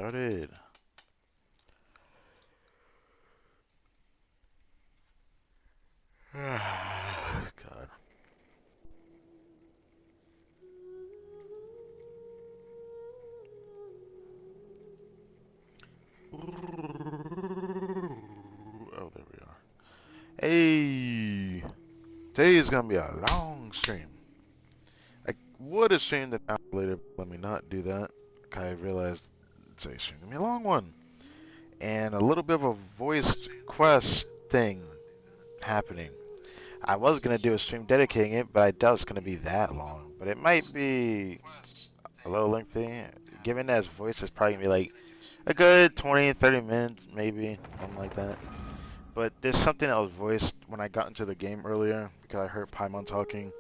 started. God. Oh, there we are. Hey, today is gonna be a long stream. I would have streamed an hour later, but let me not do that. I realized it's actually gonna be a long one, and a little bit of a voiced quest thing happening. I was gonna do a stream dedicating it, but I doubt it's gonna be that long. But it might be a little lengthy, given that his voice is probably gonna be like a good 20, 30 minutes, maybe something like that. But there's something that was voiced when I got into the game earlier because I heard Paimon talking,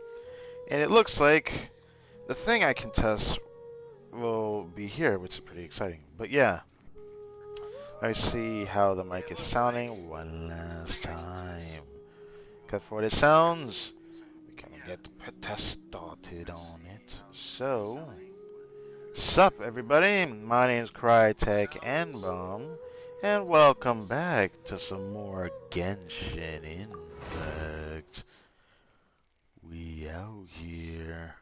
and it looks like the thing I can test will be here, which is pretty exciting. But yeah, let's see how the mic is sounding one last time. Because for what it sounds, we can get the test started on it. So, sup everybody, my name's Crytek and Bomb, and welcome back to some more Genshin Impact. We out here.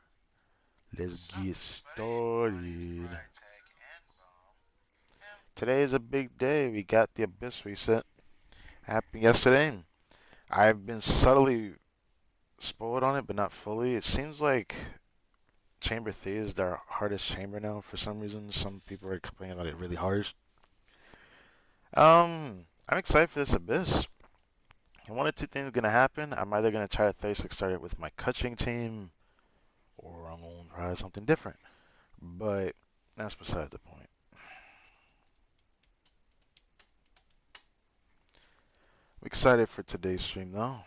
Let's get started. Today is a big day. We got the Abyss reset. Happened yesterday. I've been subtly spoiled on it, but not fully. It seems like Chamber 3 is their hardest chamber now for some reason. Some people are complaining about it really harsh. I'm excited for this Abyss. And one of two things are going to happen. I'm either going to try to 36 start it with my coaching team, or I'm going to try something different. But that's beside the point. I'm excited for today's stream though.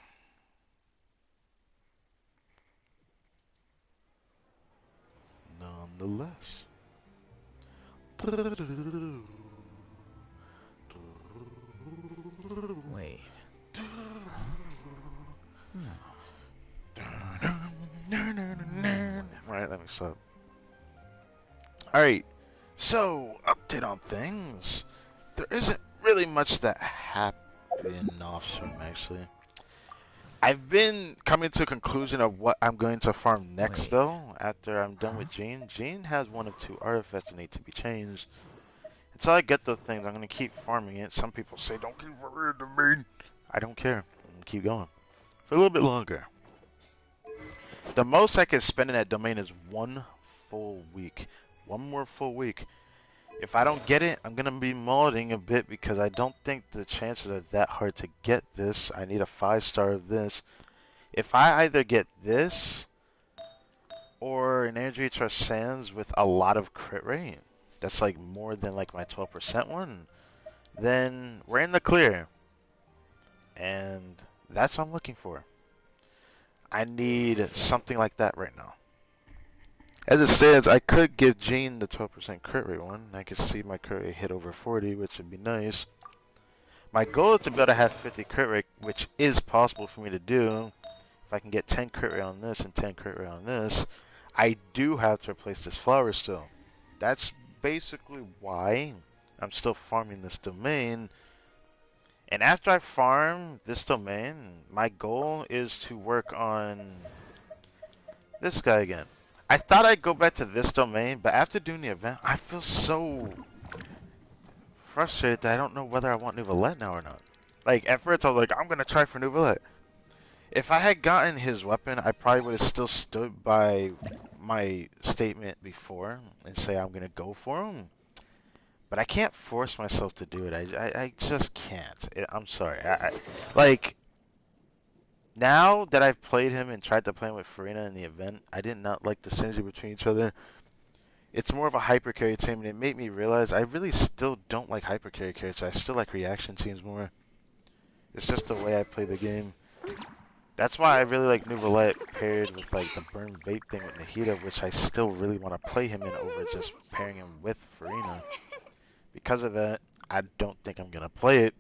Nonetheless. Wait. Alright, let me stop. Alright, so, update on things. There isn't really much that happened off stream, actually. I've been coming to a conclusion of what I'm going to farm next, though, after I'm done with Jean. Jean has one of two artifacts that need to be changed. Until I get those things, I'm going to keep farming it. Some people say, don't keep farming the main. I don't care. I'm going to keep going. For a little bit longer. The most I can spend in that domain is 1 full week. 1 more full week. If I don't get it, I'm going to be modding a bit because I don't think the chances are that hard to get this. I need a 5-star of this. If I either get this or an Energy Trust Sands with a lot of crit rate, that's like more than like my 12% one, then we're in the clear. And that's what I'm looking for. I need something like that right now. As it stands, I could give Jean the 12% crit rate one. I could see my crit rate hit over 40, which would be nice. My goal is to be able to have 50 crit rate, which is possible for me to do. If I can get 10 crit rate on this and 10 crit rate on this, I do have to replace this flower still. That's basically why I'm still farming this domain. And after I farm this domain, my goal is to work on this guy again. I thought I'd go back to this domain, but after doing the event, I feel so frustrated that I don't know whether I want Nouvelette now or not. Like, at first I was like, I'm going to try for Nouvelette. If I had gotten his weapon, I probably would have still stood by my statement before and say I'm going to go for him. But I can't force myself to do it. I just can't. I'm sorry. Like, now that I've played him and tried to play him with Farina in the event, I did not like the synergy between each other. It's more of a hyper carry team, and it made me realize I really still don't like hyper carry characters. I still like reaction teams more. It's just the way I play the game. That's why I really like Nouvelette paired with like the burn vape thing with Nahida, which I still really want to play him in over just pairing him with Farina. Because of that, I don't think I'm gonna play it.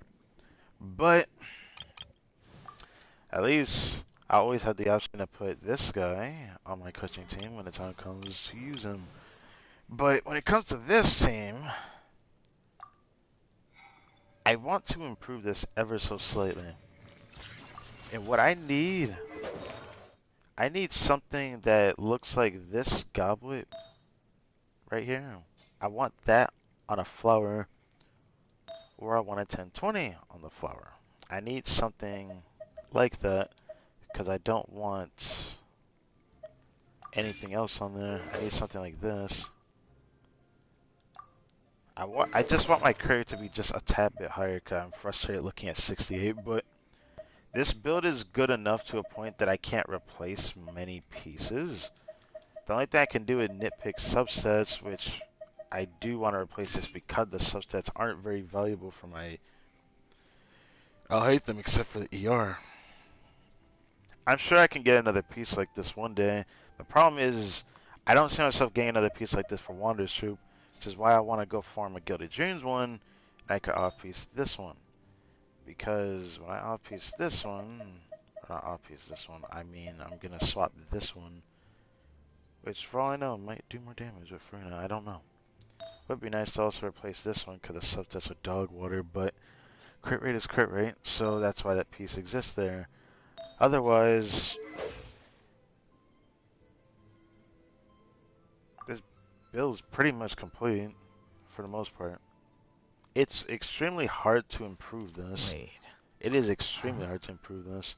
But at least I always have the option to put this guy on my coaching team when the time comes to use him. But when it comes to this team, I want to improve this ever so slightly. And what I need something that looks like this goblet right here. I want that on a flower, or I want a 1020 on the flower. I need something like that because I don't want anything else on there. I need something like this. I just want my crit to be just a tad bit higher because I'm frustrated looking at 68, but this build is good enough to a point that I can't replace many pieces. The only thing I can do is nitpick subsets, which I do want to replace this because the subsets aren't very valuable for my... I'll hate them except for the ER. I'm sure I can get another piece like this one day. The problem is I don't see myself getting another piece like this for Wander's Troop, which is why I want to go farm a Gilded Dreams one, and I could off-piece this one. Because when I off-piece this one, not off-piece this one, I mean I'm going to swap this one, which for all I know might do more damage with Frina, I don't know. Would be nice to also replace this one because the subsets with dog water, but crit rate is crit rate, so that's why that piece exists there. Otherwise, this build is pretty much complete for the most part. It's extremely hard to improve this. Wait. It is extremely hard to improve this.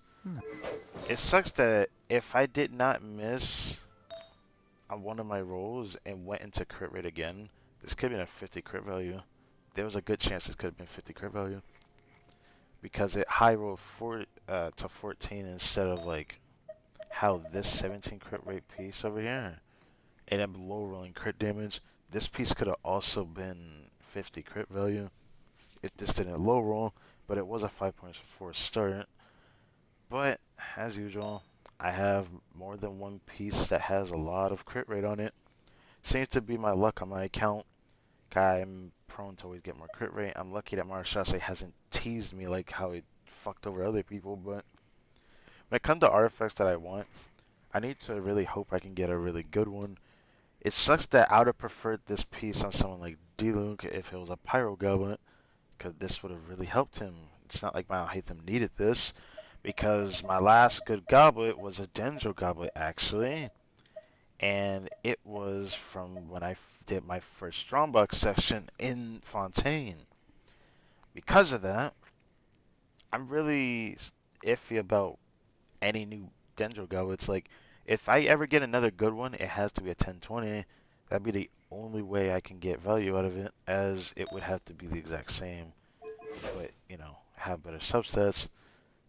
It sucks that if I did not miss on one of my rolls and went into crit rate again, this could have been a 50 crit value. There was a good chance this could have been 50 crit value. Because it high rolled to 14 instead of like how this 17 crit rate piece over here ended up low rolling crit damage. This piece could have also been 50 crit value if this didn't low roll, but it was a 5.4 start. But as usual, I have more than one piece that has a lot of crit rate on it. Seems to be my luck on my account. I'm prone to always get more crit rate. I'm lucky that Marshase hasn't teased me like how he fucked over other people, but when it comes to artifacts that I want, I need to really hope I can get a really good one. It sucks that I would have preferred this piece on someone like D-Lunk if it was a Pyro Goblet, because this would have really helped him. It's not like my Hatham needed this, because my last good goblet was a Dendro Goblet, actually. And it was from when I did my first Strongbox section in Fontaine. Because of that, I'm really iffy about any new Dendro Goblets. Like, if I ever get another good one, it has to be a 1020. That'd be the only way I can get value out of it, as it would have to be the exact same. But, you know, have better subsets,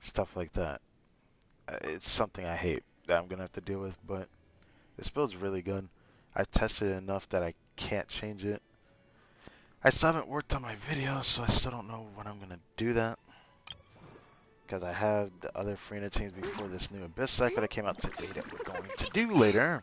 stuff like that. It's something I hate that I'm going to have to deal with, but this build's really good. I've tested it enough that I can't change it. I still haven't worked on my video, so I still don't know when I'm going to do that. Because I have the other Freenet teams before this new Abyss cycle that came out today that we're going to do later.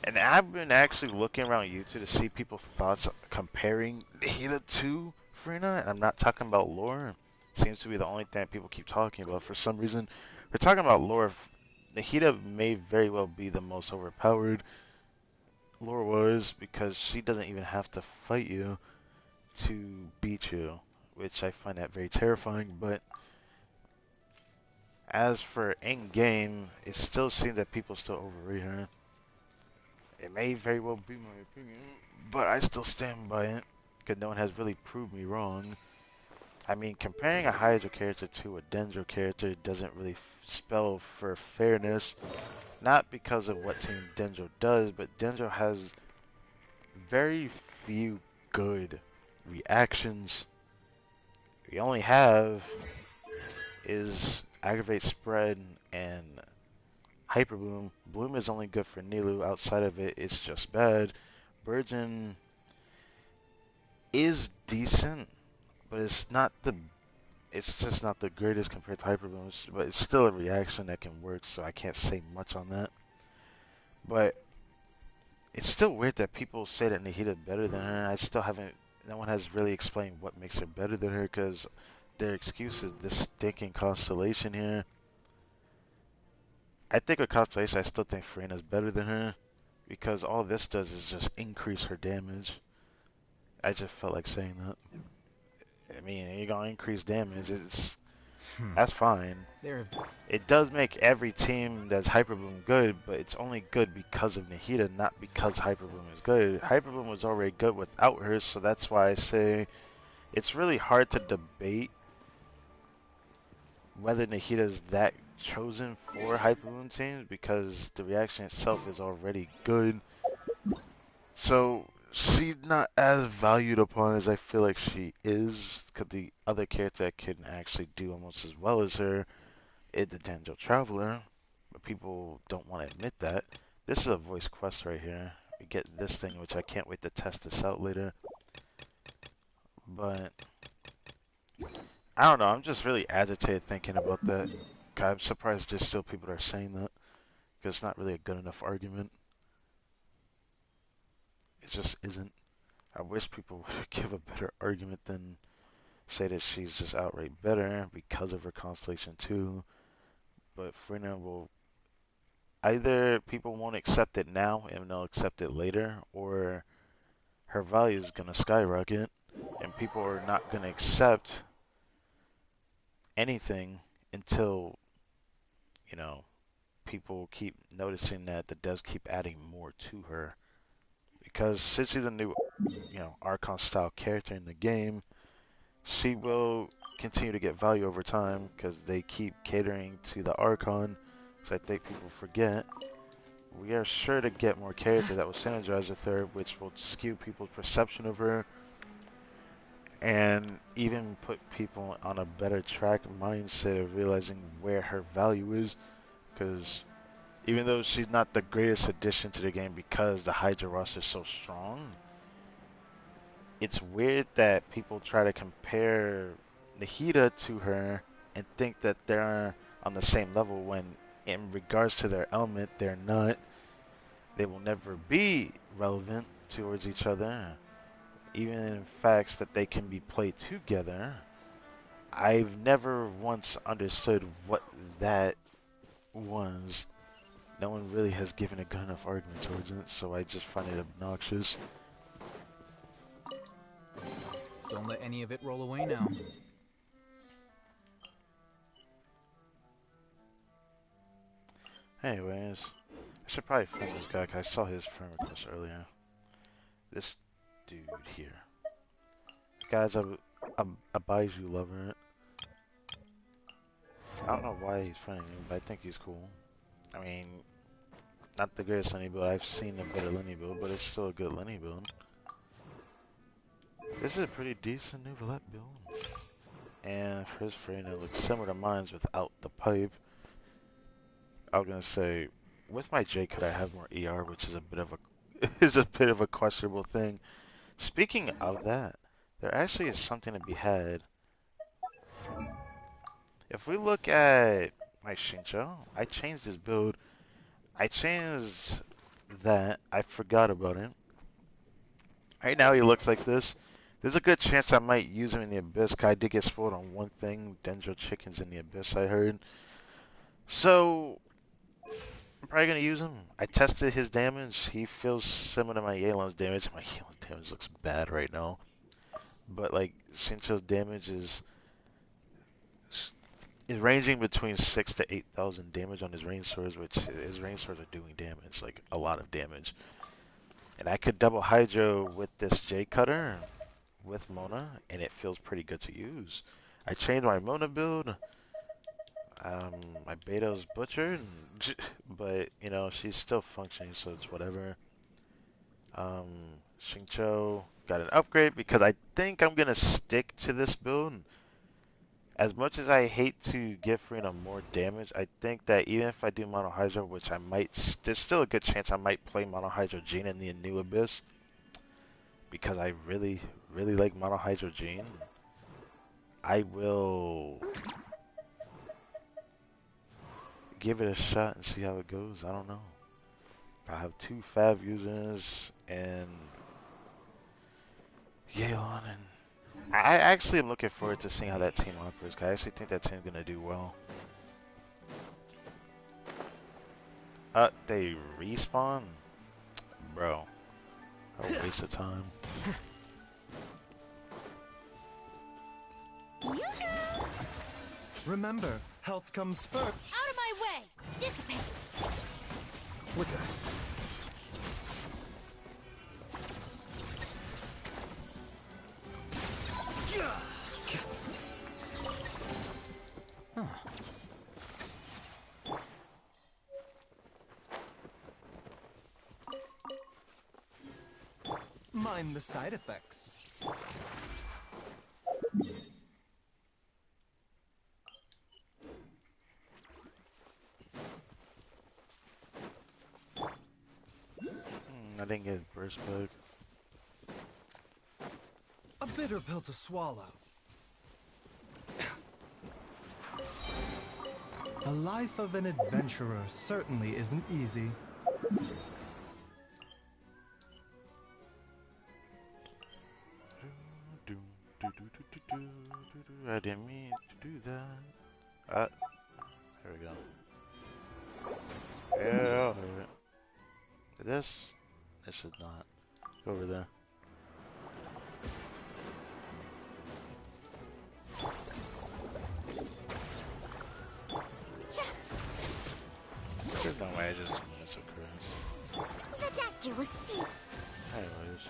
And I've been actually looking around YouTube to see people's thoughts comparing Nahida to Freenet. And I'm not talking about lore. Seems to be the only thing people keep talking about for some reason. We're talking about lore. Nahida may very well be the most overpowered lore-wise because she doesn't even have to fight you to beat you, which I find that very terrifying. But as for in-game, it still seems that people still overrate her. It may very well be my opinion, but I still stand by it because no one has really proved me wrong. I mean, comparing a Hydra character to a Dendro character doesn't really spell for fairness. Not because of what Team Dendro does, but Dendro has very few good reactions. We only have is Aggravate Spread and Hyper Bloom. Bloom is only good for Nilu. Outside of it, it's just bad. Burgeon is decent, but it's not the. It's just not the greatest compared to Hyper Bloom. But it's still a reaction that can work, so I can't say much on that. But it's still weird that people say that Nahida better than her. I still haven't. No one has really explained what makes her better than her, because their excuse is this stinking Constellation here. I think with Constellation, I still think Farina's better than her, because all this does is just increase her damage. I just felt like saying that. mean, you're gonna increase damage. Hmm. That's fine. There. It does make every team that's Hyper Boom good, but it's only good because of Nahida, not because Hyper Boom is good. Hyper Boom was already good without her, so that's why I say it's really hard to debate whether Nahida is that chosen for Hyper Boom teams because the reaction itself is already good. So she's not as valued upon as I feel like she is, because the other character that can actually do almost as well as her is the Danjo Traveler, but people don't want to admit that. This is a voice quest right here. We get this thing, which I can't wait to test this out later. But I don't know. I'm just really agitated thinking about that. I'm surprised there's still people that are saying that because it's not really a good enough argument. It just isn't. I wish people would give a better argument than say that she's just outright better because of her constellation too. But Frina will either people won't accept it now and they'll accept it later, or her value is gonna skyrocket and people are not gonna accept anything until, you know, people keep noticing that the devs keep adding more to her. Because since she's a new, Archon style character in the game, she will continue to get value over time because they keep catering to the Archon. So I think people forget. We are sure to get more characters that will synergize with her, which will skew people's perception of her and even put people on a better track mindset of realizing where her value is. Because even though she's not the greatest addition to the game because the Hydra roster is so strong, it's weird that people try to compare Nahida to her and think that they're on the same level when in regards to their element, they're not. They will never be relevant towards each other. Even in facts that they can be played together. I've never once understood what that was. No one really has given a good enough argument towards it, so I just find it obnoxious. Don't let any of it roll away now. Anyways, I should probably friend this guy because I saw his friend request earlier. This dude here. Guys, a Baiju lover. I don't know why he's friending me, but I think he's cool. I mean, not the greatest Lenny build. I've seen a better Lenny build, but it's still a good Lenny build. This is a pretty decent new Valette build. And for his frame, it looks similar to mine's without the pipe. I was gonna say, with my J could I have more ER, which is a bit of a questionable thing. Speaking of that, there actually is something to be had. If we look at my Shincho, I changed his build. I changed that. I forgot about it. Right now he looks like this. There's a good chance I might use him in the Abyss. I did get spoiled on one thing. Dendro Chicken's in the Abyss, I heard. So, I'm probably going to use him. I tested his damage. He feels similar to my Yelan's damage. My Yelan's damage looks bad right now. But, like, Shincho's damage is ranging between 6 to 8,000 damage on his range swords, which his range swords are doing damage, like a lot of damage. And I could double Hydro with this J Cutter with Mona, and it feels pretty good to use. I changed my Mona build. My Beto's butchered, but you know she's still functioning, so it's whatever. Xingqiu got an upgrade because I think I'm gonna stick to this build. As much as I hate to give Farina more damage, I think that even if I do Mono Hydro, which I might, there's still a good chance I might play Mono Hydro Gene in the new Abyss. Because I really, really like Mono Hydro Gene. I will give it a shot and see how it goes. I don't know. I have 2 Fav users and Yeon, and I actually am looking forward to seeing how that team operates. Cause I actually think that team's gonna do well. They respawn? Bro, a waste of time. Remember, health comes first. Out of my way! Dissipate! Flicker. Mind the side effects. I didn't get burst bug. A bitter pill to swallow. The life of an adventurer certainly isn't easy. I didn't mean to do that. There we go. Yeah. This should not. Go over there. There's no way I just missed a crit. Anyways.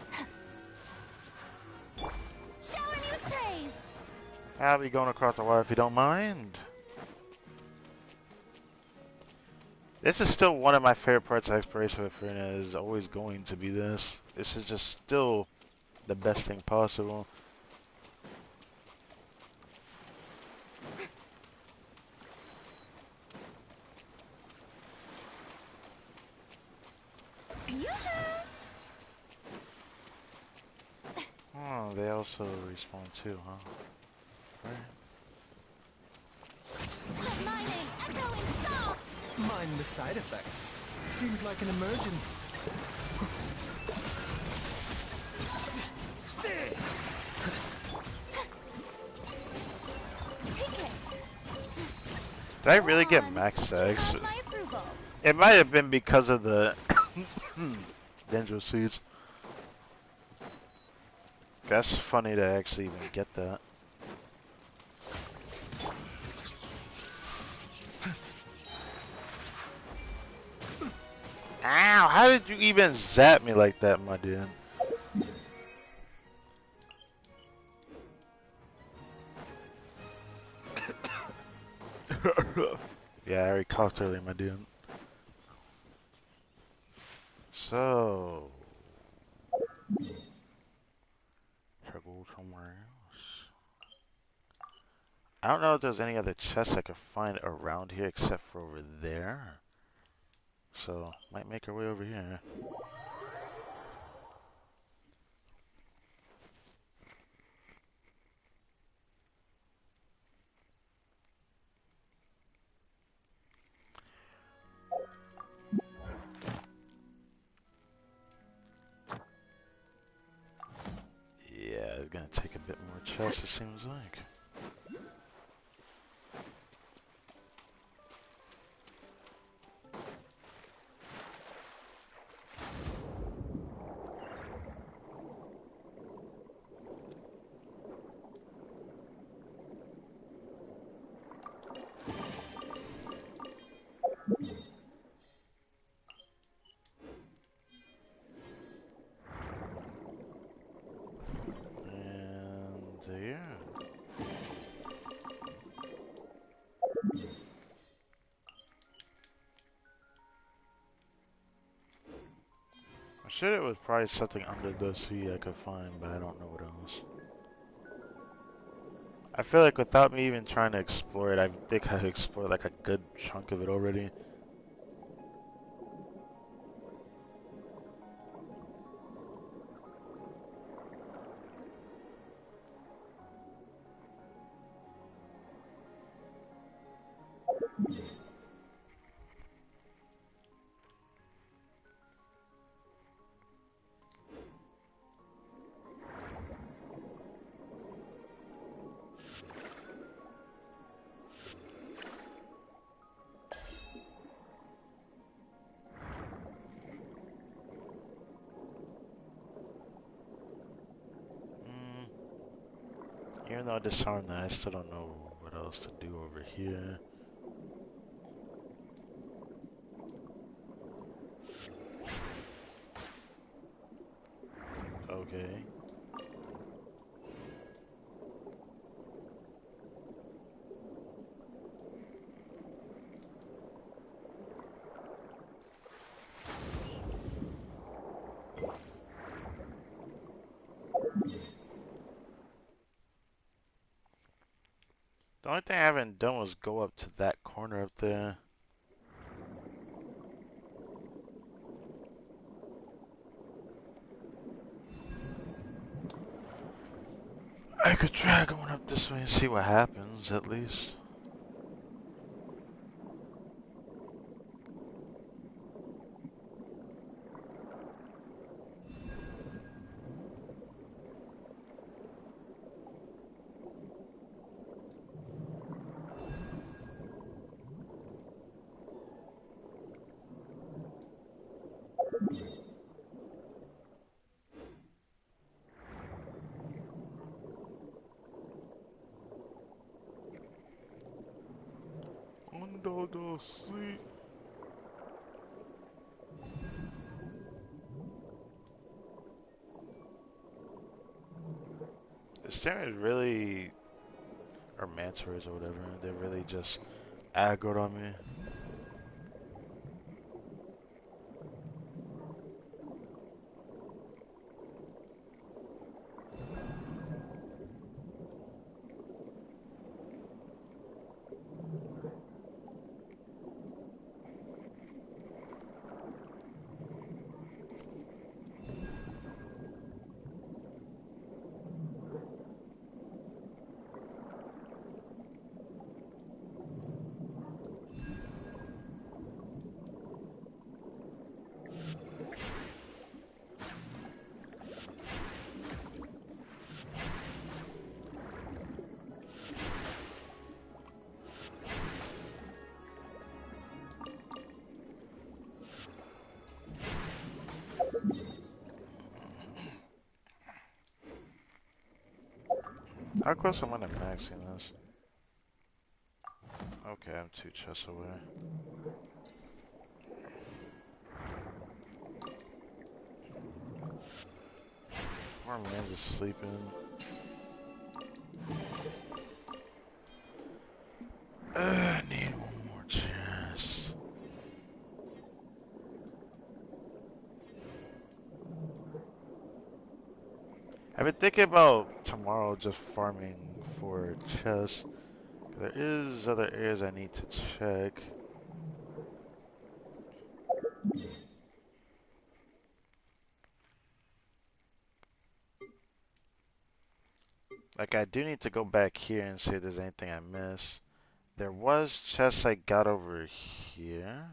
Shower me with praise! I'll be going across the water if you don't mind. This is still one of my favorite parts of Exploration with Farina, is always going to be this. This is just still the best thing possible. Oh, they also respawn too, huh? Right. Let my name echo in song! Mind the side effects. Seems like an emergency. Take it! Did I really get On. max You X? have my approval. It might have been because of the Dendro seeds. That's funny to actually even get that. Ow! How did you even zap me like that, my dude? Yeah, I already coughed earlier, my dude. So, should I go somewhere else? I don't know if there's any other chests I could find around here except for over there. So, might make our way over here. Yeah, it's gonna take a bit more chests, it seems like. And there. I'm sure it was probably something under the sea I could find, but I don't know what else. I feel like without me even trying to explore it, I think I explored like a good chunk of it already. Even though I disarmed that, I still don't know what else to do over here. Okay. The only thing I haven't done was go up to that corner up there. I could try going up this way and see what happens, at least. Under the sea. This thing is really, or Mansours or whatever, they're really just aggroed on me. How close am I to maxing this? Okay, I'm 2 chests away. My man's just sleeping. I need one more chest. I've been thinking about tomorrow just farming for chests. There is other areas I need to check. Like, I do need to go back here and see if there's anything I missed. There was chests I got over here.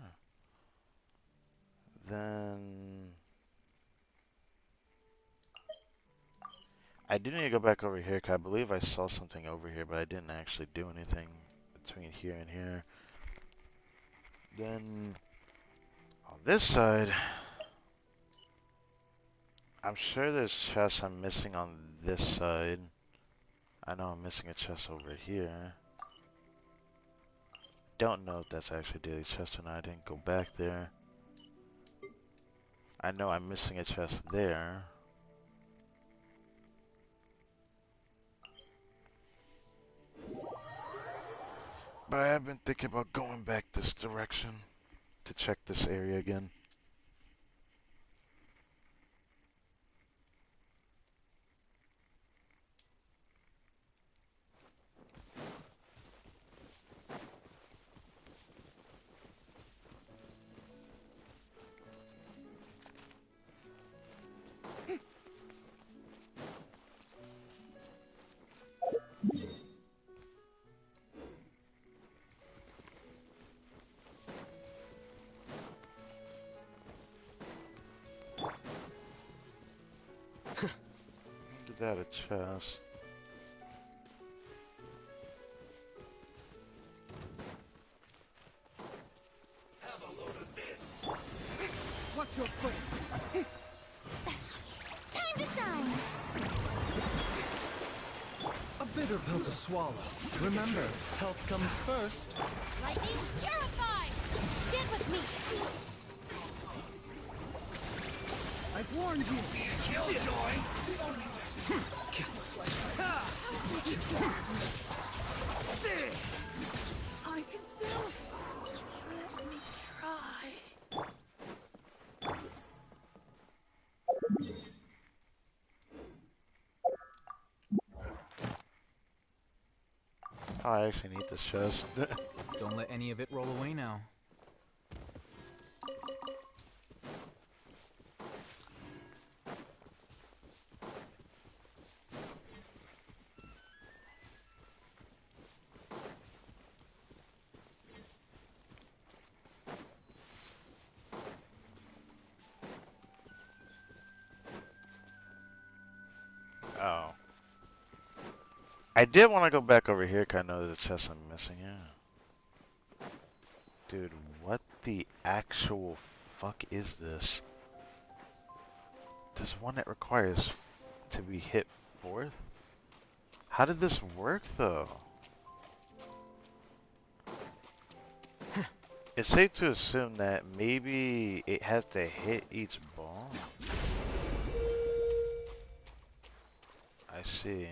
Then I do need to go back over here because I believe I saw something over here, but I didn't actually do anything between here and here. Then on this side, I'm sure there's chests I'm missing on this side. I know I'm missing a chest over here. Don't know if that's actually a daily chest or not. I didn't go back there. I know I'm missing a chest there. But I have been thinking about going back this direction to check this area again. Get that a chest. Watch your foot. Time to shine. bitter pill to swallow. Remember, health comes first. Lightning purified! Stand with me! I've warned you. I can still. Let me try. Oh, I actually need this chest. Don't let any of it roll away now. Oh. I did want to go back over here because I know there's a chest I'm missing, yeah. Dude, what the actual fuck is this? This one that requires to be hit fourth? How did this work, though? It's safe to assume that maybe it has to hit each ball. I see.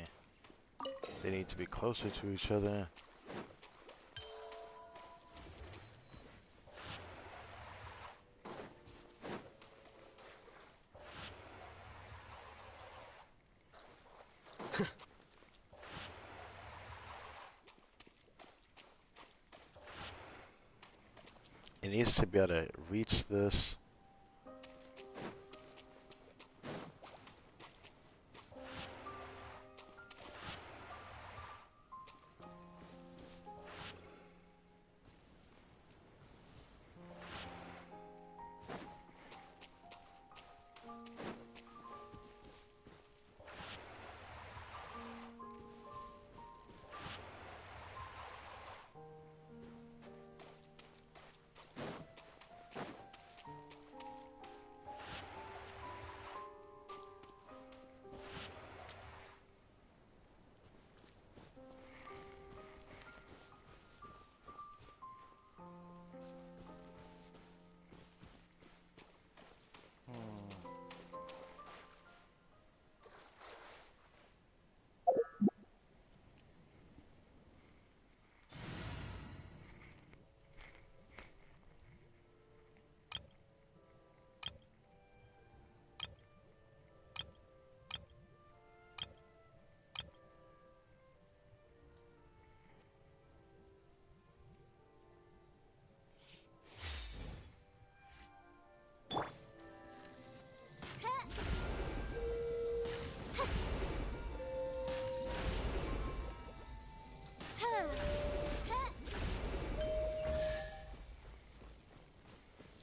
They need to be closer to each other. It needs to be able to reach this.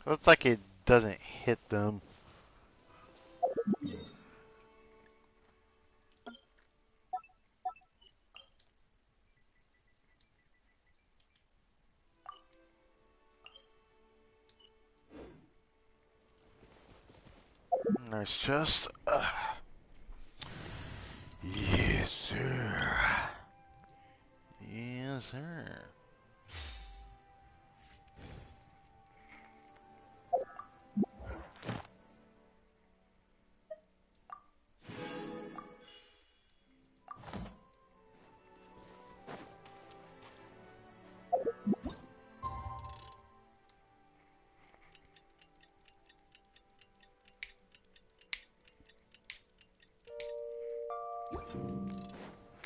Looks like it doesn't hit them. Nice chest. Yes, sir. Yes, sir.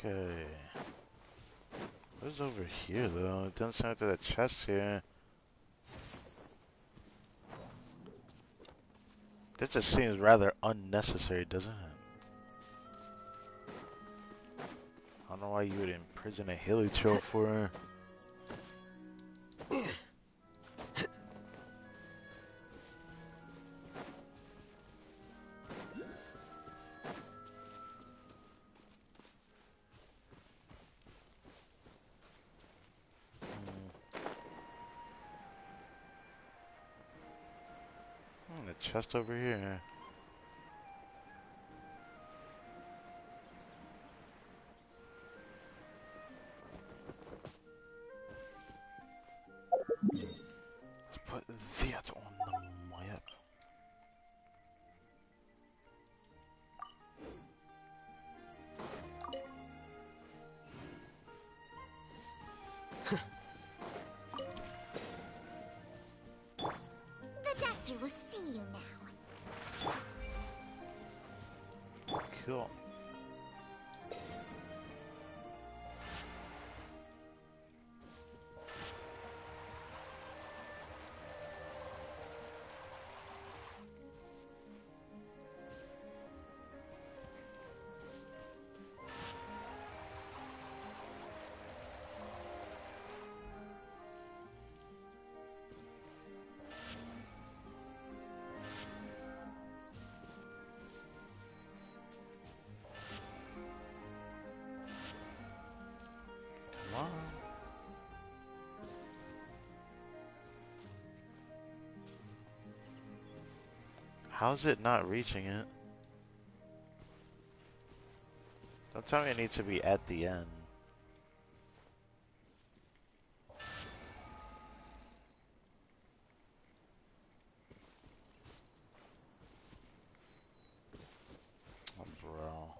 Okay. What's over here, though? It doesn't sound like there's a chest here. This just seems rather unnecessary, doesn't it? I don't know why you would imprison a hilly troll for her. The chest over here. Cool. Come on. How's it not reaching it? Don't tell me I need to be at the end. Oh, bro.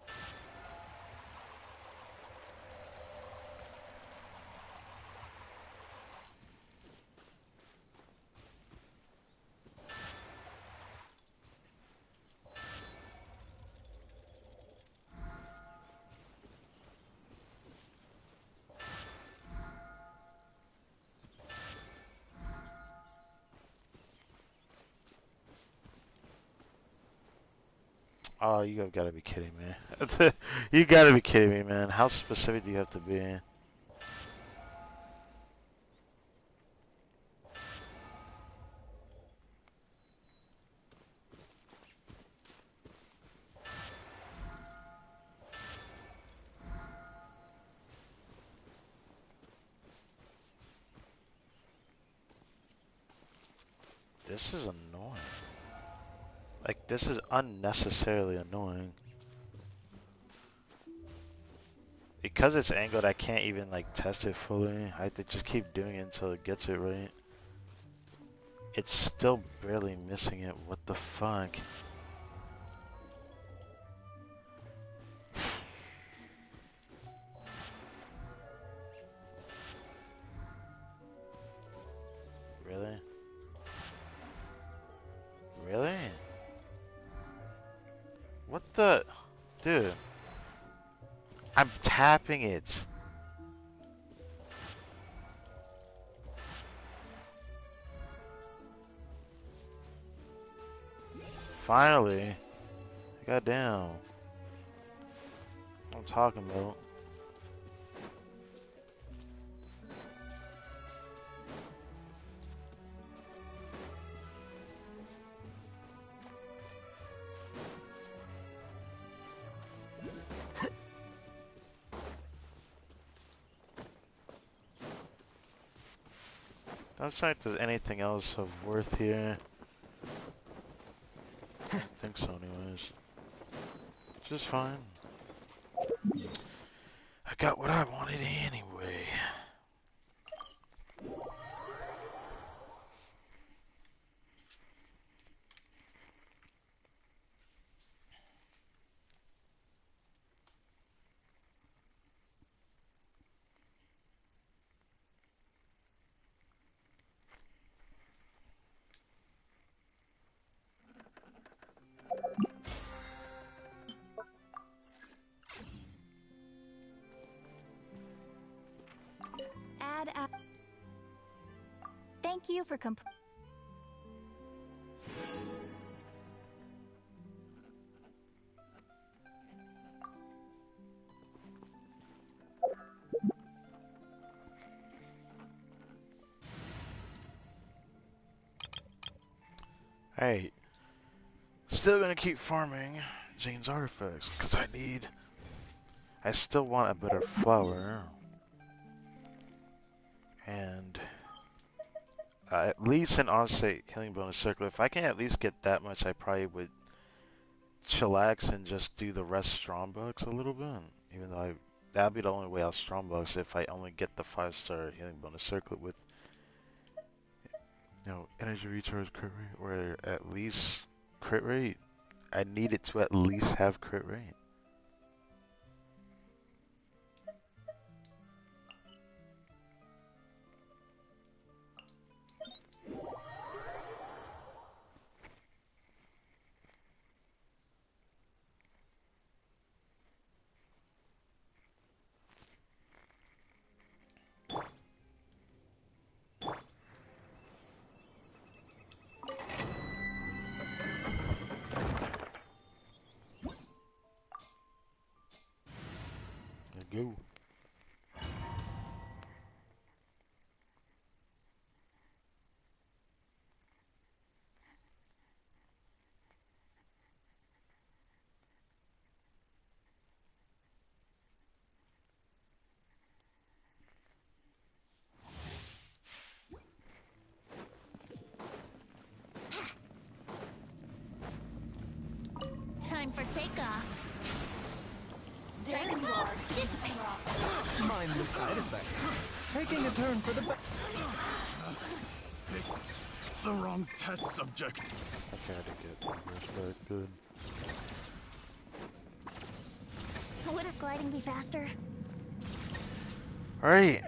Oh, you have gotta be kidding me. You gotta be kidding me, man. How specific do you have to be? This is annoying. Like, this is unnecessarily annoying. Because it's angled, I can't even, like, test it fully. I have to just keep doing it until it gets it right. It's still barely missing it. What the fuck? Really? Really? What the? Dude. I'm tapping it. Finally. Goddamn. What I'm talking about. Don't say if there's anything else of worth here. I don't think so anyways. Just fine. I got what I wanted anyway. Thank you for Hey, still gonna keep farming Jane's artifacts because I still want a better flower, and at least an on-site healing bonus circle. If I can at least get that much, I probably would chillax and just do the rest strongbox a little bit. Even though that'd be the only way I'll strongbox if I only get the 5-star healing bonus circlet with, you know, energy recharge crit rate, or at least crit rate. I need it to at least have crit rate. go. Time for takeoff. There you are. This way. Mind the side effects. Taking a turn for the back. The wrong test subject. I gotta get reverse back. Good. Wouldn't gliding be faster? Alright.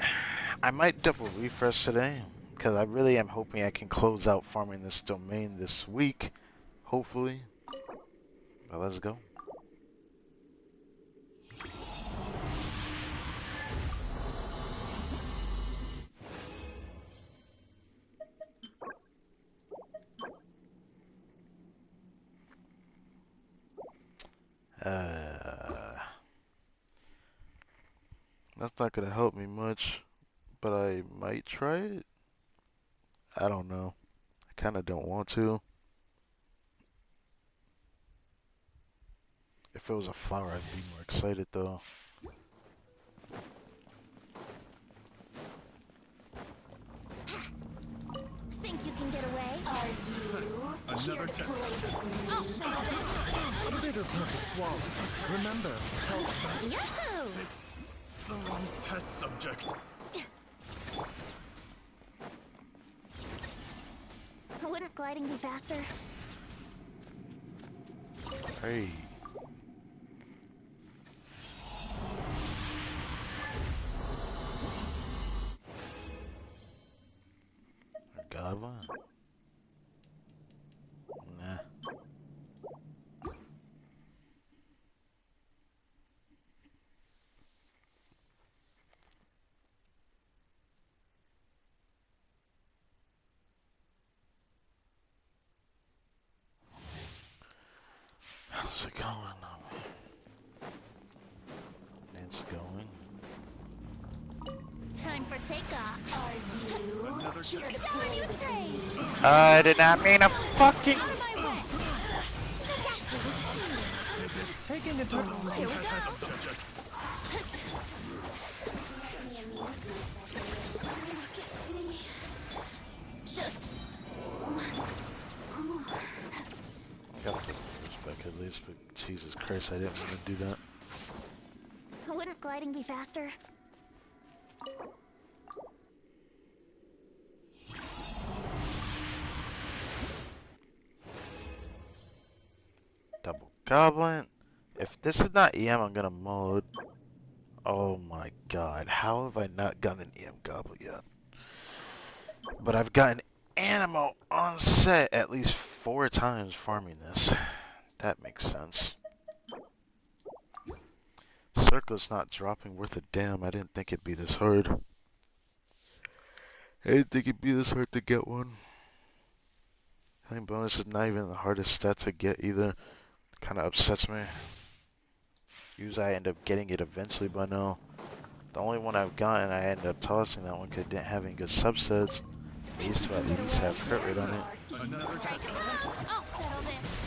I might double refresh today. Because I really am hoping I can close out farming this domain this week. Hopefully. But let's go. That's not gonna help me much, but I might try it. I don't know. I kinda don't want to. If it was a flower, I'd be more excited though. Think you can get away? Are you? Another test. Oh, A bitter pill to swallow. Remember, help. Yahoo! The wrong test subject. Wouldn't gliding be faster? Hey. A goblin? Nah. How's it going? It's going. Time for takeoff. Are you? Another test. Showering you praise! I did not mean a fucking. Out of my way! Taking a turn. Here we go! Subject. Look at me. Just once more. I got the respect at least, but Jesus Christ, I didn't want to do that. Wouldn't gliding be faster? Double goblin. If this is not EM, I'm gonna mod. Oh my god, how have I not gotten an EM goblin yet? But I've gotten Animo on set at least 4 times farming this. That makes sense. Circle's not dropping worth a damn. I didn't think it'd be this hard. I didn't think it'd be this hard to get one. I think bonus is not even the hardest stat to get either. Kinda upsets me. Usually I end up getting it eventually by now. The only one I've gotten, I ended up tossing that one because it didn't have any good subsets. These two at least have crit rate on it. Another test. I'll settle this.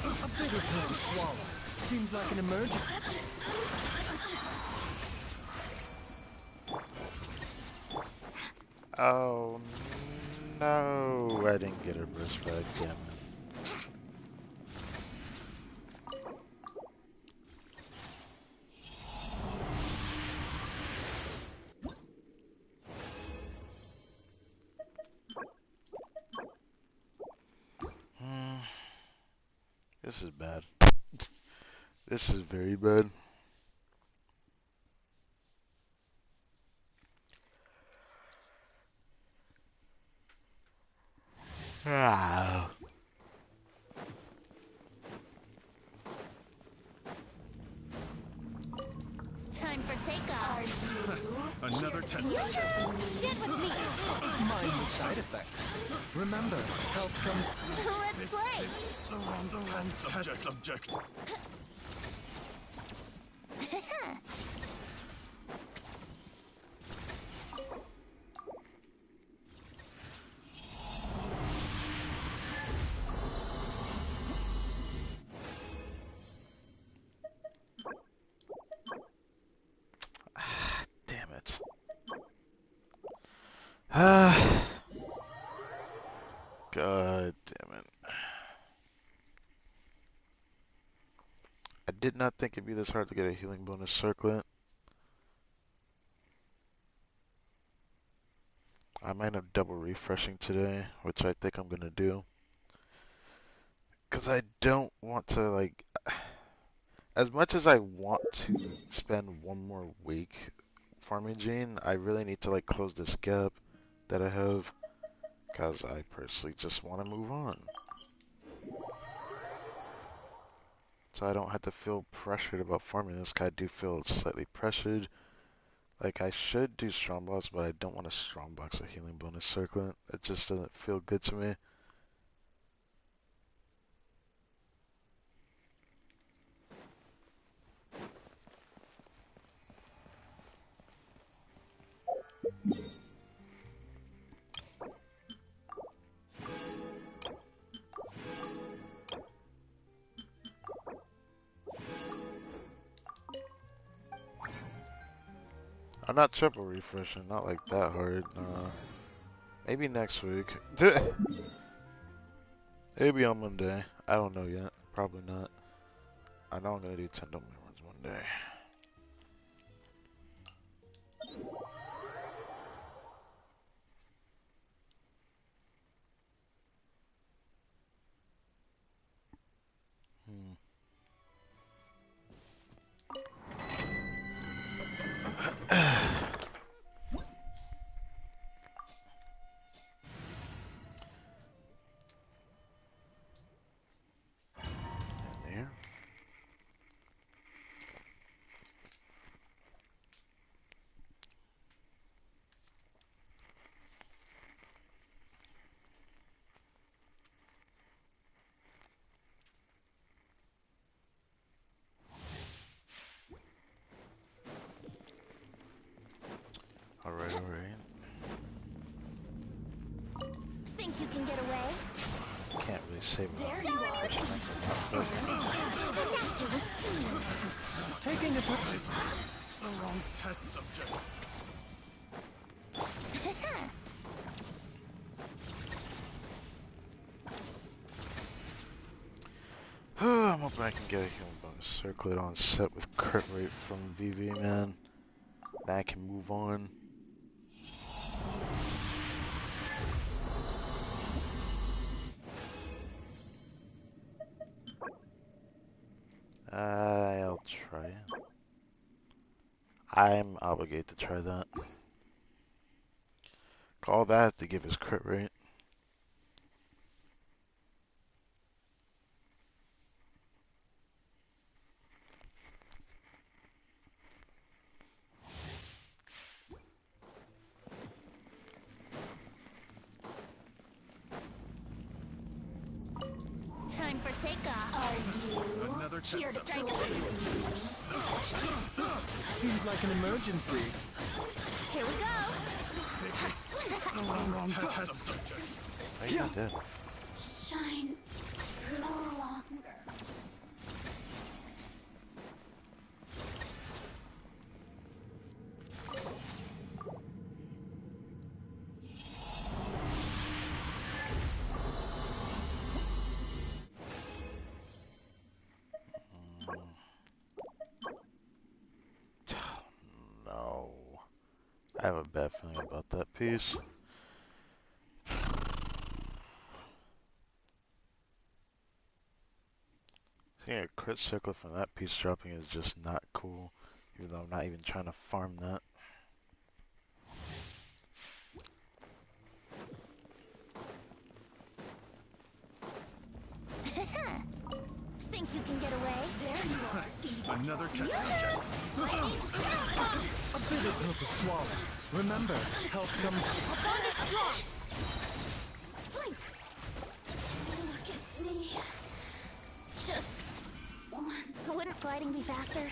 A bitter pill to swallow. Seems like an emergency. Oh no, I didn't get a burst back, damn it. This is bad. This is very bad. Ah. Time for takeoff. Another test. Your turn. Get with me. Mind the side effects. Remember, health comes. Let's play. The wrong test subject. God damn it. I did not think it'd be this hard to get a healing bonus circlet. I might have double refreshing today, which I think I'm gonna do. Because I don't want to, like, as much as I want to spend one more week farming Gene, I really need to, like, close this gap that I have. Because I personally just want to move on. So I don't have to feel pressured about farming this. I do feel slightly pressured. Like, I should do strongbox, but I don't want to strongbox a healing bonus circlet. It just doesn't feel good to me. I'm not triple refreshing, not like that hard. Maybe next week. Maybe on Monday. I don't know yet. Probably not. I know I'm gonna do 10 domain runs one day. There. Alright, alright. Think you can get away? Can't really save it. There you are. Adapt to the scene. Taking a The wrong test subject. I'm hoping I can get a healing bonus circlet on set with crit rate from VV, man. Then I can move on. I'll try it. I'm obligated to try that. Call that to give his crit rate. Time for takeoff. Are you Another test here to subject. strike a seems like an emergency. Here we go. The wrong test subject. Are you dead? Shine no longer. No. I have a bad feeling about that piece. Seeing a crit circle from that piece dropping is just not cool. Even though I'm not even trying to farm that. Think you can get away? There you are. Another test subject. A bitter pill to swallow. Remember, health comes. Bonus drop. Blink. Look at me. Just once. Wouldn't gliding be faster?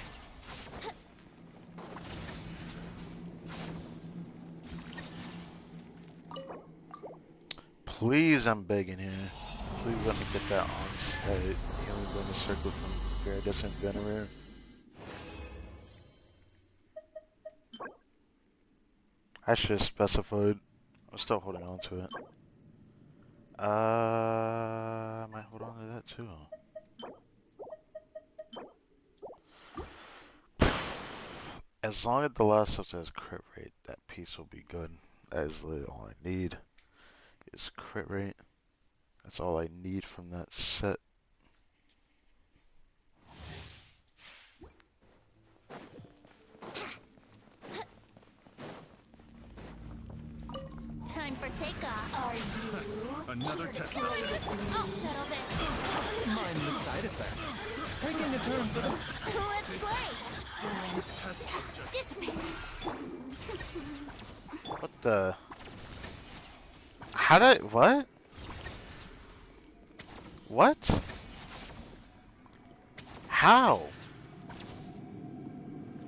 Please, I'm begging here. Please let me get that on-site healing bonus circle from Gyarados and Venomir. I should have specified. I'm still holding on to it. I might hold on to that too. As long as the last stuff says crit rate, that piece will be good. That is literally all I need. Is crit rate. That's all I need from that set. Time for takeoff. Are you? Another test subject. I'll settle this. Mind the side effects. Taking a turn for the... Let's play. Test subject. Dissipate. What the? How did? What? What? How?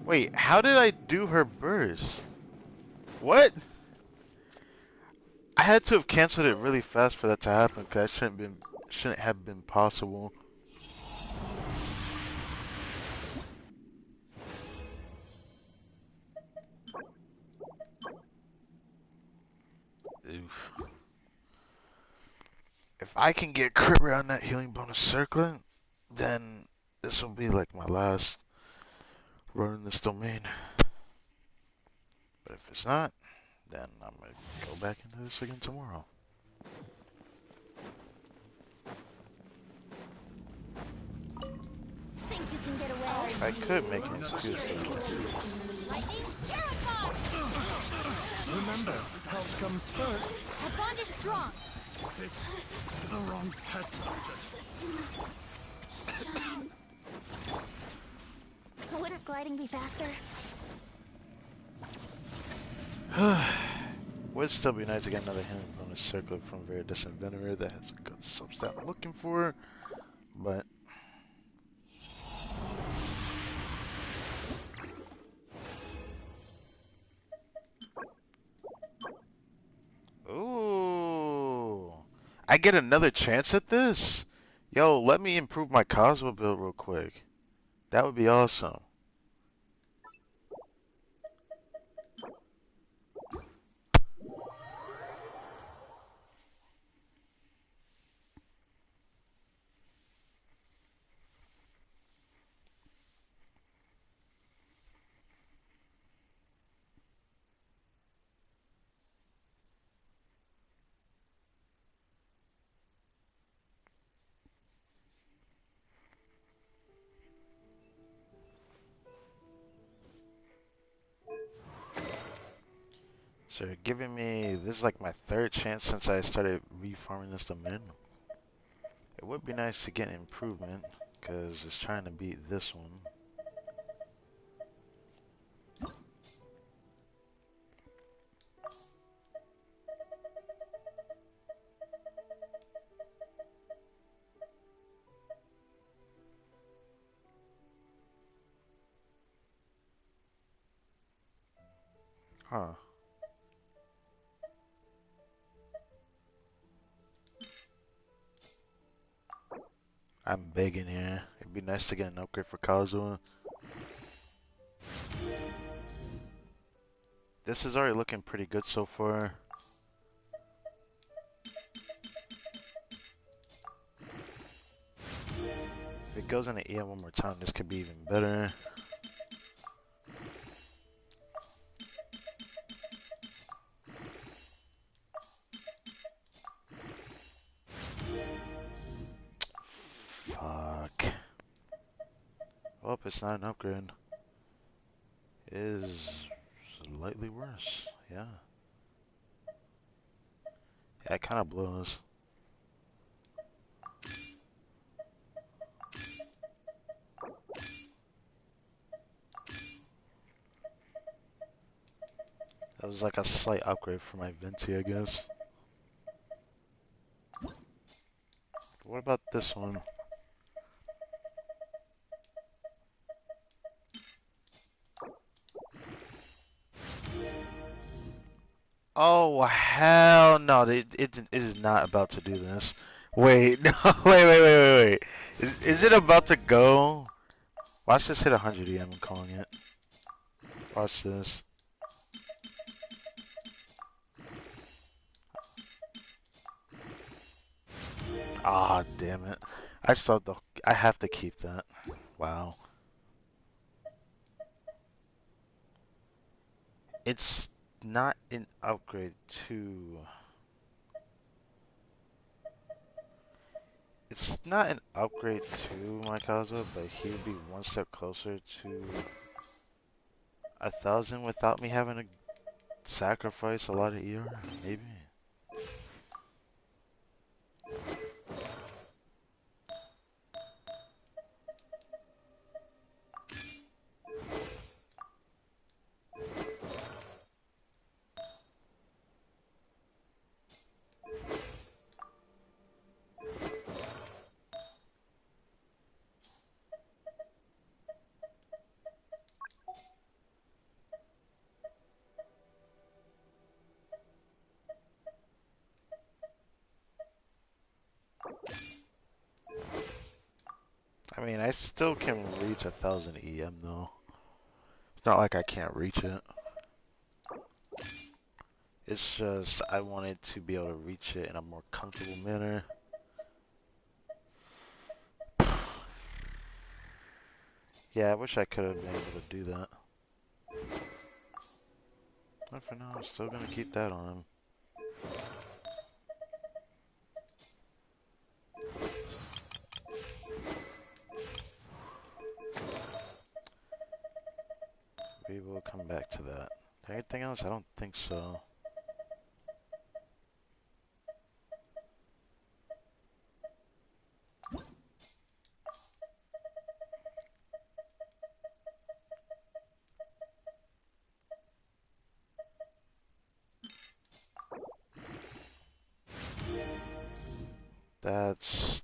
Wait, how did I do her burst? What? I had to have canceled it really fast for that to happen, because that shouldn't have been possible. Oof. If I can get crit rate on that healing bonus circlet, then this will be like my last run in this domain. But if it's not, then I'm gonna go back into this again tomorrow. Think you can get away? I could make an excuse. Lightning, terrified. Remember, health comes first. Our bond is strong. The wrong test subject. Wouldn't gliding be faster? Would still be nice to get another healing bonus circlet from a very distant vendor that has a good substat I'm looking for, but ooh, I get another chance at this? Yo, let me improve my Cosmo build real quick. That would be awesome. So you're giving me, this is like my third chance since I started refarming this domain. It would be nice to get an improvement, because it's trying to beat this one. Huh. I'm begging here. It'd be nice to get an upgrade for Kazuha. This is already looking pretty good so far. If it goes into EM one more time, this could be even better. Fuck. Well, it's not an upgrade. It is slightly worse, yeah. Yeah, it kind of blows. That was like a slight upgrade for my Venti, I guess. What about this one? Oh, hell no. It is not about to do this. Wait, no, wait. Is it about to go? Watch this hit 100 EM, I'm calling it. Watch this. Ah, damn it. I still the. I have to keep that. Wow. It's not an upgrade to. It's not an upgrade to my Kazuha, but he would be one step closer to 1,000 without me having to sacrifice a lot of ER, maybe. I mean, I still can reach 1,000 EM though. It's not like I can't reach it. It's just I wanted to be able to reach it in a more comfortable manner. Yeah, I wish I could have been able to do that. But for now, I'm still gonna keep that on him. We will come back to that. Anything else? I don't think so.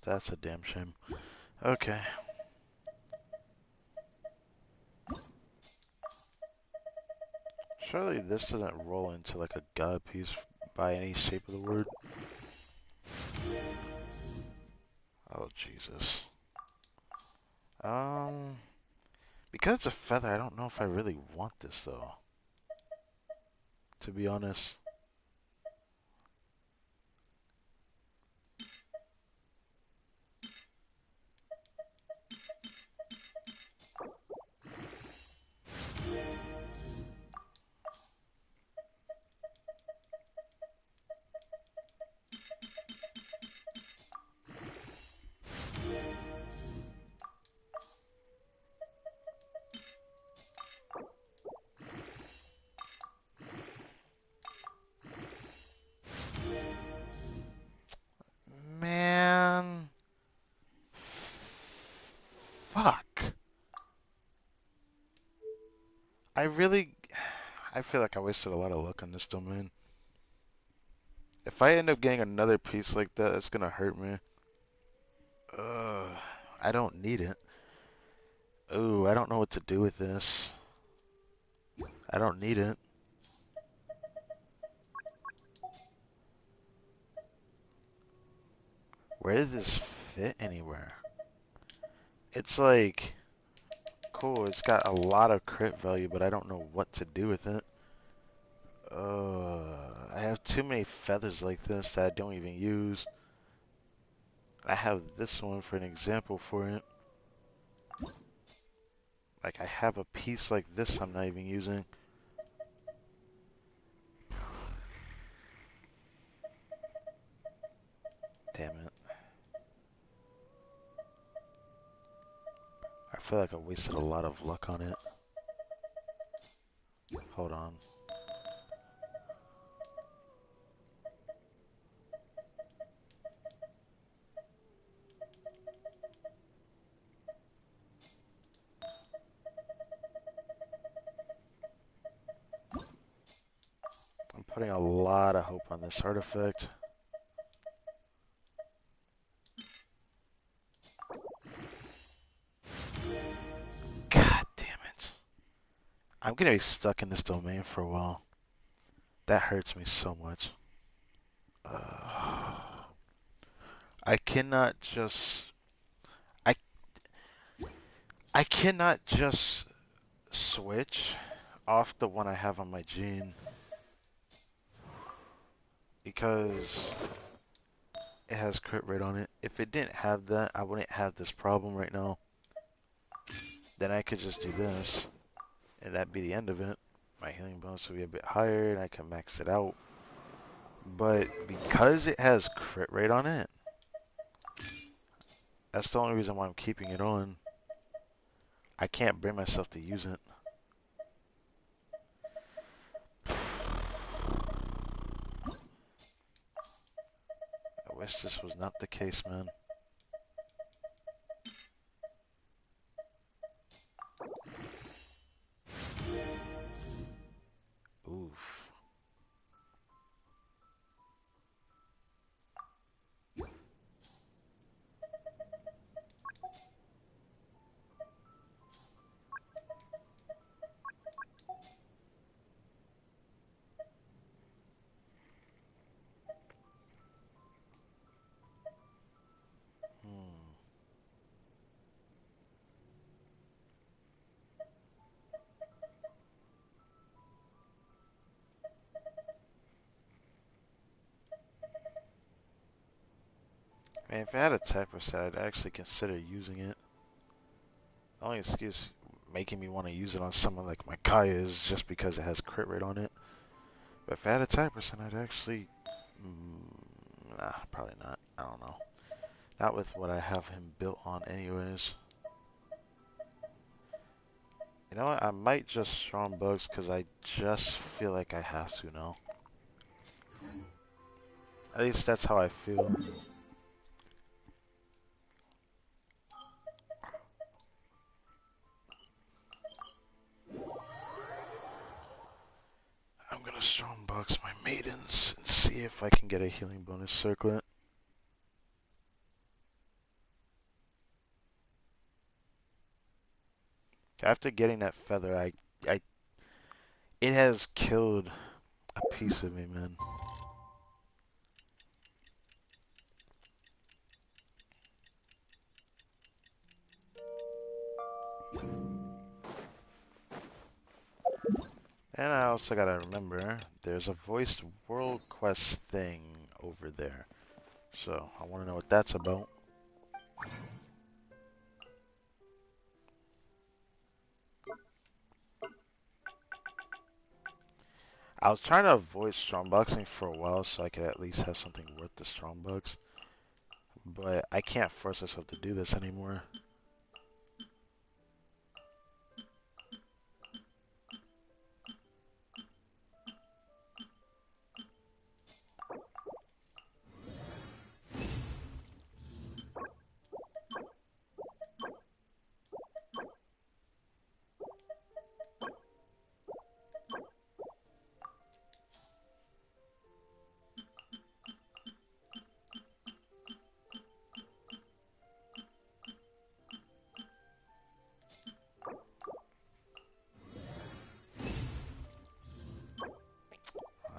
That's a damn shame. Okay. Surely this doesn't roll into like a god piece by any shape of the word. Oh Jesus. Because it's a feather, I don't know if I really want this though. To be honest. Man. Fuck. I really... I feel like I wasted a lot of luck on this domain. If I end up getting another piece like that, it's gonna hurt me. I don't need it. Ooh, I don't know what to do with this. I don't need it. Where does this fit anywhere? It's like... Cool, it's got a lot of crit value, but I don't know what to do with it. I have too many feathers like this that I don't even use. I have this one for an example for it. Like, I have a piece like this I'm not even using. Damn it. I feel like I wasted a lot of luck on it. Hold on. I'm putting a lot of hope on this artifact. God damn it. I'm gonna be stuck in this domain for a while. That hurts me so much. I cannot just... I, I cannot just switch off the one I have on my gene. Because it has crit rate on it. If it didn't have that, I wouldn't have this problem right now. Then I could just do this, and that'd be the end of it. My healing bonus will be a bit higher, and I can max it out. But because it has crit rate on it, that's the only reason why I'm keeping it on. I can't bring myself to use it. I wish this was not the case, man. Oof. Hmm. I mean, if I had a 10%, I'd actually consider using it. The only excuse making me want to use it on someone like Micaiah is just because it has crit rate on it. But if I had a 10%, I'd actually... nah, probably not. I don't know. Not with what I have him built on anyways. You know what? I might just strong bugs because I just feel like I have to now. At least that's how I feel. I'm gonna strong box my maidens and see if I can get a healing bonus circlet. After getting that feather, it has killed a piece of me, man. And I also gotta remember, there's a voiced world quest thing over there. So, I wanna know what that's about. I was trying to avoid strongboxing for a while so I could at least have something worth the strongbox. But I can't force myself to do this anymore.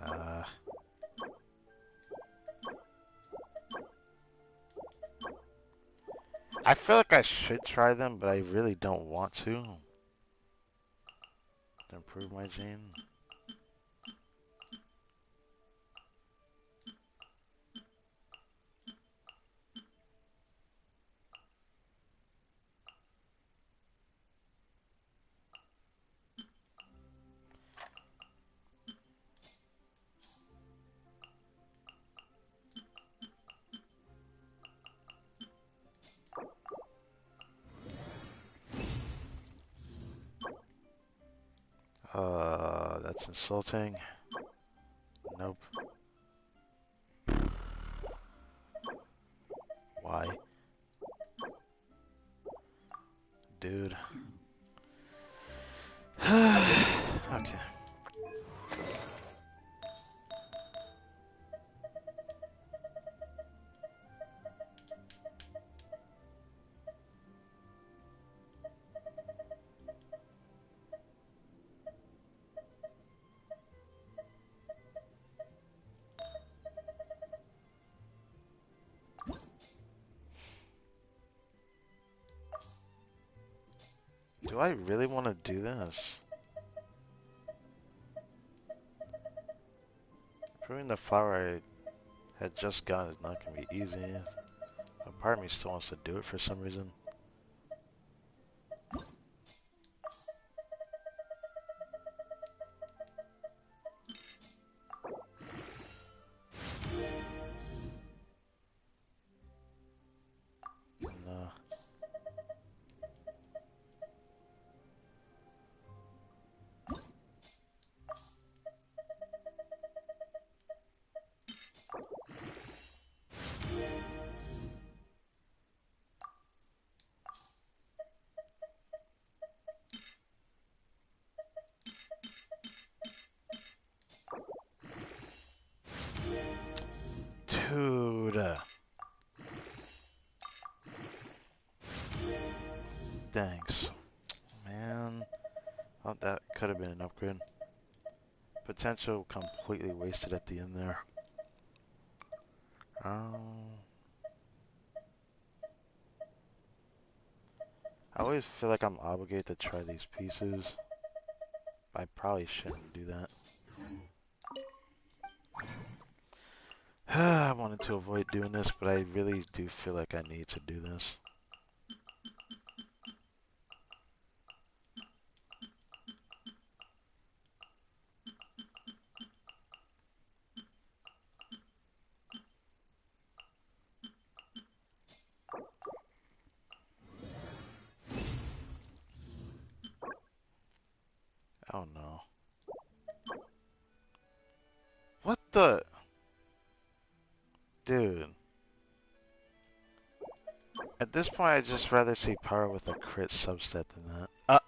Uh, I feel like I should try them, but I really don't want to improve my gene. That's insulting. Nope. Why? Dude. Okay. Do I really want to do this? Improving the flower had just gotten is not gonna be easy. A part of me still wants to do it for some reason. Nah. Dude. Thanks. Man. Thought that could have been an upgrade. Potential completely wasted at the end there. I always feel like I'm obligated to try these pieces. I probably shouldn't do that. I wanted to avoid doing this, but I really do feel like I need to do this. Oh no. What the? Dude. At this point, I'd just rather see power with a crit subset than that.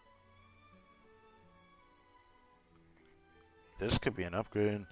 This could be an upgrade.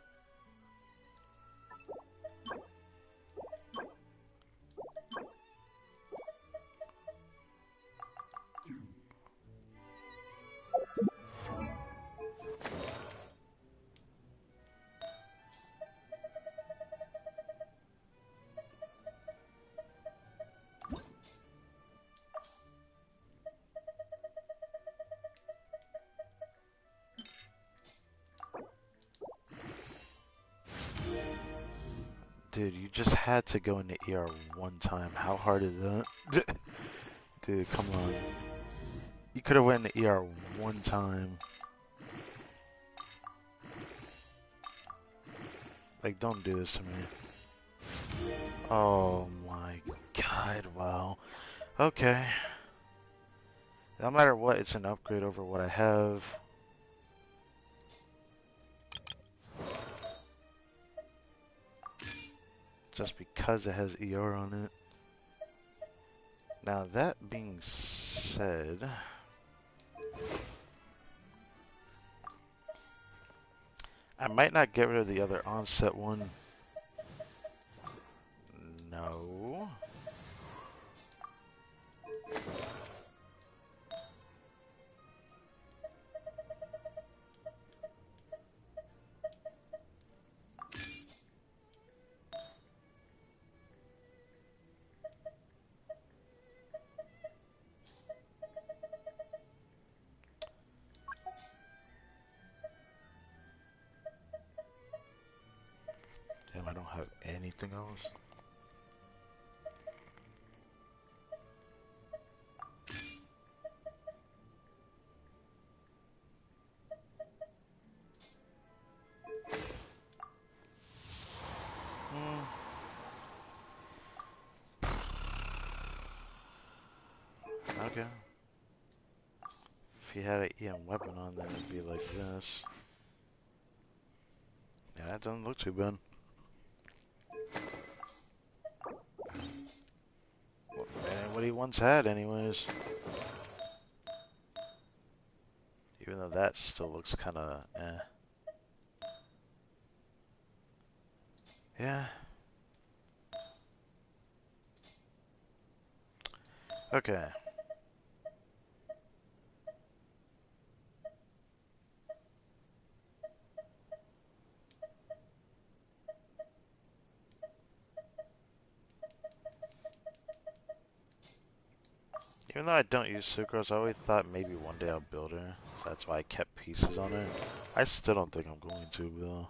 Dude, you just had to go into ER one time. How hard is that? Dude, come on. You could have went into ER one time. Like, don't do this to me. Oh my god, wow. Okay. No matter what, it's an upgrade over what I have. Just because it has ER on it. Now, that being said... I might not get rid of the other onset one. No. Damn, I don't have anything else. Okay. If he had an EM weapon on, then it'd be like this. Yeah, that doesn't look too bad. Well, and what he once had, anyways. Even though that still looks kind of eh. Yeah. Okay. Even though I don't use sucrose, I always thought maybe one day I'll build her. So that's why I kept pieces on her. I still don't think I'm going to, though.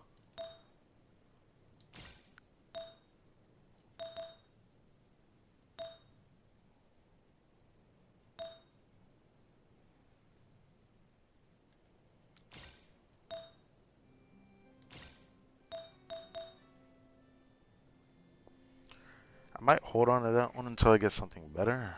I might hold on to that one until I get something better.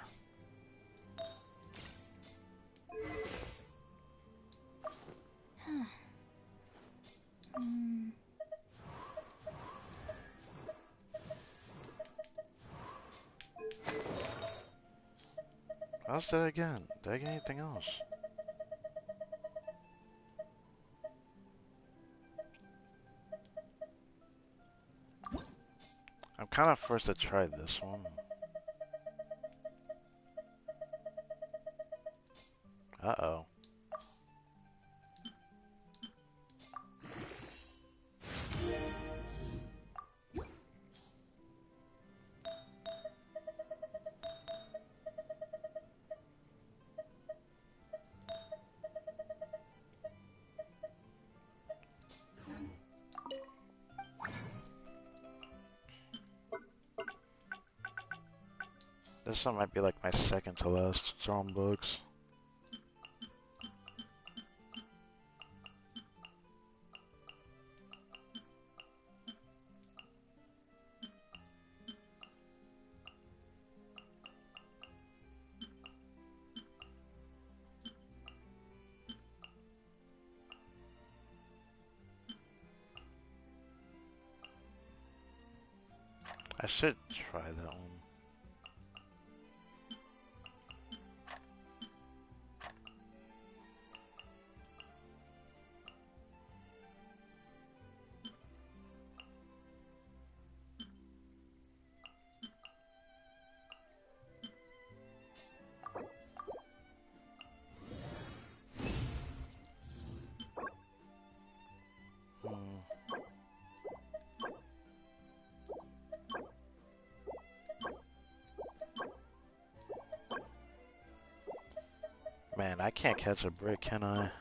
What else did I get? Did I get anything else? I'm kind of forced to try this one. Uh-oh. This one might be like my second to last drawing books. I should try that one. Man, I can't catch a brick, can I?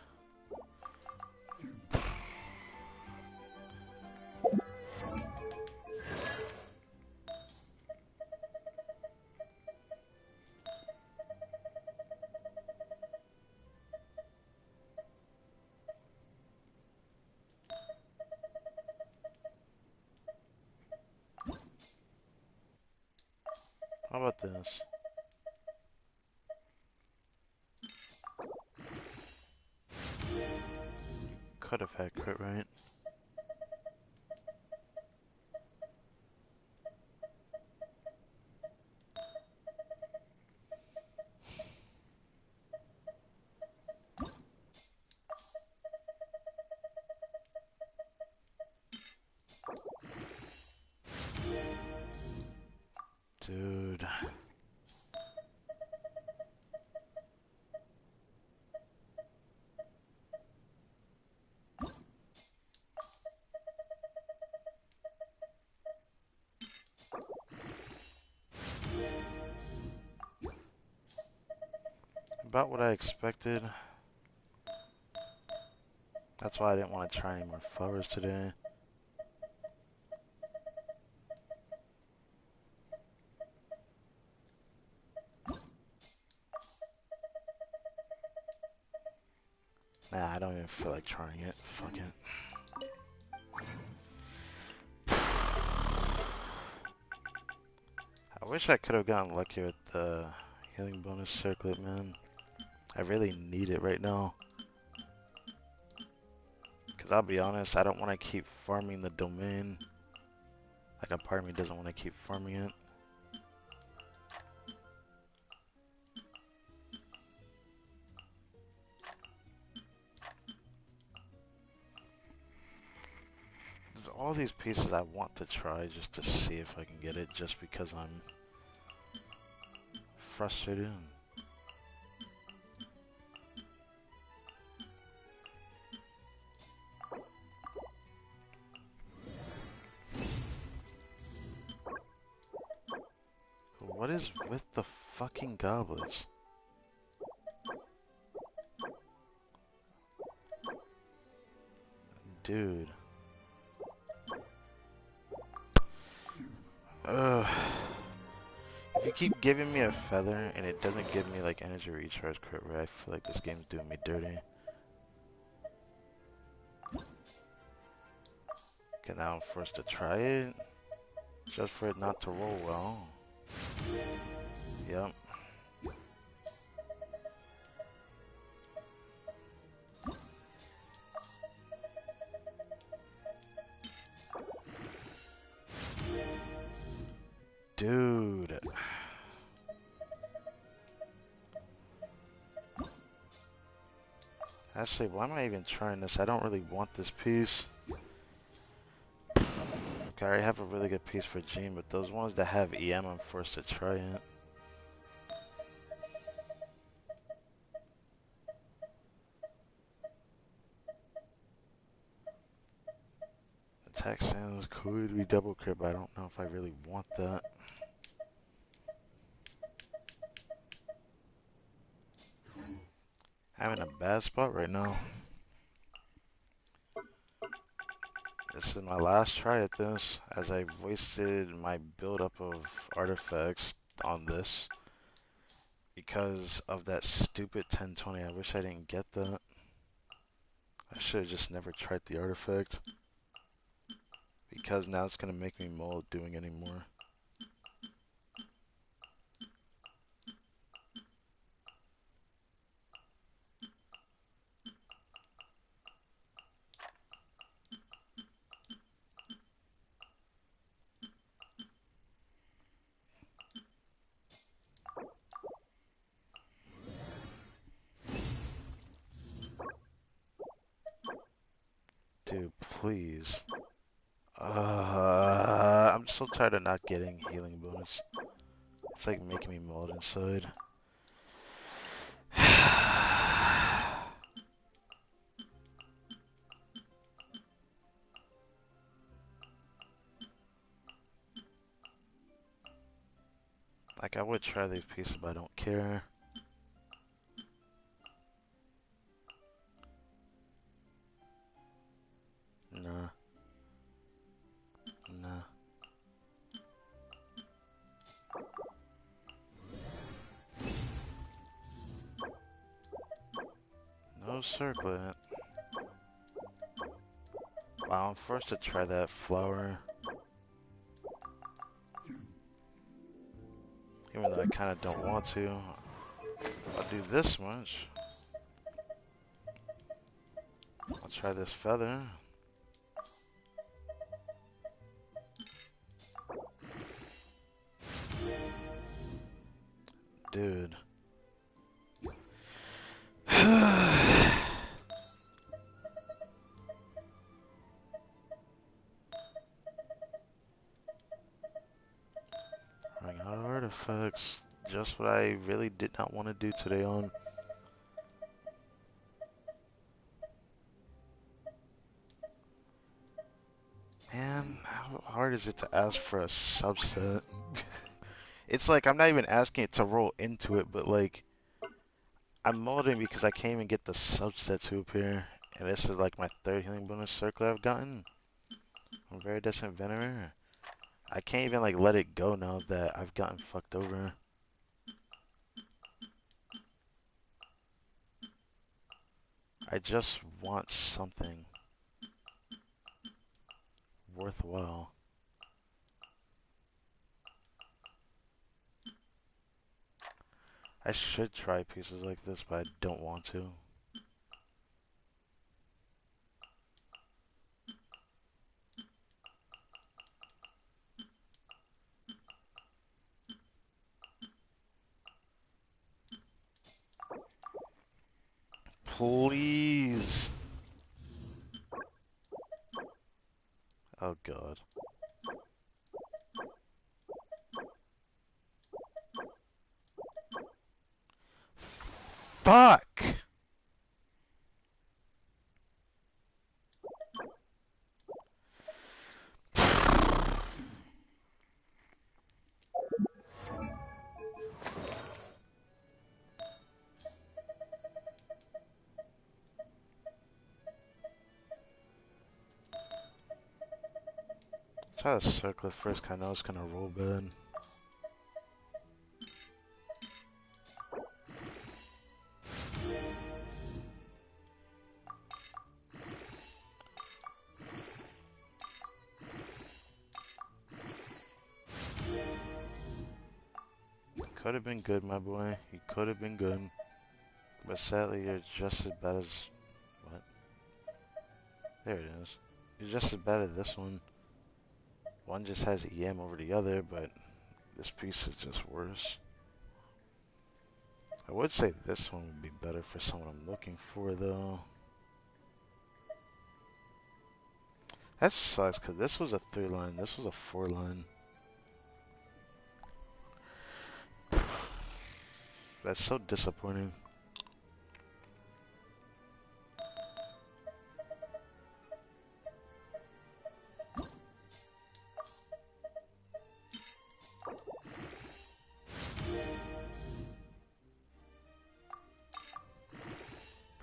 How about this? Could have had crit, right? Dude. About what I expected. That's why I didn't want to try any more flowers today. Nah, I don't even feel like trying it. Fuck it. I wish I could have gotten luckier with the healing bonus circlet, man. I really need it right now. Because I'll be honest, I don't want to keep farming the domain. Like, a part of me doesn't want to keep farming it. There's all these pieces I want to try just to see if I can get it, just because I'm frustrated. What is with the fucking goblets? Dude. Ugh. If you keep giving me a feather and it doesn't give me like energy recharge crit rate, I feel like this game's doing me dirty. Okay, now I'm forced to try it, just for it not to roll well. Yep. Dude. Actually, why am I even trying this? I don't really want this piece. Okay, I already have a really good piece for Jean, but those ones that have EM, I'm forced to try it. Attack sounds could be double crit, but I don't know if I really want that. I'm in a bad spot right now. This is my last try at this, as I've wasted my buildup of artifacts on this because of that stupid 1020. I wish I didn't get that. I should have just never tried the artifact, because now it's going to make me mold doing anymore. Dude, please. I'm so tired of not getting healing bonus. It's like making me mold inside. Like, I would try these pieces, but I don't care. Nah. Nah. No circlet. Wow, I'm forced to try that flower. Even though I kind of don't want to. I'll do this much. I'll try this feather. Dude. Running out of artifacts. Just what I really did not want to do today on. Man, how hard is it to ask for a subset? It's like, I'm not even asking it to roll into it, but like, I'm molding because I can't even get the subset to appear. And this is like my third healing bonus circle I've gotten. I'm very distant Venerer. I can't even like let it go now that I've gotten fucked over. I just want something worthwhile. I should try pieces like this, but I don't want to. Please. Oh god. Fuck! Try to circle it first, 'cause I know it's gonna roll bad. could have been good, my boy. You could have been good. But sadly, you're just as bad as... What? There it is. You're just as bad as this one. One just has EM over the other, but this piece is just worse. I would say this one would be better for someone I'm looking for, though. That sucks, because this was a 3-line, this was a 4-line. That's so disappointing.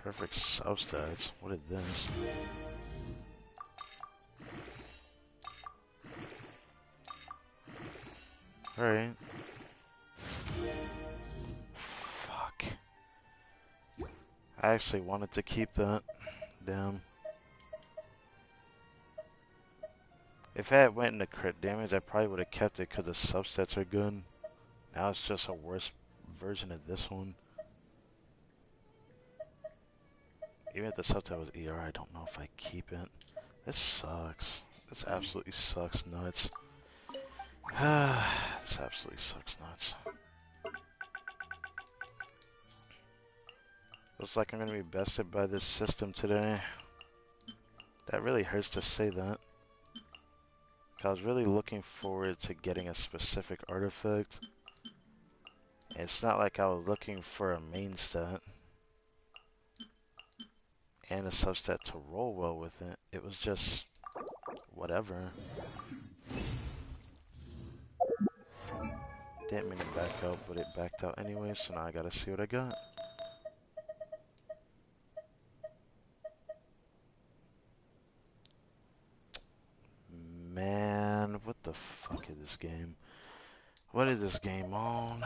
Perfect substats. What is this? Alright. Fuck. I actually wanted to keep that. Damn. If I had went into crit damage, I probably would have kept it because the substats are good. Now it's just a worse version of this one. Even if the substat was ER, I don't know if I keep it. This sucks. This absolutely sucks nuts. This absolutely sucks nuts. Looks like I'm gonna be bested by this system today. That really hurts to say that. I was really looking forward to getting a specific artifact. It's not like I was looking for a main stat and a substat to roll well with it. It was just whatever. Didn't mean to back out, but it backed out anyway, so now I gotta see what I got. Man, what the fuck is this game? What is this game on?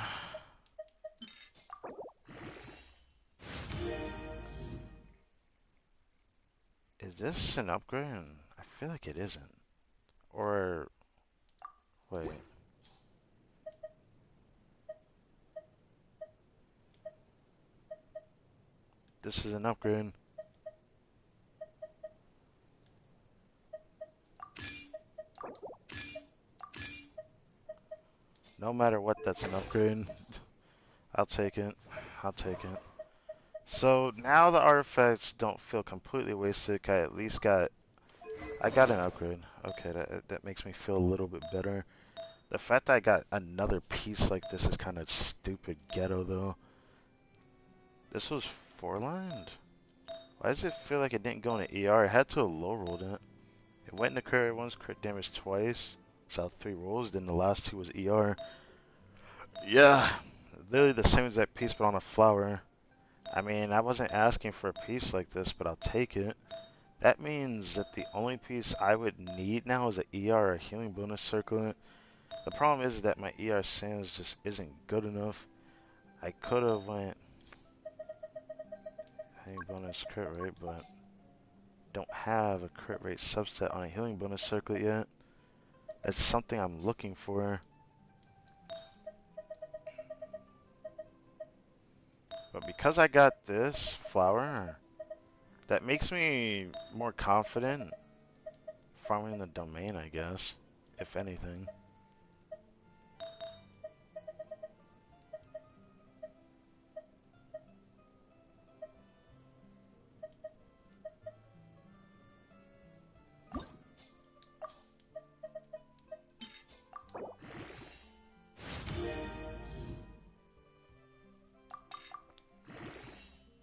Is this an upgrade? I feel like it isn't. Or... wait. This is an upgrade. No matter what, that's an upgrade. I'll take it. I'll take it. So now the artifacts don't feel completely wasted. I at least got... I got an upgrade. Okay, that makes me feel a little bit better. The fact that I got another piece like this is kind of stupid ghetto, though. This was 4-lined? Why does it feel like it didn't go into ER? I had to have low-rolled it. It went into crit once, crit damage twice. So 3 rolls, then the last 2 was ER. Yeah, literally the same exact piece, but on a flower. I mean, I wasn't asking for a piece like this, but I'll take it. That means that the only piece I would need now is an ER or a healing bonus circlet. The problem is that my ER sands just isn't good enough. I could have went healing bonus crit rate, but don't have a crit rate subset on a healing bonus circlet yet. That's something I'm looking for. But because I got this flower, that makes me more confident farming the domain, I guess, if anything.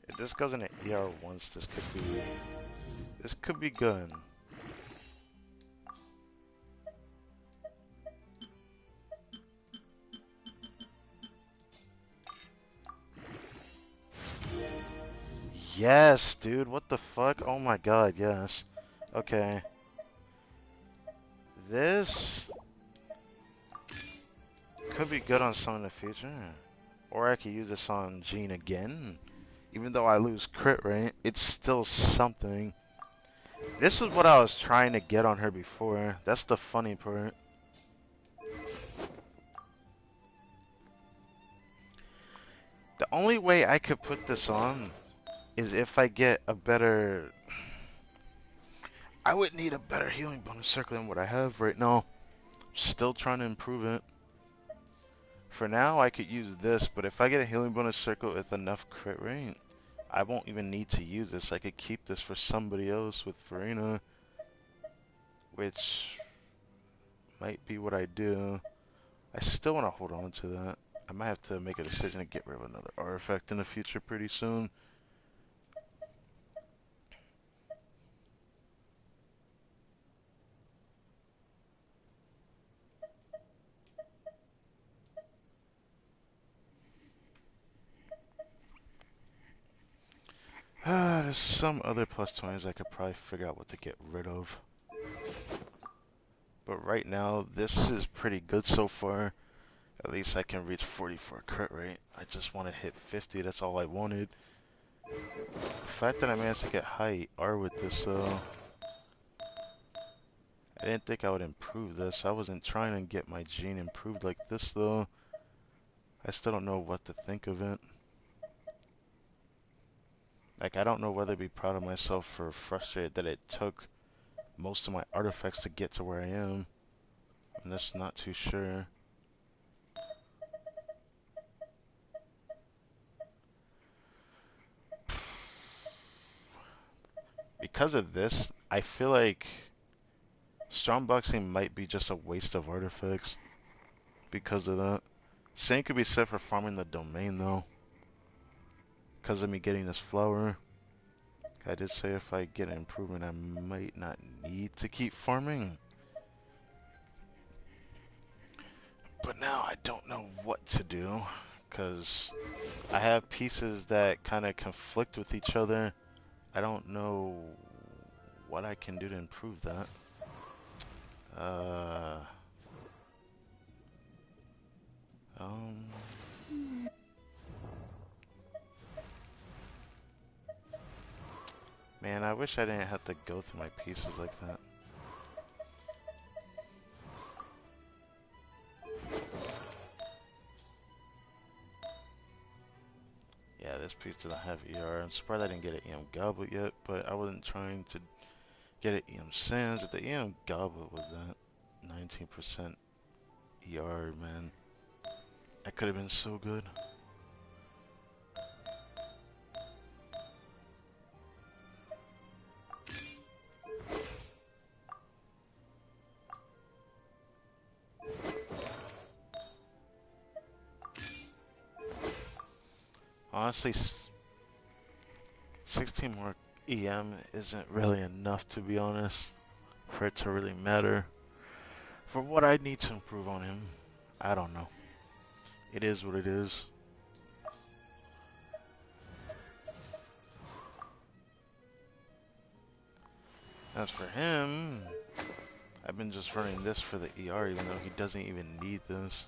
If this goes into ER once, this could be good. Yes, dude, what the fuck? Oh my god, yes. Okay. This could be good on some in the future. Or I could use this on Jean again. Even though I lose crit rate, it's still something. This was what I was trying to get on her before. That's the funny part. The only way I could put this on is if I get a better... I would need a better healing bonus circle than what I have right now. Still trying to improve it. For now, I could use this, but if I get a healing bonus circle with enough crit rate, I won't even need to use this. I could keep this for somebody else with Farina, which might be what I do. I still want to hold on to that. I might have to make a decision to get rid of another artifact in the future pretty soon. There's some other plus 20s I could probably figure out what to get rid of. But right now, this is pretty good so far. At least I can reach 44 crit rate. I just want to hit 50, that's all I wanted. The fact that I managed to get high ER with this though, I didn't think I would improve this. I wasn't trying to get my gene improved like this though. I still don't know what to think of it. Like, I don't know whether to be proud of myself or frustrated that it took most of my artifacts to get to where I am. I'm just not too sure. Because of this, I feel like strong boxing might be just a waste of artifacts because of that. Same could be said for farming the domain though. Because of me getting this flower. I did say if I get an improvement, I might not need to keep farming. But now I don't know what to do. Because I have pieces that kind of conflict with each other. I don't know what I can do to improve that. Um... Man, I wish I didn't have to go through my pieces like that. Yeah, this piece doesn't have ER. I'm surprised I didn't get an EM Goblet yet, but I wasn't trying to get an EM Sands. If the EM Goblet was that 19% ER, man, that could have been so good. Honestly, 16 more EM isn't really enough, to be honest, for it to really matter. For what I need to improve on him, I don't know. It is what it is. As for him, I've been just running this for the ER, even though he doesn't even need this.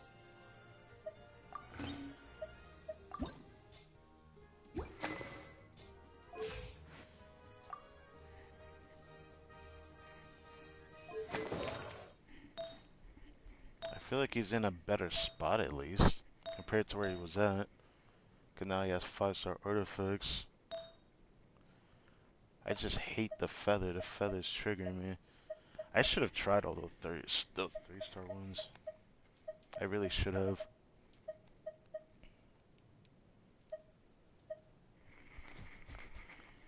I feel like he's in a better spot at least, compared to where he was at. Cause now he has 5-star artifacts. I just hate the feather. The feather's triggering me. I should have tried all those 3-star ones. I really should have.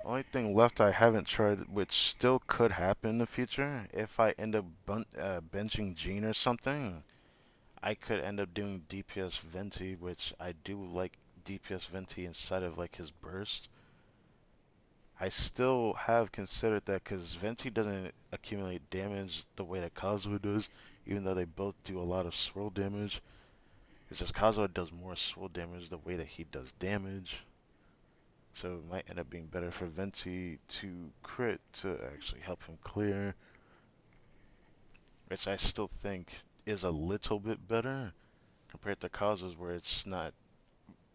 Only thing left I haven't tried, which still could happen in the future, if I end up benching Gene or something, I could end up doing DPS Venti, which I do like DPS Venti inside of like his burst. I still have considered that because Venti doesn't accumulate damage the way that Kazuha does, even though they both do a lot of swirl damage. It's just Kazuha does more swirl damage the way that he does damage. So it might end up being better for Venti to crit to actually help him clear. Which I still think is a little bit better compared to Kazuha's, where it's not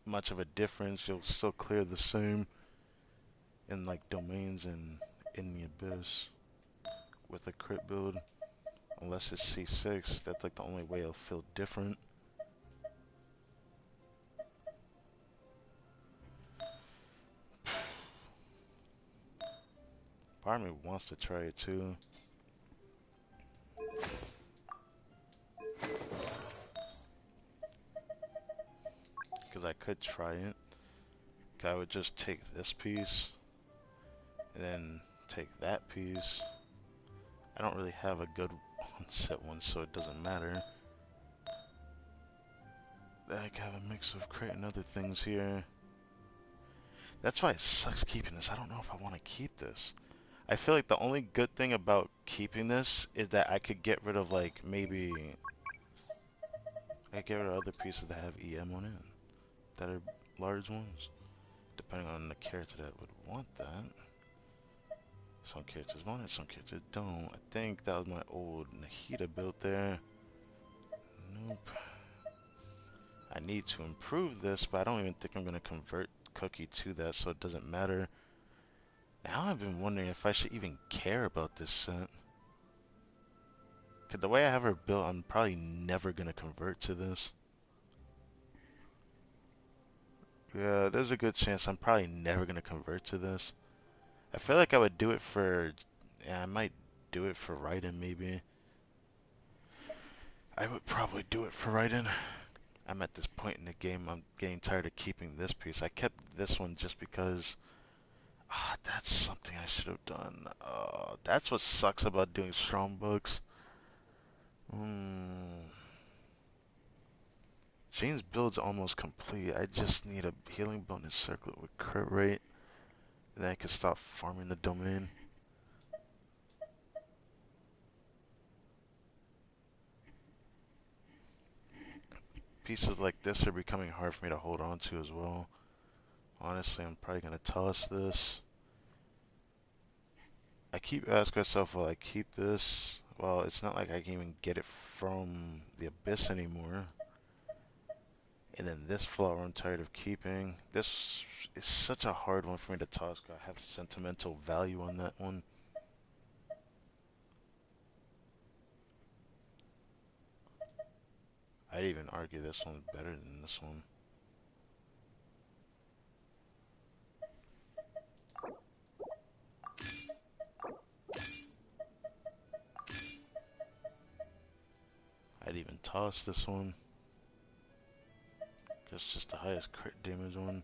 much of a difference. You'll still clear the same in like domains and in the abyss with a crit build. Unless it's C6, that's like the only way it'll feel different. part of me wants to try it too. Because I could try it. I would just take this piece, and then take that piece. I don't really have a good set one, so it doesn't matter. I have a mix of crate and other things here. That's why it sucks keeping this. I don't know if I want to keep this. I feel like the only good thing about keeping this is that I could get rid of, like, maybe... I could get rid of other pieces that have EM on it. That are large ones. Depending on the character that would want that. Some characters want it, some characters don't. I think that was my old Nahida build there. Nope. I need to improve this, but I don't even think I'm going to convert Cookie to that, so it doesn't matter. Now I've been wondering if I should even care about this set. Because the way I have her built, I'm probably never going to convert to this. Yeah, there's a good chance I'm probably never going to convert to this. I feel like I would do it for... Yeah, I might do it for Raiden, maybe. I would probably do it for Raiden. I'm at this point in the game, I'm getting tired of keeping this piece. I kept this one just because... Ah, that's something I should have done. That's what sucks about doing strong bugs. Jane's build's almost complete. I just need a healing bonus circlet with crit rate. And then I can stop farming the domain. Pieces like this are becoming hard for me to hold on to as well. Honestly, I'm probably going to toss this. I keep asking myself, will I keep this? Well, it's not like I can even get it from the Abyss anymore. And then this flower I'm tired of keeping. This is such a hard one for me to toss. I have sentimental value on that one. I'd even argue this one's better than this one. I'd even toss this one. It's just the highest crit damage one.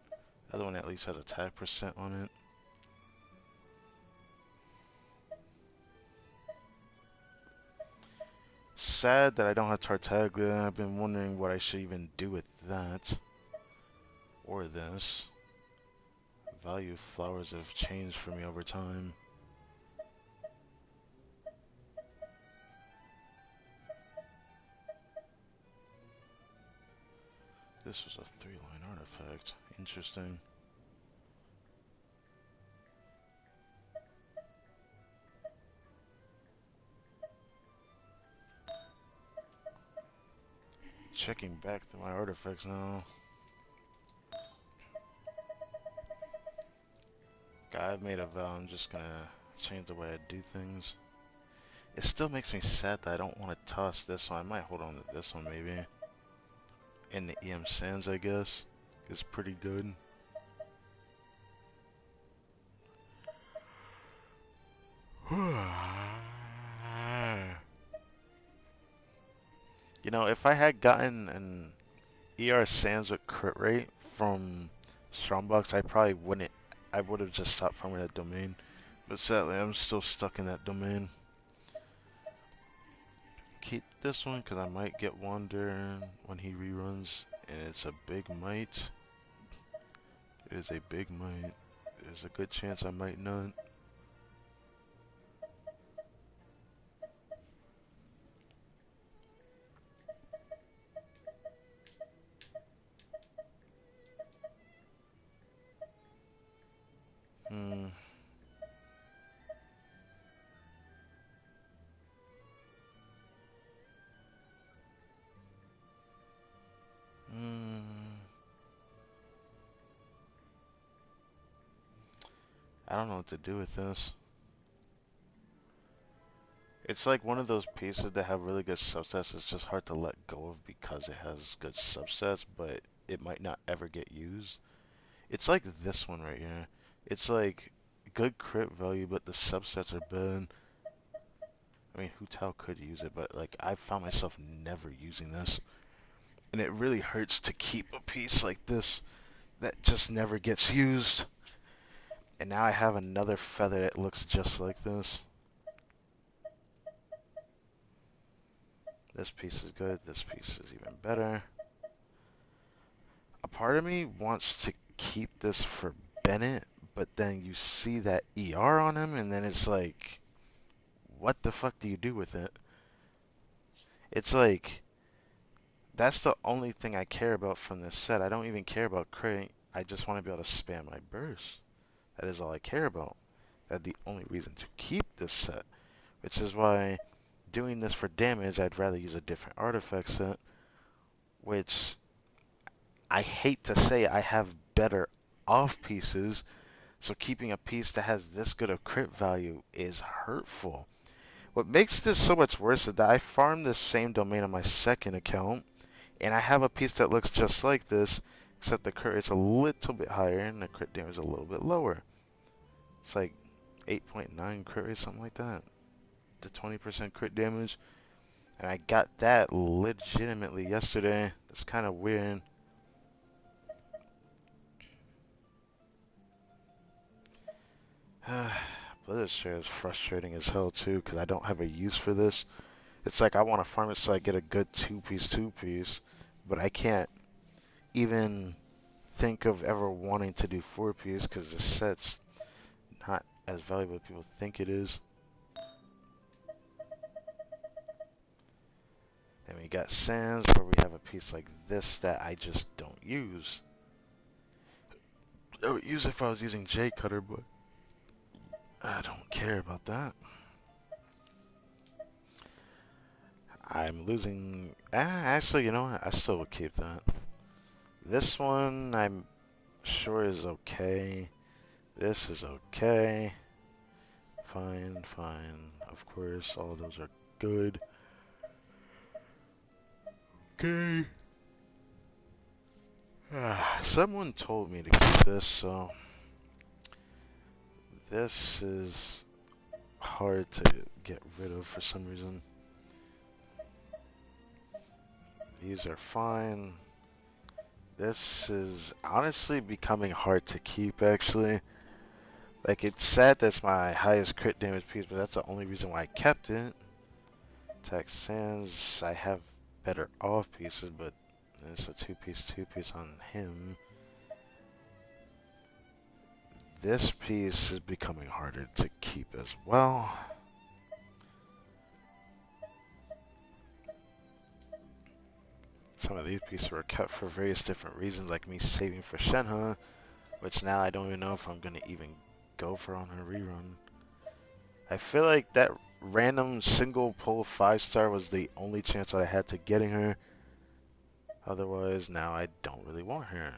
The other one at least has attack percent on it. Sad that I don't have Tartaglia. I've been wondering what I should even do with that. Or this. Value flowers have changed for me over time. This was a 3-line artifact. Interesting. Checking back through my artifacts now. I've made a vow, I'm just gonna change the way I do things. It still makes me sad that I don't want to toss this one. I might hold on to this one maybe. And the EM Sands, I guess, is pretty good. You know, if I had gotten an ER Sands with crit rate from Strongbox, I probably wouldn't. I would have just stopped farming that domain. But sadly, I'm still stuck in that domain. Keep this one because I might get Wander when he reruns, and it's a big might. It is a big might. There's a good chance I might not. Hmm. I don't know what to do with this. It's like one of those pieces that have really good subsets. It's just hard to let go of because it has good subsets, but it might not ever get used. It's like this one right here. It's like good crit value, but the subsets are bad. I mean, Hu could use it, but like I found myself never using this, and it really hurts to keep a piece like this that just never gets used. And now I have another feather that looks just like this. This piece is good. This piece is even better. A part of me wants to keep this for Bennett, but then you see that ER on him, and then it's like, what the fuck do you do with it? It's like, that's the only thing I care about from this set. I don't even care about crit. I just want to be able to spam my burst. That is all I care about. That's the only reason to keep this set, which is why doing this for damage, I'd rather use a different artifact set, which I hate to say I have better off pieces, so keeping a piece that has this good of crit value is hurtful. What makes this so much worse is that I farmed this same domain on my second account, and I have a piece that looks just like this, except the crit rate's a little bit higher and the crit damage is a little bit lower. It's like 8.9 crit rate, something like that. The 20% crit damage. And I got that legitimately yesterday. It's kind of weird. Blizzard share is frustrating as hell too, because I don't have a use for this. It's like I want to farm it so I get a good two-piece, but I can't even think of ever wanting to do four-piece because the set's not as valuable as people think it is. And we got Sands, where we have a piece like this that I just don't use. I would use it if I was using J Cutter, but I don't care about that. I'm losing... actually, you know what? I still would keep that. This one, I'm sure is okay. This is okay. Fine, fine. Of course, all of those are good. Okay. Someone told me to keep this, so... This is hard to get rid of for some reason. These are fine. This is honestly becoming hard to keep, actually. Like, it's sad that's my highest crit damage piece, but that's the only reason why I kept it. Tech Sands, I have better off pieces, but it's a two-piece on him. This piece is becoming harder to keep as well. Some of these pieces were kept for various different reasons, like me saving for Shenhe, which now I don't even know if I'm going to even go for on her rerun. I feel like that random single pull 5-star was the only chance that I had to getting her. Otherwise, now I don't really want her,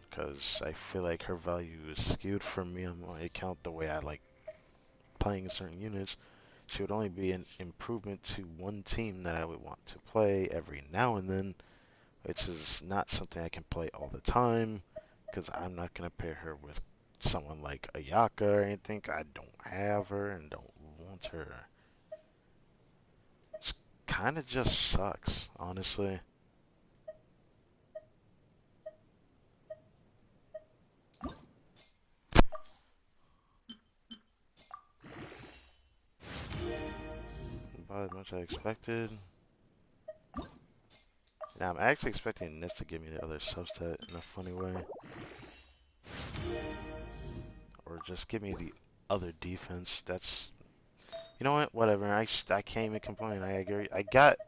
because I feel like her value is skewed for me on my account the way I like playing certain units. She would only be an improvement to one team that I would want to play every now and then, which is not something I can play all the time, because I'm not going to pair her with someone like Ayaka or anything. I don't have her and don't want her. It kind of just sucks, honestly. About as much as I expected. Now I'm actually expecting this to give me the other subset in a funny way. Or just give me the other defense. That's... You know what? Whatever. I can't even complain. I agree. I got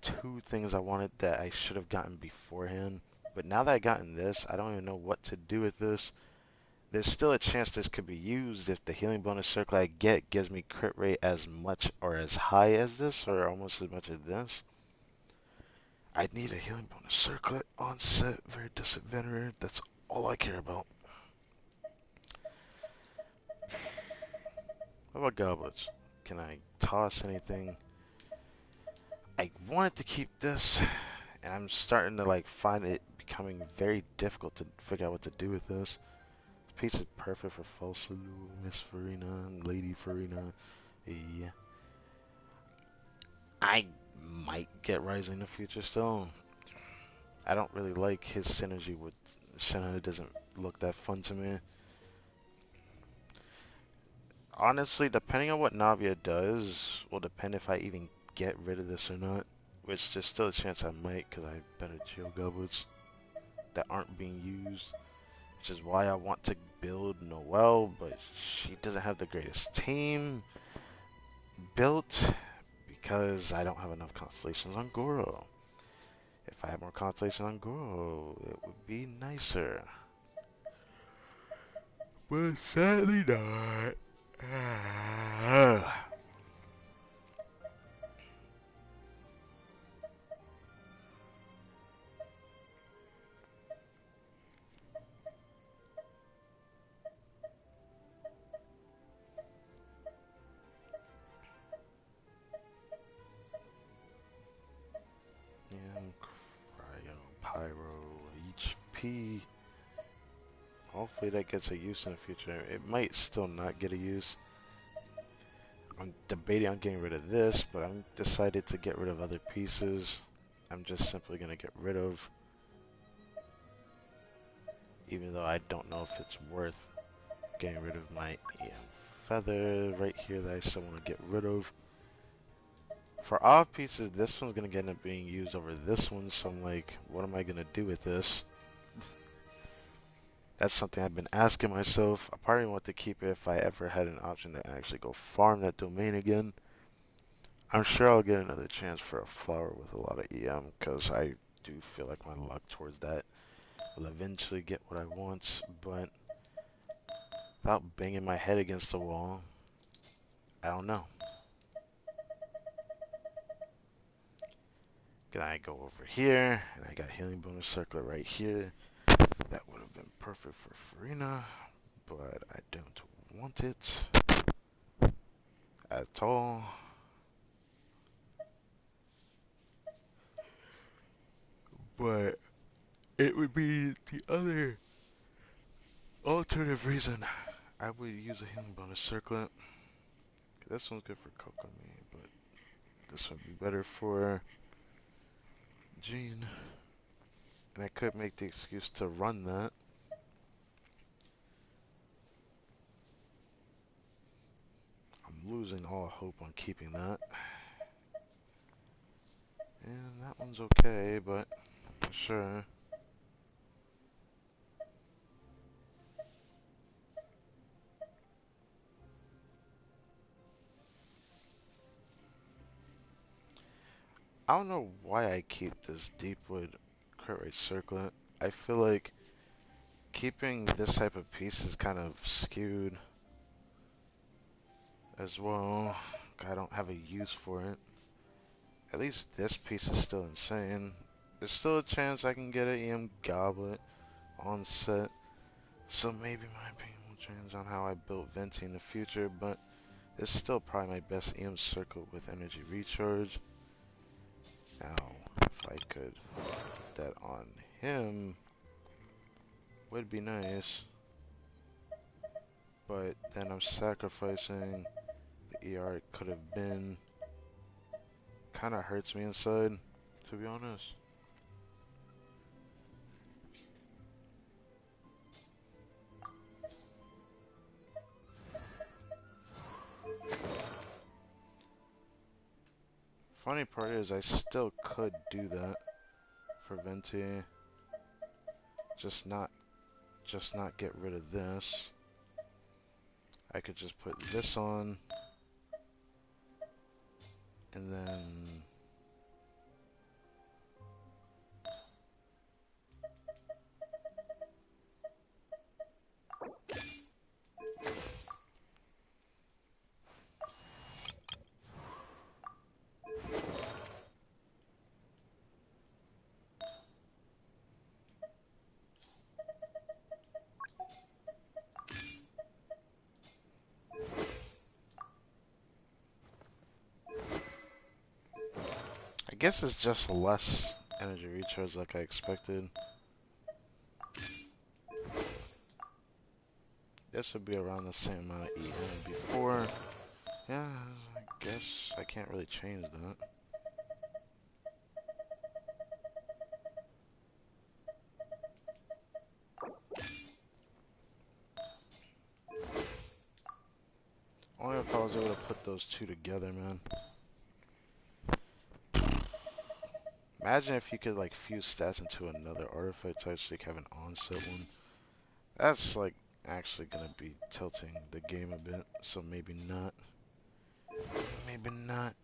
two things I wanted that I should have gotten beforehand. But now that I gotten this, I don't even know what to do with this. There's still a chance this could be used if the healing bonus circle I get gives me crit rate as much or as high as this, or almost as much as this. I need a healing bonus circlet on set, very disadvantaged. That's all I care about. What about goblets? Can I toss anything? I wanted to keep this, and I'm starting to like find it becoming very difficult to figure out what to do with this. Piece is perfect for Falsa, Miss Farina, and Lady Farina. Yeah. I might get Rising in the future still. I don't really like his synergy with Shinna. It doesn't look that fun to me. Honestly, depending on what Navia does, will depend if I even get rid of this or not. Which there's still a chance I might, because I have better Geo Goblets that aren't being used. Which is why I want to build Noelle, but she doesn't have the greatest team built, because I don't have enough constellations on Goro. If I had more constellations on Goro, it would be nicer. But sadly not. And Cryo, Pyro, HP. Hopefully that gets a use in the future. It might still not get a use. I'm debating on getting rid of this, but I'm decided to get rid of other pieces. I'm just simply going to get rid of, even though I don't know if it's worth getting rid of my feather right here that I still want to get rid of. For off pieces, this one's going to end up being used over this one, so I'm like, what am I going to do with this? That's something I've been asking myself. I probably want to keep it if I ever had an option to actually go farm that domain again. I'm sure I'll get another chance for a flower with a lot of EM, because I do feel like my luck towards that will eventually get what I want, but without banging my head against the wall, I don't know. Then I go over here, and I got healing bonus circlet right here. That would have been perfect for Farina, but I don't want it at all. But it would be the other alternative reason I would use a healing bonus circlet. This one's good for Kokomi, but this would be better for Jean. And I could make the excuse to run that. I'm losing all hope on keeping that. And that one's okay, but sure. I don't know why I keep this Deepwood crit rate circlet. I feel like keeping this type of piece is kind of skewed as well. I don't have a use for it. At least this piece is still insane. There's still a chance I can get an EM Goblet on set. So maybe my opinion will change on how I built Venti in the future, but it's still probably my best EM circle with energy recharge. Now, if I could put that on him, would be nice. But then I'm sacrificing the ER it could have been. Kinda hurts me inside, to be honest. Funny part is I still could do that for Venti. Just not get rid of this. I could just put this on and then I guess it's just less energy recharge like I expected. this would be around the same amount of EM before. Yeah, I guess I can't really change that. Only if I was able to put those two together, man. Imagine if you could like fuse stats into another artifact type so you could have an onset one. That's like actually gonna be tilting the game a bit, so maybe not. Maybe not.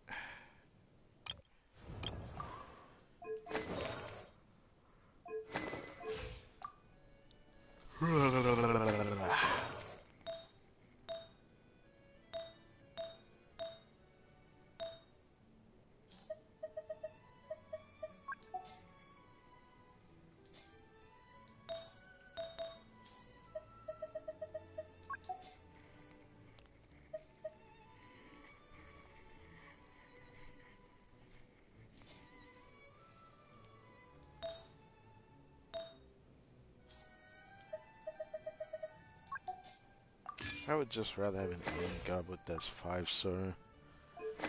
I would just rather have an alien goblet that's 5-star.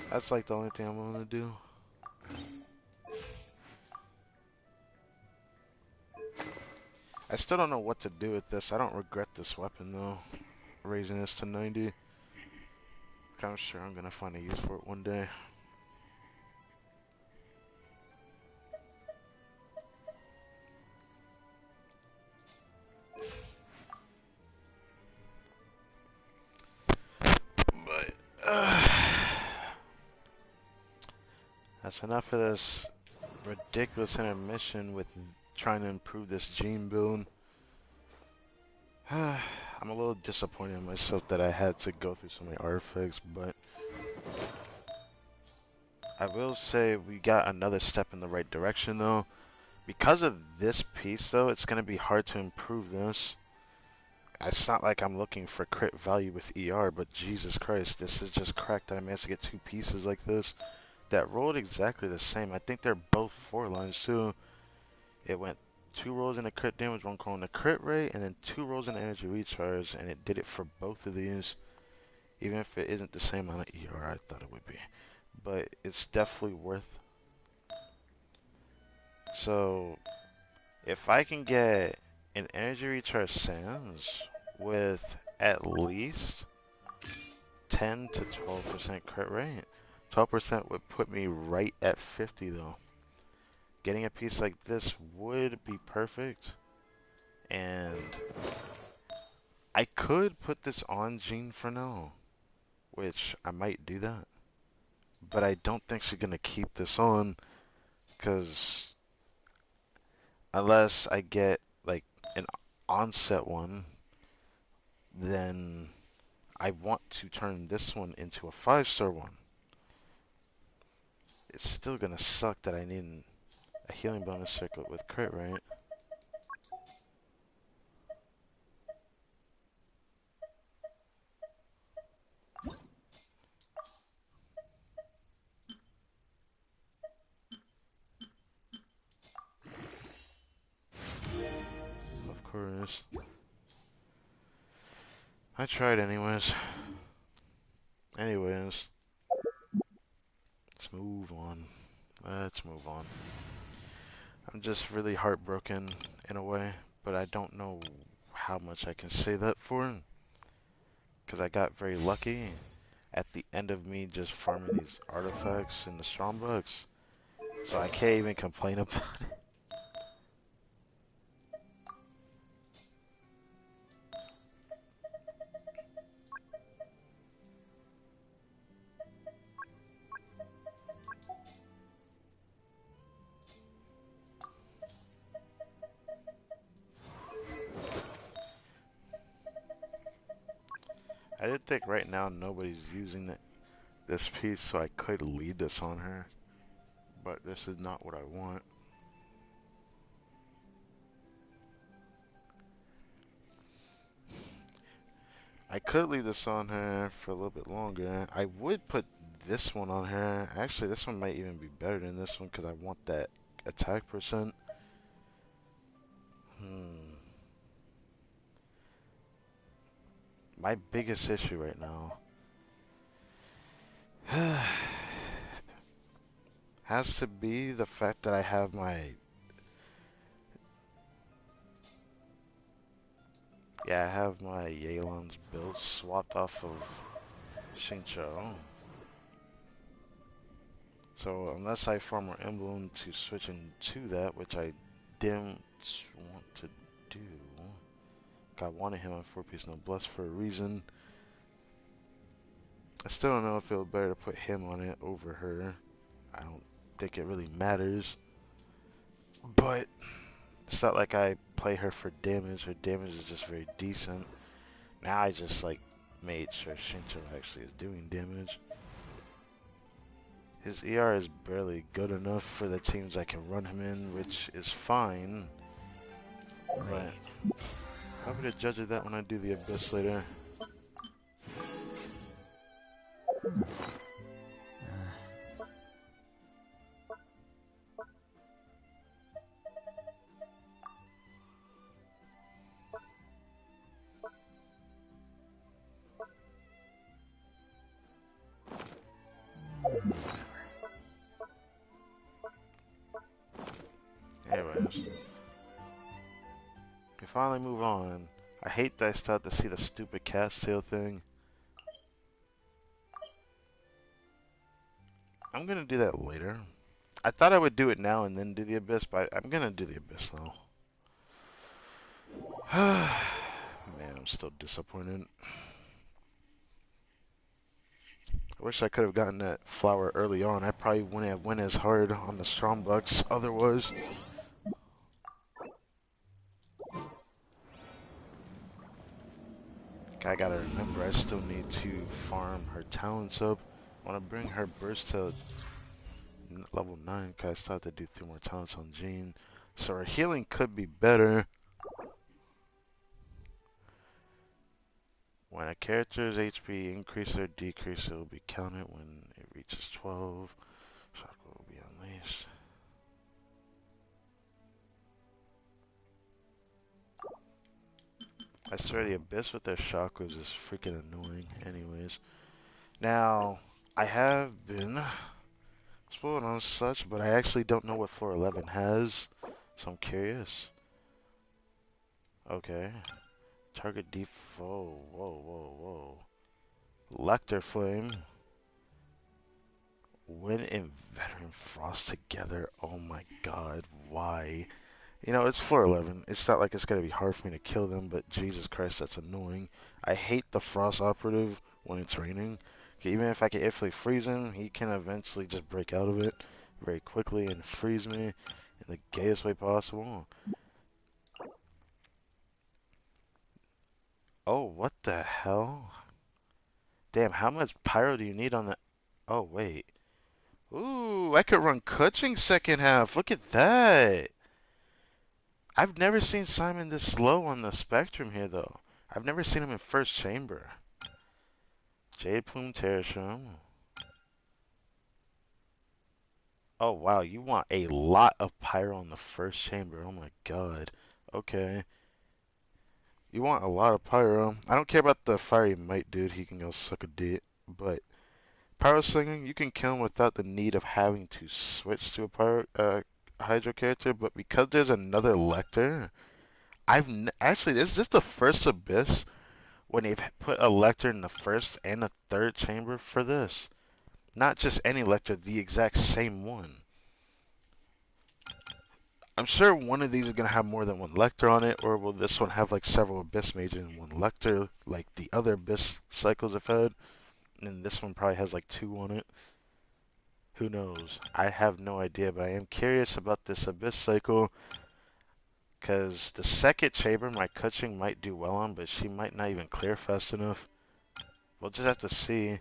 That's like the only thing I'm gonna do. I still don't know what to do with this. I don't regret this weapon though. Raising this to 90. I'm sure I'm gonna find a use for it one day. But that's enough of this ridiculous intermission with trying to improve this gene build. I'm a little disappointed in myself that I had to go through so many artifacts, but I will say we got another step in the right direction though. Because of this piece though, it's going to be hard to improve this. It's not like I'm looking for crit value with ER, but Jesus Christ, this is just cracked that I managed to get two pieces like this that rolled exactly the same. I think they're both 4 lines too. It went 2 rolls in the crit damage, 1 calling the crit rate, and then 2 rolls in the energy recharge, and it did it for both of these. Even if it isn't the same amount of ER I thought it would be. But it's definitely worth. So, if I can get an energy recharge Sans with at least 10 to 12% crit rate, 12% would put me right at 50 though. Getting a piece like this would be perfect. And I could put this on Jean for now, which I might do that. But I don't think she's gonna keep this on, because unless I get like an onset one, then I want to turn this one into a 5-star one. It's still gonna suck that I need a healing bonus circuit with crit, right? Of course. I tried anyways. Anyways. Let's move on. Let's move on. I'm just really heartbroken in a way, but I don't know how much I can say that for. Because I got very lucky at the end of me just farming these artifacts in the Strombucks. So I can't even complain about it. I did think right now nobody's using this piece, so I could lead this on her. But this is not what I want. I could leave this on her for a little bit longer. I would put this one on her. Actually, this one might even be better than this one because I want that attack percent. My biggest issue right now has to be the fact that I have my I have my Yelan's build swapped off of Shincho. So unless I farm more emblem to switch into that, which I didn't want to do. I wanted him on 4-piece noblesse for a reason. I still don't know if it would be better to put him on it over her. I don't think it really matters. But it's not like I play her for damage. Her damage is just very decent. Now I just like made sure Shincho actually is doing damage. His ER is barely good enough for the teams I can run him in, which is fine. But I'll be the judge of that when I do the Abyss later. Anyways, we finally move on. I hate that I start to see the stupid cat tail thing. I'm gonna do that later. I thought I would do it now and then do the Abyss, but I'm gonna do the Abyss now. Man, I'm still disappointed. I wish I could have gotten that flower early on. I probably wouldn't have went as hard on the Strombucks otherwise. I gotta remember, I still need to farm her talents up. I wanna bring her burst to level 9, because I still have to do 3 more talents on Jean. So her healing could be better. When a character's HP increases or decreases, it will be counted when it reaches 12. Chakra will be unleashed. I swear the Abyss with their chakras is freaking annoying anyways. Now, I have been spoiled on such, but I actually don't know what floor 11 has, so I'm curious. Okay. Target default. Whoa. Lecter Flame. Win and Veteran Frost together. Oh my god, why? You know, it's floor 11. It's not like it's going to be hard for me to kill them, but Jesus Christ, that's annoying. I hate the Frost Operative when it's raining. Even if I can instantly freeze him, he can eventually just break out of it very quickly and freeze me in the gayest way possible. Oh, what the hell? Damn, how much pyro do you need on the... Oh, wait. Ooh, I could run Kuching second half. Look at that. I've never seen Simon this slow on the spectrum here, though. I've never seen him in first chamber. Jade Plume Tertium. Oh, wow. You want a lot of pyro in the first chamber. Oh, my God. Okay. You want a lot of pyro. I don't care about the fiery might, dude. He can go suck a dick. But pyro slinging, you can kill him without the need of having to switch to a pyro, Hydro character. But because there's another Lecter, actually, is this the first Abyss when they've put a Lecter in the first and the third chamber for this? Not just any Lecter, the exact same one. I'm sure one of these is going to have more than one Lecter on it, or will this one have like several Abyss Mages and one Lecter, like the other Abyss cycles have had? And this one probably has like 2 on it. Who knows? I have no idea, but I am curious about this Abyss cycle, because the second chamber my Kuching might do well on, but she might not even clear fast enough. We'll just have to see.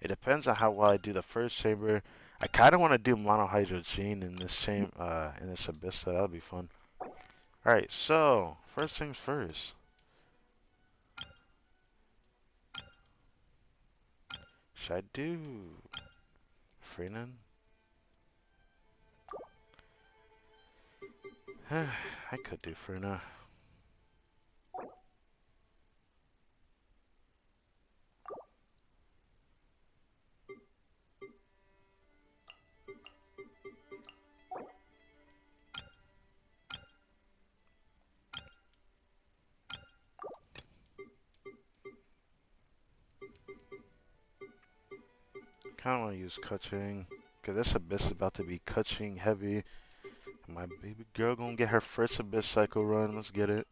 It depends on how well I do the first chamber. I kind of want to do Mono Hydro Gene in this in this Abyss, so that'll be fun. Alright, so, first things first. Should I do Freenan? I could do Freenan. kind of want to use Kaching, because this Abyss is about to be Kaching heavy. My baby girl gonna get her first Abyss cycle run. Let's get it.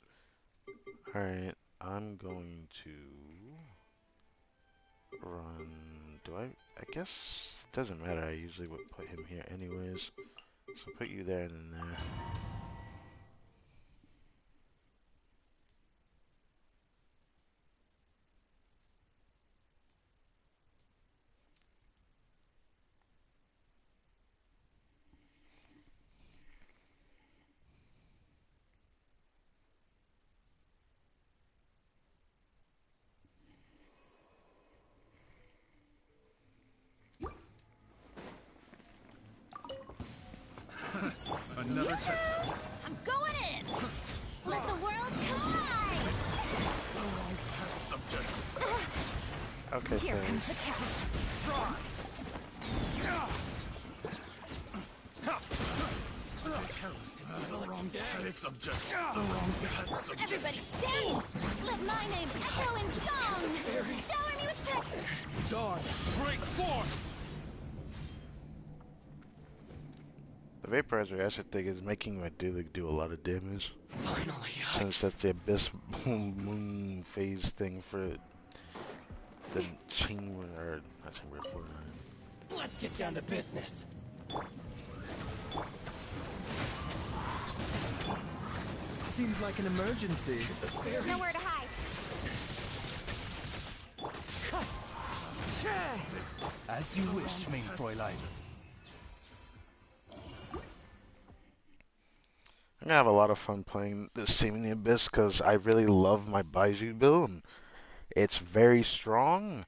Alright, I'm going to run. Do I? I guess it doesn't matter. I usually would put him here anyways. So put you there and then there. Another test subject. I'm going in! Let the world collide! The wrong test subject. Okay, Here thanks. comes the catch. The wrong test subject. The wrong test subject. Everybody stand! Let my name echo in song! Shower me with pressure! Dodge! Break force! The Vaporizer acid thing is making my Dulik do a lot of damage. Finally, Since that's the Abyss Moon phase thing for the Chamber, or not Chamber 49. let's get down to business. Seems like an emergency. Nowhere to hide. As you wish, mein Fräulein. I'm gonna have a lot of fun playing this team in the Abyss because I really love my Baiju build. It's very strong,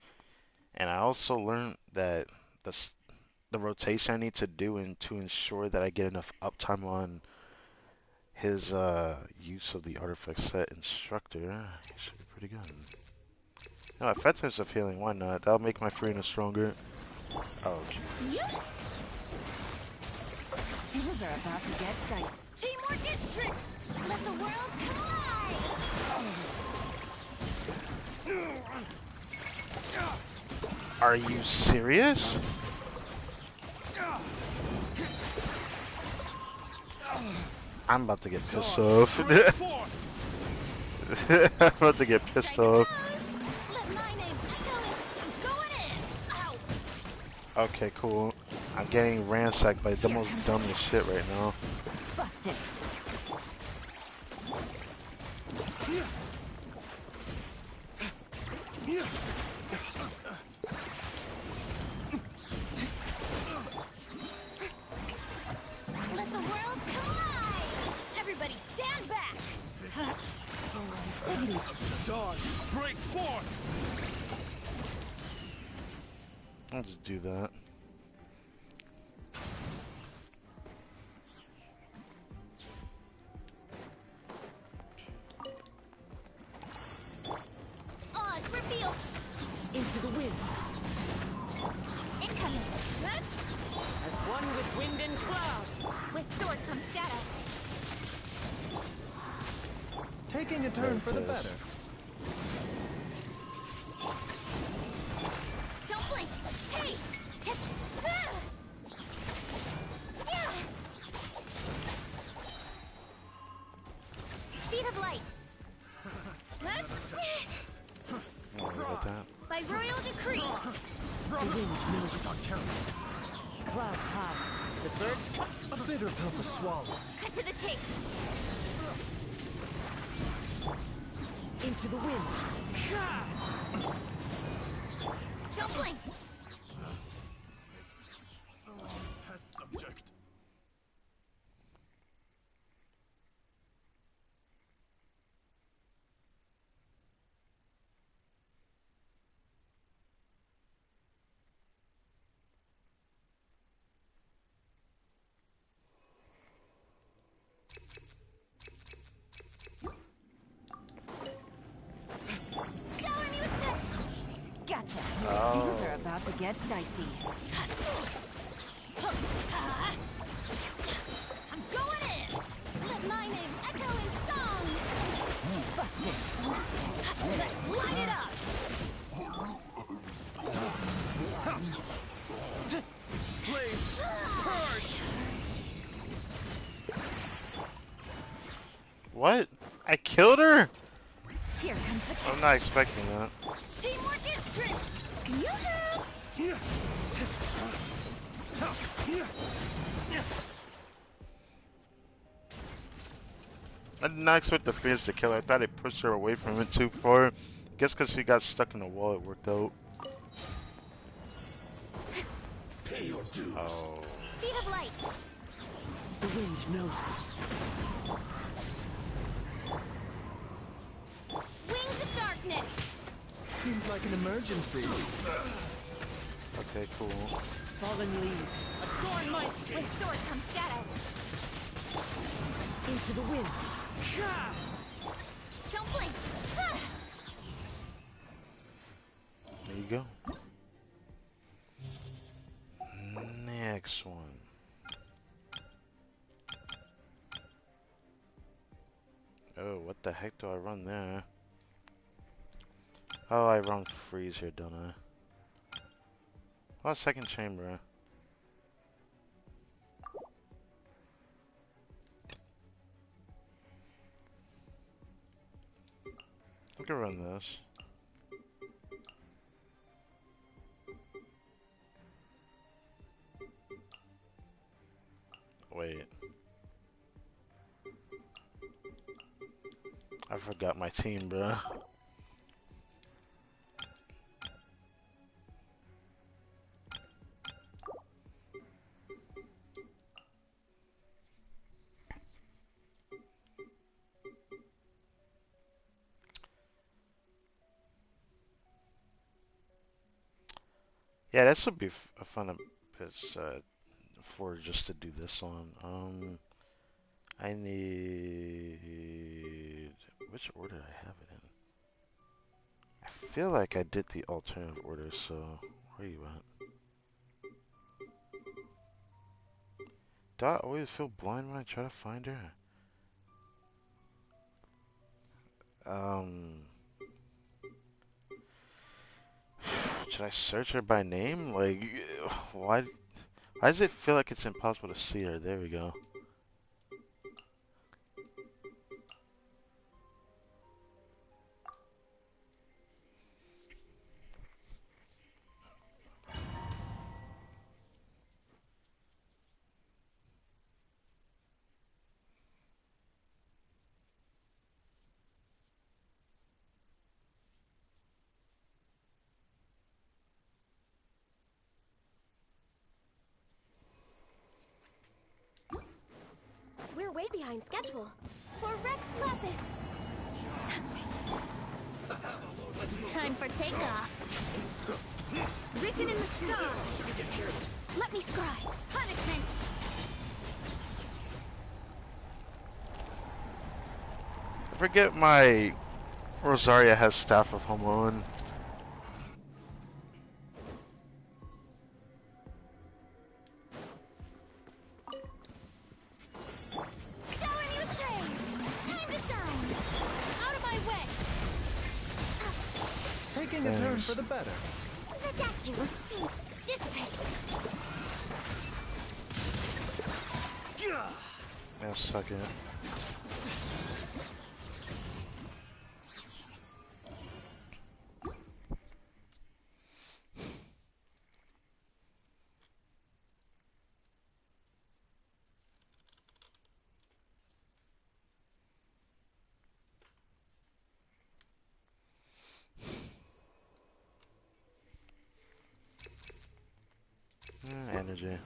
and I also learned that the rotation I need to do to ensure that I get enough uptime on his use of the artifact set instructor should be pretty good. No, effectiveness of healing, why not? That'll make my Farina stronger. Oh, geez. Things are about to get dicey. Teamwork is trick! Let the world collide! Are you serious? I'm about to get pissed off. I'm about to get pissed off. Let my name echo in. I'm going in! Ow! Okay, cool. I'm getting ransacked by the most dumbest shit right now. Busted. Let the world collide! Everybody stand back! Take it easy. Dodge! Break force! I'll just do that. Oz, reveal! Into the wind. Incoming! As one with wind and cloud. With sword comes shadow. Taking a turn for the better. Don't blink! Hey! Hit! Speed of light! Oh, what about that? By royal decree! The wind knows not counting. Clouds high. The birds A bitter pill to swallow. Cut to the chase! into the wind. Don't blink! Test subject. Shower me with the... Gotcha. Oh. Things are about to get dicey. I'm going in! Let my name echo in song! Busted. Let's light it up! What? I killed her? Here comes the I'm not expecting that. teamwork is trick. Yoo-hoo! I did not expect the Phoenix to kill her. I thought I pushed her away from it too far. Guess because she got stuck in the wall, it worked out. Pay your dues. Oh. Speed of light. The wind knows it. Wings of darkness. Seems like an emergency. Okay, cool. Fallen leaves. Adorn my skin. With sword comes shadow. Into the wind. Don't blink. Ah! There you go. Next one. Oh, what the heck do I run there? Oh, I run freeze here, don't I? Oh, second chamber. I can run this. Wait. I forgot my team, bruh. Yeah, this would be a fun for just to do this on. I need... Which order did I have it in? I feel like I did the alternative order, so... Where are you at? Do I always feel blind when I try to find her? Should I search her by name? Like, why does it feel like it's impossible to see her? There we go. We're way behind schedule. For Rex Lapis. Time for takeoff. Written in the stars. Let me scry. Punishment. I forget my Rosaria has Staff of Homeown. Shower me with praise. Time to shine. Out of my way. Taking a turn for the better. The death you will see. Dissipate. Yeah, suck it. Energy.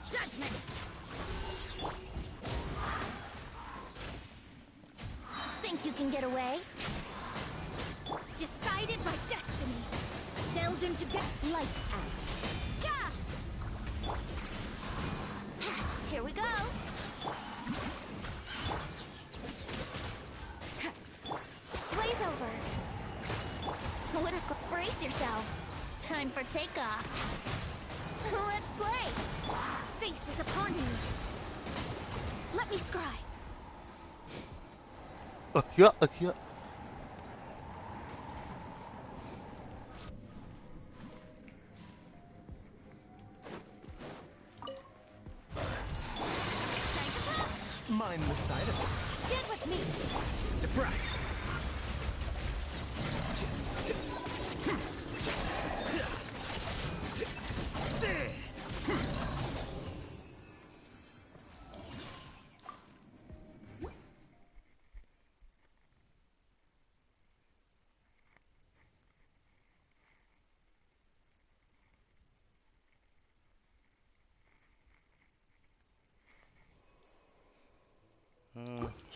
Judgment. Think you can get away? Decided by destiny. Delved into death. Lights out. Yeah. Here we go. Blaze over. Political. Brace yourselves. Time for takeoff. Let's play. Fate is upon me. Let me scry. Yeah, yeah. mind the side effect. Get with me. Diffract.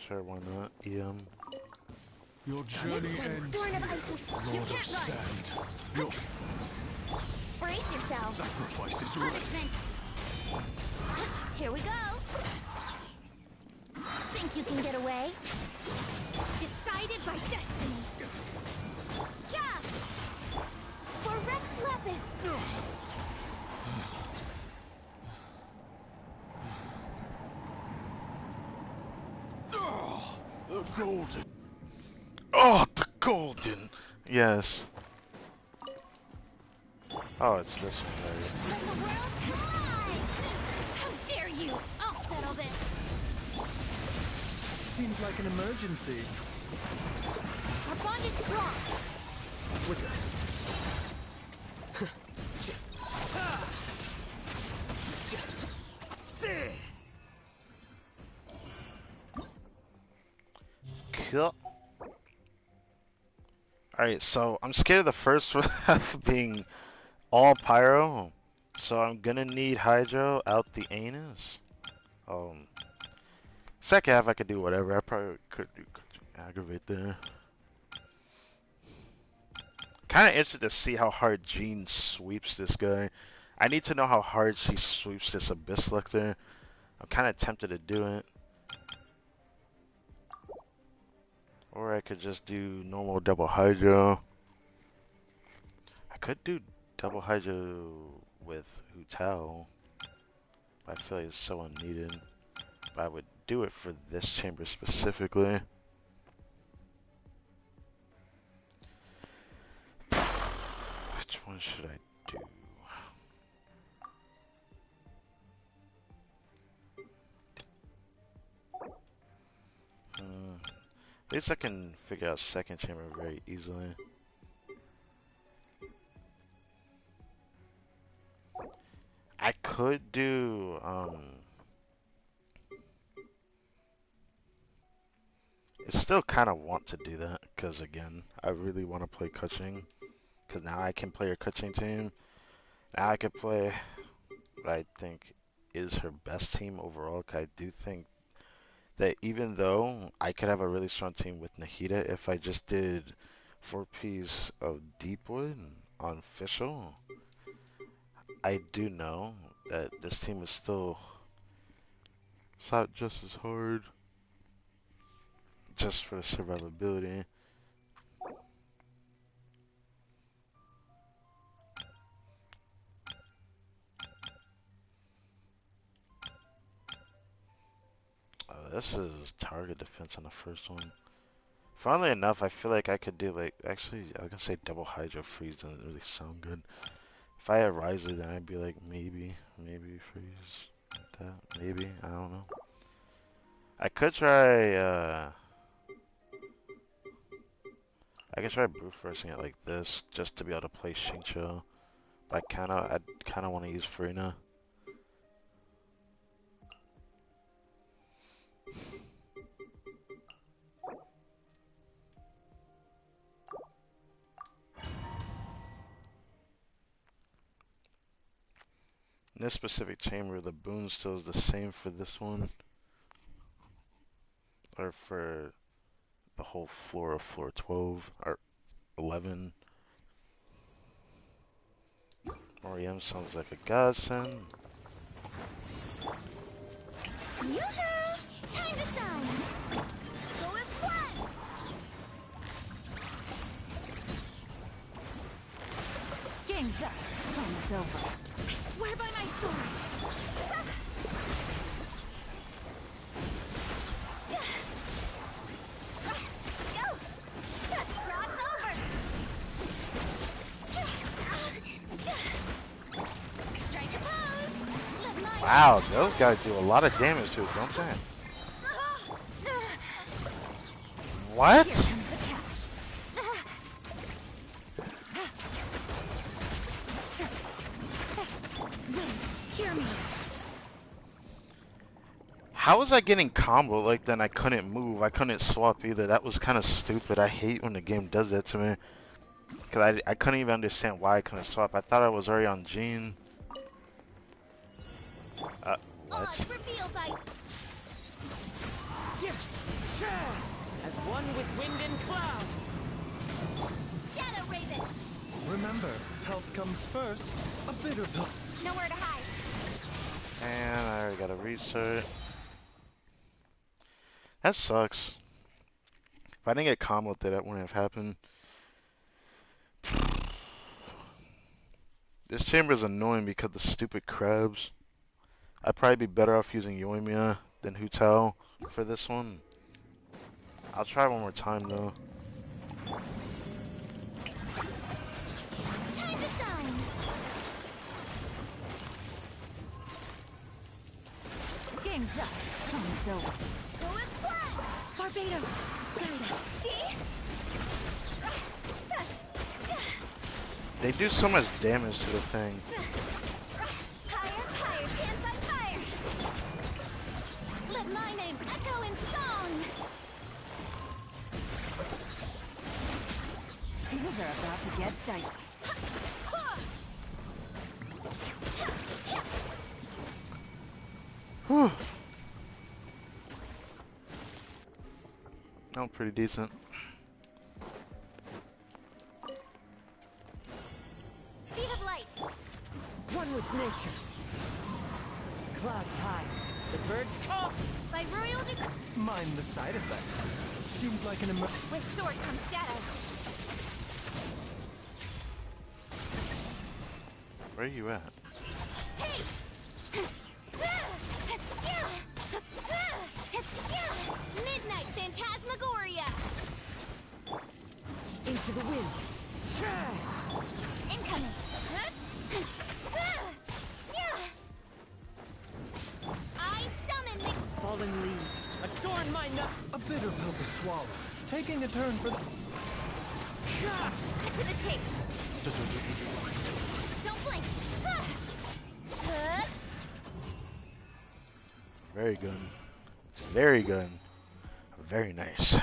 Sure, why not? EM. Your journey ends Born of here, Isis. You Lord of can't run. Sand. Your Brace yourself. sacrifice is ready. Punishment. Here we go. Think you can get away? Decided by destiny. Yeah. For Rex Lapis. The golden. Oh, the golden. Yes. Oh, it's this one, right? Let the world collide. How dare you? I'll settle this. Seems like an emergency. Our bond is strong. Wicker. Cool. Alright, so I'm scared of the first half being all pyro. So I'm gonna need hydro out the anus. Second half I could do whatever. I probably could do aggravate there. Kinda interested to see how hard Jean sweeps this guy. I need to know how hard she sweeps this Abyss Lictor. I'm kinda tempted to do it. Or I could just do normal double hydro. I could do double hydro with Hu Tao. But I feel like it's so unneeded. But I would do it for this chamber specifically. Which one should I do? At least I can figure out second chamber very easily. I could do I still kind of want to do that because again, I really want to play Kuching because now I can play her Kuching team. Now I could play what I think is her best team overall. 'Cause I do think that even though I could have a really strong team with Nahida if I just did 4Ps of Deepwood on official, I do know that this team is still it's not just as hard just for the survivability. This is target defense on the first one. Funnily enough, I feel like I could do like, actually, I was gonna say double Hydro Freeze doesn't really sound good. If I had Riser, then I'd be like, maybe freeze like that, maybe, I don't know. I could try, I could try brute forcing it like this, just to be able to play Xingqiu. But I'd kinda want to use Farina. In this specific chamber, the boon still is the same for this one. Or for the whole floor of floor 12, or 11. REM sounds like a godsend. Yoo-hoo! Time to shine! Go as one! Game's up. Time is over. I swear by my sword! Go! That's not over! Strike a pose! Let my Wow, those guys do a lot of damage to it, don't they? What? Here comes the catch. Wind, hear me. How was I getting combo like then I couldn't move? I couldn't swap either. That was kind of stupid. I hate when the game does that to me. Because I couldn't even understand why I couldn't swap. I thought I was already on Gene. What? Odds reveal by As one with wind and cloud. Shadow Raven. Remember, health comes first. A bitter pill. Nowhere to hide. And I already got a reset. That sucks. If I didn't get combo, that wouldn't have happened. This chamber is annoying because of the stupid crabs. I'd probably be better off using Yoimiya than Hutel for this one. I'll try one more time though. Time to shine. Game's up. Time's over. Go and splash. Barbados, guide us. See? They do so much damage to the thing. Higher, higher, dance like fire. Let my name echo in song. Things are about to get dicey. Whew. That was pretty decent. Speed of light. One with nature. Clouds high. The birds call. By royal decree. Mind the side effects. Seems like an With sword comes shadow. Where are you at? Hey! Midnight Phantasmagoria! into the wind. Incoming! I summon the... Fallen leaves. Adorn my nut. A bitter pill to swallow. Taking a turn for the... Cut to the chase! Don't blink! Very good. Very good. Very nice.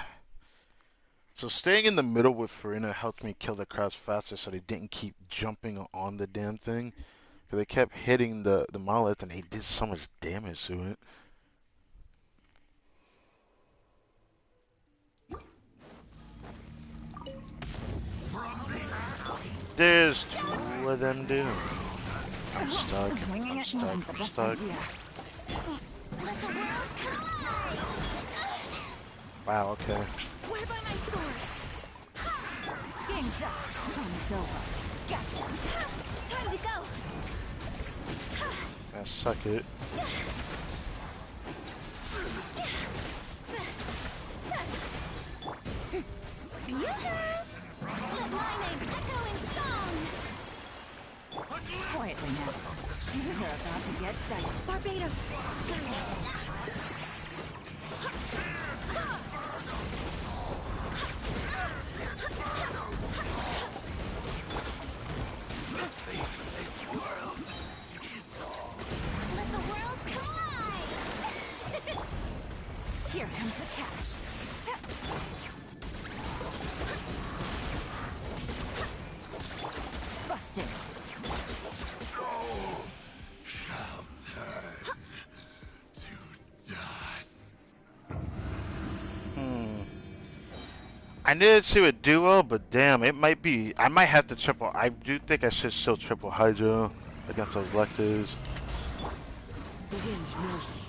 So staying in the middle with Farina helped me kill the crabs faster so they didn't keep jumping on the damn thing. Because they kept hitting the monolith and they did so much damage to it. There's two of them, dude. I'm stuck. I'm stuck. I'm stuck. Let the world collide! Wow, okay. I swear by my sword! Game's up. Time's over. Gotcha! Time to go! I suck it. Yoo-hoo! Let my name echo in song! Quietly now. Things are about to get dicey. Barbados! Let the world collide! Here comes the catch. Busted. I needed to a duo, but damn, it might be. I might have to triple. I do think I should still triple Hydra against those Lectors. The wind knows me.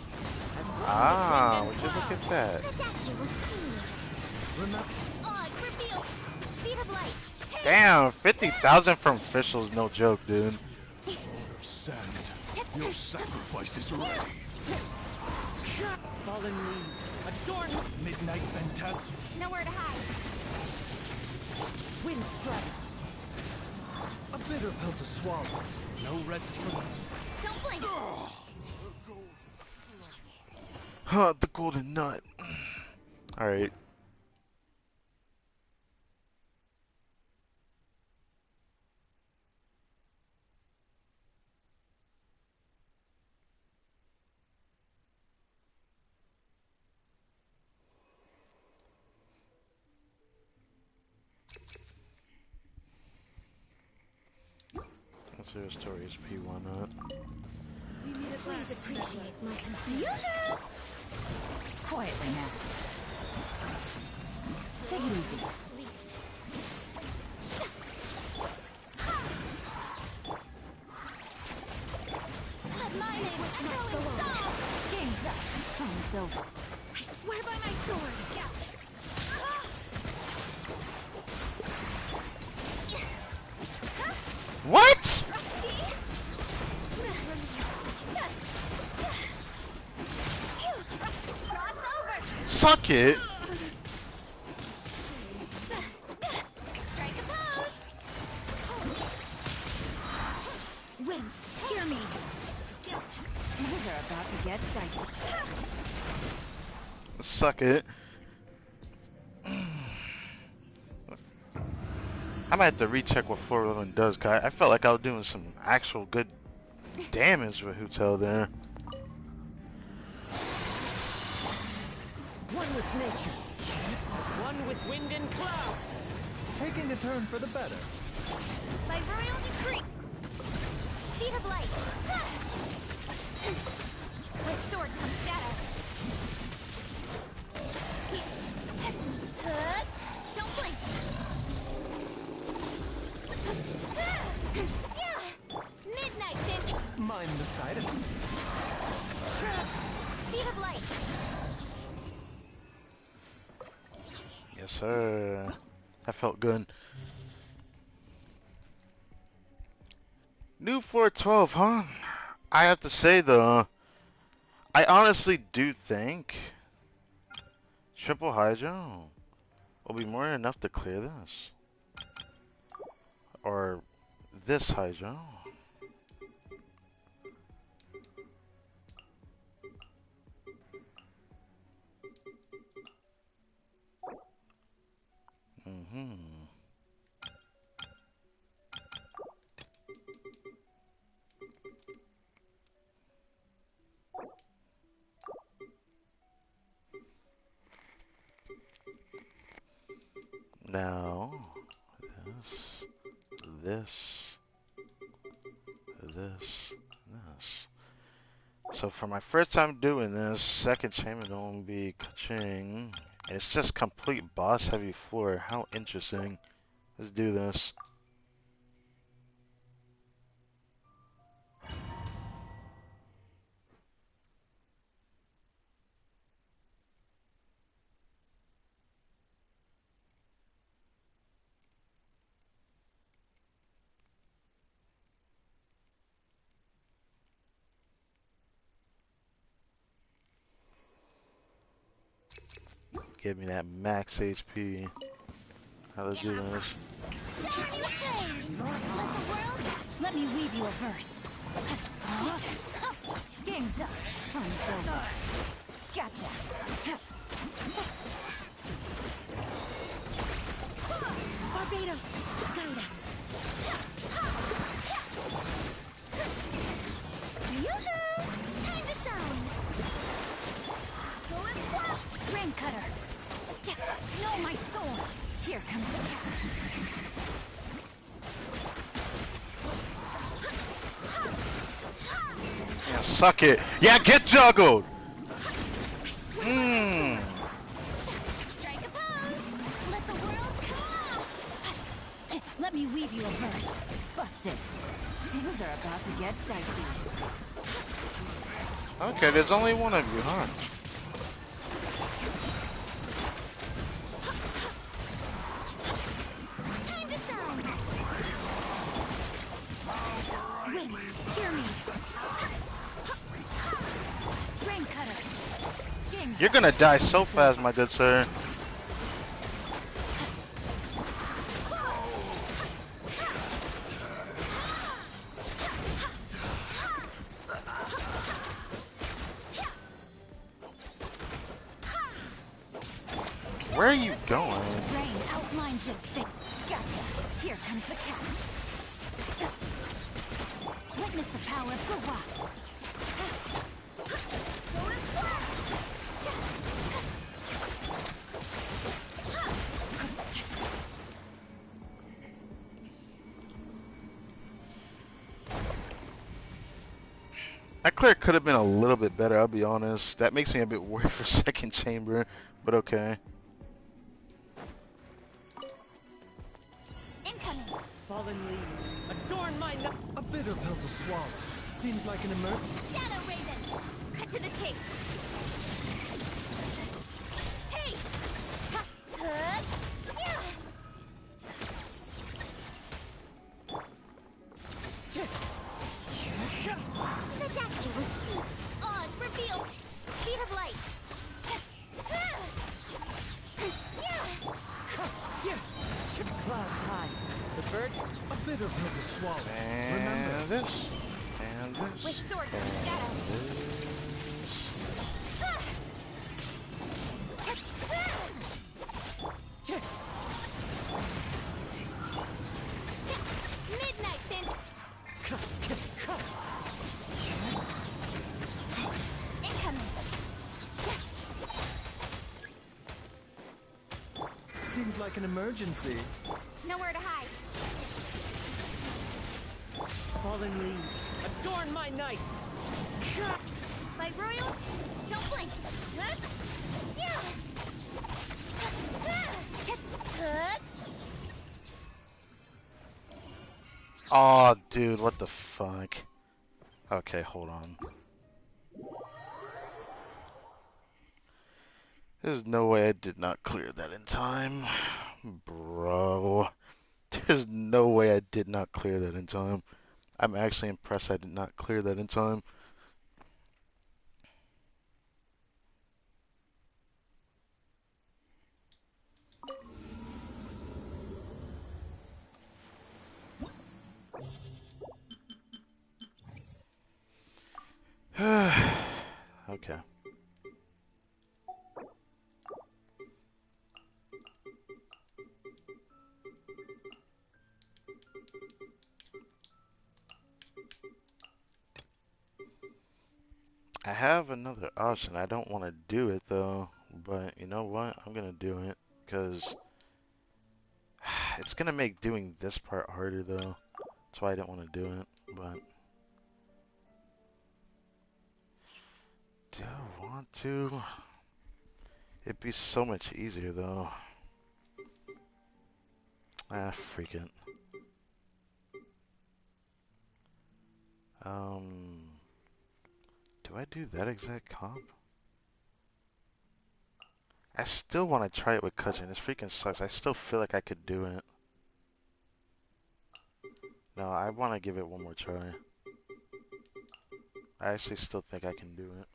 Ah, would you look at that? The doctor will see. Remember, Odd reveal. Speed of light. Damn, 50,000 from officials, no joke, dude. Send. Your sacrifice is ready. fallen leaves. Adorn midnight phantasm. Nowhere to hide. Wind strike. A bitter pill to swallow. No rest for me. Don't blink. Huh, the golden nut. Alright. Zero stories P, why not? Please appreciate my sincerity. Quietly now. Take it easy. Let my name is Curling Song! Game's up. Time's over. I swear by my sword! What? Suck it. Strike a pose! Wind, hear me. Things are about to get dicey. Suck it. I might have to recheck what 411 does, cause I felt like I was doing some actual good damage with Hutel there. One with nature. One with wind and cloud. Taking a turn for the better. By royal decree! Speed of light! With sword comes shadow. Don't blink! Midnight Dent! Mind the side of it. Speed of light! Yes, sir. That felt good. New 412, huh? I have to say, though, I honestly do think Triple Hydro will be more than enough to clear this. Or this Hydro. Now, this. So for my first time doing this, second chamber gonna be Kaching. It's just complete boss heavy floor. How interesting. Let's do this. Give me that max HP. Let's do this. Shower me with flames! Let the world... Let me weave you a verse. Game's up. Time's over. Gotcha. Barbados, guide us. Yoo-hoo! Time to shine! Rain cutter. Know my soul. Here comes the catch. Yeah, suck it. Yeah, get juggled. Mmm. Strike a pose! Let the world come! Let me weave you a verse. Busted. Things are about to get dicey. Okay, there's only one of you, huh? Time to shine! Wind, hear me. Rain cutter. Game's You're gonna die so fast, my good sir. Where are you going? rain outlines your thick. Gotcha. Here comes the catch. Witness the power of the rock. That clear could have been a little bit better, I'll be honest. That makes me a bit worried for second chamber, but okay. Incoming. Fallen leaves, adorn my night. A bitter pill to swallow. Seems like an emergency. Shadow Raven. Cut to the chase. Hey! Ha! Huh? Yeah! The danger was steep. Odds revealed. Speed of light. Clouds high. The birds, a bitter pill to swallow. Remember. And this. And this. With sword from shadow. Midnight Fin. Incoming. Seems like an emergency. Nowhere to hide. Fallen leaves, adorn my night. By Royal, don't blink. Huh? Yeah. Huh? Oh, dude, what the fuck? Okay, hold on. There's no way I did not clear that in time. Bro. There's no way I did not clear that in time. I'm actually impressed I did not clear that in time. Okay. I have another option. I don't want to do it though, but you know what? I'm gonna do it because it's gonna make doing this part harder though. That's why I don't want to do it. But do I want to? It'd be so much easier though. Ah, freak it. Do I do that exact comp? I still want to try it with Kujin. This freaking sucks. I still feel like I could do it. No, I want to give it one more try. I actually still think I can do it.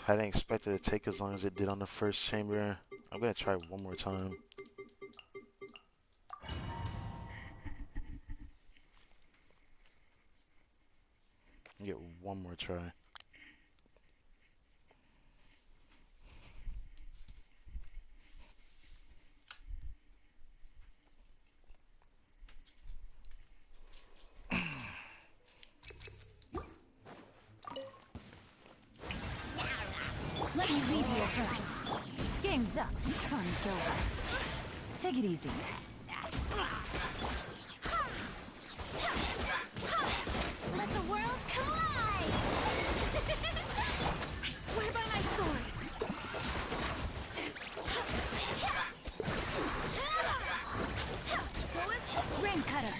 I didn't expect it to take as long as it did on the first chamber. I'm going to try one more time. Get one more try. Let me leave you first. Game's up. Fun's over. Take it easy. Let the world collide! I swear by my sword! Rain cutter.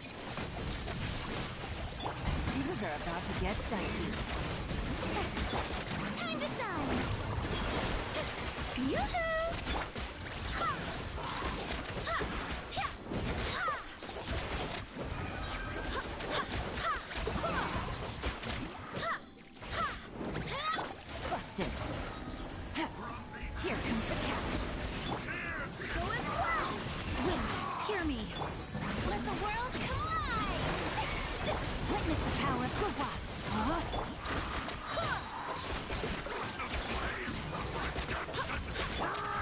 Things are about to get dicey. Time to shine! Yoo-hoo! Busted. Here comes the catch. Go as well! Wind, hear me. Let the world collide! Witness the power of the rock. Huh?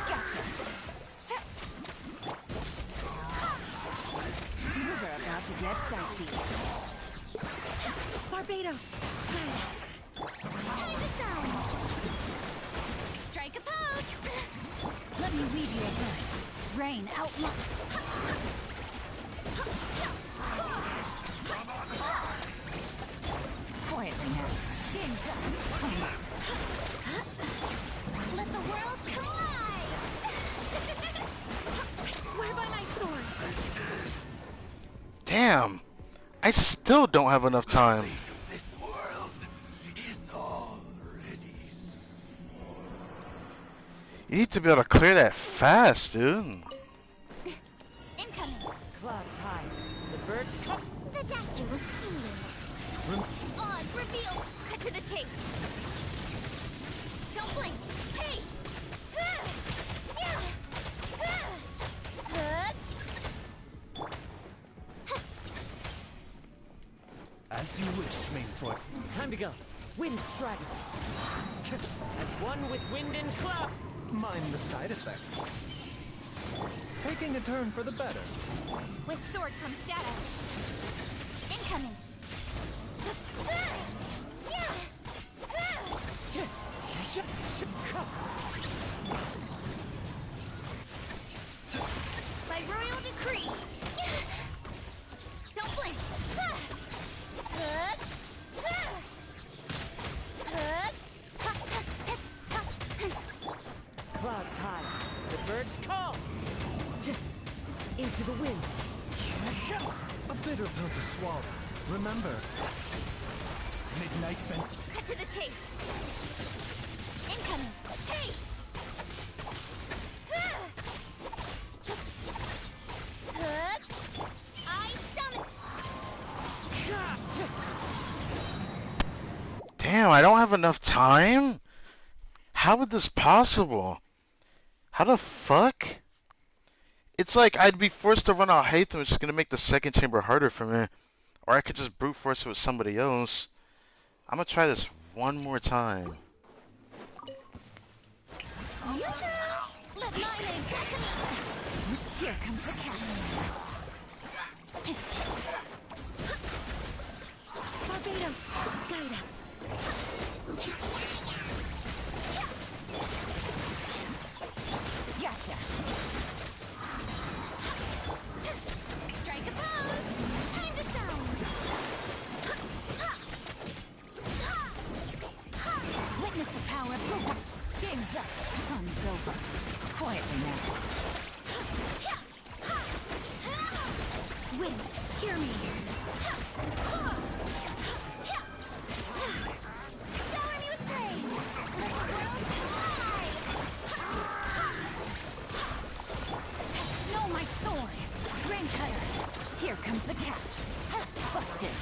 Gotcha. Things are about to get dicey. Barbados, yes. Time to shine! Strike a pose! Let me weave you a verse. Rain outlaw. Damn! I still don't have enough time. This world is already. You need to be able to clear that fast, dude. Incoming. Clouds high. The birds come. The doctor was stealing. Odds revealed. Cut to the chase. Don't blink. Hey! As you wish, Mainfort. Time to go. Wind strike. As one with wind and cloud. Mind the side effects. Taking a turn for the better. With sword comes shadow. Incoming. By royal decree. Don't blink. Clouds high. The birds call. Into the wind. A bitter pill to swallow. Remember. Midnight Fen. Cut to the chase. Incoming. Hey! I summon. Damn, I don't have enough time? How is this possible? How the fuck? It's like I'd be forced to run out Hatham, which is gonna make the second chamber harder for me. Or I could just brute force it with somebody else. I'm gonna try this one more time. Let my name. Here comes the catch. Barbados, guide us. Gotcha. Strike a pose. Time to shine. Witness the power of the one. Game's up. Fun's over. Quietly now. Wind, hear me. Shower me with praise. Let the world fly. Know my sword. Grain cutter. Here comes the catch. Busted.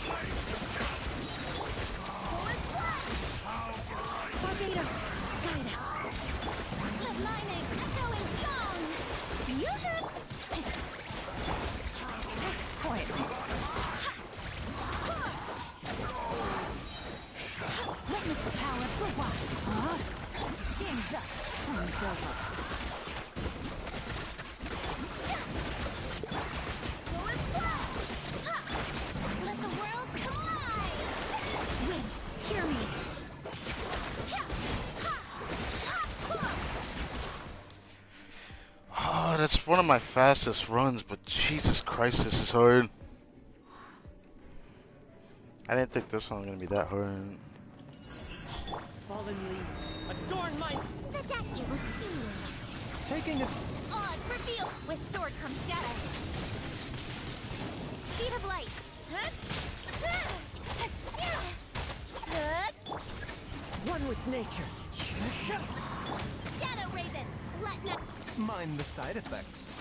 Barbados, guide us. Let my name echo in song. Yoo-hoo. Quietly. Witness the power of the one. Game's up. Fun's over. Let the world collide. Wind, hear me. Oh, that's one of my fastest runs, but Jesus Christ, this is hard. I didn't think this one was gonna be that hard. Fallen leaves. Adorn my. The doctor was stealing. Taking a. Odds revealed. With sword comes shadow. Speed of light. One with nature. Shadow Raven. Let not. Mind the side effects.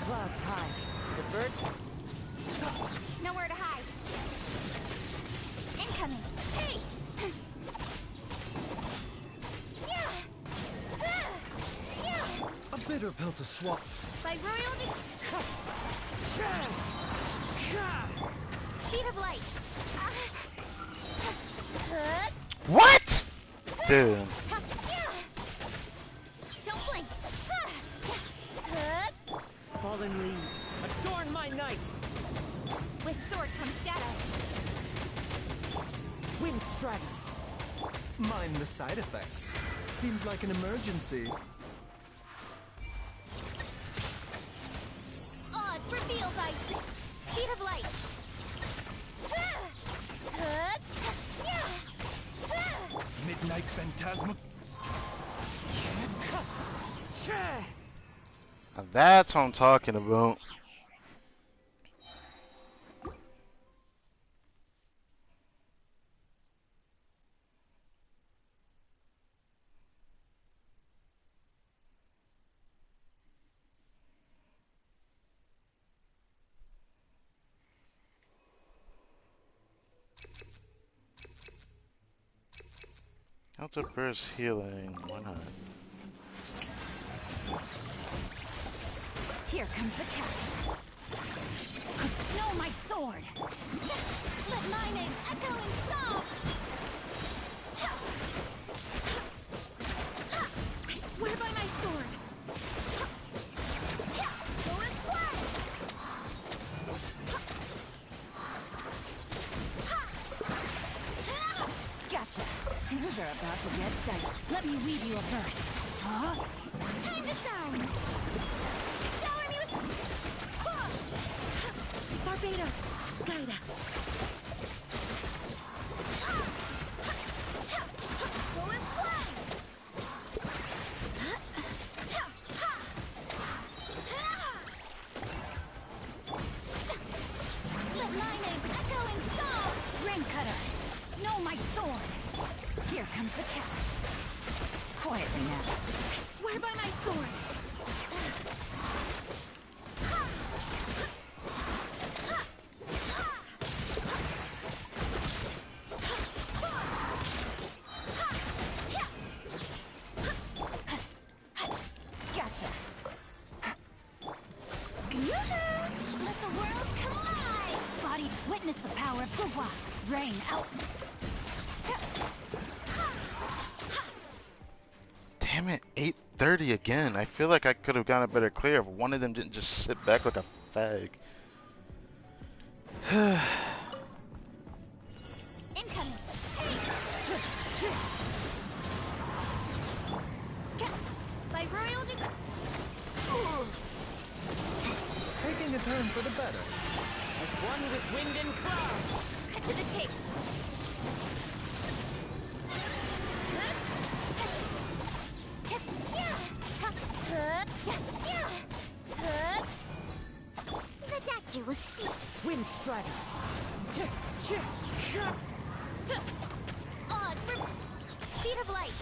Clouds high. The birds. Nowhere to hide. Incoming. Hey! A bitter pill to swallow. By royal speed of light. What? Dude. Don't blink. Fallen leaves. Adorn my night. With sword comes shadow. Wind strike. Mind the side effects. Seems like an emergency. Odds revealed by speed of light. Midnight Phantasma. Now that's what I'm talking about. Alter burst healing. Why not? Here comes the catch. No, my sword. Let my name echo in song! I swear by my sword! Go and play! Gotcha. Things are about to get dicey. Let me read you a verse. Huh? Time to shine! Shower me with... Barbados, guide us. Go and play! Let my name echo in song! Rain cutter. No, my sword. Here comes the catch. Quietly now. I swear by my sword! Gotcha. Let the world come alive! Body, witness the power of Gugwa. Rain out. Damn it, 8:30 again. I feel like I could have gotten a better clear if one of them didn't just sit back like a fag. Incoming! By royal decree... Taking a turn for the better. As one with wind and cloud. Cut to the chase! That you will see. Wind strider. Odds for speed of light.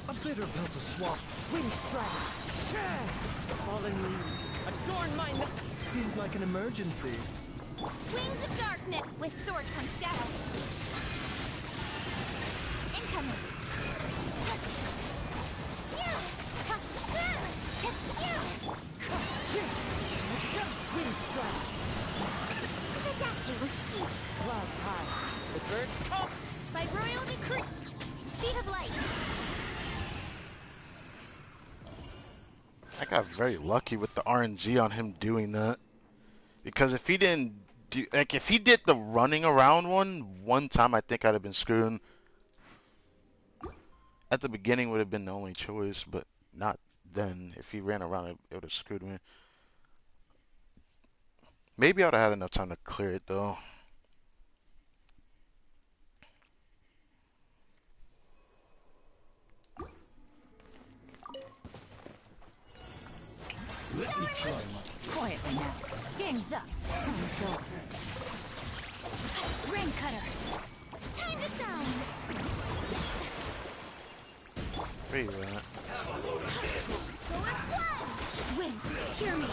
A bitter pill to swallow. Wind strider. Fallen leaves. Adorn my neck. Seems like an emergency. Wings of darkness. With sword comes shadow. Incoming. Wind strider. That you will see. Clouds high. The birds come. By royal decree. Speed of light. I got very lucky with the RNG on him doing that. Because if he didn't do, like, if he did the running around one time, I think I'd have been screwed. At the beginning would have been the only choice, but not then. If he ran around, it would have screwed me. Maybe I would have had enough time to clear it, though. Let me try my... Quietly now. Game's up. Time's over. Rain cutter. Time to shine. Where you at? Go and fly. Wind, hear me.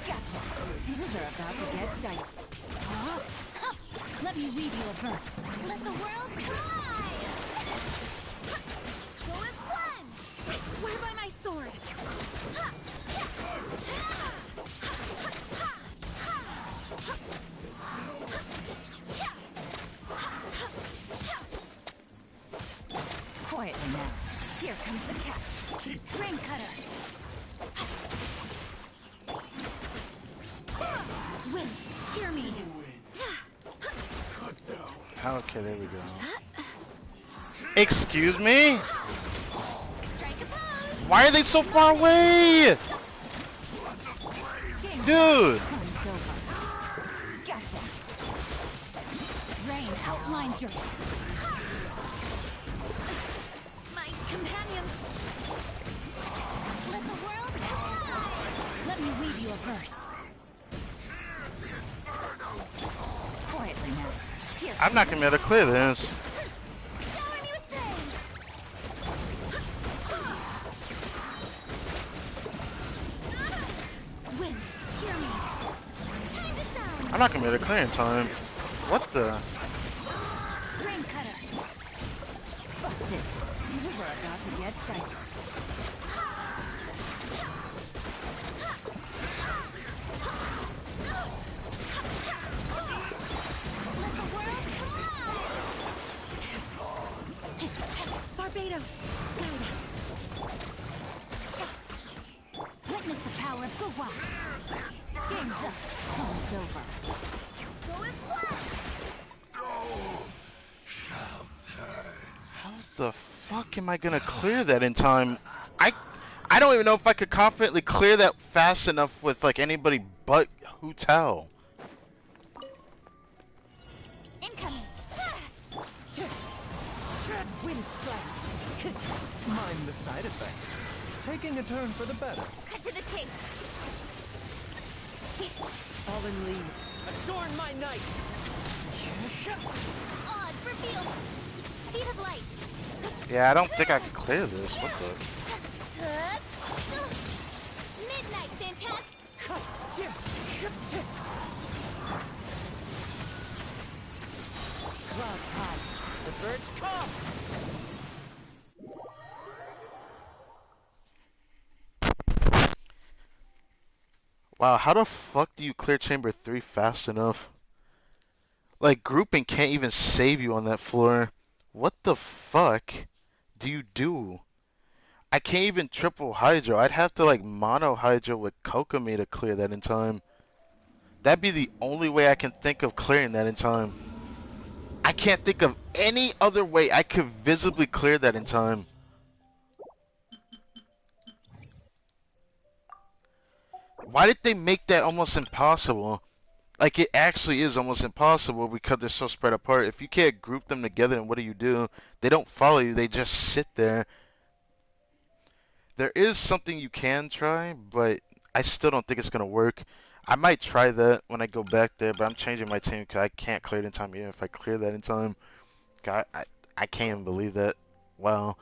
Gotcha. Things are about to get dicey. Huh? Let me read you a verse. Let the world come alive. Go and fun. I swear by my sword. Quietly now. Here comes the catch. Rain cutter. Wind, hear me. Okay, there we go. Excuse me? Strike a pose. Why are they so far away? Game's Dude! up. Fun's over. Gotcha. Rain outlines your... My companions. Let the world collide. Let me weave you a verse. Quietly now. Here. I'm not gonna be able to clear this. Shower me with praise. Wind, hear me. Time to shine. I'm not gonna be able to clear in time. What the? Rain cutter. Busted. You were about to get diaper. Let the world collide. Barbados, guide us. Witness the power of Gua. Game's up. Fun's over. Go as flat. How the fuck am I gonna clear that in time? I don't even know if I could confidently clear that fast enough with like anybody but Hotel. Incoming. Wind strike. Mind the side effects. Taking a turn for the better. Cut to the chase. Fallen leaves, adorn my night. Odds revealed. Speed of light. Yeah, I don't think I can clear this. What the? Midnight, fantastic. Clouds high. The birds come. Wow, how the fuck do you clear chamber 3 fast enough? Like, grouping can't even save you on that floor. What the fuck do you do? I can't even triple hydro. I'd have to like mono hydro with Kokomi to clear that in time. That'd be the only way I can think of clearing that in time. I can't think of any other way I could visibly clear that in time. Why did they make that almost impossible? Like, it actually is almost impossible because they're so spread apart. If you can't group them together, then what do? They don't follow you. They just sit there. There is something you can try, but I still don't think it's going to work. I might try that when I go back there, but I'm changing my team because I can't clear it in time even if I clear that in time. God, I can't even believe that. Wow.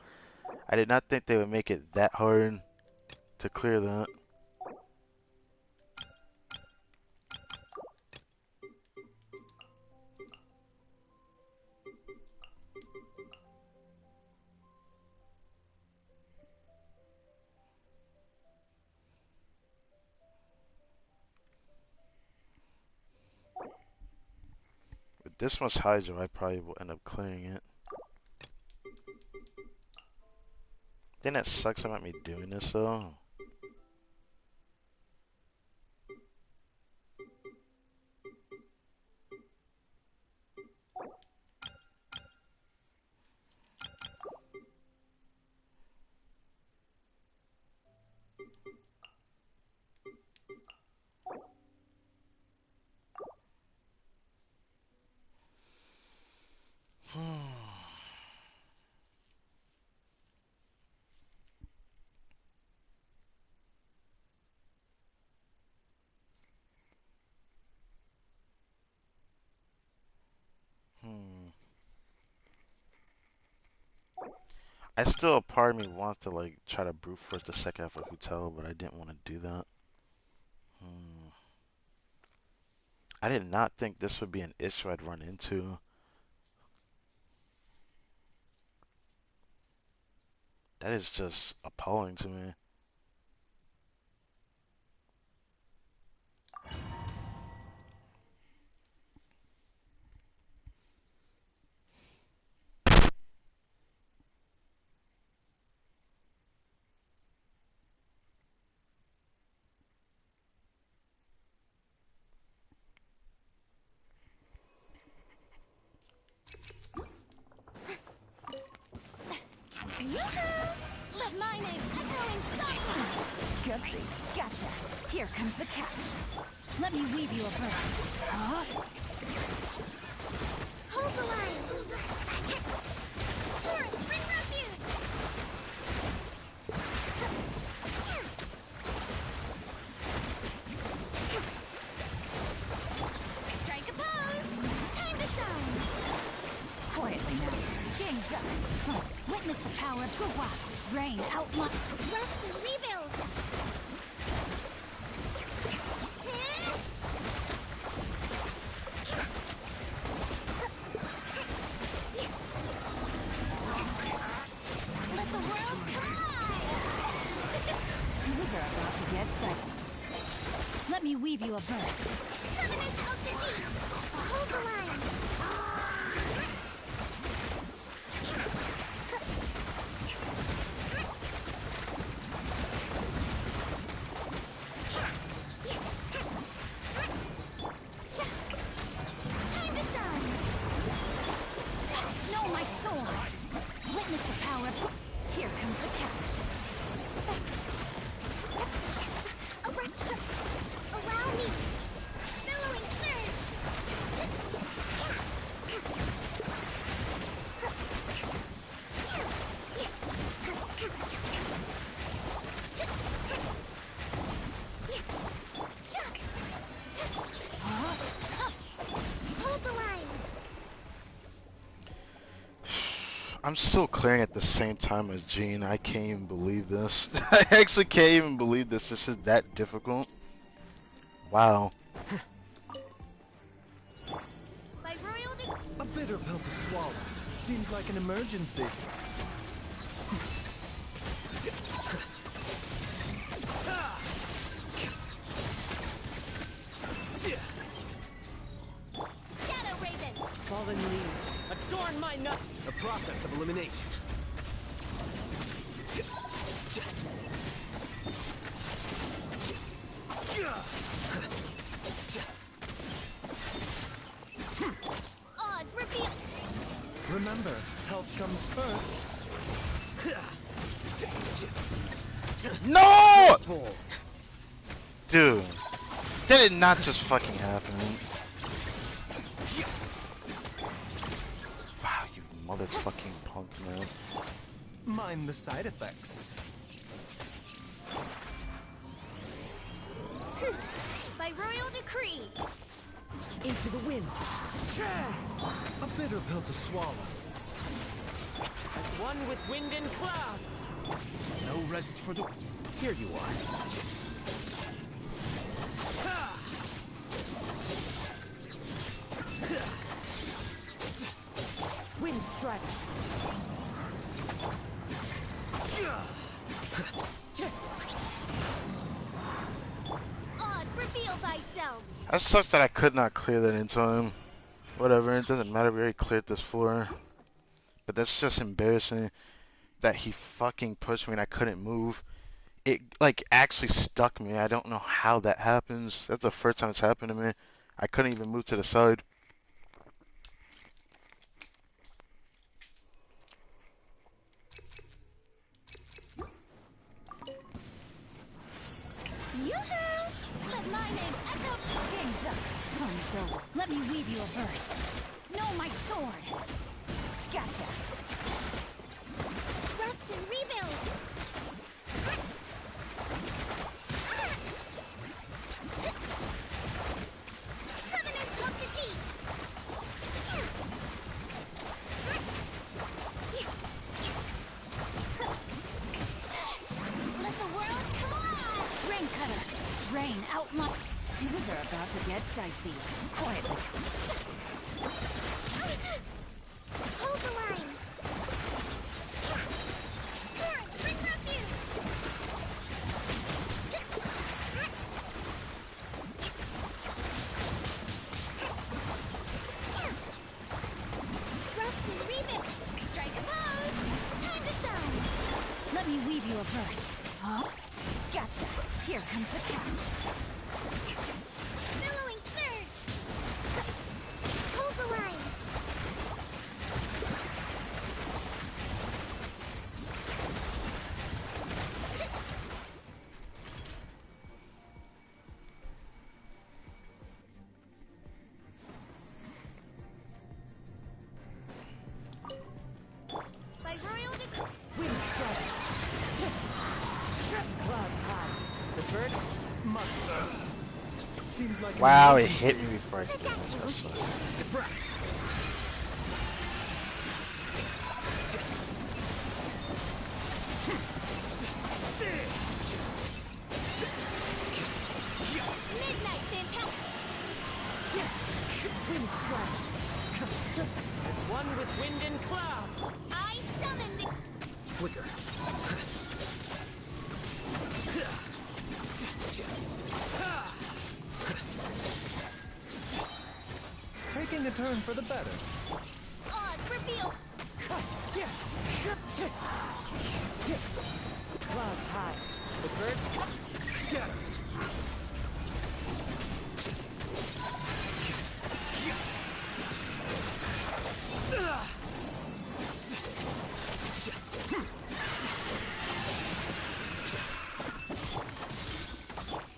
I did not think they would make it that hard to clear that. With this much hydro, I probably will end up clearing it. Then that sucks about me doing this though. I still, a part of me wants to like try to brute force the second half of Hotel, but I didn't want to do that. I did not think this would be an issue I'd run into. That is just appalling to me. Yoo-hoo! Let my name echo softly. Gutsy, gotcha. Here comes the catch. Let me weave you a verse. Huh? Hold the line. Torrent, bring refuge. Strike a pose. Time to shine. Quietly now. Game's up. Huh. Witness the power of Gua. Rain outline. Rest and rebuild. Let the world collide. Things are about to get dicey. Let me weave you a verse. Covenant of the deep. Hold the line. Time to shine. No, my sword. Witness the power of... Here comes the catch. Allow me. Billowing surge. Hold the line. I'm still clearing at the same time as Gene. I can't even believe this. I actually can't even believe this. This is that difficult. Wow. By royal A bitter pill to swallow. Seems like an emergency. Shadow Raven. Fallen leaves. Adorn my nut. A process of elimination. Oz reveal. Remember, health comes first. No! Bolt. Dude. That did not just fucking happen. Wow, you motherfucking punk, man. Mind the side effects. By royal decree. Into the wind. A bitter pill to swallow. As one with wind and cloud. No rest for the... Here you are. Wind strike. Oz reveal thyself. That sucks that I could not clear that in time. Whatever, it doesn't matter. We already cleared this floor. But that's just embarrassing that he fucking pushed me and I couldn't move. It, like, actually stuck me. I don't know how that happens. That's the first time it's happened to me. I couldn't even move to the side. Yoo-hoo! Let my name echo. Game's up. Time's over. Let me weave you a verse. No, my sword. Gotcha. Rest and rebuild. Covenant of the deep. Let the world collide. Rain cutter. Rain outline. Things are about to get dicey. Quietly. Hold the line. Torrent, bring refuge. Rest and rebuild. Strike a pose. Time to shine. Let me weave you a verse. Huh? Gotcha. Here comes the catch. Billowing surge. Hold the line. Seems like an Wow, it emergency. hit me before I could do it. That's fine. Diffract. Midnight fantastic. Wind strike. As one with wind and cloud. I summon the Flicker. Taking a turn for the better. odds reveal. Clouds high. The birds come. Scatter.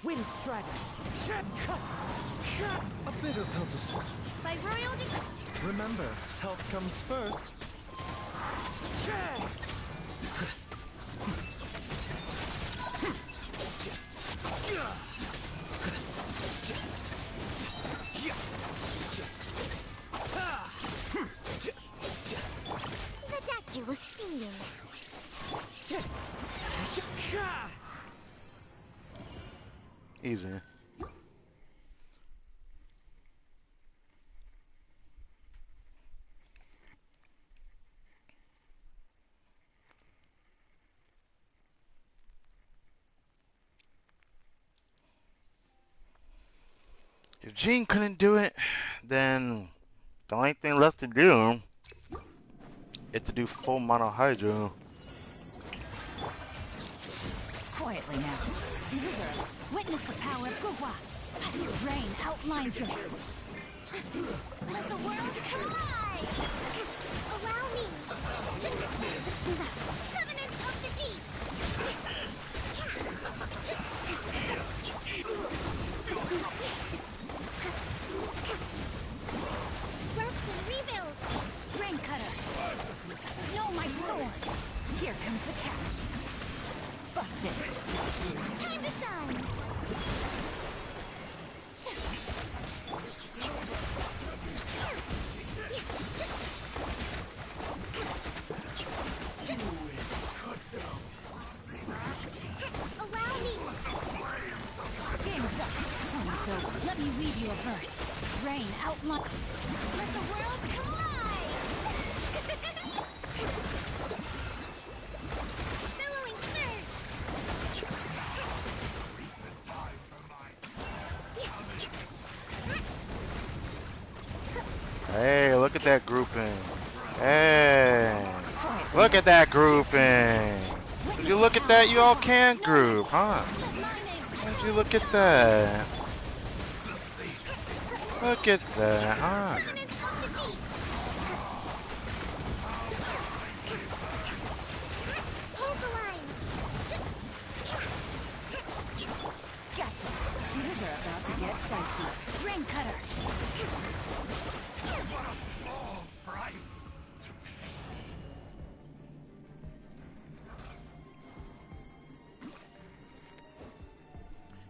Wind strike. A bitter pill to swallow. By royal decree. Remember, health comes first. The statue will see you now. Easy. If Gene couldn't do it, then the only thing left to do is to do full mono hydro. Quietly now. User, witness the power of Guhua. Rain outlines your... Let the world collide! Allow me! Covenant of the deep! Rest and rebuild! Rain cutter. No, my sword. Here comes the catch. Busted. Time to shine! Allow me! Game's up. Time's over. Let me read you a verse. Rain outline... Let the world collide! Billowing surge! Hey, look at that grouping. Hey, look at that grouping. Did you look at that? You all can group, huh? Did you look at that? Look at that, huh? Covenant of the deep! Hold the line! Gotcha. These are about to get dicey. Rain cutter.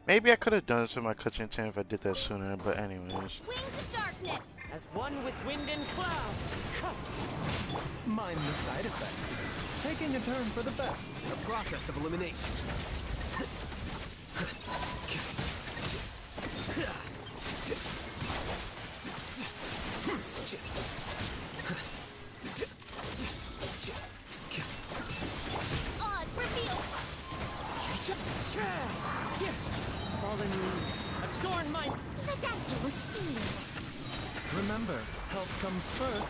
Maybe I could have done this with my Kachin 10 if I did that sooner, but anyways. Wings of darkness! As one with wind and cloud. Mind the side effects. Taking a turn for the better. A process of elimination. Odds reveal! Fallen leaves. Adorn my... The statue will see you now. Remember, health comes first.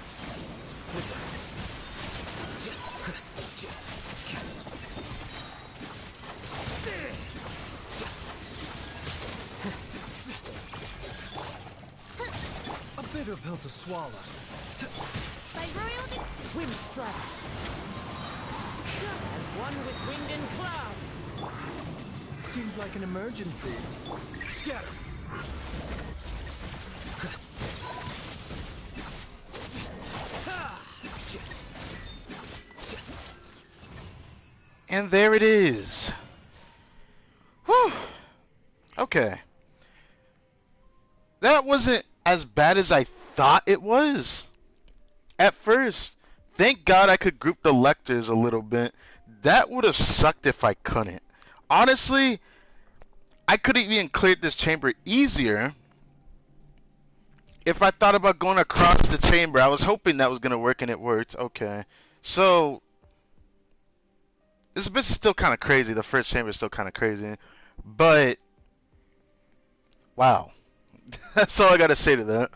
A bitter pill to swallow. By royal decree! Wind strike. As one with wind and cloud. Seems like an emergency. Scatter. And there it is. Whew. Okay. that wasn't as bad as I thought it was at first. Thank God I could group the lectors a little bit. That would have sucked if I couldn't. Honestly, I could have even cleared this chamber easier if I thought about going across the chamber. I was hoping that was going to work, and it worked. Okay. So, this is still kind of crazy. The first chamber is still kind of crazy. But, wow. That's all I got to say to that.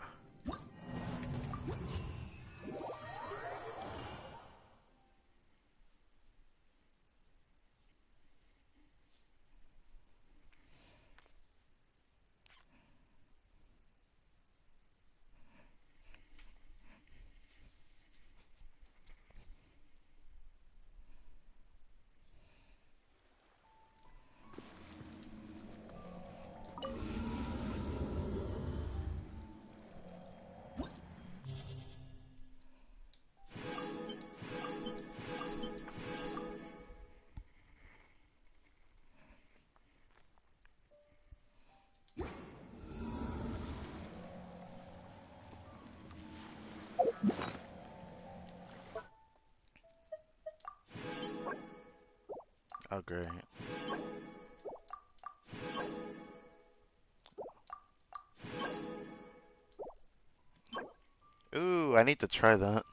Oh, great. Ooh, I need to try that.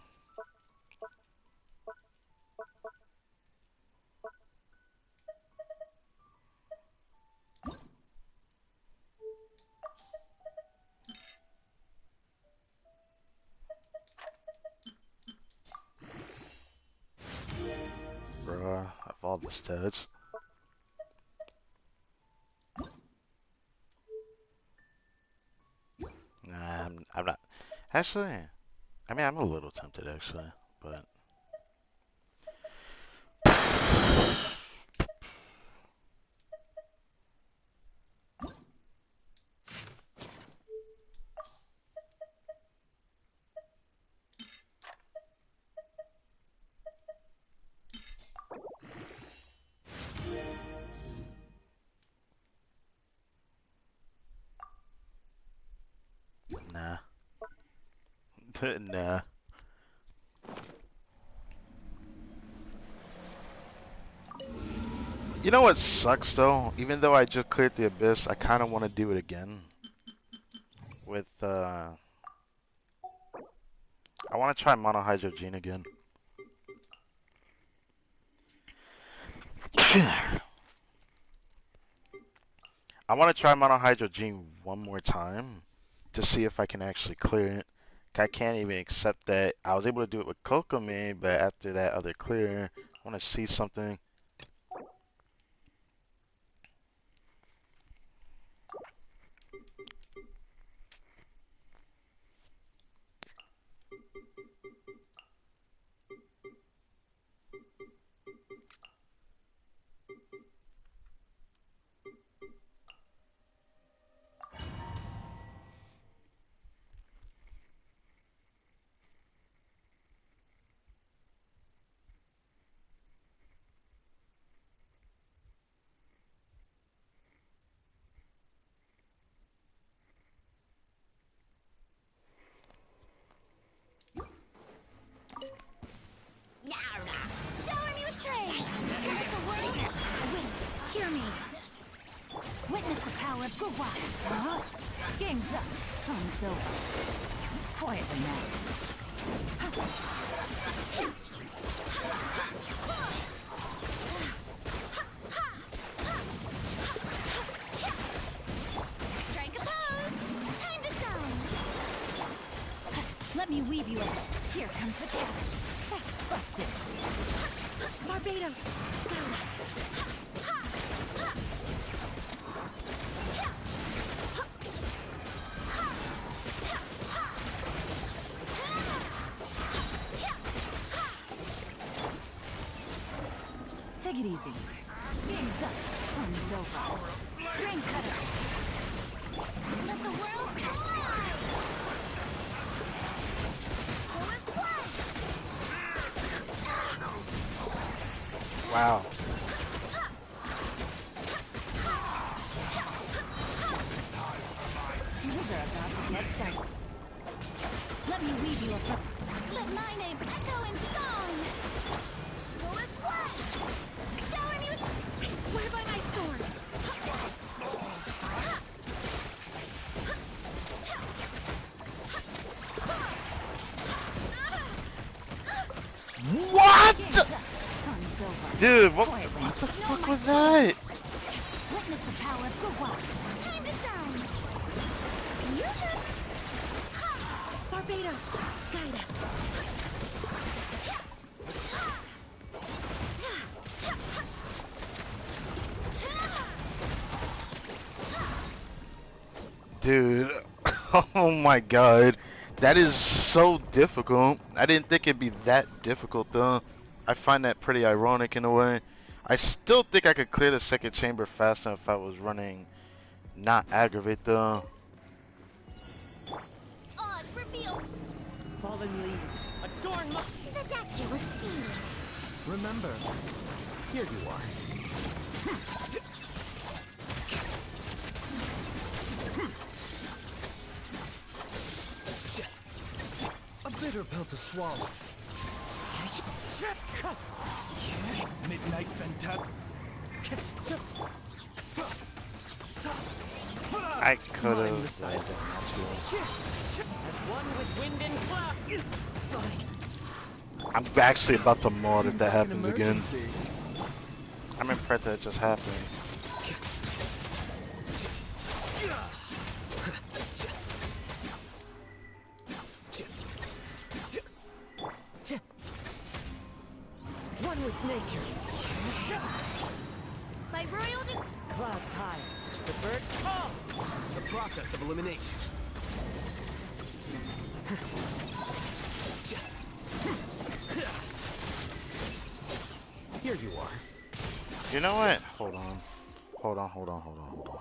Bruh, of all the stats. Nah, I'm not. Actually, I mean, I'm a little tempted, actually, but... Nah. Nah. You know what sucks, though? Even though I just cleared the Abyss, I kind of want to do it again. With, I want to try Monohydrogen again. I want to try Monohydrogen one more time to see if I can actually clear it. I can't even accept that I was able to do it with Kokomi, but after that other clear, I want to see something. Shower me with praise! Let the world... Wait, hear me! Witness the power of Guwa! Huh? Game's up. Time's over. Quietly now. Strike a pose! Time to shine! Let me weave you up. Here comes the cash. Busted. Barbados, guide us. Take it easy. Game's up. Time's over. Ring cutter. Let the world collide! Chorus play! Wow. These are about to get dicey. Let me weave you a Let my name echo in song! Let's play! Shower me with... I swear by my sword! What? Game's up. Fun's over. Dude, what Quiet the win. fuck was that? Witness the power of Gurwa. Time to shine! You should... Barbados, guide us. Dude, oh my god. That is so difficult. I didn't think it'd be that difficult though. I find that pretty ironic in a way. I still think I could clear the second chamber faster if I was running not aggravate though. Odds reveal! Fallen leaves, adorn my... The doctor was seen! Remember, here you are. A bitter pill to swallow. Midnight Fantastic. I could Mind the have. side As one with wind and cloud. I'm actually about to mod if Seems that like an happens again. emergency. I'm impressed that it just happened. One with nature. By royal Clouds high. The birds call. The process of elimination. Here you are. You know what? Hold on. Hold on, hold on, hold on, hold on.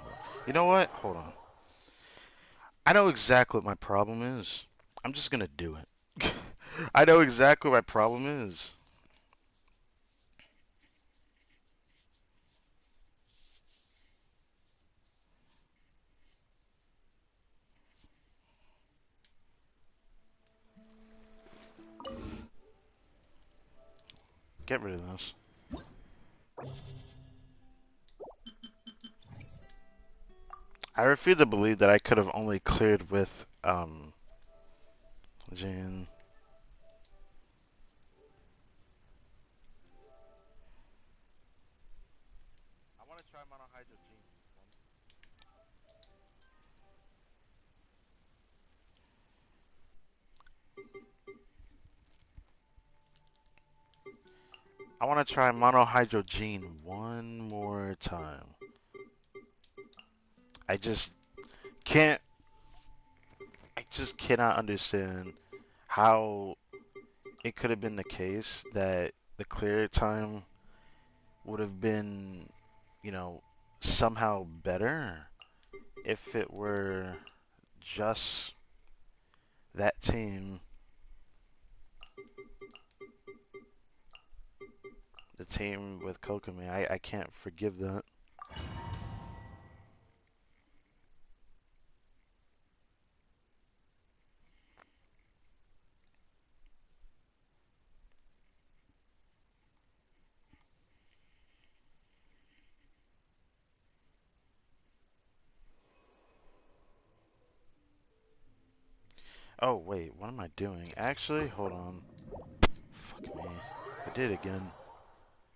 You know what? Hold on. I know exactly what my problem is. I'm just gonna do it. I know exactly what my problem is. Get rid of this. I refuse to believe that I could have only cleared with, Jane. I want to try monohydro Gene. I want to try monohydro Gene one more time. I just can't. I just cannot understand how it could have been the case that the clear time would have been, you know, somehow better if it were just that team, the team with Kokomi. I can't forgive that. Oh, wait, what am I doing? Actually, hold on. Fuck me. I did it again.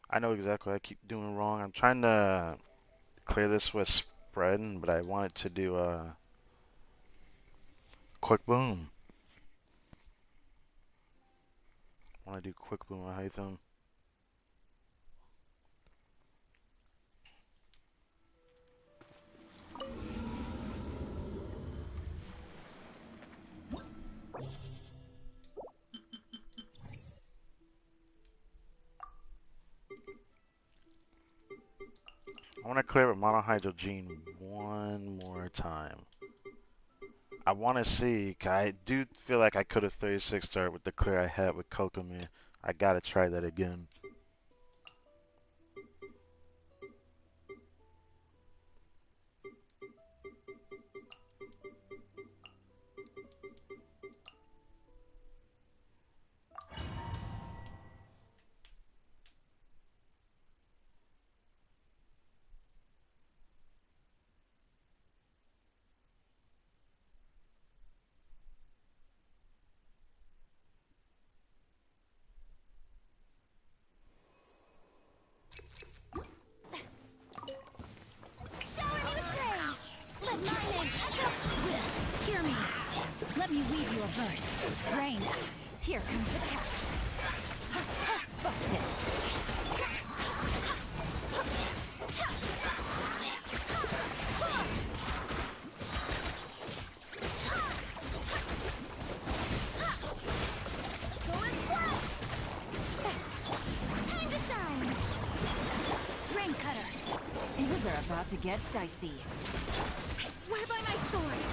I know exactly what I keep doing wrong. I'm trying to clear this with spread, but I wanted to do a quick boom. I want to do quick boom with Hytham. I want to clear with monohydro Gene one more time. I want to see, 'cause I do feel like I could have 36 started with the clear I had with Kokomi. I gotta try that again. weave you a verse. Rain, here comes the catch. Busted. Time to shine! Rain cutter. Things are about to get dicey. I swear by my sword!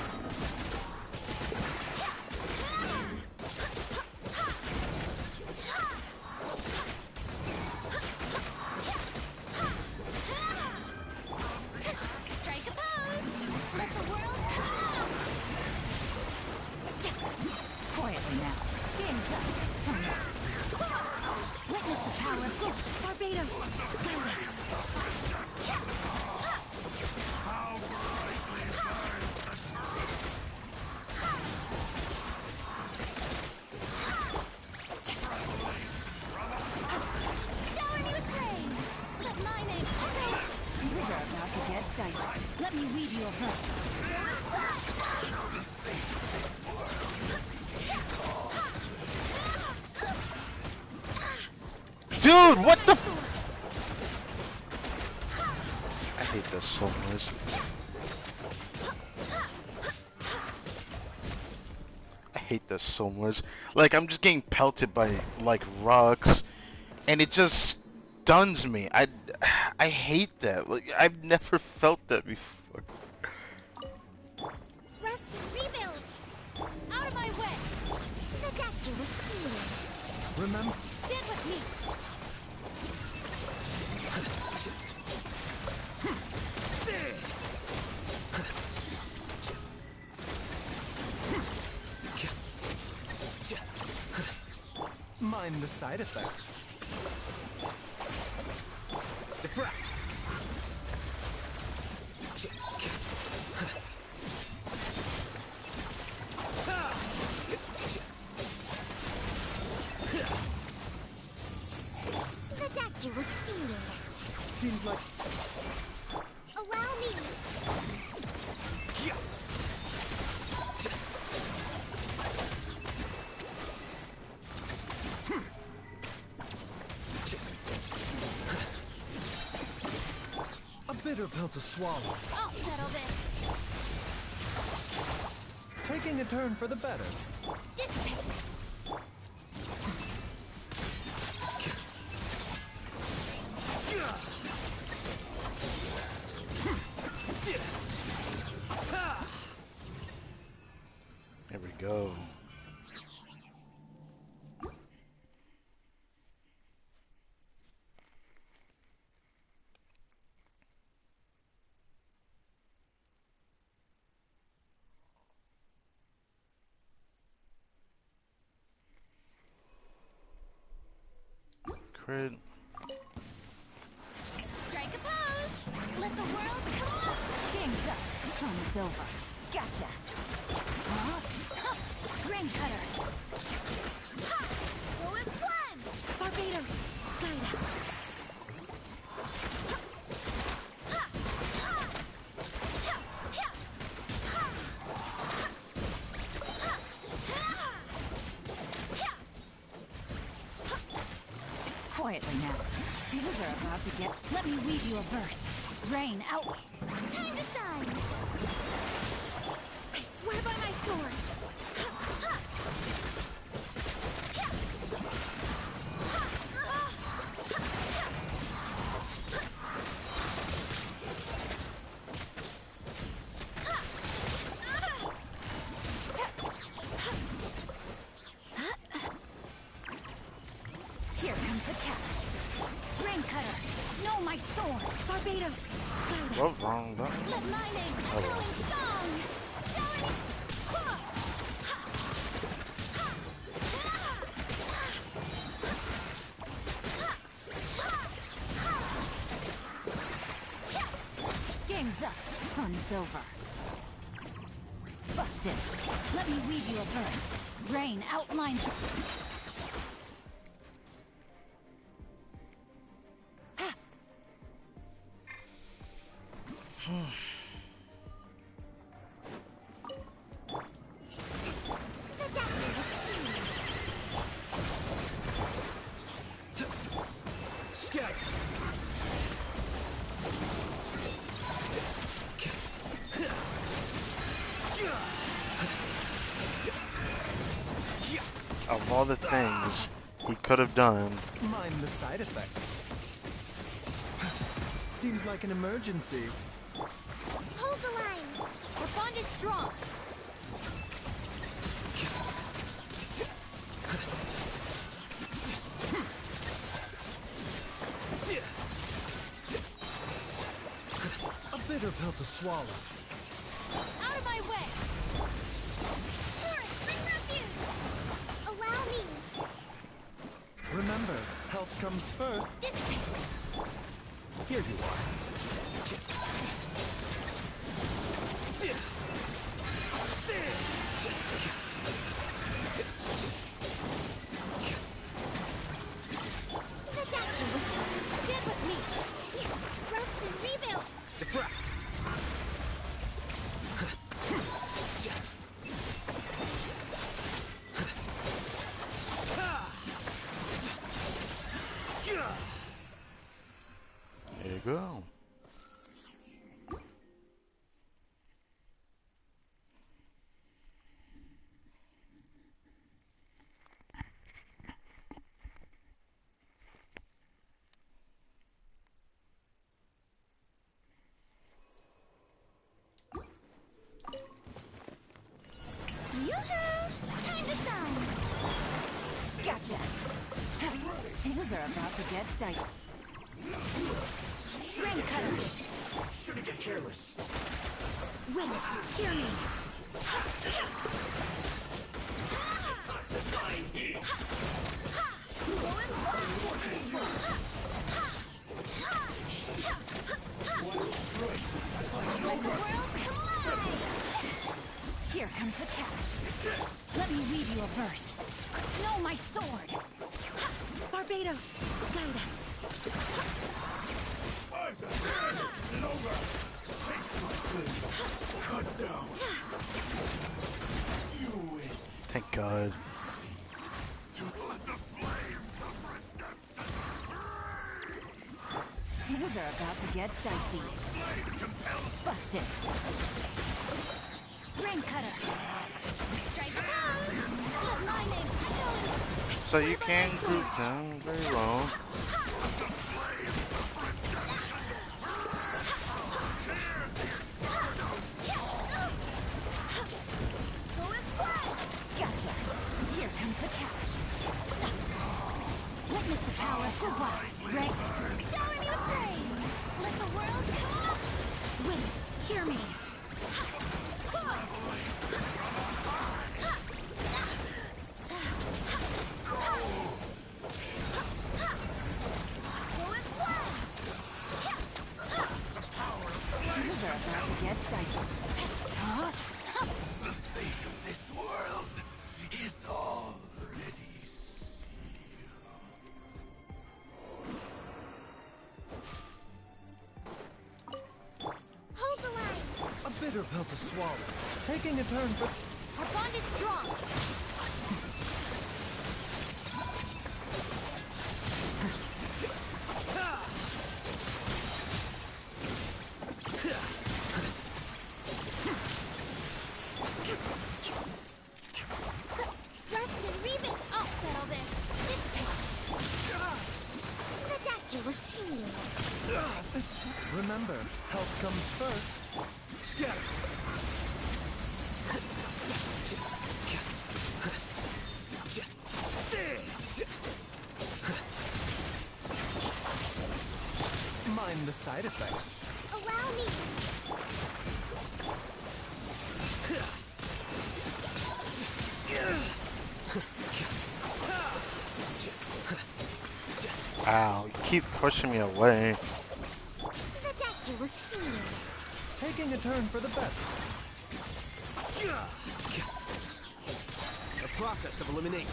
Strike a pose! Let the world come! Quietly now. Game's up. Witness the power of good. Barbados. Guide us. Shower me with praise! Let my name echo! Things are about to get dicey. Let me weave you a verse. Dude, what the f— I hate this so much. I hate this so much. Like, I'm just getting pelted by, like, rocks, and it just stuns me. I hate that. Like, I've never felt that before. Rest and rebuild! Out of my way! The doctor was sealing. Remember? Stand with me! Mind the side effect. Diffract. The doctor was sealing. Seems like Allow me! a bitter pill to swallow. I'll settle this. Taking a turn for the better. Dissipate! There we go. Crit. Strike a pose! Let the world come up! Game's up. Time is over. Gotcha. Huh? Rain cutter. Go as one! Barbados. Guide us. Quietly now. Things are about to get... Let me weave you a verse. Rain out. Time to shine! I swear by my sword! Here comes the catch. Rain cutter. No, my sword. Barbados. Guide us. What's wrong with that? Let my name echo in song! Shower me! Game's up. Fun's over. Busted. Let me weave you a verse. Rain outlines. The of all the things he could have done. Mind the side effects. Seems like an emergency. Hold the line. Our bond is strong. A bitter pill to swallow. Out of my way. Turret, bring refuge. Allow me. Remember, health comes first. Dissipate. Here you are. Get with me. Rest and rebuild. Defract. There you go. Yoo-hoo! Time to shine! Gotcha! Things are about to get dicey. Rain cutter! Shouldn't get careless. Wind, hear me! Let the world collide! Here comes the catch. Let me read you a verse. Know my sword! Barbados, guide us. Cut down. You win. Thank God. Things are about to get dicey. Busted. Rain cutter. Strike pose. Let my name echoes. So you can group them very well. Gotcha. Here comes the catch. Witness the power of goodbye. Right? Shower me with praise. Let the world come up. Wait, hear me. Things are about to get dicey. Huh? The fate of this world is already Hold the line. A bitter pill to swallow. Taking a turn for... Our bond is strong. Rest and rebuild. I'll settle this. The doctor will see you. Remember, health comes first. Scatter. Mind the side effect. Allow me. Ow, you keep pushing me away. The doctor will see you. Taking a turn for the best. the process of elimination.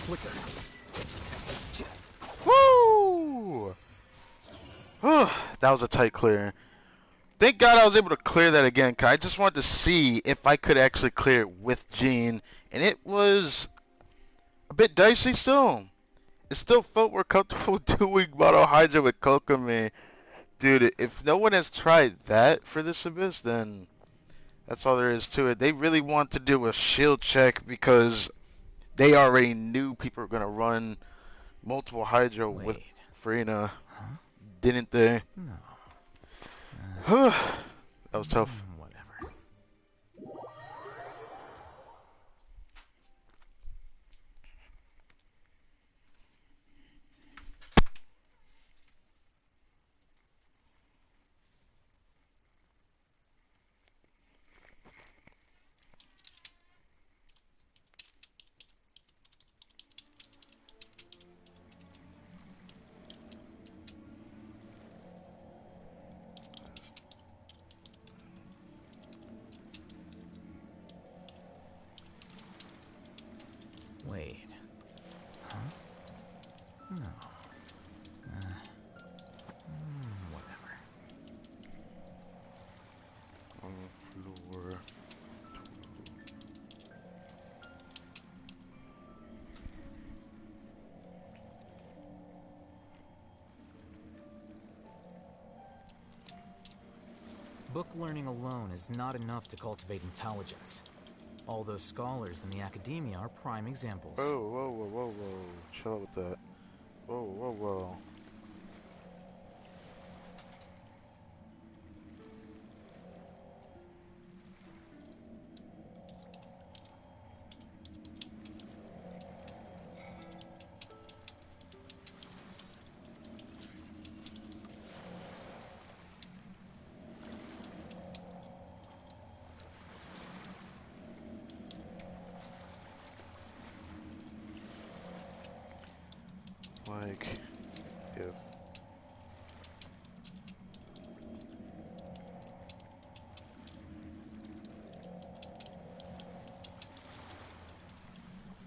Flicker. Woo! That was a tight clear. Thank God I was able to clear that again, cause I just wanted to see if I could actually clear it with Jean, and it was a bit dicey still. It still felt more comfortable doing Mono Hydra with Kokomi. Dude, if no one has tried that for this Abyss, then That's all there is to it. They really want to do a shield check because they already knew people were going to run multiple Hydro with Wait. Farina, Huh? didn't they? No. That was tough. Whatever. Wait. Huh? No. Whatever. On the floor. Book learning alone is not enough to cultivate intelligence. All those scholars in the academia are prime examples. Whoa, whoa, whoa, whoa, whoa. Chill out with that. Whoa, whoa, whoa. Like, if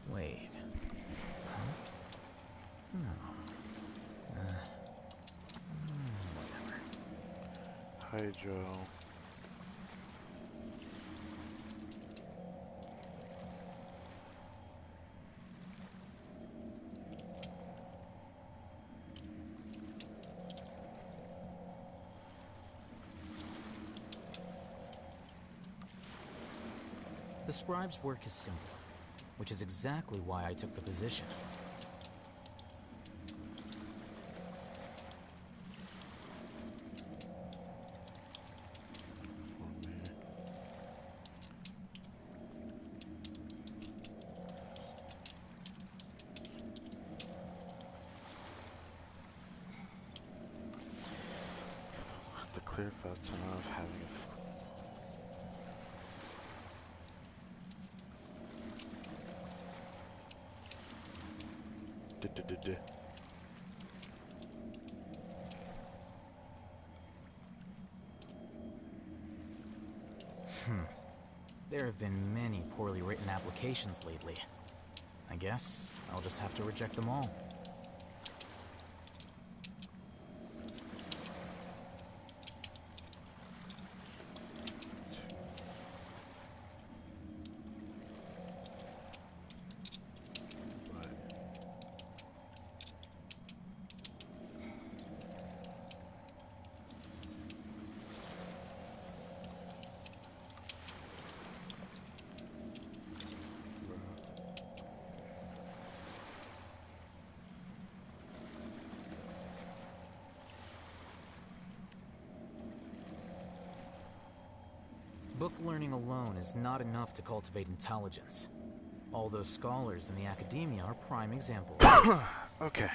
Wait. Huh? No. Whatever. Hydro. The scribe's work is simple, which is exactly why I took the position. The clear fountain of having a duh. There have been many poorly written applications lately. I guess I'll just have to reject them all. Book learning alone is not enough to cultivate intelligence. All those scholars in the academia are prime examples. Okay.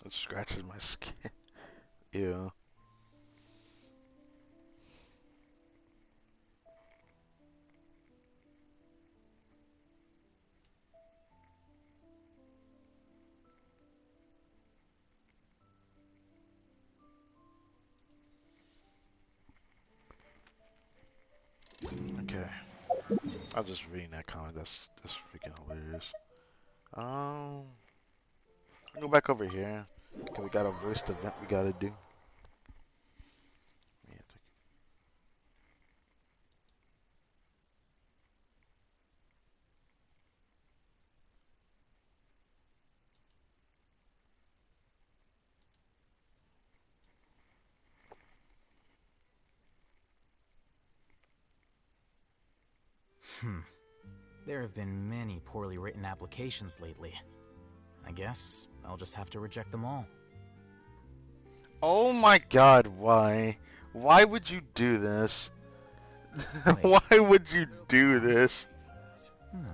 It scratches my skin. Yeah. Okay. I was just reading that comment. That's freaking hilarious. Go back over here. Cause we got a voiced event we gotta do. There have been many poorly written applications lately. I guess I'll just have to reject them all. Oh my god, why? Why would you do this? Wait. Why would you do this? No.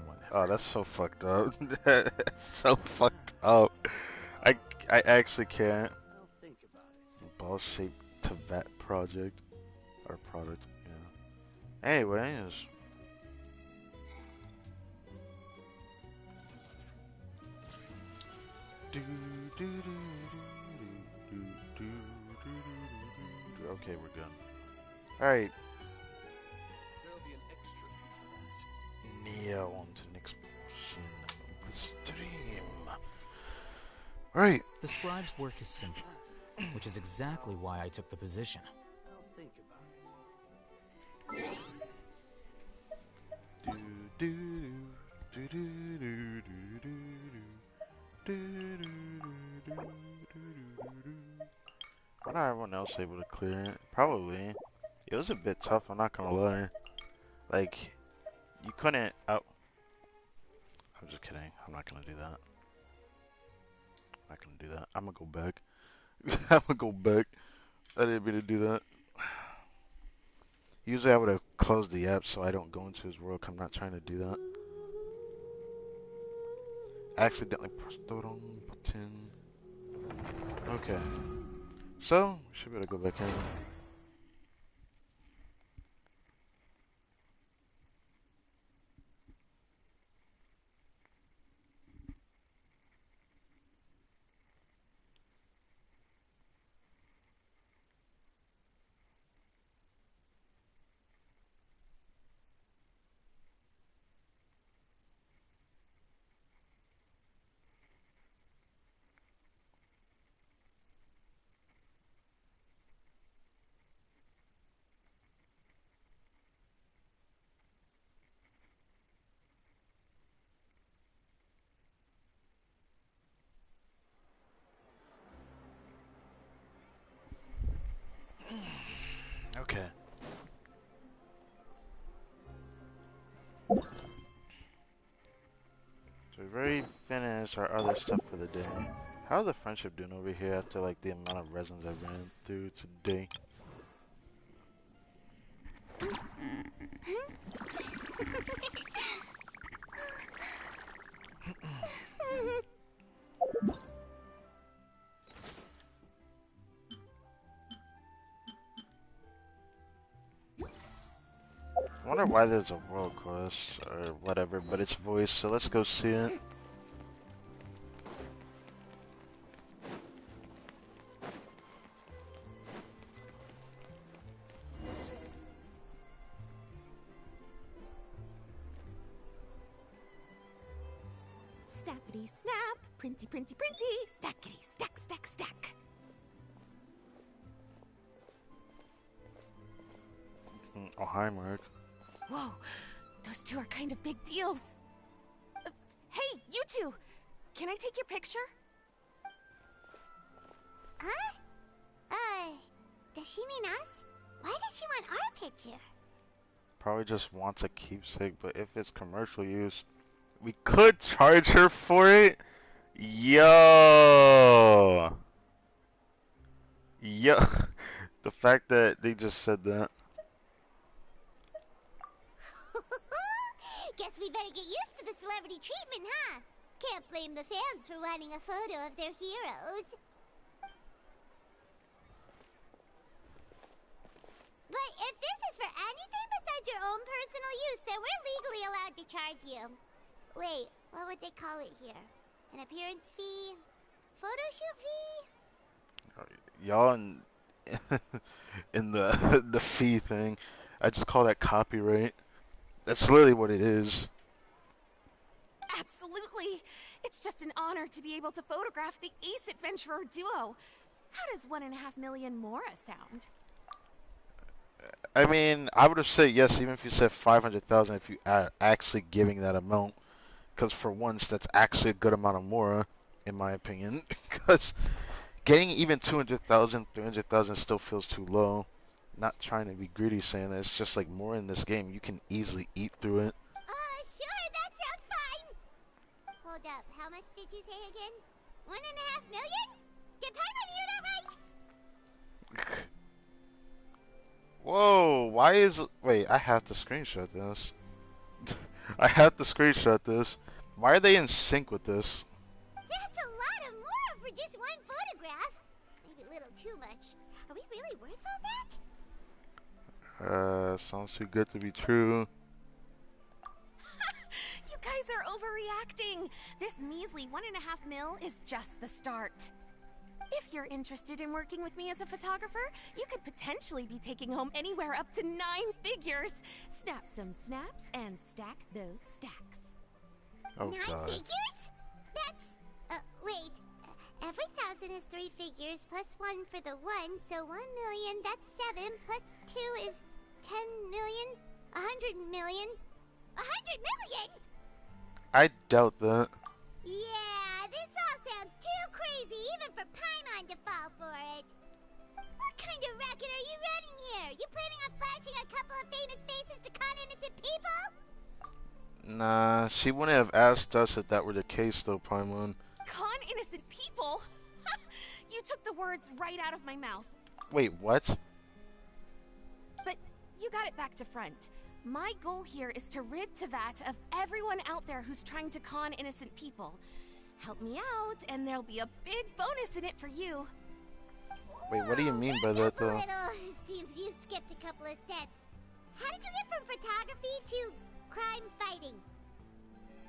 Whatever. Oh, that's so fucked up. That's so fucked up. I actually can't. Ball-shaped Tibet project. Or product, yeah. Anyways. Okay, we're good. Alright. There'll be an extra fee for that. Neo onto an explosion of the stream. Alright. The scribe's work is simple, which is exactly why I took the position. I'll think about Why not everyone else able to clear it? Probably. It was a bit tough, I'm not gonna lie. Like, you couldn't. Oh. I'm just kidding. I'm not gonna do that. I'm not gonna do that. I'm gonna go back. I'm gonna go back. I didn't mean to do that. Usually I would have closed the app so I don't go into his world. I'm not trying to do that. Accidentally pressed the wrong button. Okay. So, we should be able to go back in. Okay. So we've already finished our other stuff for the day. How's the friendship doing over here after like the amount of resins I ran through today? I wonder why there's a world quest or whatever, but it's voice, so let's go see it. Snappity snap, printy printy printy, stackity stack stack stack. Oh, hi, Mark. Whoa, those two are kind of big deals. Hey, you two! Can I take your picture? Huh? Does she mean us? Why does she want our picture? Probably just wants a keepsake, but if it's commercial use, we could charge her for it. Yo! Yo! The fact that they just said that. Guess we better get used to the celebrity treatment, huh? Can't blame the fans for wanting a photo of their heroes. But if this is for anything besides your own personal use, then we're legally allowed to charge you. Wait, what would they call it here? An appearance fee? Photo shoot fee? Y'all in the fee thing, I just call that copyright. That's literally what it is. Absolutely. It's just an honor to be able to photograph the Ace Adventurer duo. How does 1.5 million Mora sound? I mean, I would have said yes even if you said 500,000 if you are actually giving that amount. Because for once, that's actually a good amount of Mora, in my opinion. Because getting even 200,000, 300,000 still feels too low. Not trying to be greedy saying that. It's just like more in this game. You can easily eat through it. Sure, that sounds fine. Hold up, how much did you say again? 1.5 million? Did Paimon hear that right? Whoa, why is it... Wait, I have to screenshot this. I have to screenshot this. Why are they in sync with this? That's a lot of Mora for just one photograph. Maybe a little too much. Are we really worth all that? Sounds too good to be true. You guys are overreacting. This measly 1.5 mil is just the start. If you're interested in working with me as a photographer, you could potentially be taking home anywhere up to 9 figures. Snap some snaps and stack those stacks. Oh, 9 God. figures? That's... wait. Every 1,000 is 3 figures, plus 1 for the 1, so 1 million, that's 7, plus 2 is 10 million, 100 million. 100 million? I doubt that. Yeah, this all sounds too crazy even for Paimon to fall for it. What kind of racket are you running here? You planning on flashing a couple of famous faces to con innocent people? Nah, she wouldn't have asked us if that were the case, though, Paimon. Con innocent people? You took the words right out of my mouth. Wait, what? But you got it back to front. My goal here is to rid Teyvat of everyone out there who's trying to con innocent people. Help me out, and there'll be a big bonus in it for you. Wait, what do you mean by that, though? Seems you skipped a couple of steps. How did you get from photography to crime fighting?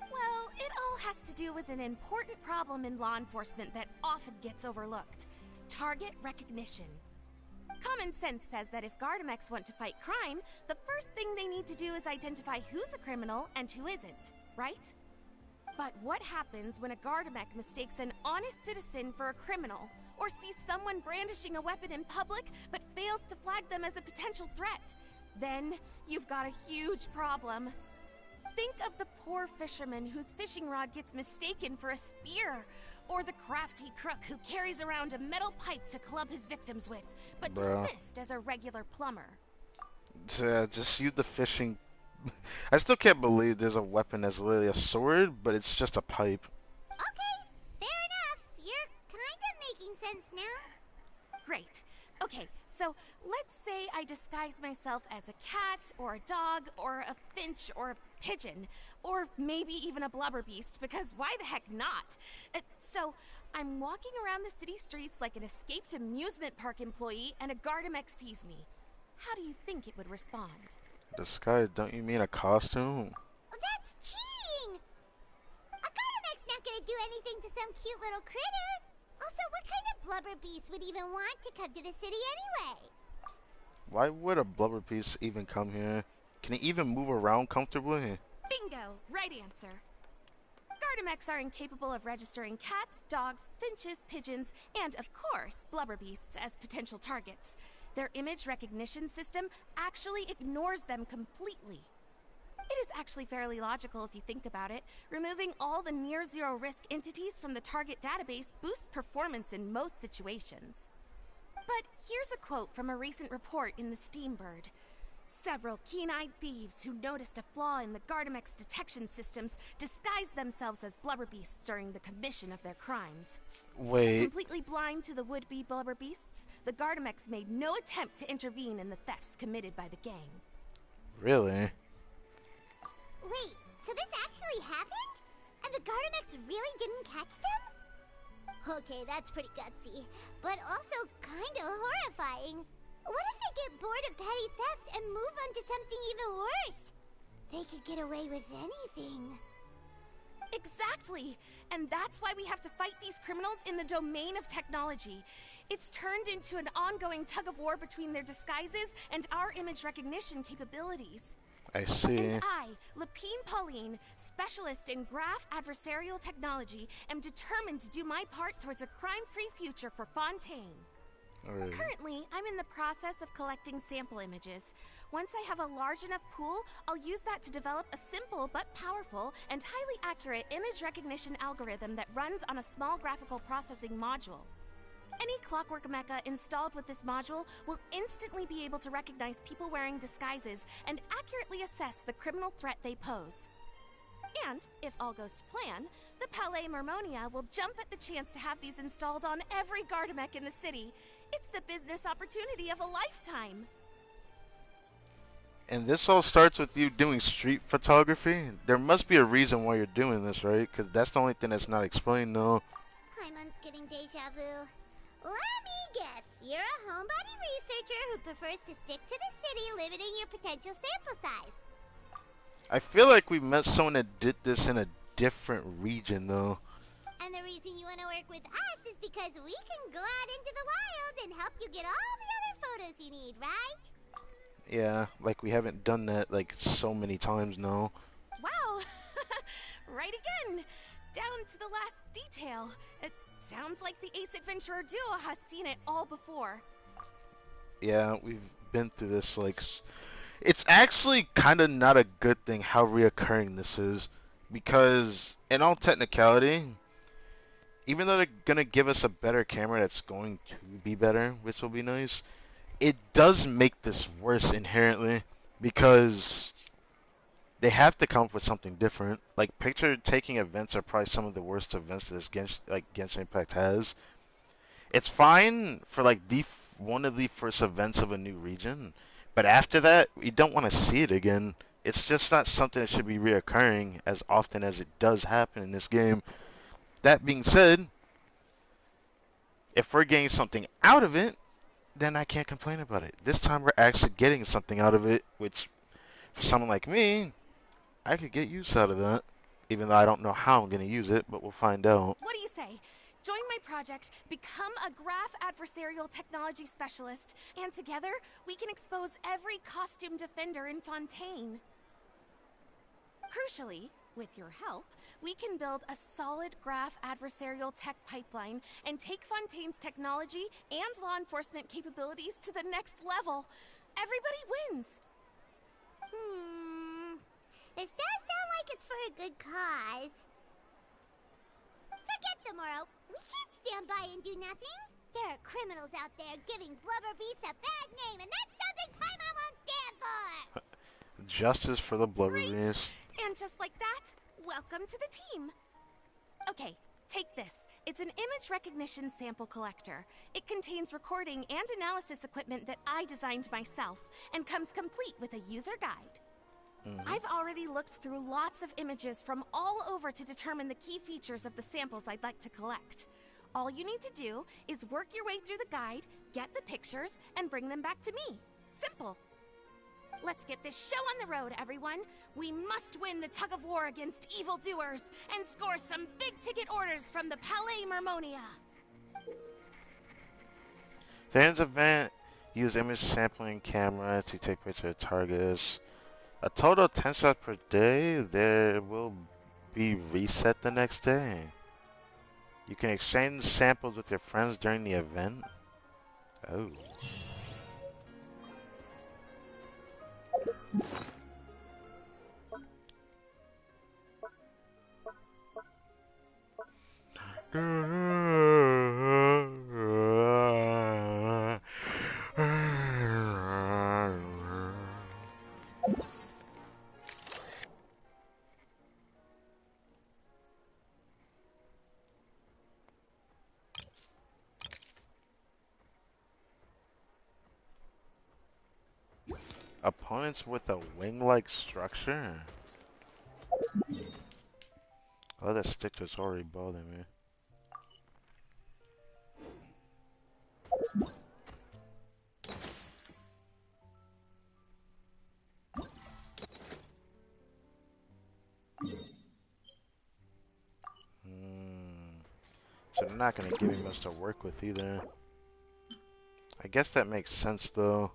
Well, it all has to do with an important problem in law enforcement that often gets overlooked. Target recognition. Common sense says that if Gardamex want to fight crime, the first thing they need to do is identify who's a criminal and who isn't, right? But what happens when a Gardamex mistakes an honest citizen for a criminal, or sees someone brandishing a weapon in public but fails to flag them as a potential threat? Then you've got a huge problem. Think of the poor fisherman whose fishing rod gets mistaken for a spear, or the crafty crook who carries around a metal pipe to club his victims with, but dismissed as a regular plumber. Just use the fishing... I still can't believe there's a weapon that's literally a sword, but it's just a pipe. Okay, fair enough. You're kind of making sense now. Great. Okay, so let's say I disguise myself as a cat, or a dog, or a finch, or a pigeon, or maybe even a blubber beast, because why the heck not? So I'm walking around the city streets like an escaped amusement park employee, and a Gardamex sees me. How do you think it would respond? Disguise, don't you mean a costume? Well, that's cheating! A Gardamex not gonna do anything to some cute little critter. Also, what kind of blubber beast would even want to come to the city anyway? Why would a blubber beast even come here? Can he even move around comfortably? Bingo! Right answer. Gardamex are incapable of registering cats, dogs, finches, pigeons, and, of course, blubber beasts as potential targets. Their image recognition system actually ignores them completely. It is actually fairly logical if you think about it. Removing all the near-zero risk entities from the target database boosts performance in most situations. But here's a quote from a recent report in the Steambird. Several keen-eyed thieves who noticed a flaw in the Gardamex detection systems disguised themselves as blubber beasts during the commission of their crimes. Wait. Completely blind to the would-be blubber beasts, the Gardamex made no attempt to intervene in the thefts committed by the gang. Really? Wait, so this actually happened? And the Gardamex really didn't catch them? Okay, that's pretty gutsy, but also kinda horrifying. What if they get bored of petty theft and move on to something even worse? They could get away with anything. Exactly! And that's why we have to fight these criminals in the domain of technology. It's turned into an ongoing tug-of-war between their disguises and our image recognition capabilities. I see. And I, Lapine Pauline, specialist in graph adversarial technology, am determined to do my part towards a crime-free future for Fontaine. Alright. Currently, I'm in the process of collecting sample images. Once I have a large enough pool, I'll use that to develop a simple but powerful and highly accurate image recognition algorithm that runs on a small graphical processing module. Any clockwork mecha installed with this module will instantly be able to recognize people wearing disguises and accurately assess the criminal threat they pose. And, if all goes to plan, the Palais Mermonia will jump at the chance to have these installed on every Gardamek in the city. It's the business opportunity of a lifetime. And this all starts with you doing street photography? There must be a reason why you're doing this, right? Because that's the only thing that's not explained, though. Paimon's getting deja vu. Let me guess, you're a homebody researcher who prefers to stick to the city, limiting your potential sample size. I feel like we met someone that did this in a different region, though. And the reason you want to work with us is because we can go out into the wild and help you get all the other photos you need, right? Yeah, like we haven't done that like so many times now. Wow! Right again! Down to the last detail. It sounds like the Ace Adventurer duo has seen it all before. Yeah, we've been through this, like... It's actually kind of not a good thing how reoccurring this is. Because, in all technicality, even though they're gonna give us a better camera that's going to be better, which will be nice, it does make this worse inherently. Because they have to come up with something different. Like, picture-taking events are probably some of the worst events that this Genshin Impact has. It's fine for, like, one of the first events of a new region. But after that, we don't want to see it again. It's just not something that should be reoccurring as often as it does happen in this game. That being said, if we're getting something out of it, then I can't complain about it. This time we're actually getting something out of it, which, for someone like me, I could get use out of that. Even though I don't know how I'm going to use it, but we'll find out. What do you say? Join my project, become a graph adversarial technology specialist, and together we can expose every costume defender in Fontaine. Crucially, with your help, we can build a solid graph adversarial tech pipeline and take Fontaine's technology and law enforcement capabilities to the next level. Everybody wins! This does sound like it's for a good cause. Forget tomorrow. We can't stand by and do nothing. There are criminals out there giving Blubber Beast a bad name, and that's something Paimon won't stand for! Justice for the Blubber Great. Beast. And just like that, welcome to the team. Okay, take this. It's an image recognition sample collector. It contains recording and analysis equipment that I designed myself, and comes complete with a user guide. I've already looked through lots of images from all over to determine the key features of the samples I'd like to collect. All you need to do is work your way through the guide, get the pictures, and bring them back to me. Simple. Let's get this show on the road, everyone. We must win the tug-of-war against evildoers and score some big-ticket orders from the Palais Mermonia. Fans event use image sampling camera to take pictures of targets. A total of 10 shots per day. There will be reset the next day. You can exchange samples with your friends during the event. Oh. Opponents with a wing-like structure? Oh, that sticker's already bothering me. So they're not going to give me much to work with either. I guess that makes sense though.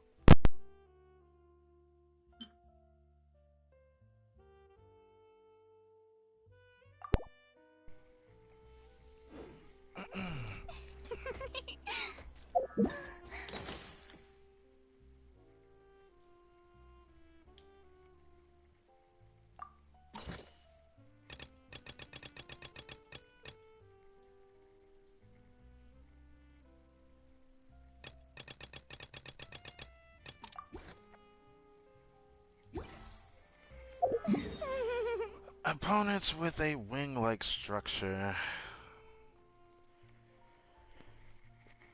opponents with a wing-like structure.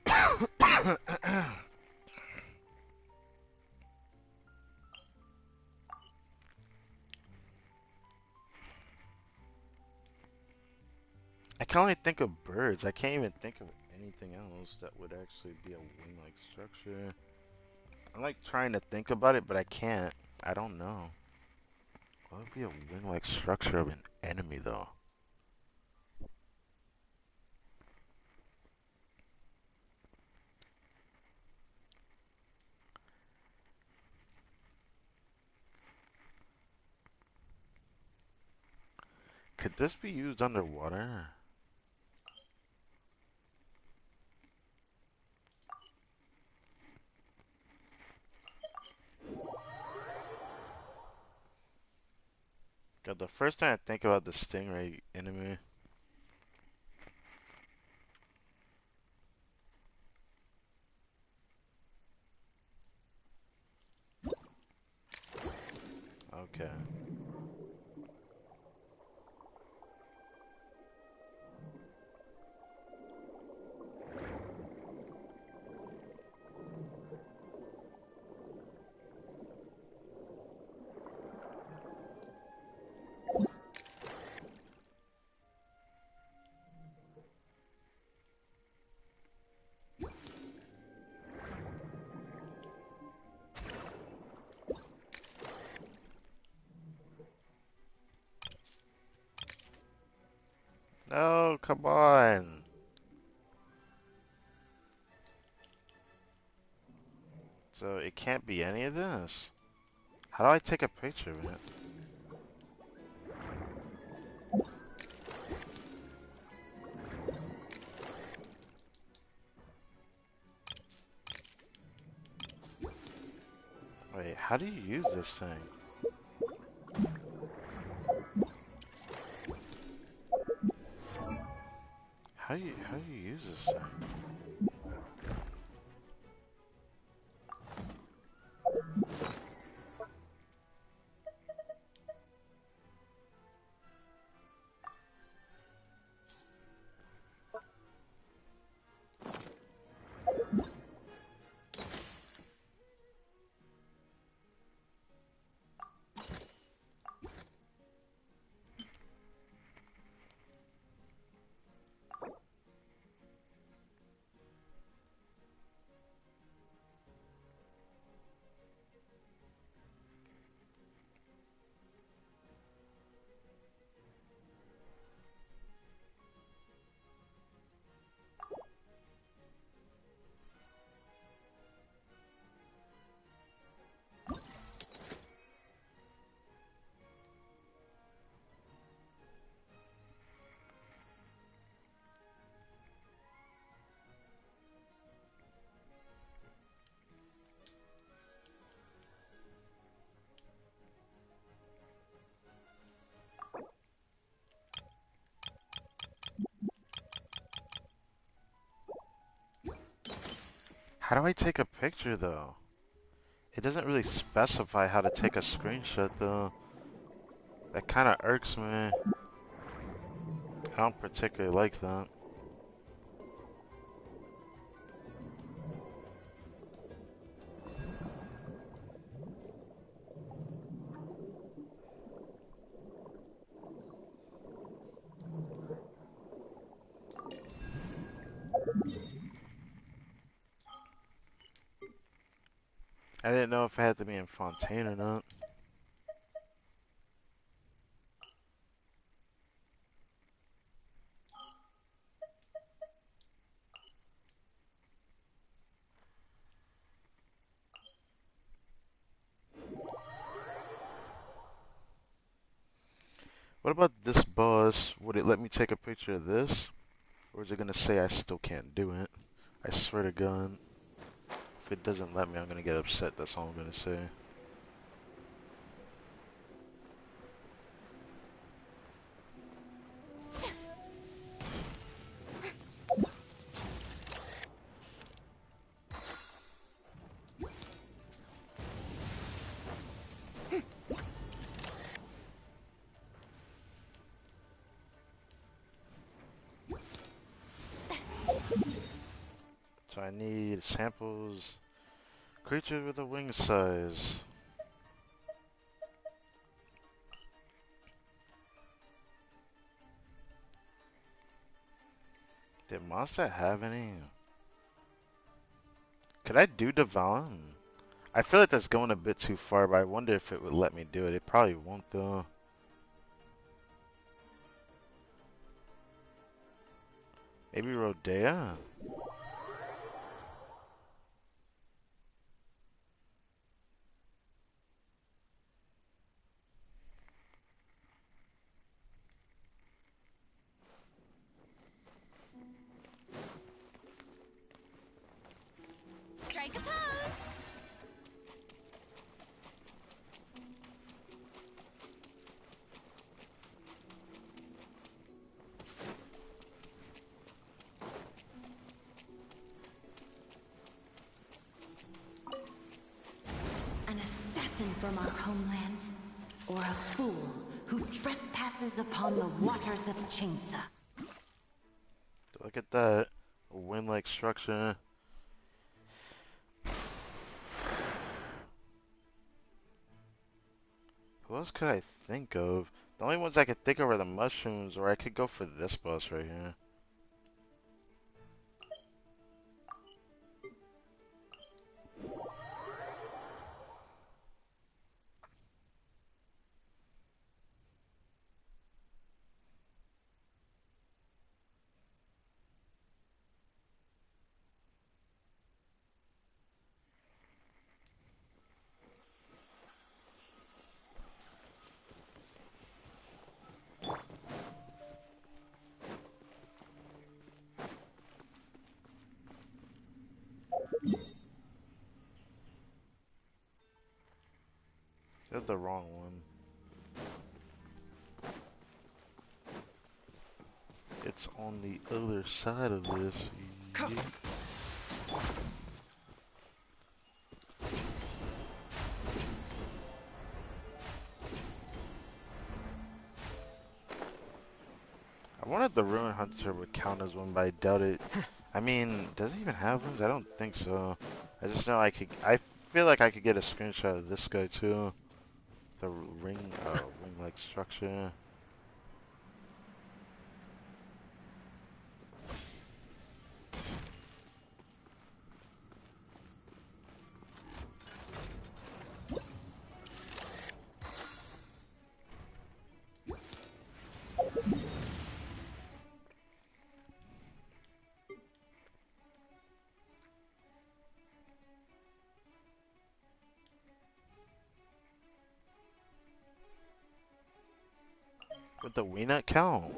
I can only think of birds. I can't even think of anything else that would actually be a wing-like structure. I'm like trying to think about it, but I can't. I don't know. What would be a wing-like structure of an enemy, though? Could this be used underwater? God, the first time I think about the stingray enemy. Okay. Oh, come on. So it can't be any of this. How do I take a picture of it? Wait, how do you use this thing? How do you use this thing? How do I take a picture though? It doesn't really specify how to take a screenshot though. That kind of irks me. I don't particularly like that. I didn't know if it had to be in Fontaine or not. What about this boss? Would it let me take a picture of this? Or is it gonna say I still can't do it? I swear to God. If it doesn't let me, I'm gonna get upset. That's all I'm gonna say. So I need samples. Creature with a wing size. Did monster have any? Could I do Devon? I feel like that's going a bit too far, but I wonder if it would let me do it. It probably won't though. Maybe Rodea? Strike a pose! An assassin from our homeland, or a fool who trespasses upon the waters of Chainsa. Look at that. A wing-like structure. Who else could I think of? The only ones I could think of are the mushrooms, or I could go for this boss right here. That's the wrong one. It's on the other side of this. Yeah. I wanted the Ruin Hunter would count as one, but I doubt it. I mean, does it even have ones? I don't think so. I just know I could. I feel like I could get a screenshot of this guy too. The ring-like structure. Would the Weenut count?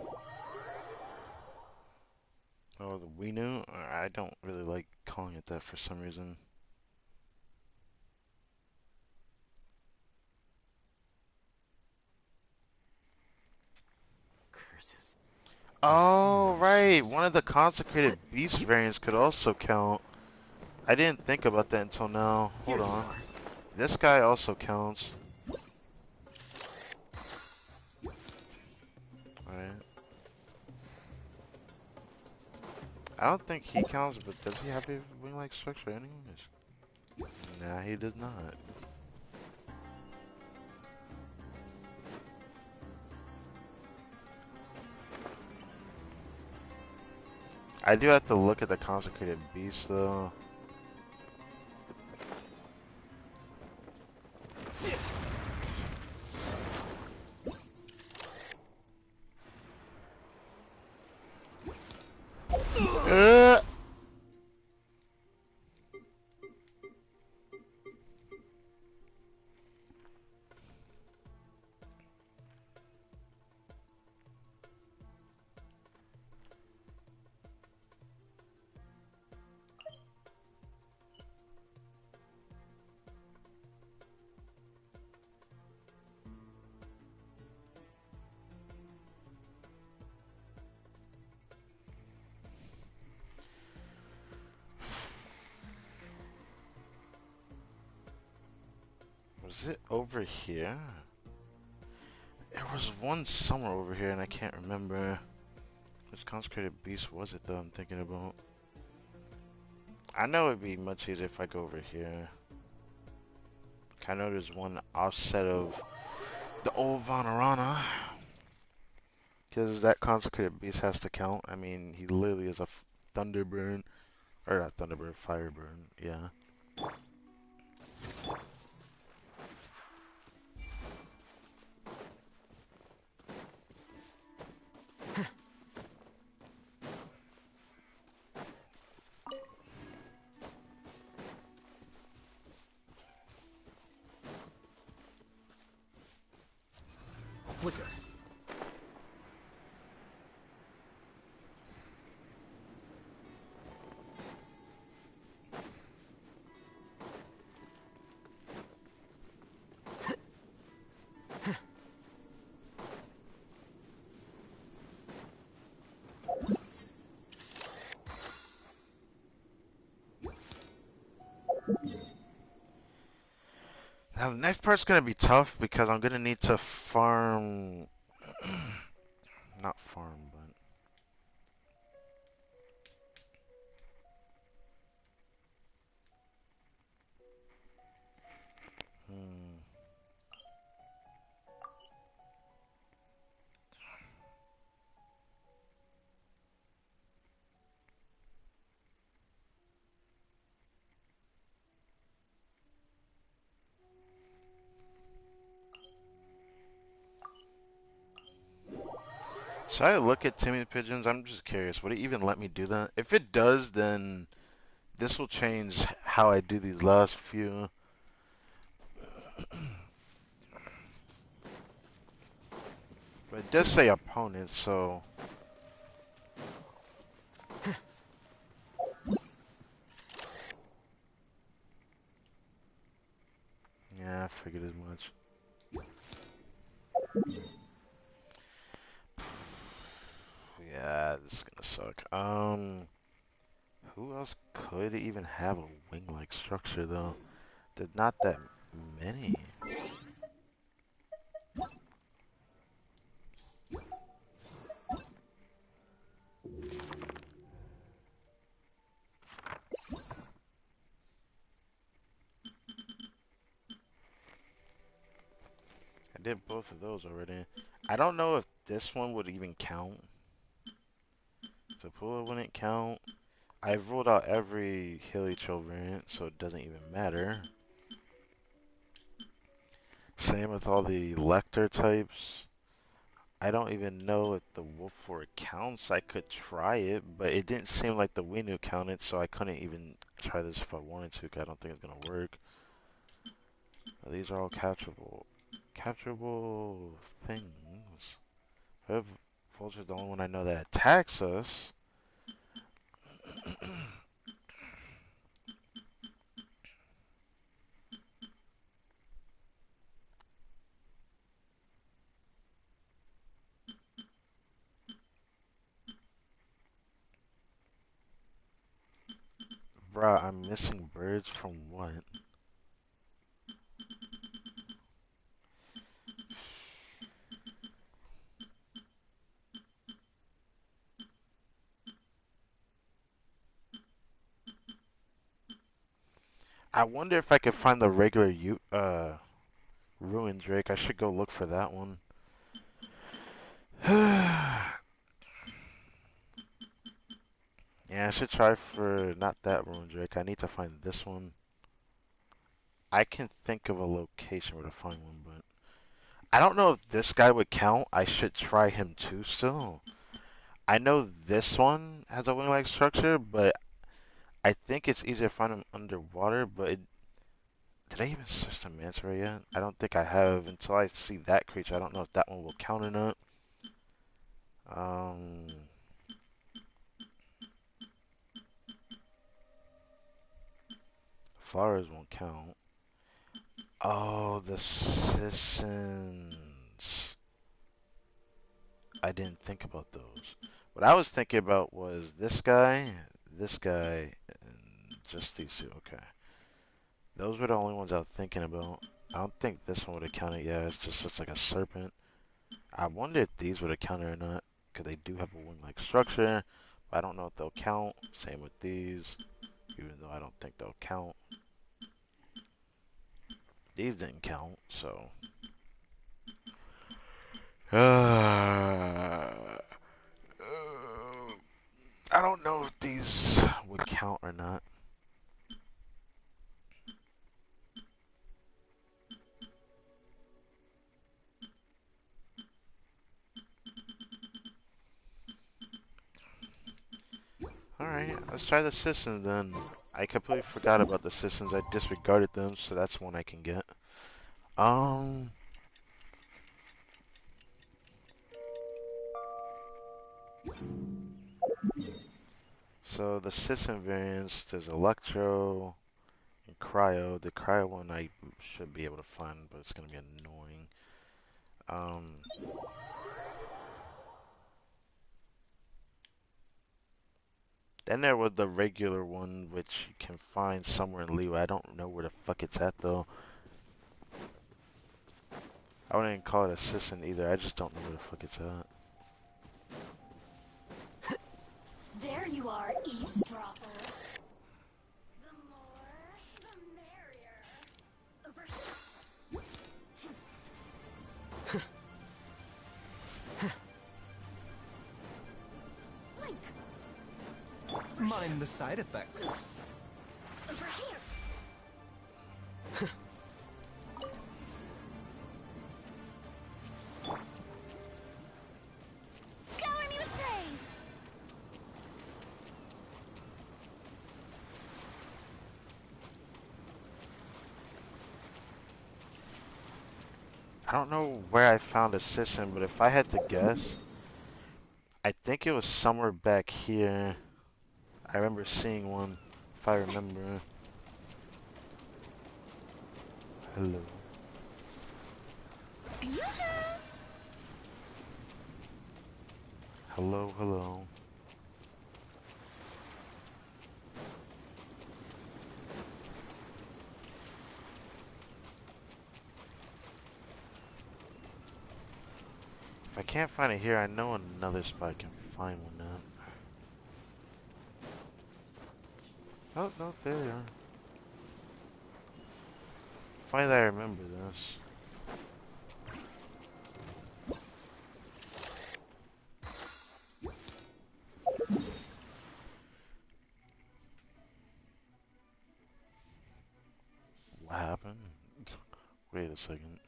Oh, the Weenu? I don't really like calling it that for some reason. Curses. Oh, right. One of the consecrated beast variants could also count. I didn't think about that until now. Hold on. This guy also counts. Alright. I don't think he counts, but does he have a wing-like structure anyways? Nah, he does not. I do have to look at the consecrated beast though. Uh, was it over here? There was one somewhere over here and I can't remember. Which consecrated beast was it though I'm thinking about? I know it'd be much easier if I go over here. I know there's one offset of the old Vanarana. Because that consecrated beast has to count. I mean, he literally is a Thunderburn. Or not Thunderbird, Fireburn. Yeah. Flicker. Now the next part's gonna be tough because I'm gonna need to farm. Not farm, but. Hmm. Should I look at Timmy Pigeons? I'm just curious. Would it even let me do that? If it does, then this will change how I do these last few. But it does say opponent, so. Yeah, I figured as much. Yeah, this is gonna suck. Who else could even have a wing-like structure though? There's not that many. I did both of those already. I don't know if this one would even count. So Pula wouldn't count. I've ruled out every Hilichurl variant, so it doesn't even matter. Same with all the Lecter types. I don't even know if the Wolf Lore counts. I could try it, but it didn't seem like the Winu counted, so I couldn't even try this if I wanted to, 'cause I don't think it's gonna work. These are all capturable things. If Vulture's the only one I know that attacks us. Bruh, I'm missing birds from what? I wonder if I could find the regular Ruin Drake. I should go look for that one. Yeah, I should try for not that Ruin Drake. I need to find this one. I can think of a location where to find one, but I don't know if this guy would count. I should try him too still. I know this one has a wing-like structure, but I think it's easier to find him underwater, but did I even search the Manta yet? I don't think I have until I see that creature. I don't know if that one will count or not. Um, Flowers won't count. Oh, the Sissons. I didn't think about those. What I was thinking about was this guy, and just these two. Okay. Those were the only ones I was thinking about. I don't think this one would have counted. Yeah, it's just looks like a serpent. I wonder if these would have counted or not, because they do have a wing-like structure. But I don't know if they'll count. Same with these. Even though I don't think they'll count. These didn't count, so. I don't know if these would count or not. Alright, let's try the systems then. I completely forgot about the systems. I disregarded them, so that's one I can get. So the system variants, there's Electro and Cryo. The Cryo one I should be able to find, but it's gonna be annoying. Then there was the regular one, which you can find somewhere in Leeway. I don't know where the fuck it's at though. I wouldn't even call it assistant either. I just don't know where the fuck it's at. There you are, eavesdropper. The more, the merrier. Over here. Blink. Mind the side effects. Over here. Shower me with praise. I don't know where I found assistant, but if I had to guess, I think it was somewhere back here. I remember seeing one, if I remember. Hello. Hello, hello. If I can't find it here, I know another spot I can find one at. Oh, no, there you are. Finally, I remember this. What happened? Wait a second.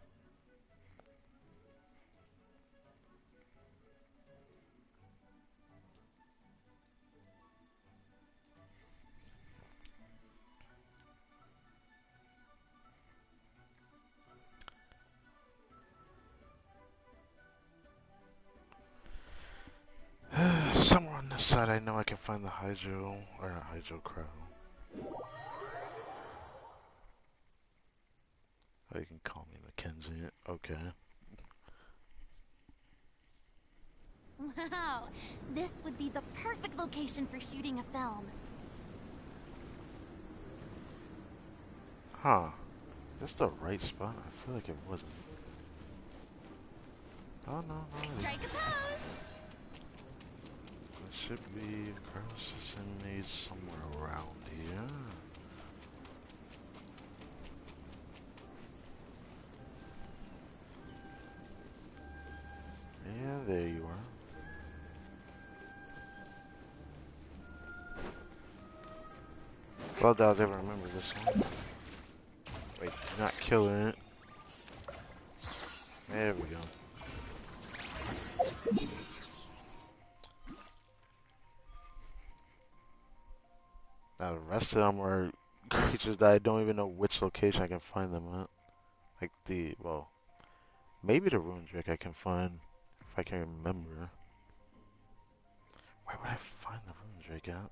Somewhere on this side, I know I can find the Hydro, or not Hydro Crow. Oh, you can call me Mackenzie. Okay. Wow, this would be the perfect location for shooting a film. Huh. That's the right spot? I feel like it wasn't. Oh, no, no. Strike a pose! It should be across made somewhere around here. Yeah, there you are. Well, I'll ever remember this one. Wait, not killing it. There we go. Now the rest of them are creatures that I don't even know which location I can find them at. Like well, maybe the Rune Drake I can find, if I can remember. Where would I find the Rune Drake at?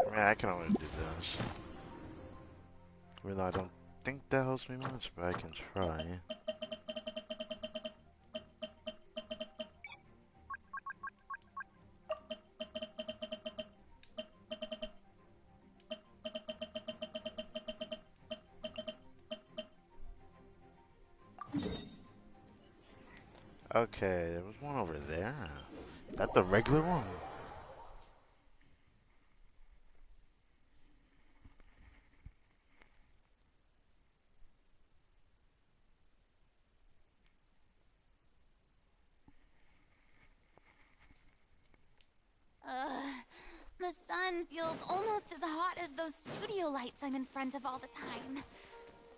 I mean, I can always do this. Even though I don't think that helps me much, but I can try. Okay, there was one over there. Is that the regular one? The sun feels almost as hot as those studio lights I'm in front of all the time.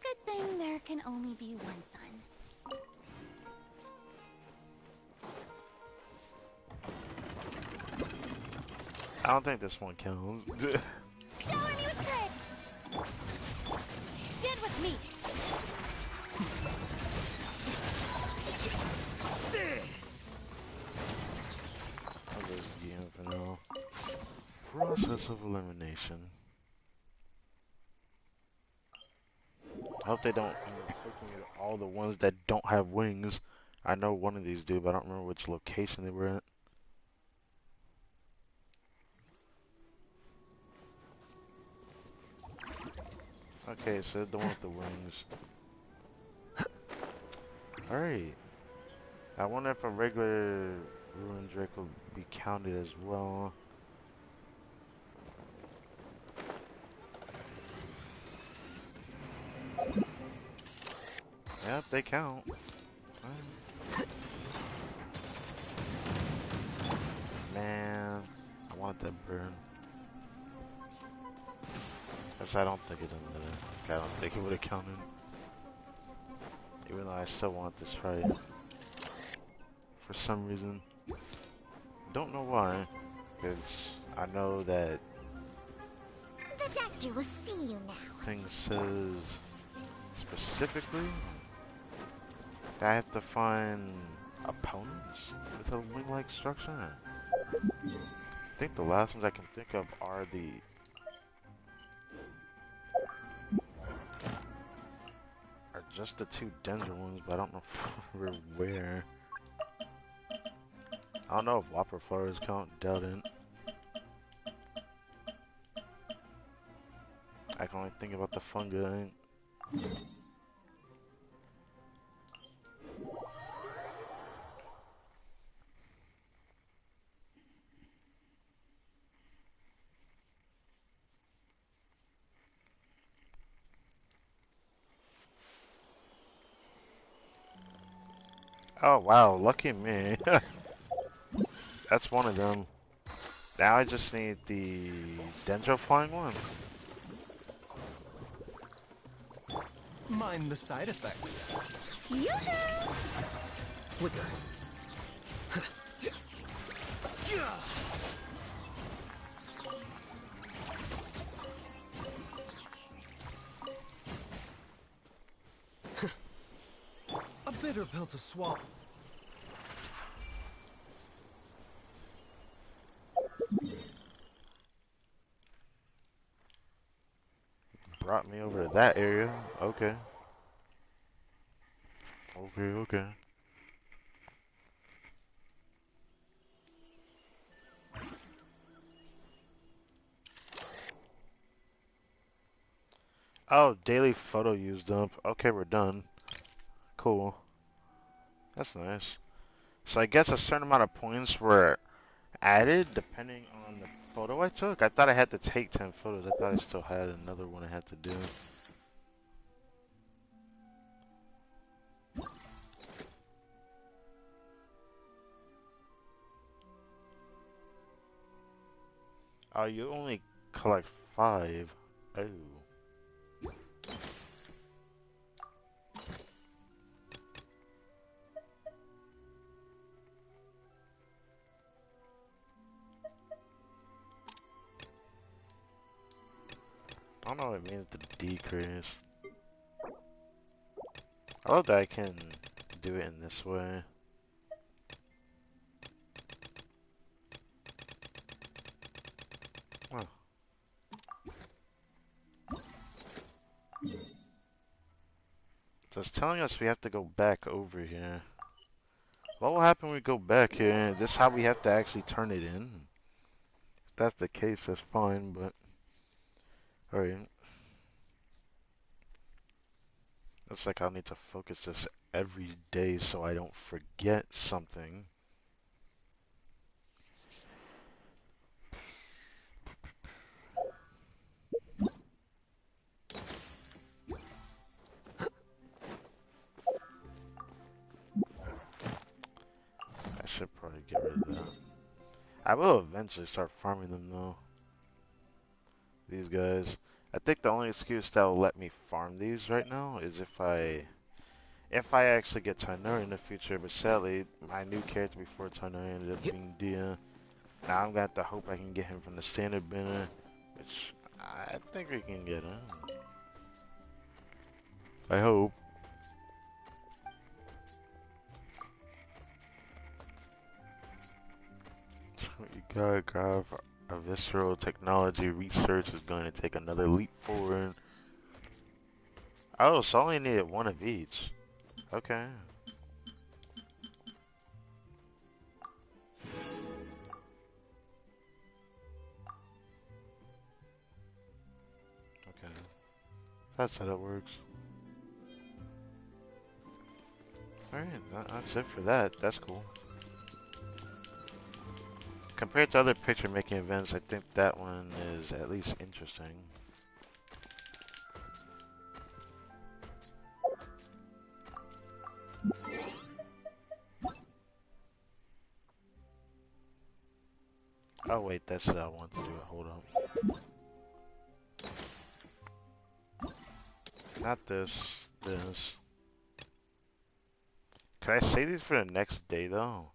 Good thing there can only be one sun. I don't think this one counts. Shower me with praise! Stand with me! I'll just be in for now. Process of elimination. I hope they don't take me to all the ones that don't have wings. I know one of these do, but I don't remember which location they were at. Okay, so the one with the wings. Alright. I wonder if a regular Ruin Drake will be counted as well. Yep, they count. Man, I wanted that burn. Guess I don't think it would. I don't think it would have counted. Even though I still want to try it. For some reason. Don't know why. Because I know that The doctor will see you now. thing says specifically that I have to find opponents with a wing-like structure. I think the last ones I can think of are just the two Denver ones, but I don't know where. I don't know if Whopper Flowers count, doubt it. I can only think about the fungi. Oh wow, lucky me. That's one of them. Now I just need the Dendro flying one. Mind the side effects. Yoo-hoo! Flicker. A bitter pill to swallow. Brought me over to that area. Okay. Okay. Oh, daily photo used up. Okay, we're done. Cool. That's nice. So I guess a certain amount of points were added depending on the photo I took. I thought I had to take 10 photos. I thought I still had another one I had to do. Oh, you only collect 5. Oh. I don't know what it means to decrease. I love that I can do it in this way. Huh. So it's telling us we have to go back over here. What will happen when we go back here? This is how we have to actually turn it in. If that's the case, that's fine, but... Alright. Looks like I'll need to focus this every day so I don't forget something. I should probably get rid of that. I will eventually start farming them though. These guys. I think the only excuse that will let me farm these right now is if I actually get Tainuri in the future, but sadly my new character before Tainuri ended up being Dia. Now I'm gonna have to hope I can get him from the standard banner, which I think we can get him. I hope. You gotta grab a visceral technology research is going to take another leap forward. Oh, so I only needed one of each. Okay. Okay. That's how that works. Alright, that's it for that. That's cool. Compared to other picture making events, I think that one is at least interesting. Oh wait, that's what I want to do it. Hold up. Not this. This. Could I save these for the next day though?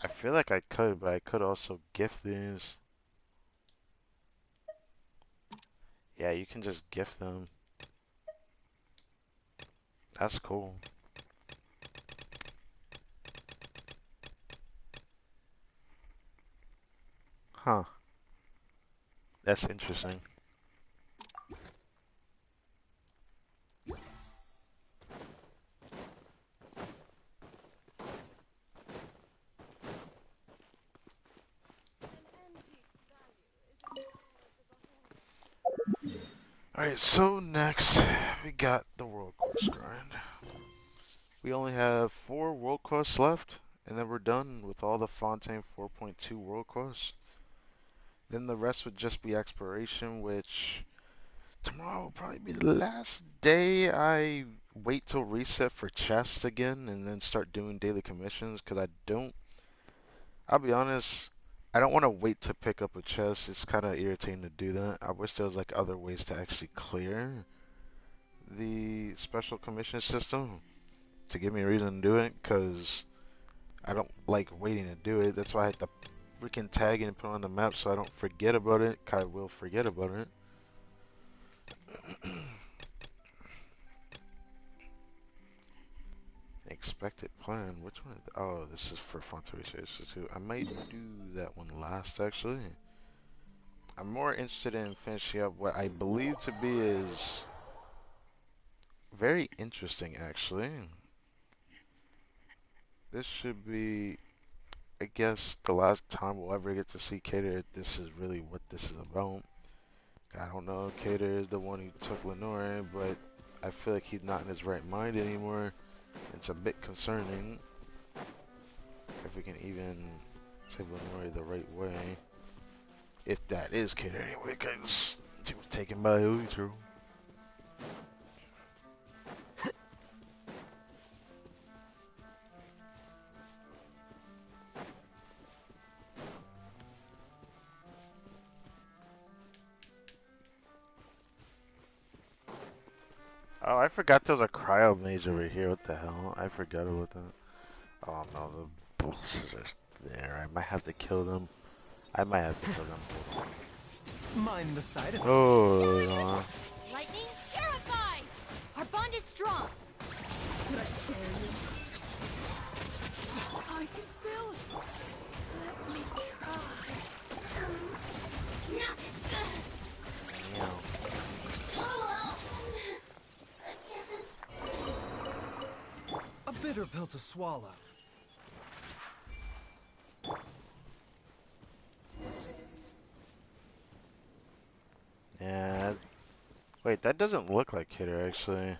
I feel like I could, but I could also gift these. Yeah, you can just gift them. That's cool. Huh. That's interesting. Alright, so next we got the World Quest grind. We only have 4 World Quests left, and then we're done with all the Fontaine 4.2 World Quests. Then the rest would just be exploration, which tomorrow will probably be the last day I wait till reset for chests again and then start doing daily commissions, because I'll be honest, I don't want to wait to pick up a chest. It's kind of irritating to do that. I wish there was like other ways to actually clear the special commission system to give me a reason to do it, because I don't like waiting to do it. That's why I had to freaking tag it and put it on the map so I don't forget about it. I will forget about it. Expected plan. Which one? Oh, this is for Font Research too. I might do that one last actually. I'm more interested in finishing up what I believe to be is very interesting actually. This should be, I guess, the last time we'll ever get to see Cater. This is really what this is about. I don't know if Cater is the one who took Lenore, but I feel like he's not in his right mind anymore. It's a bit concerning if we can even save Lenore the right way. If that is Cater anyway, because she was taken by Uitro. Oh, I forgot there was a cryo mage over here. What the hell? I forgot about that. Oh no, the bosses are there. I might have to kill them. I might have to kill them. Mind the side effects. Oh, Lightning terrifies! Our bond is strong. Could I scare you? I can still. Let me try. yeah. A bitter pill to swallow. Yeah. Wait, that doesn't look like Kidder actually.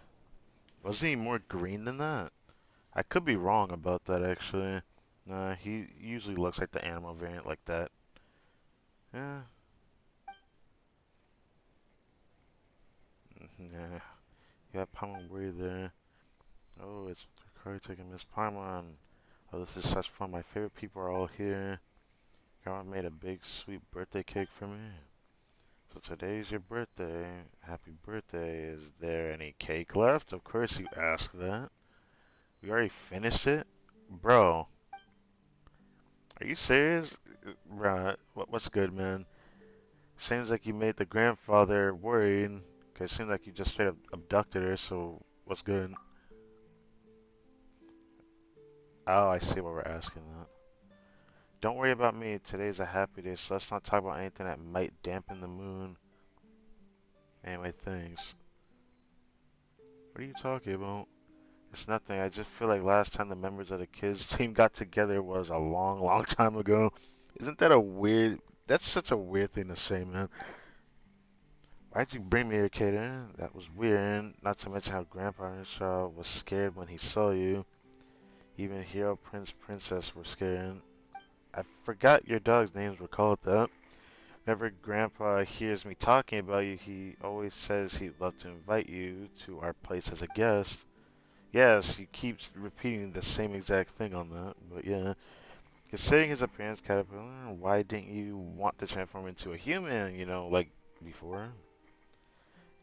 Wasn't he more green than that? I could be wrong about that actually. Nah, he usually looks like the animal variant like that. Yeah. Yeah. Yeah, Paimon Way there. Oh, it's Curry taking Miss Paimon. Oh, this is such fun. My favorite people are all here. Grandma made a big sweet birthday cake for me. So today's your birthday. Happy birthday. Is there any cake left? Of course you asked that. We already finished it? Bro, are you serious? Bruh, what's good, man? Seems like you made the grandfather worried. Cause it seems like you just straight up abducted her, so what's good? Oh, I see why we're asking that. Don't worry about me. Today's a happy day, so let's not talk about anything that might dampen the mood. Anyway, thanks. What are you talking about? It's nothing. I just feel like last time the members of the kids team got together was a long, long time ago. Isn't that a weird... That's such a weird thing to say, man. Why'd you bring me here, Kaden? That was weird. Not to mention how Grandpa Earnshaw was scared when he saw you. Even Hero, Prince, Princess were scared. I forgot your dog's names were called that. Whenever Grandpa hears me talking about you, he always says he'd love to invite you to our place as a guest. Yes, he keeps repeating the same exact thing on that, but yeah. Considering his appearance, Caterpillar, why didn't you want to transform into a human, you know, like before?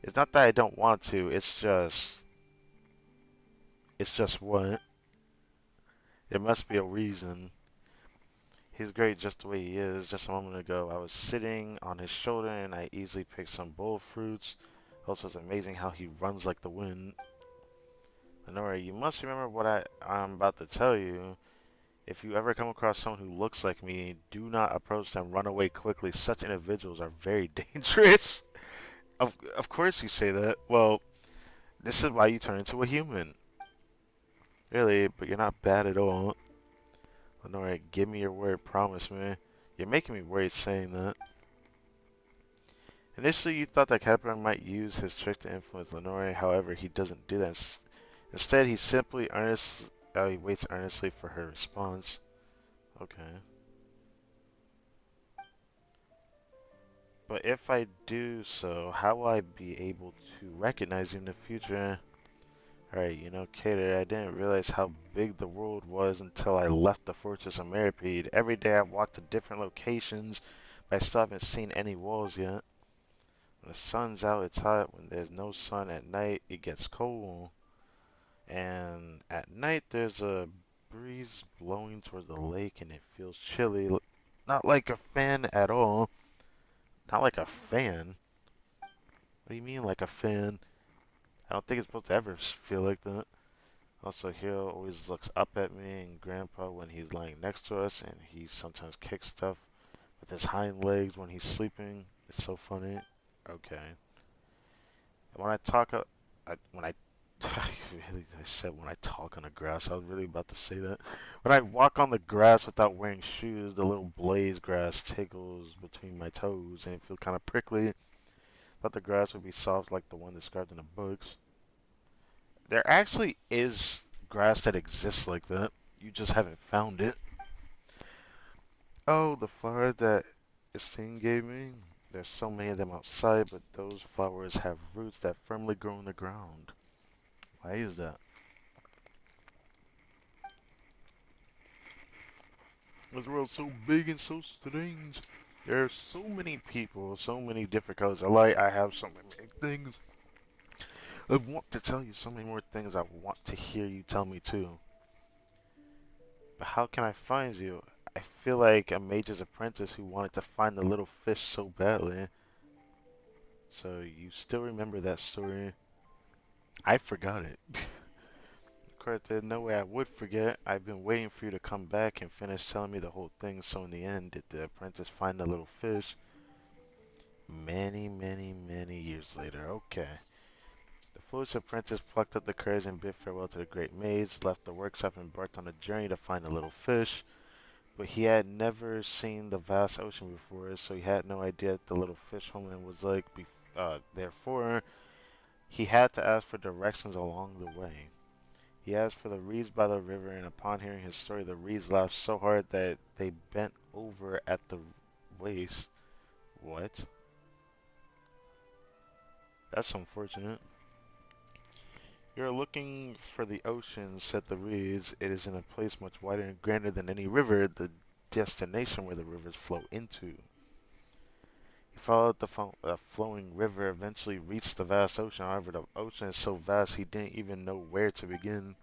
It's not that I don't want to, it's just what? There must be a reason. He's great just the way he is. Just a moment ago, I was sitting on his shoulder and I easily picked some bowl fruits. Also, it's amazing how he runs like the wind. Lenora, you must remember what I'm about to tell you. If you ever come across someone who looks like me, do not approach them. Run away quickly. Such individuals are very dangerous. Of course you say that. Well, this is why you turn into a human. Really, but you're not bad at all. Lenora, give me your word. Promise me. You're making me worried saying that. Initially, you thought that Caterpillar might use his trick to influence Lenore. However, he doesn't do that. Instead, he waits earnestly for her response. Okay. But if I do so, how will I be able to recognize you in the future? Alright, you know, Cater, I didn't realize how big the world was until I left the Fortress of Meripede. Every day I walked to different locations, but I still haven't seen any walls yet. When the sun's out, it's hot. When there's no sun at night, it gets cold. And at night, there's a breeze blowing towards the lake, and it feels chilly. Not like a fan at all. Not like a fan. What do you mean, like a fan? I don't think it's supposed to ever feel like that. Also, Hero always looks up at me and Grandpa when he's lying next to us, and he sometimes kicks stuff with his hind legs when he's sleeping. It's so funny. Okay. When I talk, when I, I said when I talk on the grass. I was really about to say that. When I walk on the grass without wearing shoes, the little blaze grass tickles between my toes, and it feels kind of prickly. Thought the grass would be soft like the one described in the books. There actually is grass that exists like that. You just haven't found it. Oh, the flower that Estine gave me. There's so many of them outside, but those flowers have roots that firmly grow in the ground. Why is that? This world's so big and so strange. There are so many people, so many different colors of light. I have so many things. I want to tell you so many more things I want to hear you tell me too. But how can I find you? I feel like a mage's apprentice who wanted to find the little fish so badly. So you still remember that story? I forgot it. Of course, there's no way I would forget. I've been waiting for you to come back and finish telling me the whole thing. So in the end, did the apprentice find the little fish? Many, many, many years later. Okay. The foolish apprentice plucked up the courage and bid farewell to the great maids, left the workshop and embarked on a journey to find the little fish. But he had never seen the vast ocean before, so he had no idea what the little fish homeland was like. Therefore, He had to ask for directions along the way. He asked for the reeds by the river, and upon hearing his story, the reeds laughed so hard that they bent over at the waist. What? That's unfortunate. You're looking for the ocean, said the reeds. It is in a place much wider and grander than any river, the destination where the rivers flow into. He followed the flowing river, eventually reached the vast ocean. However, the ocean is so vast he didn't even know where to begin.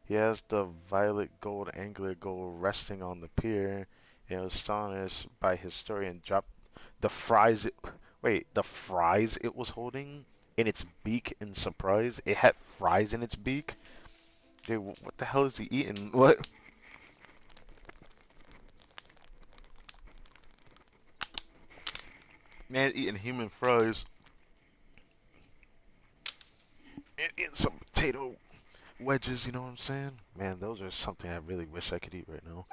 He has the violet gold angular gold resting on the pier, and was astonished by his story and dropped the fries. The fries it was holding in its beak in surprise. It had fries in its beak. Dude, what the hell is he eating? What? Man, eating human fries and some potato wedges. You know what I'm saying? Man, those are something I really wish I could eat right now.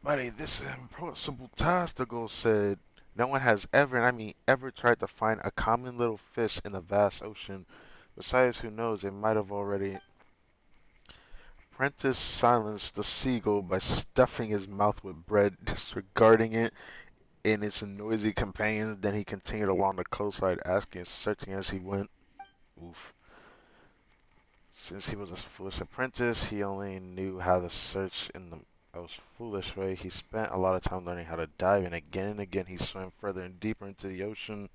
Buddy, this is an impossible task, the ghost said. No one has ever, and I mean ever, tried to find a common little fish in the vast ocean. Besides, who knows, it might have already. Prentice silenced the seagull by stuffing his mouth with bread, disregarding it and its noisy companions. Then he continued along the coastline, asking and searching as he went. Oof. Since he was a foolish apprentice, he only knew how to search in the most foolish way. He spent a lot of time learning how to dive, and again he swam further and deeper into the ocean.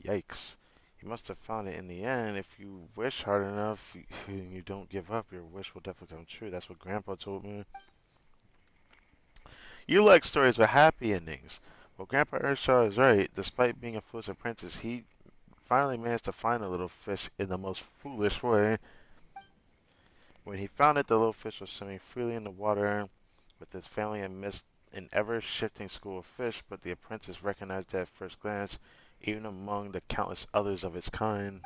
Yikes. He must have found it in the end. If you wish hard enough, you don't give up, your wish will definitely come true. That's what Grandpa told me. You like stories with happy endings. Well, Grandpa Earnshaw is right. Despite being a foolish apprentice, he finally managed to find a little fish in the most foolish way. When he found it, the little fish was swimming freely in the water with his family amidst an ever-shifting school of fish, but the apprentice recognized it at first glance, even among the countless others of its kind.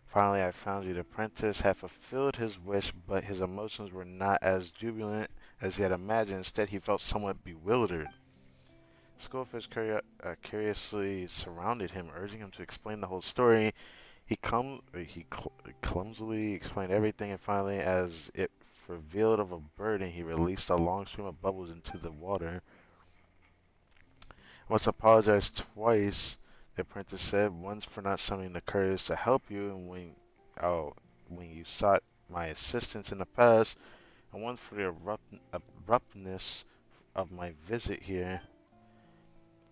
Finally, I found you. The apprentice had fulfilled his wish, but his emotions were not as jubilant as he had imagined. Instead, he felt somewhat bewildered. Schoolfish curiously surrounded him, urging him to explain the whole story. He clumsily explained everything, and finally, as if revealed of a burden, he released a long stream of bubbles into the water. I must apologize twice, the apprentice said, once for not summoning the courage to help you, and when you sought my assistance in the past, and once for the abruptness of my visit here.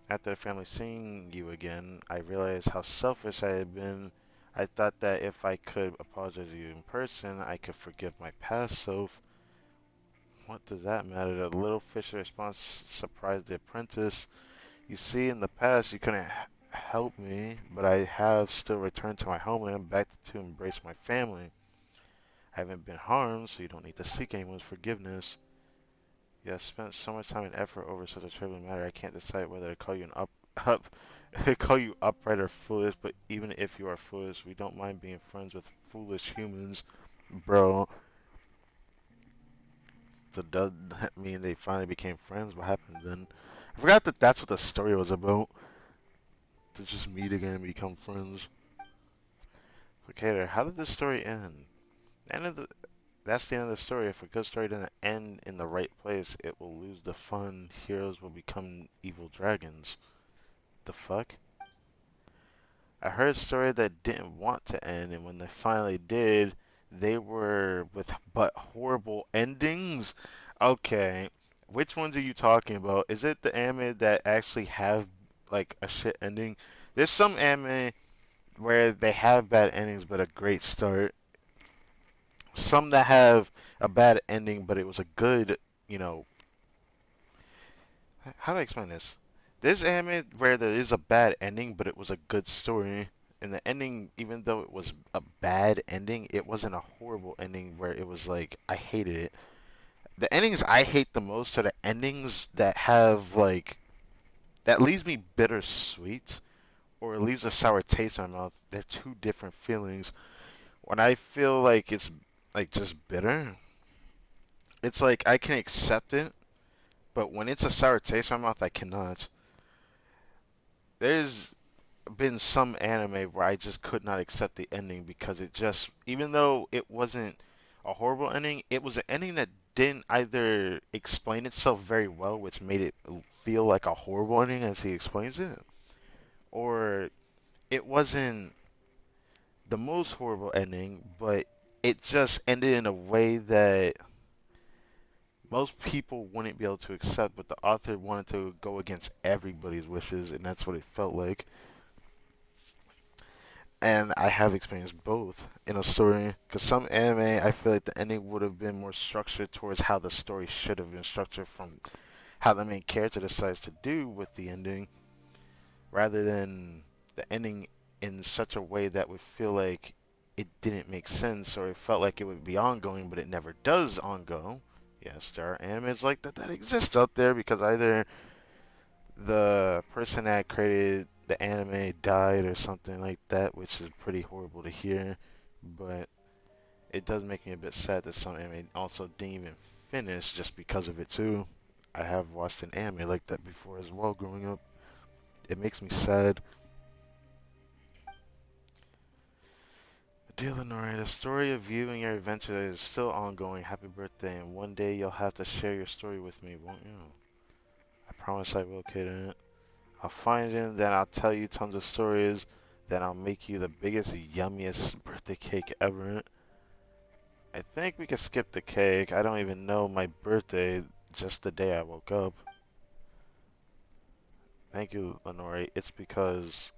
After the family seeing you again, I realized how selfish I had been. I thought that if I could apologize to you in person, I could forgive my past self. What does that matter? The little fish response surprised the apprentice. You see, in the past you couldn't help me, but I have still returned to my homeland, back to embrace my family. I haven't been harmed, so you don't need to seek anyone's forgiveness. You have spent so much time and effort over such a trivial matter, I can't decide whether to call you call you upright or foolish, but even if you are foolish, we don't mind being friends with foolish humans, bro. So does that mean they finally became friends? What happened then? I forgot that that's what the story was about. To just meet again and become friends. Okay, there. How did this story end? That's the end of the story. If a good story doesn't end in the right place, it will lose the fun. Heroes will become evil dragons. The fuck? I heard a story that didn't want to end, and when they finally did, they were with but horrible endings. Okay, which ones are you talking about? Is it the anime that actually have like a shit ending? There's some anime where they have bad endings but a great start. Some that have a bad ending but it was a good, you know, how do I explain this? There's anime where there is a bad ending, but it was a good story. And the ending, even though it was a bad ending, it wasn't a horrible ending where it was like, I hated it. The endings I hate the most are the endings that have, like, that leaves me bittersweet or it leaves a sour taste in my mouth. They're two different feelings. When I feel like it's, like, just bitter, it's like I can accept it, but when it's a sour taste in my mouth, I cannot. There's been some anime where I just could not accept the ending because it just, even though it wasn't a horrible ending, it was an ending that didn't either explain itself very well, which made it feel like a horrible ending as he explains it, or it wasn't the most horrible ending, but it just ended in a way that most people wouldn't be able to accept, but the author wanted to go against everybody's wishes, and that's what it felt like. And I have experienced both in a story. Because some anime, I feel like the ending would have been more structured towards how the story should have been structured from how the main character decides to do with the ending, rather than the ending in such a way that would feel like it didn't make sense or it felt like it would be ongoing, but it never does ongo. Yes, there are animes like that that exist out there because either the person that created the anime died or something like that, which is pretty horrible to hear. But it does make me a bit sad that some anime also didn't even finish just because of it too. I have watched an anime like that before as well growing up. It makes me sad. Dear Lenore, the story of you and your adventure is still ongoing. Happy birthday, and one day you'll have to share your story with me, won't you? I promise I will, Kaden. I'll find it, then I'll tell you tons of stories. Then I'll make you the biggest, yummiest birthday cake ever. I think we can skip the cake. I don't even know my birthday, just the day I woke up. Thank you, Lenore. It's because...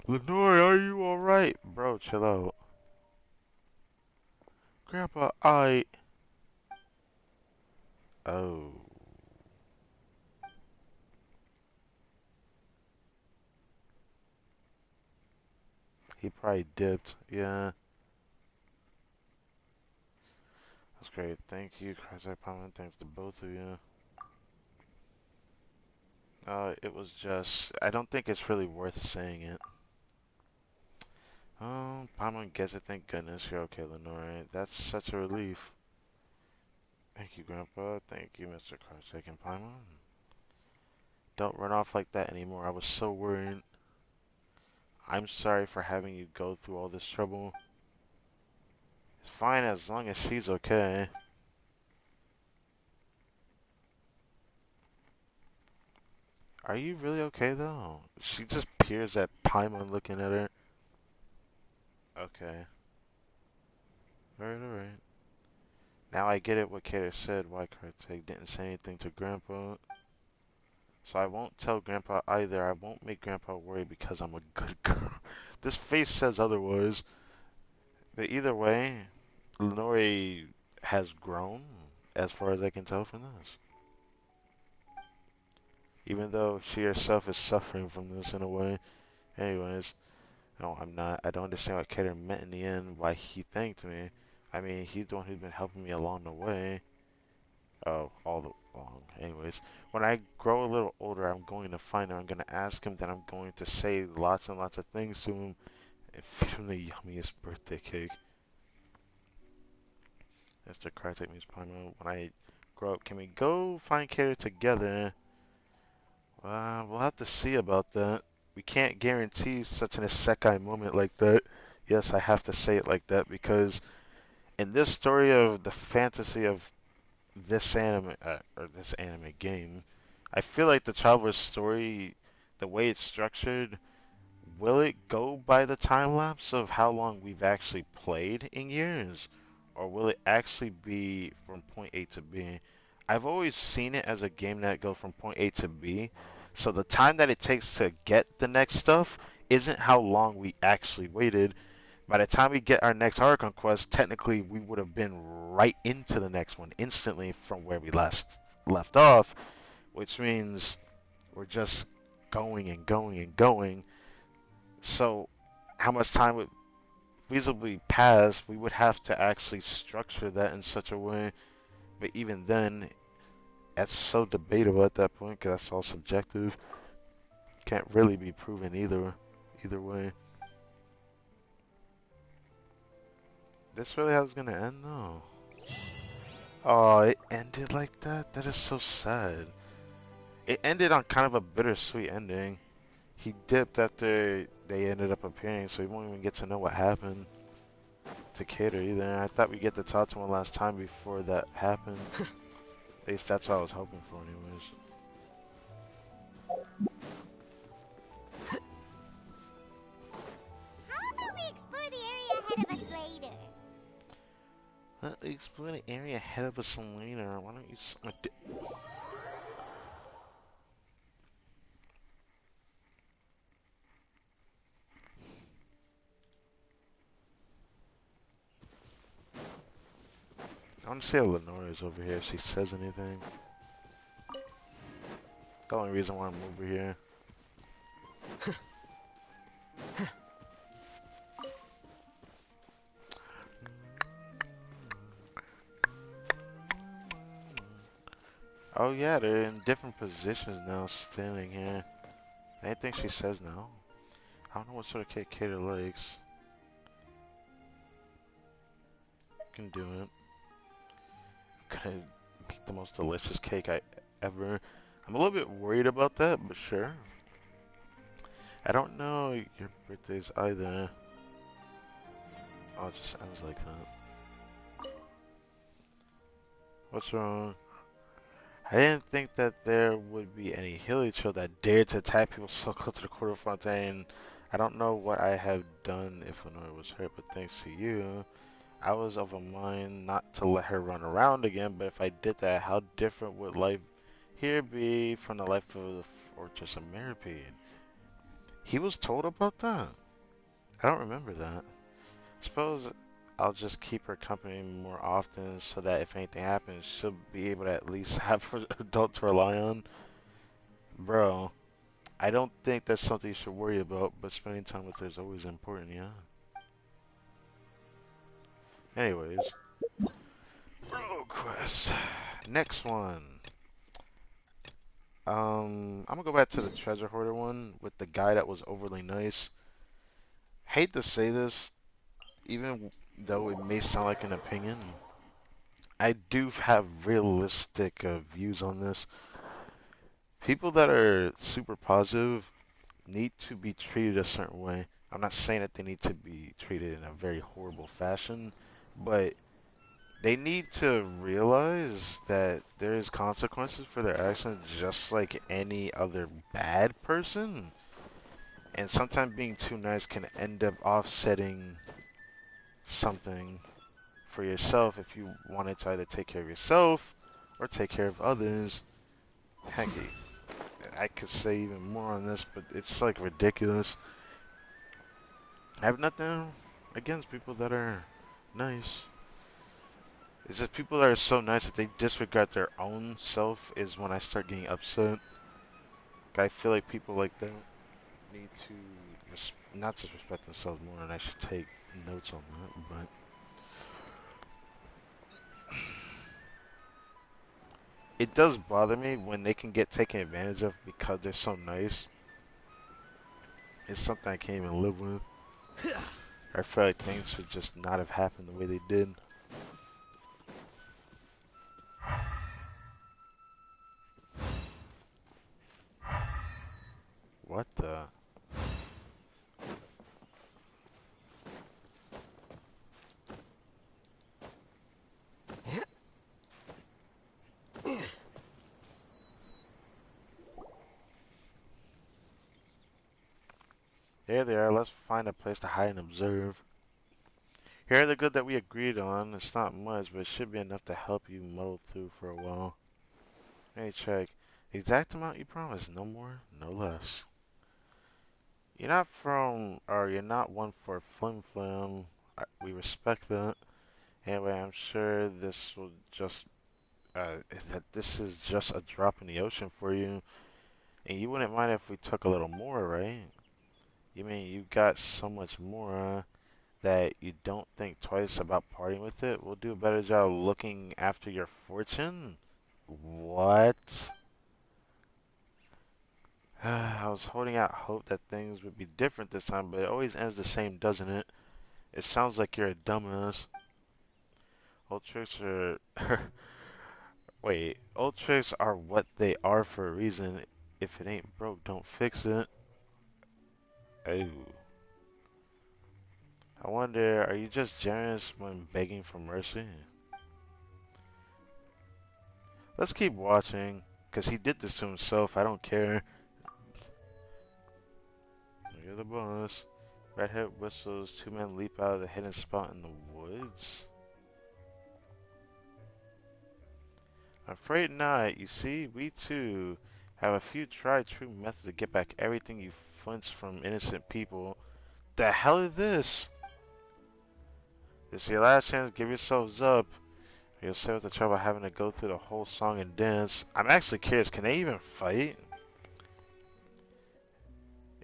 Lenore, are you alright? Bro, chill out. Grandpa, Oh. He probably dipped. Yeah. That's great. Thank you, Christ Palmer. Thanks to both of you. It was just... I don't think it's really worth saying it. Oh, Paimon gets it. Thank goodness you're okay, Lenore. That's such a relief. Thank you, Grandpa. Thank you, Mr. Karsak and Paimon. Don't run off like that anymore. I was so worried. I'm sorry for having you go through all this trouble. It's fine as long as she's okay. Are you really okay, though? She just peers at Paimon looking at her. Okay. Alright, alright. Now I get it what Kater said, why Kartak didn't say anything to Grandpa. So I won't tell Grandpa either. I won't make Grandpa worry because I'm a good girl. This face says otherwise. But either way, Lenore has grown, as far as I can tell from this. Even though she herself is suffering from this in a way. Anyways, no, I'm not. I don't understand what Kater meant in the end, why he thanked me. I mean, he's the one who's been helping me along the way. Oh, all the long. Anyways, when I grow a little older, I'm going to find him. I'm going to ask him. Then I'm going to say lots and lots of things to him and feed him the yummiest birthday cake. Mr. Kartik means Paimon. When I grow up, can we go find Kater together? We'll have to see about that. We can't guarantee such an isekai moment like that. Yes, I have to say it like that because in this story of the fantasy of this anime or this anime game, I feel like the Traveler's story, the way it's structured, will it go by the time lapse of how long we've actually played in years, or will it actually be from point A to B? I've always seen it as a game that goes from point A to B, so the time that it takes to get the next stuff isn't how long we actually waited. By the time we get our next Archon quest, technically we would have been right into the next one instantly from where we left off, which means we're just going and going and going. So, how much time would feasibly pass? We would have to actually structure that in such a way. But even then, that's so debatable at that point because that's all subjective. Can't really be proven either way. This really how it's gonna end though. Oh, it ended like that? That is so sad. it ended on kind of a bittersweet ending. He dipped after they ended up appearing, so we won't even get to know what happened to Kato either. I thought we'd get to talk to him one last time before that happened. At least that's what I was hoping for anyways. How about we explore the area ahead of us later? Let me explore the area ahead of us later. Why don't you... I want to see how Lenore's over here, if she says anything. The only reason why I'm over here. Oh yeah, they're in different positions now, standing here. Anything she says now? I don't know what sort of cake Kato likes. Can do it. Gonna make the most delicious cake I ever. I'm a little bit worried about that, but sure. I don't know your birthdays either. Oh, it just ends like that. What's wrong? I didn't think that there would be any Hilly Trail that dared to attack people so close to the quarter fontaine. I don't know what I have done if Lenore was hurt, but thanks to you, I was of a mind not to let her run around again, but if I did that, how different would life here be from the life of the Fortress of Meripede? He was told about that? I don't remember that. Suppose I'll just keep her company more often so that if anything happens, she'll be able to at least have her adult to rely on. Bro, I don't think that's something you should worry about, but spending time with her is always important, yeah? Anyways. Bro quest. Next one. I'm gonna go back to the treasure hoarder one with the guy that was overly nice. Hate to say this, even though it may sound like an opinion, I do have realistic views on this. People that are super positive need to be treated a certain way. I'm not saying that they need to be treated in a very horrible fashion, but they need to realize that there is consequences for their actions just like any other bad person. And sometimes being too nice can end up offsetting something for yourself if you wanted to either take care of yourself or take care of others. Heck, I could say even more on this, but it's like ridiculous. I have nothing against people that are nice. It's just people that are so nice that they disregard their own self is when I start getting upset. I feel like people like that need to not just respect themselves more, and I should take notes on that, but it does bother me when they can get taken advantage of because they're so nice. It's something I can't even live with. I feel like things should just not have happened the way they did. What the? There they are. Let's find a place to hide and observe. Here are the good that we agreed on. It's not much, but it should be enough to help you muddle through for a while. Let me check. The exact amount you promised. No more, no less. You're not one for flim flam. We respect that. Anyway, I'm sure this is just a drop in the ocean for you. And you wouldn't mind if we took a little more, right? You mean you got so much more, that you don't think twice about parting with it? We'll do a better job looking after your fortune? What? I was holding out hope that things would be different this time, but it always ends the same, doesn't it? It sounds like you're a dumbass. Old tricks are Wait, old tricks are what they are for a reason. If it ain't broke, don't fix it. Oh. I wonder, are you just generous when begging for mercy? Let's keep watching, because he did this to himself. I don't care. You're the boss. Redhead whistles. Two men leap out of the hidden spot in the woods. I'm afraid not. You see, we too have a few tried-true methods to get back everything you flinched from innocent people. The hell is this? This is your last chance. Give yourselves up. You'll save the trouble having to go through the whole song and dance. I'm actually curious. Can they even fight?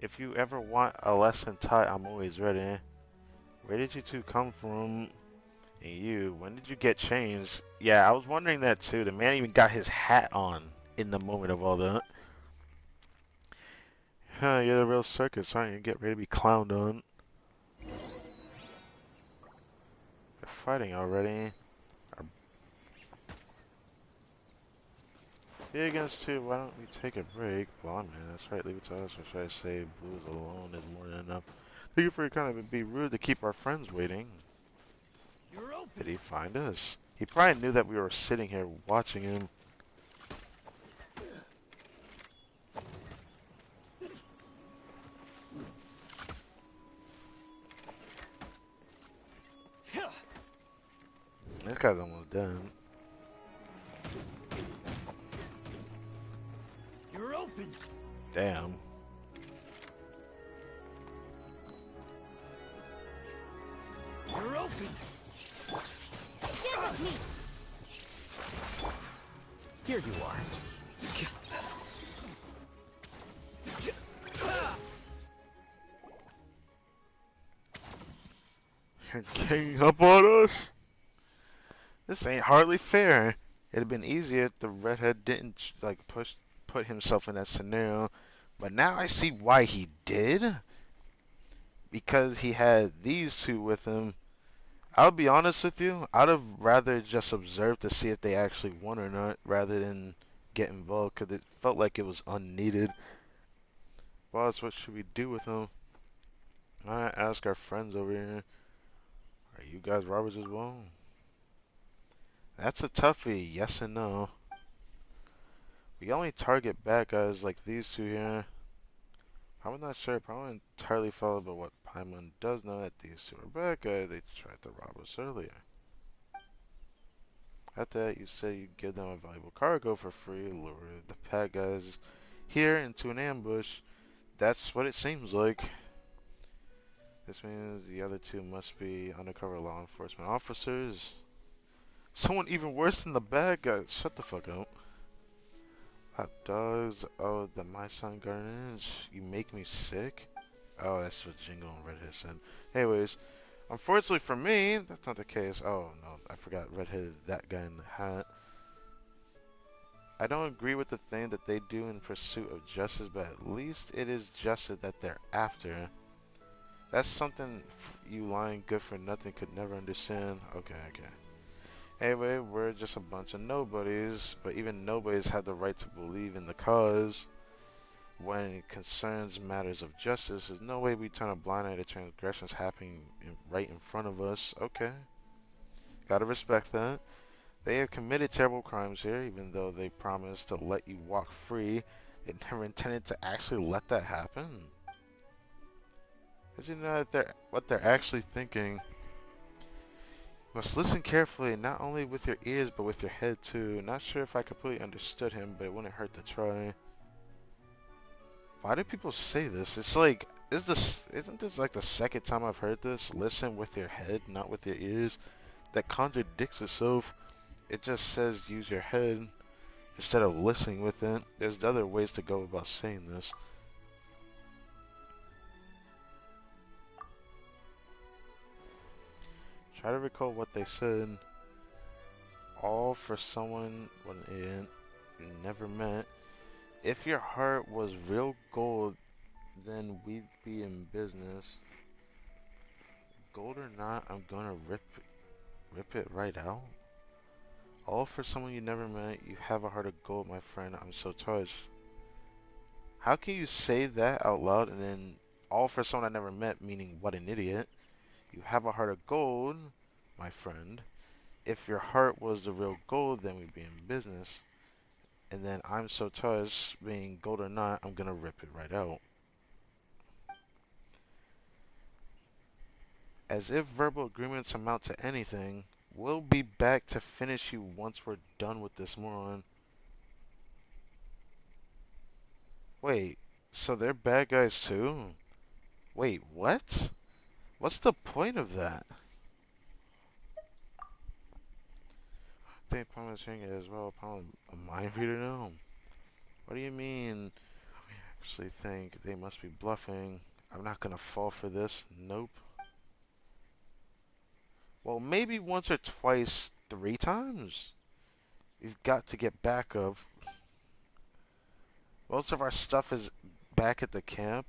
If you ever want a lesson taught, I'm always ready. Where did you two come from? And you, when did you get changed? Yeah, I was wondering that too. The man even got his hat on in the moment of all that. Huh, you're the real circus, aren't you? Get ready to be clowned on. They're fighting already. Three against two, why don't we take a break? Well, man, that's right, leave it to us. Or should I say booze alone is more than enough? Thank you for your kind of be rude to keep our friends waiting. You're open. Did he find us? He probably knew that we were sitting here watching him. This guy's almost done. You're open. Damn. You're open. Get with me. Here you are. You're ganging up on us? This ain't hardly fair. It'd have been easier if the redhead didn't like put himself in that scenario. But now I see why he did. Because he had these two with him. I'll be honest with you, I'd have rather just observed to see if they actually won or not, rather than get involved, because it felt like it was unneeded. Boss, what should we do with him? I ask our friends over here. Are you guys robbers as well? That's a toughie, yes and no. We only target bad guys like these two here. I'm not sure, probably entirely follow, but what Paimon does know that these two are bad guys. They tried to rob us earlier. After that, you say you give them a valuable cargo for free, lure the bad guys here into an ambush. That's what it seems like. This means the other two must be undercover law enforcement officers. Someone even worse than the bad guys. Shut the fuck up. Hot dogs. Oh, the My Son Gardenage. You make me sick? Oh, that's what Jingle and Redhead said. Anyways, unfortunately for me, that's not the case. Oh, no, I forgot Redhead, that guy in the hat. I don't agree with the thing that they do in pursuit of justice, but at least it is justice that they're after. That's something you lying good for nothing could never understand. Okay. Anyway, we're just a bunch of nobodies, but even nobodies have the right to believe in the cause. When it concerns matters of justice, there's no way we turn a blind eye to transgressions happening right in front of us. Okay. Gotta respect that. They have committed terrible crimes here, even though they promised to let you walk free. They never intended to actually let that happen. Did you know that what they're actually thinking? Must listen carefully, not only with your ears, but with your head too. Not sure if I completely understood him, but it wouldn't hurt to try. Why do people say this? It's like, isn't this like the second time I've heard this? Listen with your head, not with your ears. That contradicts itself. It just says use your head instead of listening with it. There's other ways to go about saying this. Try to recall what they said. All for someone you never met. If your heart was real gold, then we'd be in business. Gold or not, I'm gonna rip it right out. All for someone you never met. You have a heart of gold, my friend. I'm so touched. How can you say that out loud and then all for someone I never met, meaning what an idiot? You have a heart of gold, my friend. If your heart was the real gold, then we'd be in business. And then I'm so touched, being gold or not, I'm gonna rip it right out. As if verbal agreements amount to anything, we'll be back to finish you once we're done with this moron. Wait, so they're bad guys too? Wait, what? What's the point of that? I think Palm is hearing it as well. Palm, a mind reader now? What do you mean? I actually think they must be bluffing. I'm not gonna fall for this. Nope. Well, maybe once or twice, 3 times? We've got to get backup. Most of our stuff is back at the camp.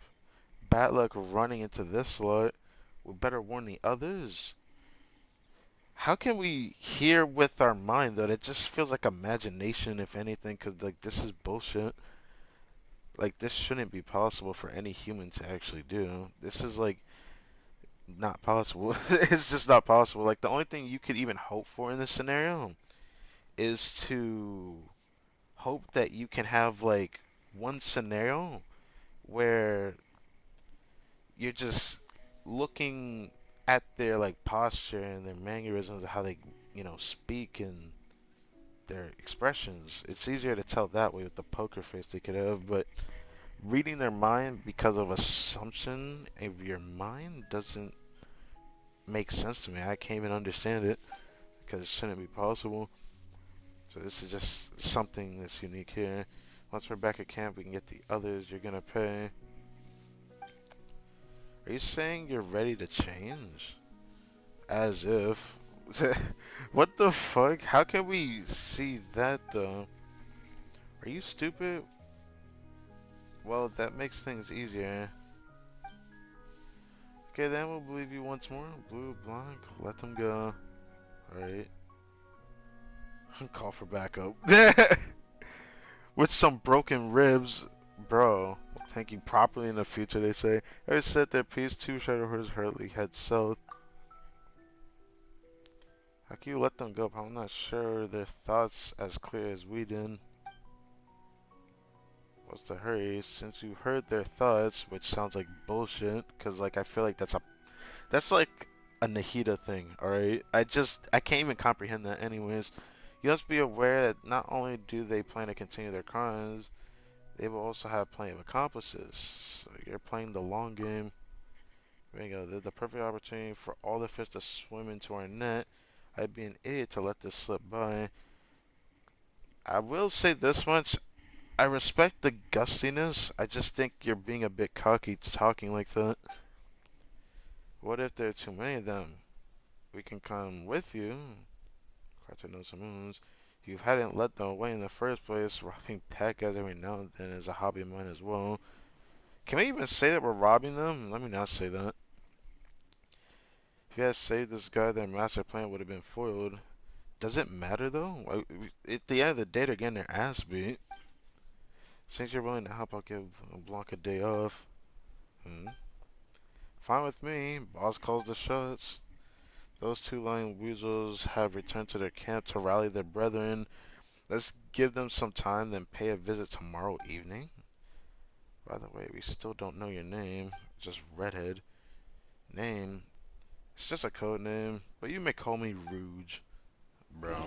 Bad luck running into this slut. We better warn the others. How can we hear with our mind, though? It just feels like imagination, if anything, because, like, this is bullshit. Like, this shouldn't be possible for any human to actually do. This is, like, not possible. It's just not possible. Like, the only thing you could even hope for in this scenario is to hope that you can have, like, one scenario where you're just looking at their, like, posture and their mannerisms, how they, speak and their expressions. It's easier to tell that way with the poker face they could have, but reading their mind because of assumption of your mind doesn't make sense to me. I can't even understand it because it shouldn't be possible. So this is just something that's unique here. Once we're back at camp, we can get the others. You're gonna pay. Are you saying you're ready to change? As if. What the fuck? How can we see that though? Are you stupid? Well, that makes things easier. Okay, then we'll believe you once more. Blue, blanc, let them go. Alright. Call for backup. With some broken ribs. Bro, thinking properly in the future, they say. Ever said their piece, 2 Shadowhunters hurriedly head south. How can you let them go? I'm not sure their thoughts as clear as we did. What's the hurry? Since you heard their thoughts, which sounds like bullshit, because, like, I feel like that's like a Nahida thing, alright? I can't even comprehend that anyways. You must be aware that not only do they plan to continue their crimes, they will also have plenty of accomplices. So you're playing the long game. There you go. They're the perfect opportunity for all the fish to swim into our net. I'd be an idiot to let this slip by. I will say this much. I respect the gustiness. I just think you're being a bit cocky talking like that. What if there are too many of them? We can come with you. Carter knows some moons. You hadn't let them away in the first place. Robbing pet guys every now and then is a hobby of mine as well. Can we even say that we're robbing them? Let me not say that. If you had saved this guy, their master plan would have been foiled. Does it matter though? At the end of the day, they're getting their ass beat. Since you're willing to help, I'll give Blanc a day off. Fine with me. Boss calls the shots. Those 2 lying weasels have returned to their camp to rally their brethren. Let's give them some time, then pay a visit tomorrow evening. By the way, we still don't know your name. Just Redhead. Name? It's just a code name, but you may call me Rouge, bro.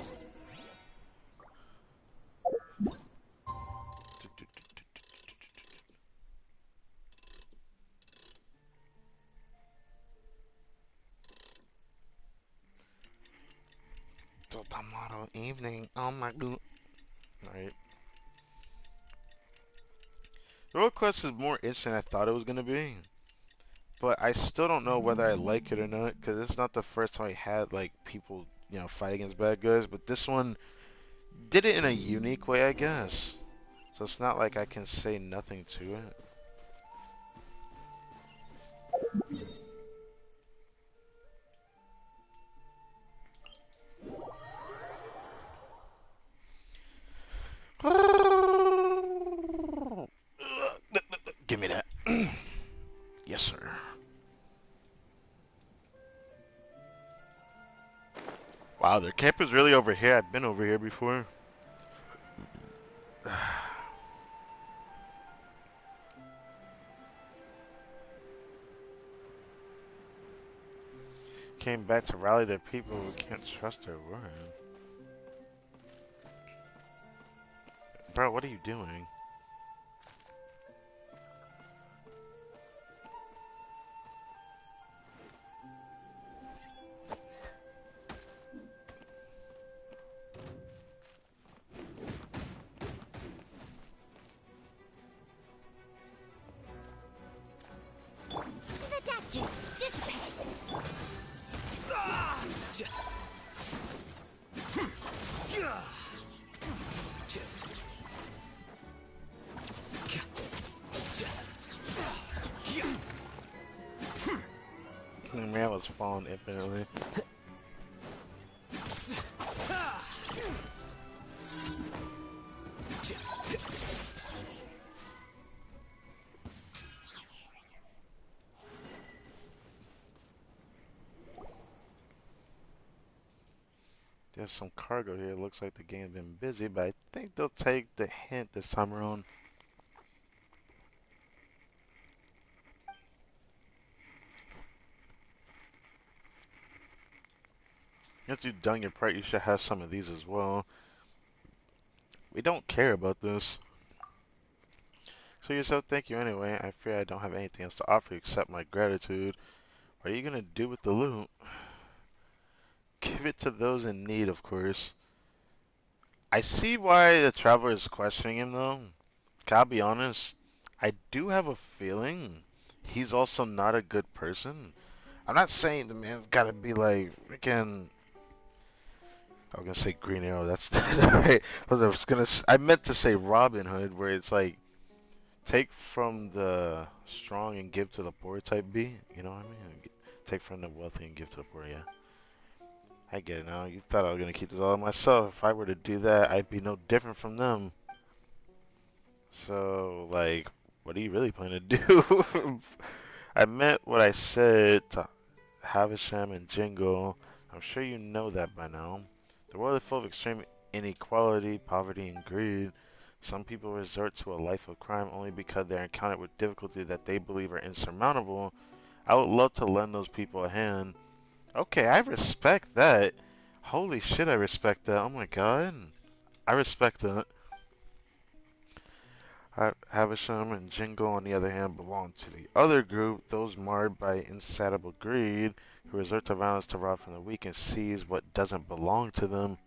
Tomorrow evening. Oh my god. Alright. The Road Quest is more interesting than I thought it was gonna be. But I still don't know whether I like it or not, because it's not the first time I had, like, people, fight against bad guys. But this one did it in a unique way, I guess. So it's not like I can say nothing to it. Wow, their camp is really over here. I've been over here before. Came back to rally their people who can't trust their word. Bro, what are you doing? The doctor, dissipate. Man was falling infinitely. There's some cargo here. Looks like the game's been busy, but I think they'll take the hint this time around. Once you've done your part, you should have some of these as well. We don't care about this. So yourself, thank you anyway. I fear I don't have anything else to offer you except my gratitude. What are you gonna do with the loot? Give it to those in need, of course. I see why the traveler is questioning him, though. I'll be honest. I do have a feeling he's also not a good person. I'm not saying the man's gotta be like freaking. I was gonna say Green Arrow. That's right. I meant to say Robin Hood, where it's like take from the strong and give to the poor type B. You know what I mean? Take from the wealthy and give to the poor. Yeah. I get it now. You thought I was gonna keep this all myself. If I were to do that, I'd be no different from them. So, like, what are you really planning to do? I meant what I said to Havisham and Jingle. I'm sure you know that by now. The world is full of extreme inequality, poverty, and greed. Some people resort to a life of crime only because they're encountered with difficulties that they believe are insurmountable. I would love to lend those people a hand. Okay, I respect that. Holy shit, I respect that. Oh my god. I respect that. Havisham and Jingle, on the other hand, belong to the other group, those marred by insatiable greed, who resort to violence to rob from the weak and seize what doesn't belong to them.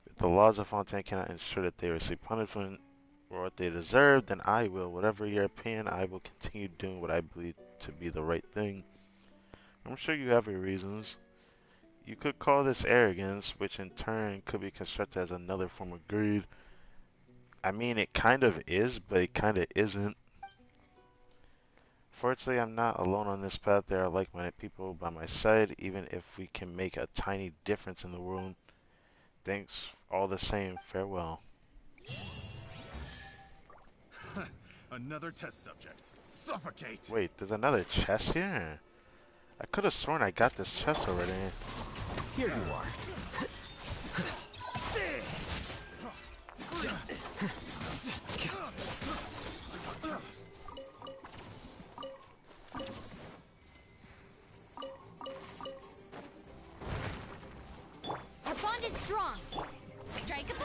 If the laws of Fontaine cannot ensure that they receive punishment for what they deserve, then I will. Whatever your opinion, I will continue doing what I believe to be the right thing. I'm sure you have your reasons. You could call this arrogance, which in turn could be construed as another form of greed. I mean, it kind of is, but it kind of isn't. Fortunately, I'm not alone on this path. There are like-minded people by my side, even if we can make a tiny difference in the world. Thanks all the same. Farewell. Another test subject. Suffocate! Wait, there's another chest here? I could have sworn I got this chest already. Here you are. Our bond is strong. Strike a pose.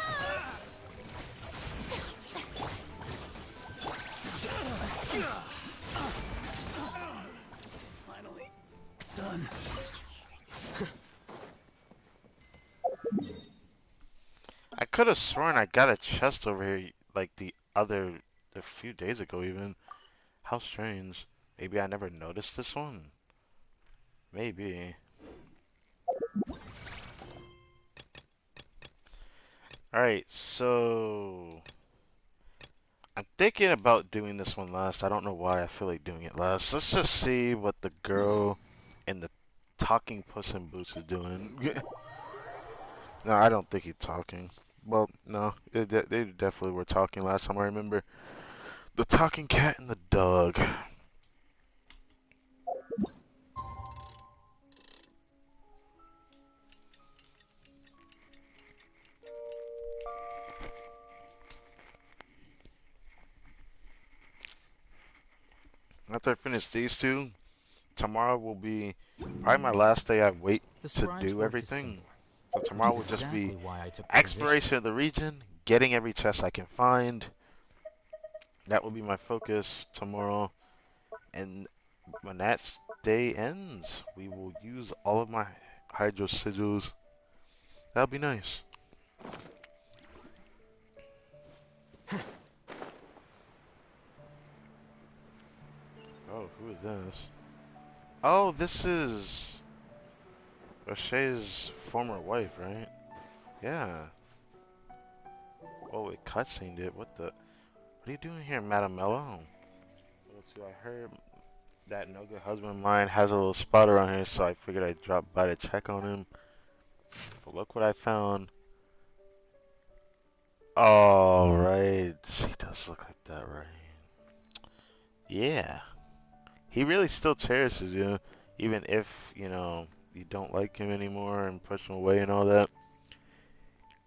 Finally done. I could have sworn I got a chest over here like a few days ago even. How strange. Maybe I never noticed this one? Maybe. Alright, so I'm thinking about doing this one last. I don't know why I feel like doing it last. Let's just see what the girl in the talking Puss in Boots is doing. No, I don't think he's talking. Well, no, they definitely were talking last time I remember. The talking cat and the dog. After I finish these two, tomorrow will be probably my last day I wait The to scribe's do work is everything. simple, So which tomorrow is will just be exactly why I took the position. exploration of the region, getting every chest I can find. That will be my focus tomorrow. And when that day ends, we will use all of my hydro sigils. That'll be nice. Oh, who is this? Oh, this is O'Shea's former wife, right? Yeah. Oh, it cutscened it. What the? What are you doing here, Madame Mello? Let's see. I heard that no good husband of mine has a little spotter on here, so I figured I'd drop by to check on him. But look what I found. Oh, right. She does look like that, right? Yeah. He really still cherishes you, even if, you know, you don't like him anymore and push him away and all that.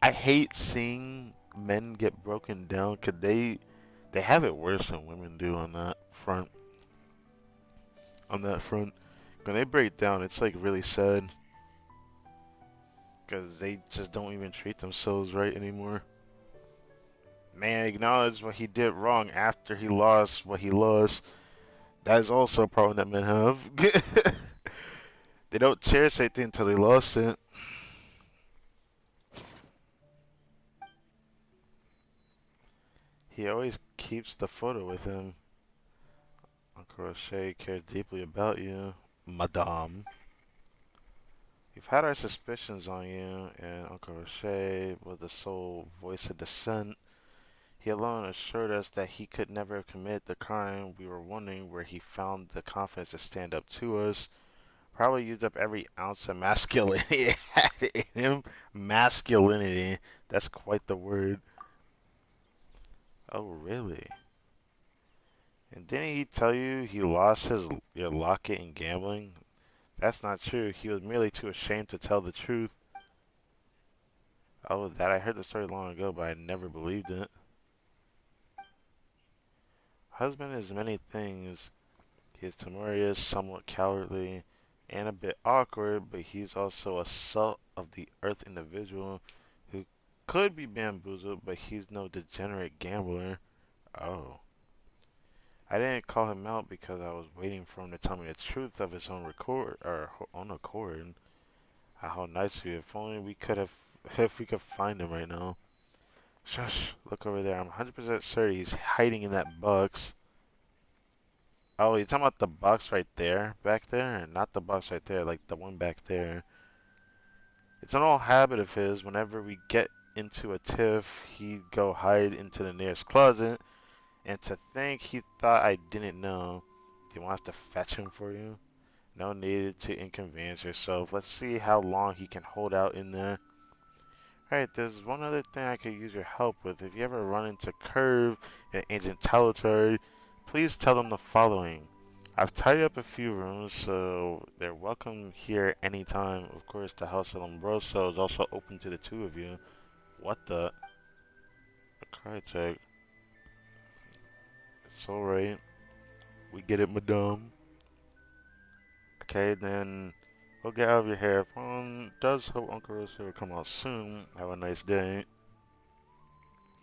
I hate seeing men get broken down because they have it worse than women do on that front. On that front. When they break down, it's like really sad. Because they just don't even treat themselves right anymore. Man, acknowledge what he did wrong after he lost what he lost. That is also a problem that men have. They don't cherish anything until they lost it. He always keeps the photo with him. Uncle Roche cares deeply about you, Madame. We've had our suspicions on you, and Uncle Roche was the sole voice of dissent. He alone assured us that he could never commit the crime. We were wondering where he found the confidence to stand up to us. Probably used up every ounce of masculinity it had in him. Masculinity. That's quite the word. Oh, really? And didn't he tell you he lost your locket in gambling? That's not true. He was merely too ashamed to tell the truth. Oh, that I heard the story long ago, but I never believed it. Husband is many things. He is timorous, somewhat cowardly, and a bit awkward, but he's also a salt of the earth individual who could be bamboozled, but he's no degenerate gambler. Oh. I didn't call him out because I was waiting for him to tell me the truth of his own accord. How nice of you. If only we could have, if we could find him right now. Shush, look over there. I'm 100% certain he's hiding in that box. Oh, you're talking about the box right there? Back there? Not the box right there, like the one back there. It's an old habit of his. Whenever we get into a tiff, he'd go hide into the nearest closet. And to think he thought I didn't know. Do you want us to fetch him for you? No need to inconvenience yourself. Let's see how long he can hold out in there. Alright, there's one other thing I could use your help with. If you ever run into Curve in ancient territory, please tell them the following. I've tidied up a few rooms, so they're welcome here anytime. Of course, the House of Lombroso is also open to the two of you. What the? A card check. It's alright. We get it, madame. Okay, then we'll get out of your hair. Does hope Uncle Rosa will come out soon. Have a nice day.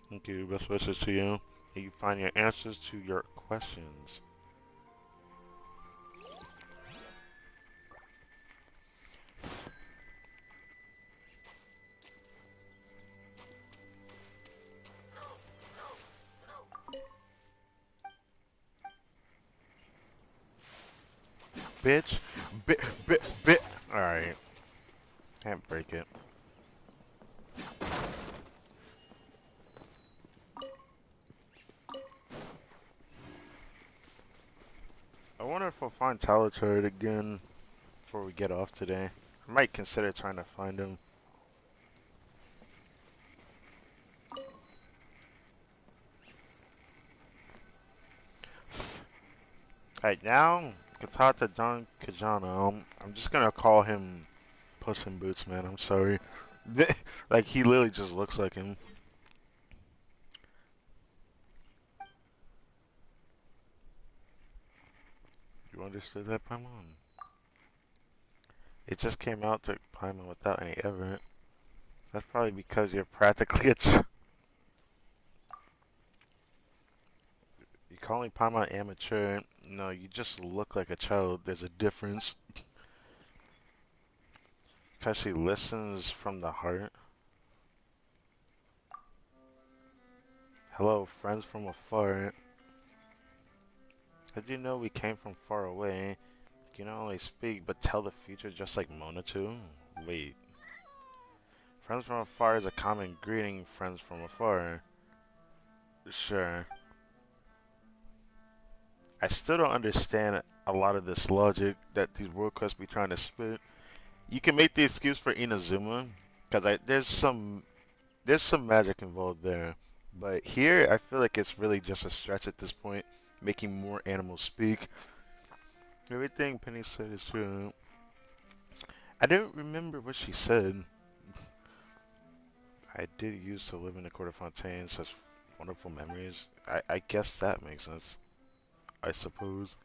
Thank you. Best wishes to you. And you find your answers to your questions. Bitch. Bit. Alright. Can't break it. I wonder if we'll find Talachard again before we get off today. I might consider trying to find him. Alright, now, Katata Don Kajana. I'm just gonna call him Puss in Boots, man. I'm sorry. Like, he literally just looks like him. You understood that, Paimon? It just came out to Paimon without any evidence. That's probably because you're practically a You're calling Paimon amateur. No, you just look like a child. There's a difference. Because she listens from the heart. Hello, friends from afar. Did you know we came from far away? You not only speak, but tell the future just like Mona too? Wait. Friends from afar is a common greeting, friends from afar. Sure. I still don't understand a lot of this logic that these world quests be trying to spit. You can make the excuse for Inazuma, because there's some magic involved there. But here, I feel like it's really just a stretch at this point, making more animals speak. Everything Penny said is true. I don't remember what she said. I did used to live in the Court of Fontaine, such wonderful memories. I guess that makes sense. I suppose.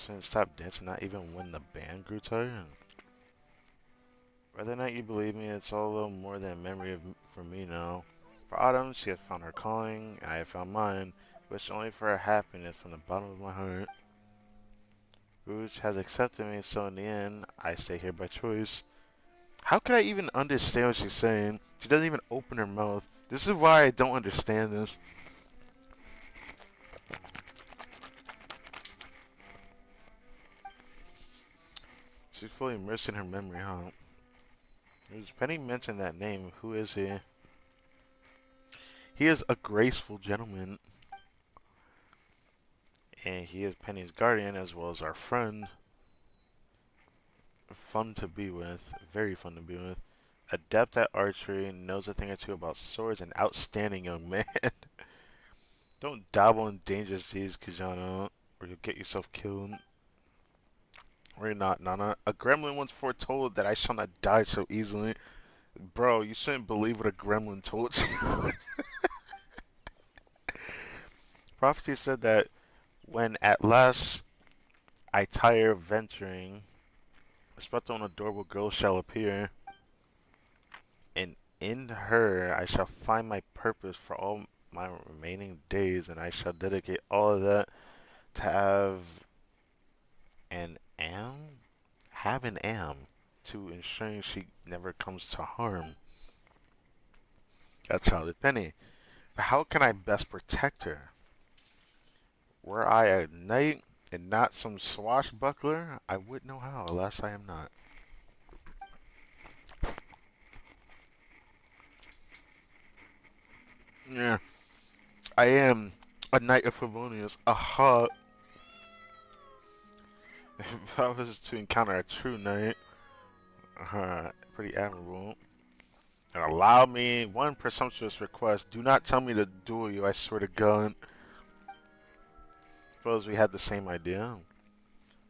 Shouldn't stop dancing, not even when the band grew tired. Whether or not you believe me, it's all a little more than a memory for me now. For Autumn, she has found her calling, and I have found mine, wish only for her happiness from the bottom of my heart. Rouge has accepted me, so in the end, I stay here by choice. How could I even understand what she's saying? She doesn't even open her mouth. This is why I don't understand this. She's fully immersed in her memory, huh? Penny mentioned that name. Who is he? He is a graceful gentleman. And he is Penny's guardian as well as our friend. Fun to be with. Very fun to be with. Adept at archery. Knows a thing or two about swords. An outstanding young man. Don't dabble in dangerous deeds, Kijana, or you'll get yourself killed. Or not, Nana. A gremlin once foretold that I shall not die so easily. Bro, you shouldn't believe what a gremlin told you. Prophecy said that when at last I tire of venturing, a spectral and adorable girl shall appear, and in her I shall find my purpose for all my remaining days, and I shall dedicate all of that to an am, have an am, to ensuring she never comes to harm. That's how the Penny. But how can I best protect her? Were I a knight and not some swashbuckler, I would know how. Alas, I am not. Yeah, I am a knight of Favonius. Aha! If I was to encounter a true knight, pretty admirable. And allow me one presumptuous request. Do not tell me to duel you, I swear to God. Suppose we had the same idea.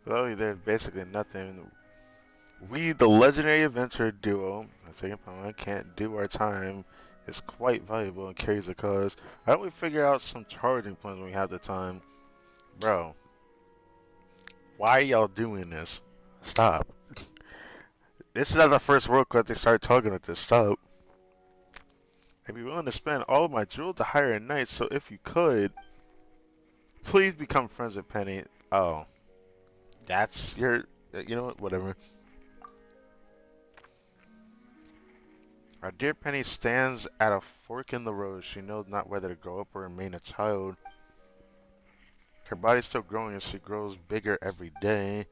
Though there's basically nothing. We, the legendary adventurer duo, I think I can't do our time, is quite valuable and carries a cause. Why don't we figure out some charging plans when we have the time? Bro, why y'all doing this? Stop. This is not the first World Cup they started talking like this. Stop. I'd be willing to spend all of my jewel to hire a knight, so if you could, please become friends with Penny. Oh, that's your, you know what, whatever. Our dear Penny stands at a fork in the road. She knows not whether to grow up or remain a child. Her body's still growing as she grows bigger every day.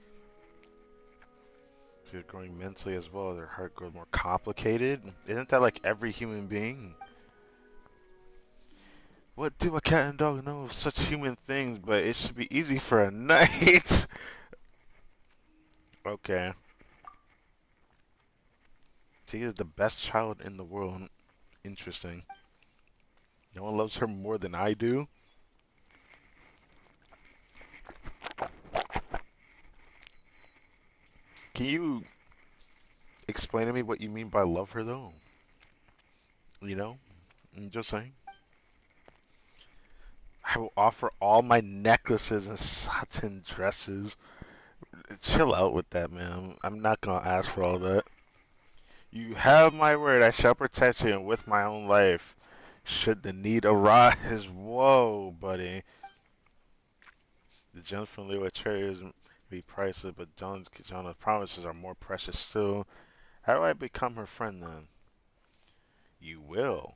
She's growing mentally as well. Her heart grows more complicated. Isn't that like every human being? What do a cat and dog know of such human things? But it should be easy for a knight. Okay. She is the best child in the world. Interesting. No one loves her more than I do. Can you explain to me what you mean by love her though? You know? I'm just saying. I will offer all my necklaces and satin dresses. Chill out with that, man. I'm not gonna ask for all that. You have my word, I shall protect you and with my own life. Should the need arise. Whoa, buddy. The gems from Leeway Cherries be priceless, but Jonah's promises are more precious still. How do I become her friend then? You will.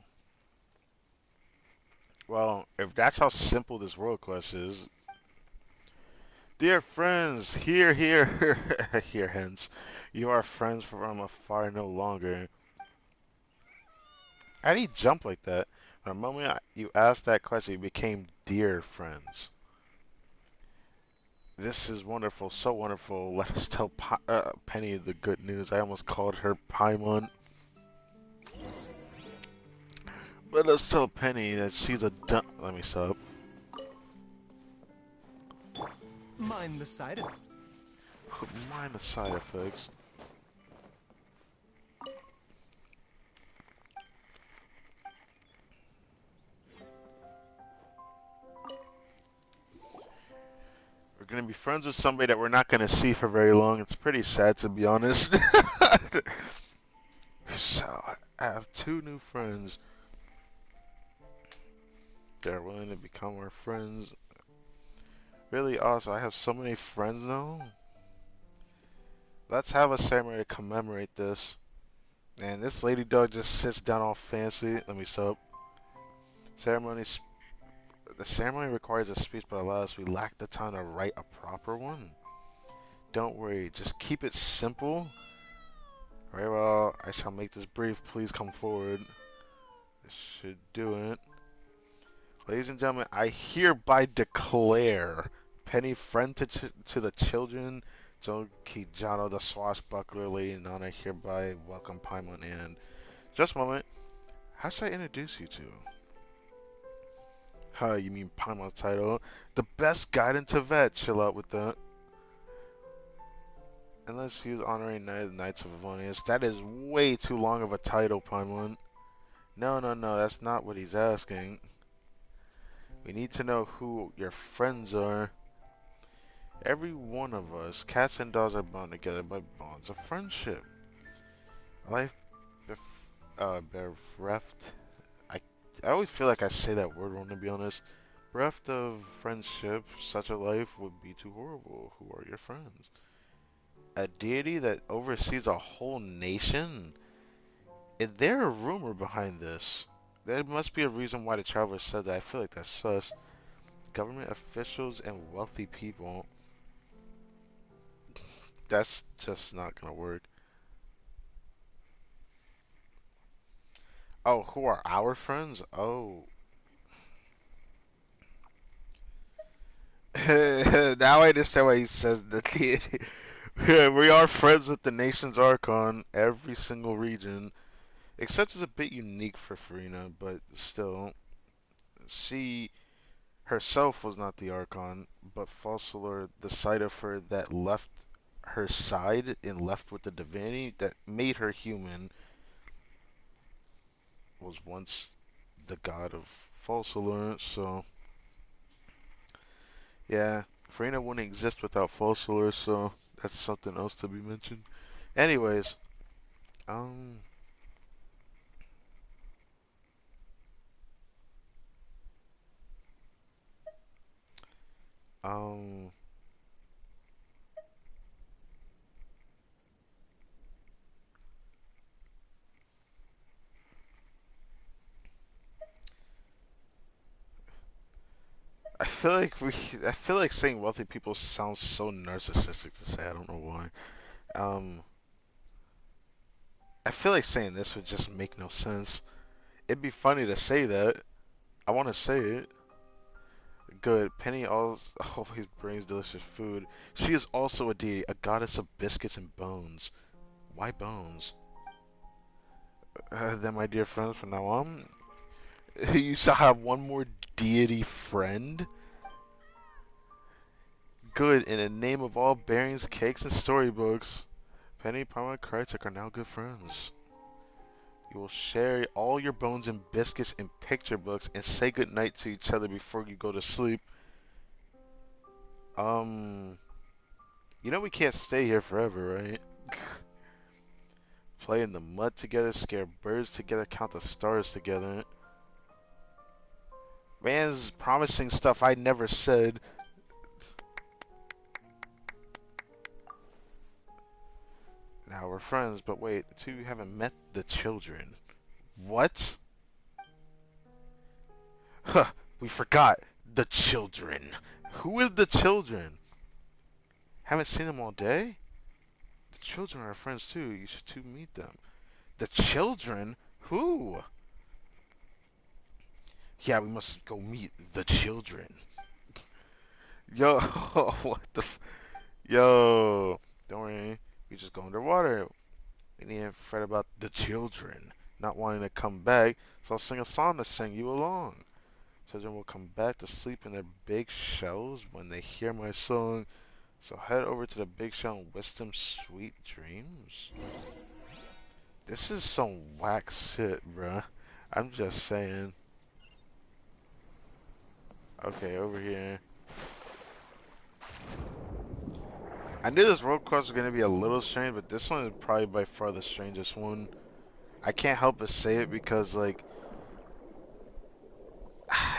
Well, if that's how simple this world quest is. Dear friends, here, here hence. You are friends from afar no longer. How did he jump like that? The moment you asked that question, you became dear friends. This is wonderful, so wonderful. Let us tell Penny the good news. I almost called her Paimon. Let us tell Penny that she's a dumb. Let me stop. Mind the side effects. Mind the side effects. We're gonna be friends with somebody that we're not gonna see for very long. It's pretty sad, to be honest. So, I have two new friends. They're willing to become our friends. Really awesome. I have so many friends now. Let's have a ceremony to commemorate this. And this lady dog just sits down all fancy. Let me stop. The ceremony requires a speech, but alas, we lack the time to write a proper one. Don't worry, just keep it simple. Very well, I shall make this brief. Please come forward. This should do it. Ladies and gentlemen, I hereby declare Penny friend to the children, Joe Kijano, the swashbuckler, lady and honor, hereby welcome Paimon and... Just a moment. How should I introduce you to? Huh, you mean Paimon's title? The best guide into vet. Chill out with that. Unless he was honoring Knights of Avonius. That is way too long of a title, Paimon. No, that's not what he's asking. We need to know who your friends are. Every one of us, cats and dogs, are bound together by bonds of friendship. Life bereft. I always feel like I say that word wrong, to be honest. Bereft of friendship, such a life would be too horrible. Who are your friends? A deity that oversees a whole nation? Is there a rumor behind this? There must be a reason why the traveler said that. I feel like that's sus. Government officials and wealthy people. That's just not gonna work. Oh, who are our friends? Oh. Now I understand why he says the deity. We are friends with the nation's Archon, every single region. Except it's a bit unique for Farina, but still. She herself was not the Archon, but Fossilor, the side of her that left her side and left with the divinity that made her human, was once the god of Fossilor, so yeah, Farina wouldn't exist without Fossilor, so that's something else to be mentioned. Anyways, um, um, I feel like saying wealthy people sounds so narcissistic to say. I don't know why. Um, I feel like saying this would just make no sense. It'd be funny to say that. I want to say it. Good. Penny always brings delicious food. She is also a deity, a goddess of biscuits and bones. Why bones? Then, my dear friends, from now on, you shall have one more deity friend. Good. In the name of all bearings, cakes, and storybooks, Penny, Palma, and Krychek are now good friends. You will share all your bones and biscuits and picture books and say goodnight to each other before you go to sleep. You know we can't stay here forever, right? Play in the mud together, scare birds together, count the stars together. Man's promising stuff I never said. Now we're friends, but wait, the two of you haven't met the children. What? Huh, we forgot. The children. Who is the children? Haven't seen them all day? The children are friends too. You should too meet them. The children? Who? Yeah, we must go meet the children. Yo, what the Yo, don't worry. We just go underwater. We need to fret about the children not wanting to come back, so I'll sing a song to sing you along. Children will come back to sleep in their big shells when they hear my song, so head over to the big shell and wish them sweet dreams. This is some whack shit, bruh. I'm just saying. Okay, over here. I knew this road course was going to be a little strange, but this one is probably by far the strangest one. I can't help but say it because, like...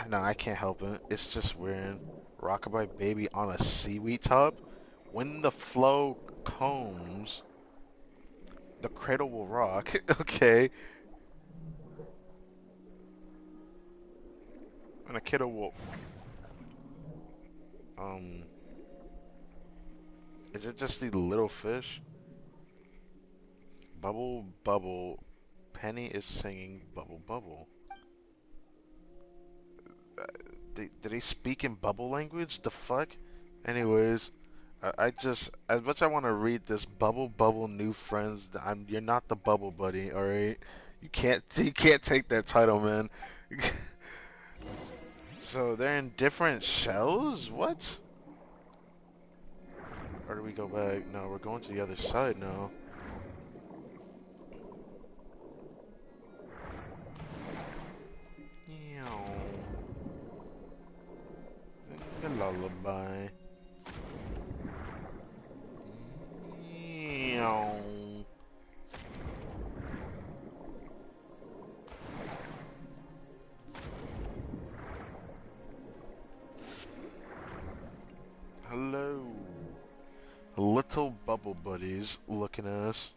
no, I can't help it. It's just weird. Rockabye baby on a seaweed top. When the flow combs, the cradle will rock. Okay. And a kiddo will... Is it just the little fish? Bubble, bubble. Penny is singing bubble, bubble. Did he speak in bubble language? The fuck? Anyways, I just, as much I want to read this bubble, bubble, new friends. You're not the bubble buddy, all right? You can't take that title, man. So they're in different shells? What? Or do we go back? No, we're going to the other side now. Sing a lullaby. Hello. Little bubble buddies looking at us.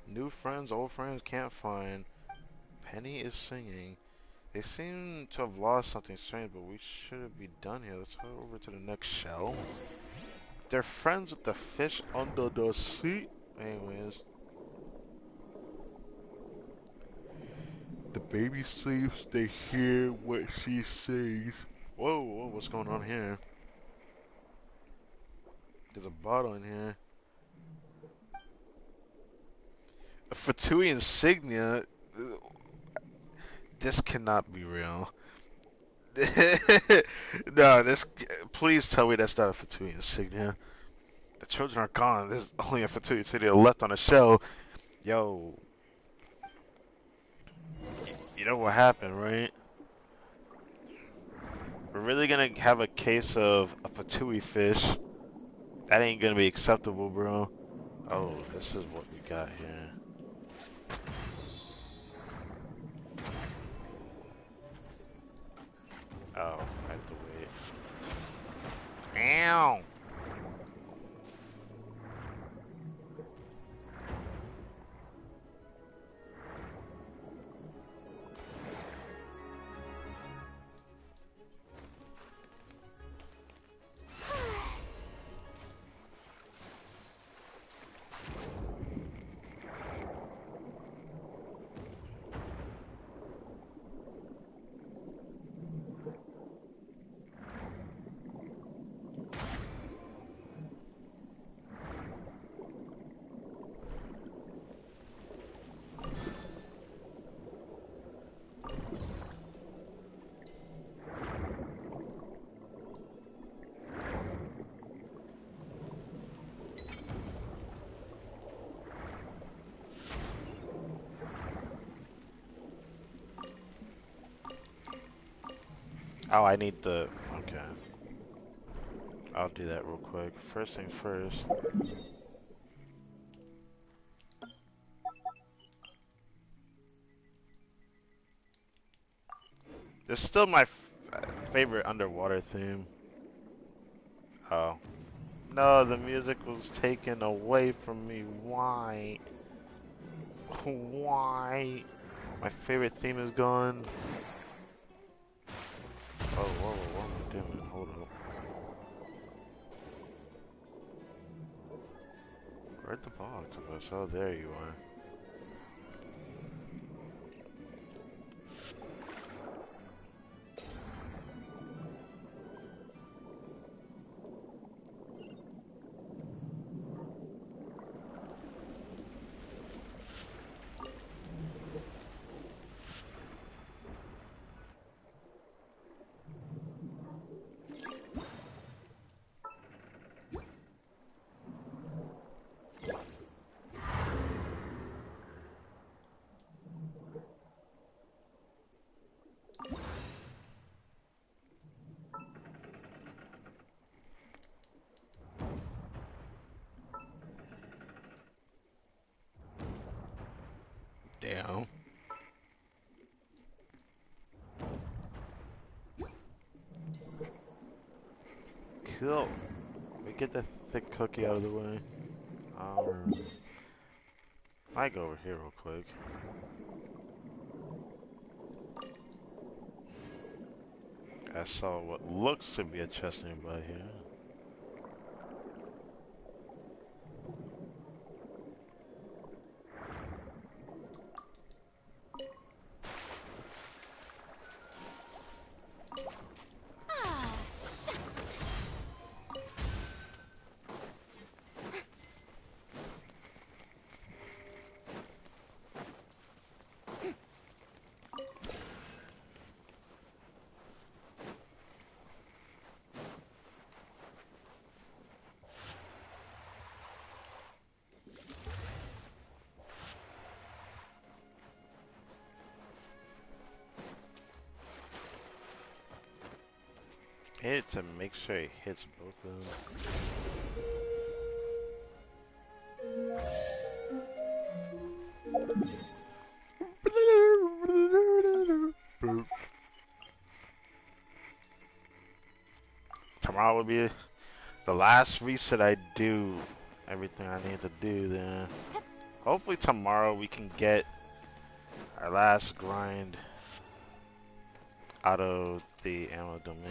New friends, old friends can't find. Penny is singing. They seem to have lost something strange, but we should be done here. Let's head over to the next shell. They're friends with the fish under the sea. Anyways. The baby sleeps, they hear what she says. Whoa, whoa, what's going on here? There's a bottle in here. A Fatui insignia? This cannot be real. No, this. Please tell me that's not a Fatui insignia. The children are gone. There's only a Fatui insignia left on the shelf. Yo. You know what happened, right? We're really gonna have a case of a Fatui fish. That ain't gonna be acceptable, bro. Oh, this is what we got here. Oh, I have to wait. Ow! Oh, I need the... Okay. I'll do that real quick. First things first. This is still my favorite underwater theme. Oh. No, the music was taken away from me. Why? Why? My favorite theme is gone. Oh, whoa, what am I doing? Hold up. Where'd the box go? Oh, there you are. Damn. Cool. Let me get that thick cookie out of the way. I go over here real quick. I saw what looks to be a chest nearby here. Hit to make sure it hits both of them. Tomorrow will be the last reset I do. Everything I need to do then. Hopefully tomorrow we can get our last grind out of the ammo domain.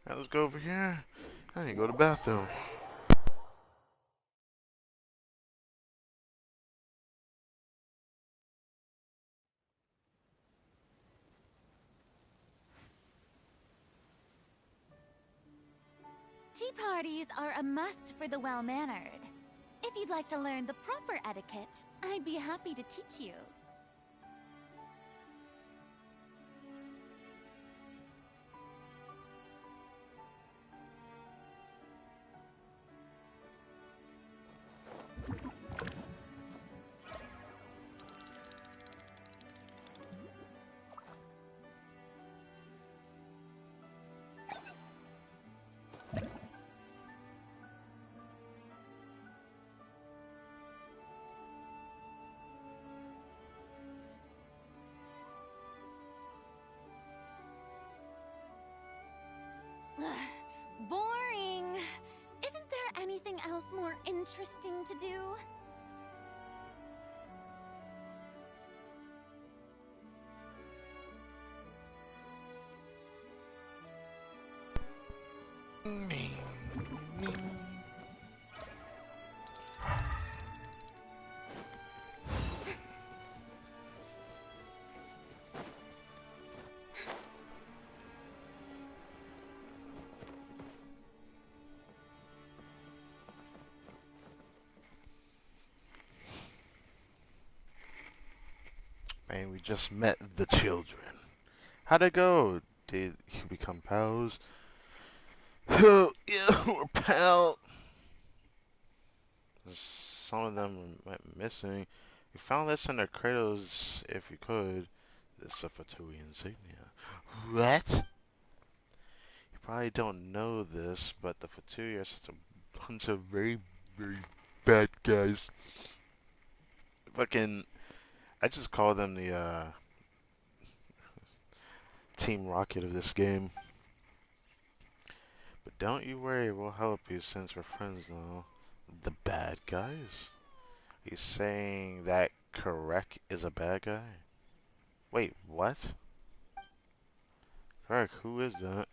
Now let's go over here. I need to go to the bathroom. Tea parties are a must for the well-mannered. If you'd like to learn the proper etiquette, I'd be happy to teach you. Boring. Isn't there anything else more interesting to do? And we just met the children. How'd it go? Did you become pals? Oh, yeah, we're pals. Some of them went missing. You found this in their cradles if you could. This is a Fatui insignia. What? You probably don't know this, but the Fatui are such a bunch of very, very bad guys. Fucking, I just call them the Team Rocket of this game. But don't you worry, we'll help you since we're friends now. The bad guys? You saying that Correct is a bad guy? Wait, what? Correct, who is that?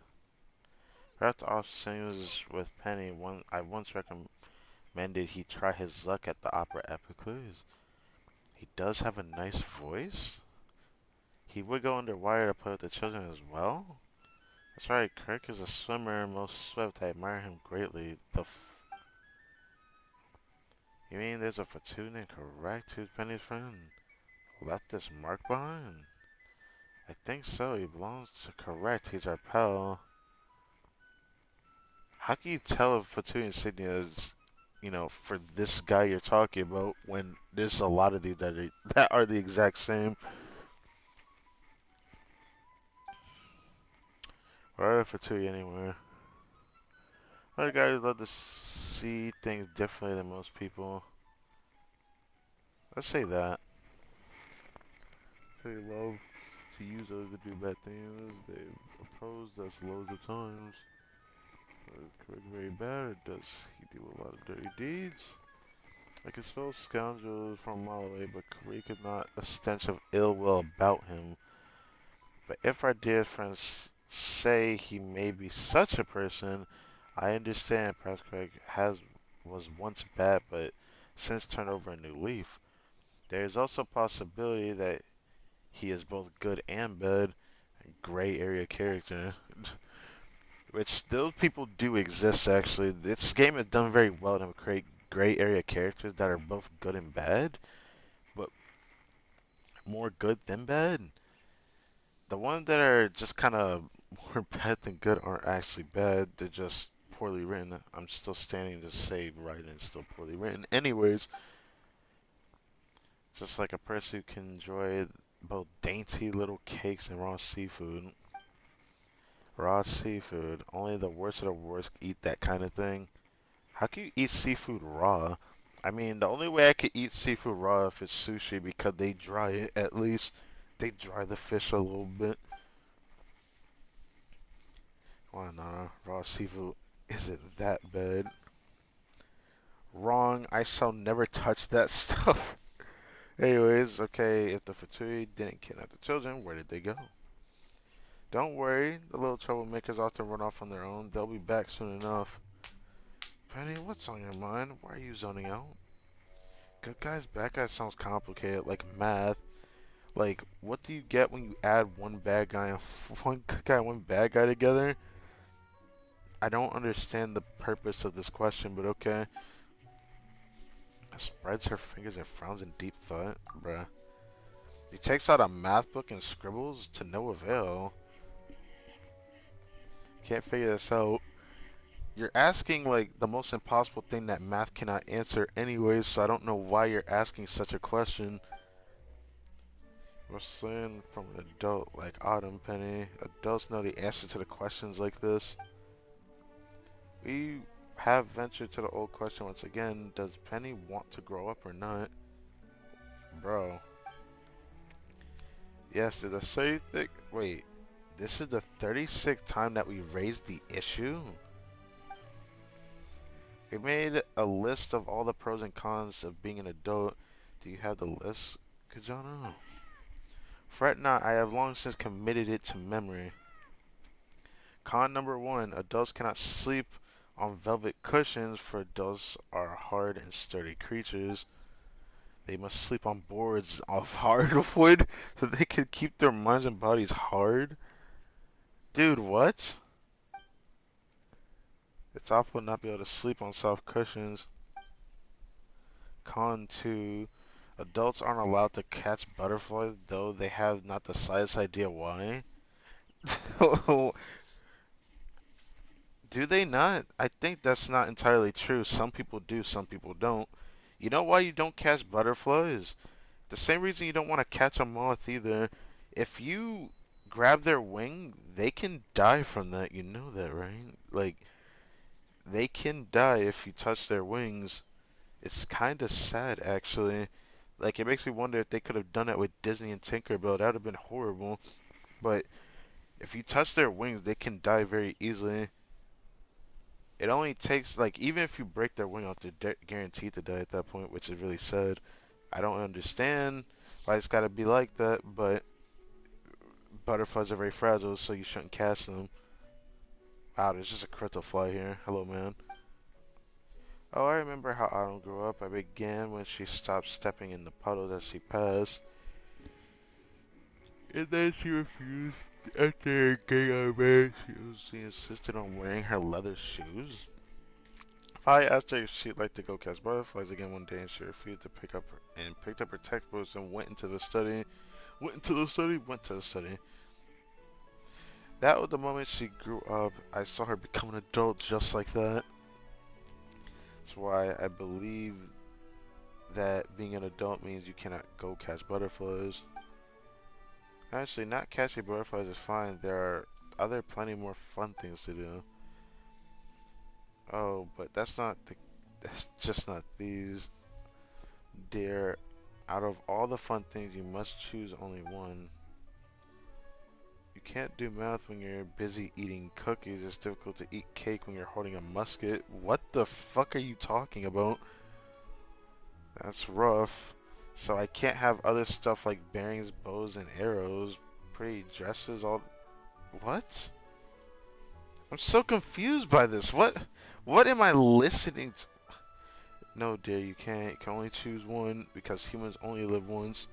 Correct off sings with Penny. I once recommended he try his luck at the Opera Epicles. He does have a nice voice. He would go underwater to play with the children as well. That's right, Kirk is a swimmer and most swift. I admire him greatly. You mean there's a Fatui named Correct who's Penny's friend? Left this mark behind? I think so. He belongs to Correct. He's our pal. How can you tell if Fatui insignia is, for this guy you're talking about when there's a lot of these that are the exact same? Or Fatui anywhere. Other guys love to see things differently than most people. Let's say that. They love to use others to do bad things. They've opposed us loads of times. Is Craig very bad, or does he do a lot of dirty deeds? I can smell scoundrels from a mile away, but Craig is not a stench of ill will about him. But if our dear friends say he may be such a person, I understand. Perhaps Craig was once bad, but since turned over a new leaf. There is also a possibility that he is both good and bad. Gray area character. Which those people do exist actually. This game has done very well to create gray area characters that are both good and bad, but more good than bad. The ones that are just kind of more bad than good aren't actually bad. They're just poorly written. I'm still standing to say writing is still poorly written. Anyways, just like a person who can enjoy both dainty little cakes and raw seafood. Raw seafood. Only the worst of the worst eat that kind of thing. How can you eat seafood raw? I mean, the only way I could eat seafood raw if it's sushi because they dry it at least. They dry the fish a little bit. Why not? Raw seafood isn't that bad. Wrong. I shall never touch that stuff. Anyways, okay, if the Fatui didn't kidnap the children, where did they go? Don't worry, the little troublemakers often run off on their own. They'll be back soon enough. Penny, what's on your mind? Why are you zoning out? Good guys, bad guys sounds complicated, like math. Like, what do you get when you add one bad guy and one good guy and one bad guy together? I don't understand the purpose of this question, but okay. Spreads her fingers and frowns in deep thought. Bruh. He takes out a math book and scribbles to no avail. Can't figure this out. You're asking, like, the most impossible thing that math cannot answer anyways, so I don't know why you're asking such a question. We're saying from an adult like Autumn, Penny. Adults know the answer to the questions like this. We have ventured to the old question once again. Does Penny want to grow up or not? Bro. Yes, did the same thing. Wait, this is the 36th time that we raised the issue? We made a list of all the pros and cons of being an adult. Do you have the list, Kajana? Fret not, I have long since committed it to memory. Con number 1, adults cannot sleep on velvet cushions, for adults are hard and sturdy creatures. They must sleep on boards of hardwood so they can keep their minds and bodies hard. Dude, what? It's awful not be able to sleep on soft cushions. Con 2, Adults aren't allowed to catch butterflies, though they have not the slightest idea why. Do they not? I think that's not entirely true. Some people do, some people don't. You know why you don't catch butterflies? The same reason you don't want to catch a moth either. If you grab their wing, they can die from that. You know that, right? Like, they can die if you touch their wings. It's kind of sad, actually. Like, it makes me wonder if they could have done it with Disney and Tinkerbell. That would have been horrible. But if you touch their wings, they can die very easily. It only takes, like, even if you break their wing off, they're guaranteed to die at that point, which is really sad. I don't understand why it's gotta be like that, but butterflies are very fragile, so you shouldn't catch them. Wow, there's just a crypto fly here. Hello, man. Oh, I remember how Autumn grew up. I began when she stopped stepping in the puddles as she passed. And then she refused. After getting out of bed, she insisted on wearing her leather shoes. I asked her if she'd like to go catch butterflies again one day, and she refused to picked up her textbooks and went into the study. Went to the study. That was the moment she grew up. I saw her become an adult just like that. That's why I believe that being an adult means you cannot go catch butterflies. Actually, not catching butterflies is fine. There are plenty more fun things to do. Oh, but that's just not these. Dear, out of all the fun things, you must choose only one. You can't do math when you're busy eating cookies. It's difficult to eat cake when you're holding a musket. What the fuck are you talking about? That's rough. So I can't have other stuff like bearings, bows, and arrows. Pretty dresses, all... What? I'm so confused by this. What am I listening to? No, dear, you can't. You can only choose one because humans only live once.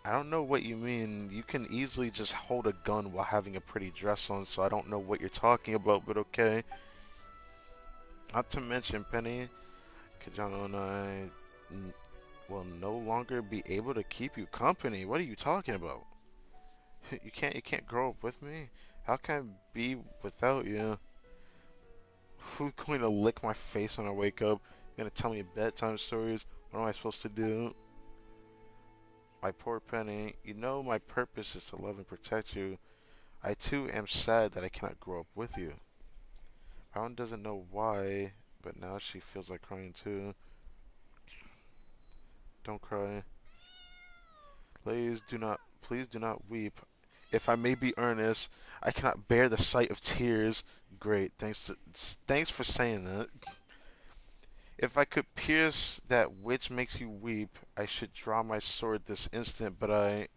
I don't know what you mean. You can easily just hold a gun while having a pretty dress on, so I don't know what you're talking about, but okay. Not to mention, Penny, Kajano and I will no longer be able to keep you company. What are you talking about? You can't grow up with me? How can I be without you? Who's going to lick my face when I wake up? You're gonna tell me bedtime stories? What am I supposed to do? My poor Penny, you know my purpose is to love and protect you. I too am sad that I cannot grow up with you. Pound doesn't know why, but now she feels like crying too. Don't cry. Please do not weep. If I may be earnest, I cannot bear the sight of tears. Great, thanks for saying that. If I could pierce that which makes you weep, I should draw my sword this instant, but I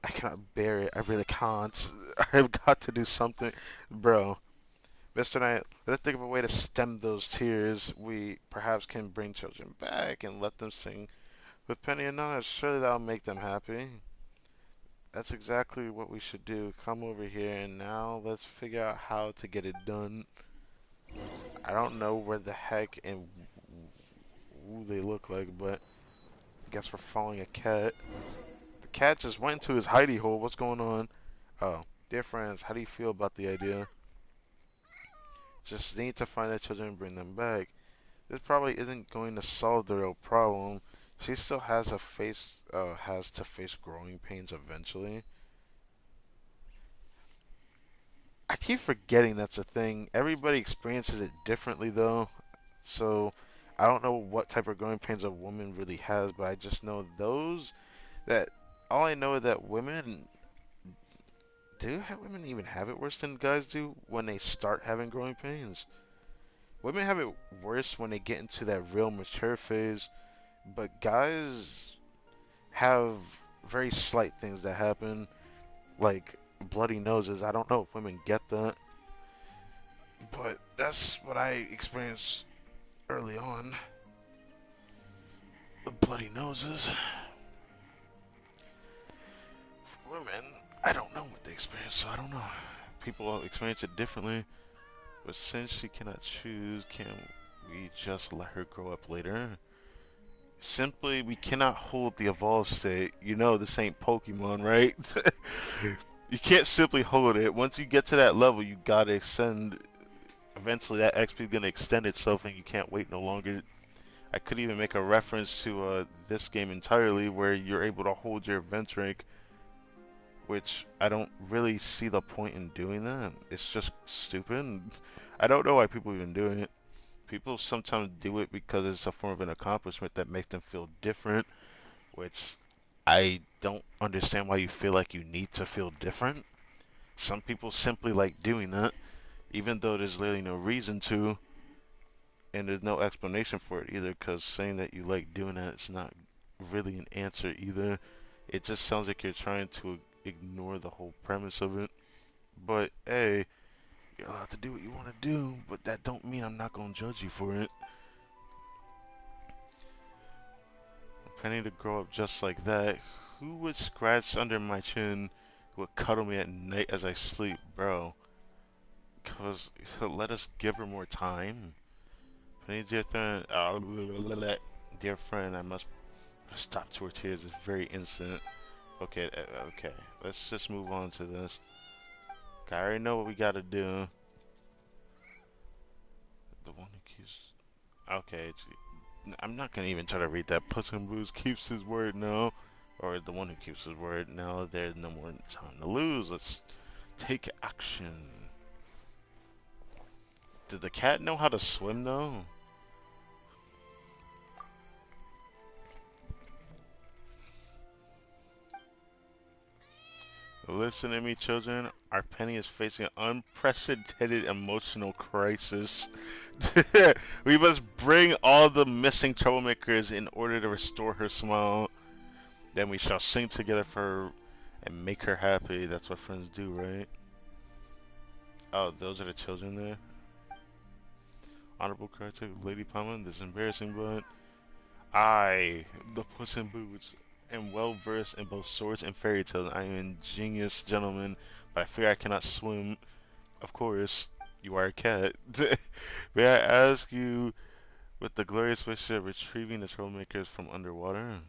cannot bear it. I really can't. I've got to do something. Bro, Mr. Knight, let's think of a way to stem those tears. We perhaps can bring children back and let them sing with Penny and Nana. Surely that'll make them happy. That's exactly what we should do. Come over here and now let's figure out how to get it done. I don't know where the heck and who they look like, but I guess we're following a cat. The cat just went into his hidey hole. What's going on? Oh, dear friends, how do you feel about the idea? Just need to find the children and bring them back. This probably isn't going to solve the real problem. She still has to face growing pains eventually. I keep forgetting that's a thing. Everybody experiences it differently though. So I don't know what type of growing pains a woman really has, but I just know that all I know is that women women even have it worse than guys do when they start having growing pains? Women have it worse when they get into that real mature phase, but guys have very slight things that happen, like bloody noses. I don't know if women get that, but that's what I experienced early on. The bloody noses. For women, I don't know what they experience, so I don't know. People experience it differently, but since she cannot choose, can we just let her grow up later? Simply, we cannot hold the evolved state. You know this ain't Pokemon, right? You can't simply hold it. Once you get to that level, you gotta extend. Eventually, that XP is gonna extend itself, and you can't wait no longer. I could even make a reference to this game entirely, where you're able to hold your event rank, which I don't really see the point in doing that. It's just stupid. I don't know why people even do it. People sometimes do it because it's a form of an accomplishment that makes them feel different, which I don't understand why you feel like you need to feel different. Some people simply like doing that, even though there's literally no reason to, and there's no explanation for it either, because saying that you like doing that is not really an answer either. It just sounds like you're trying to ignore the whole premise of it. But hey, you're allowed to do what you want to do, but that don't mean I'm not gonna judge you for it. Planning to grow up just like that. Who would scratch under my chin? Who would cuddle me at night as I sleep, bro? Cause let us give her more time. Penny, dear friend, I must stop to her tears. It's very instant. Okay, okay. Let's just move on to this. I already know what we gotta do. The one who keeps. Okay, I'm not gonna even try to read that. Puss in Boots keeps his word now. Or the one who keeps his word now. There's no more time to lose. Let's take action. Did the cat know how to swim though? Listen to me, children. Our Penny is facing an unprecedented emotional crisis. We must bring all the missing troublemakers in order to restore her smile. Then we shall sing together for her and make her happy. That's what friends do, right? Oh, those are the children there. Honorable critic, Lady Palmer. This is embarrassing, but I, the Puss in Boots, am well versed in both swords and fairy tales. I am an ingenious gentleman, but I fear I cannot swim. Of course, you are a cat. May I ask you, with the glorious wish of retrieving the troublemakers from underwater?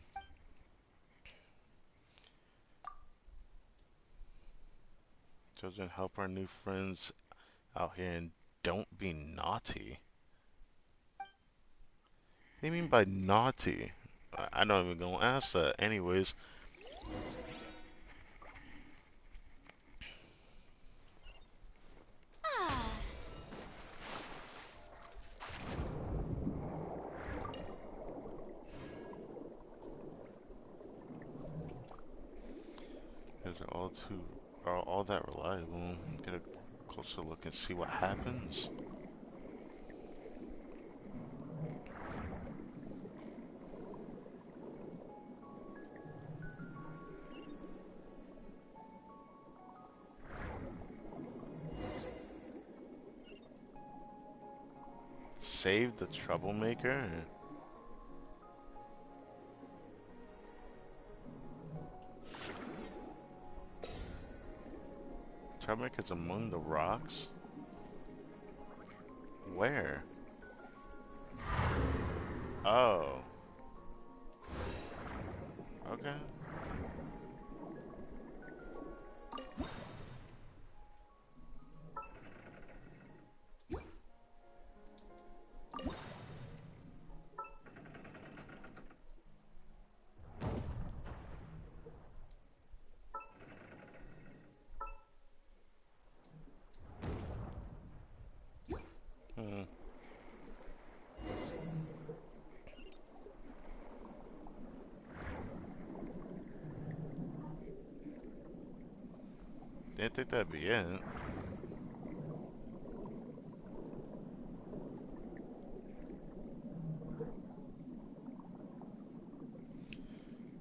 Children, help our new friends out here and don't be naughty. What do you mean by naughty? I'm not even gonna ask that. Anyways, Ah. is it are all that reliable? Get a closer look and see what happens. Save the troublemaker? Troublemaker's among the rocks? Where? Oh. Okay. Hmm. Didn't think that'd be it. Do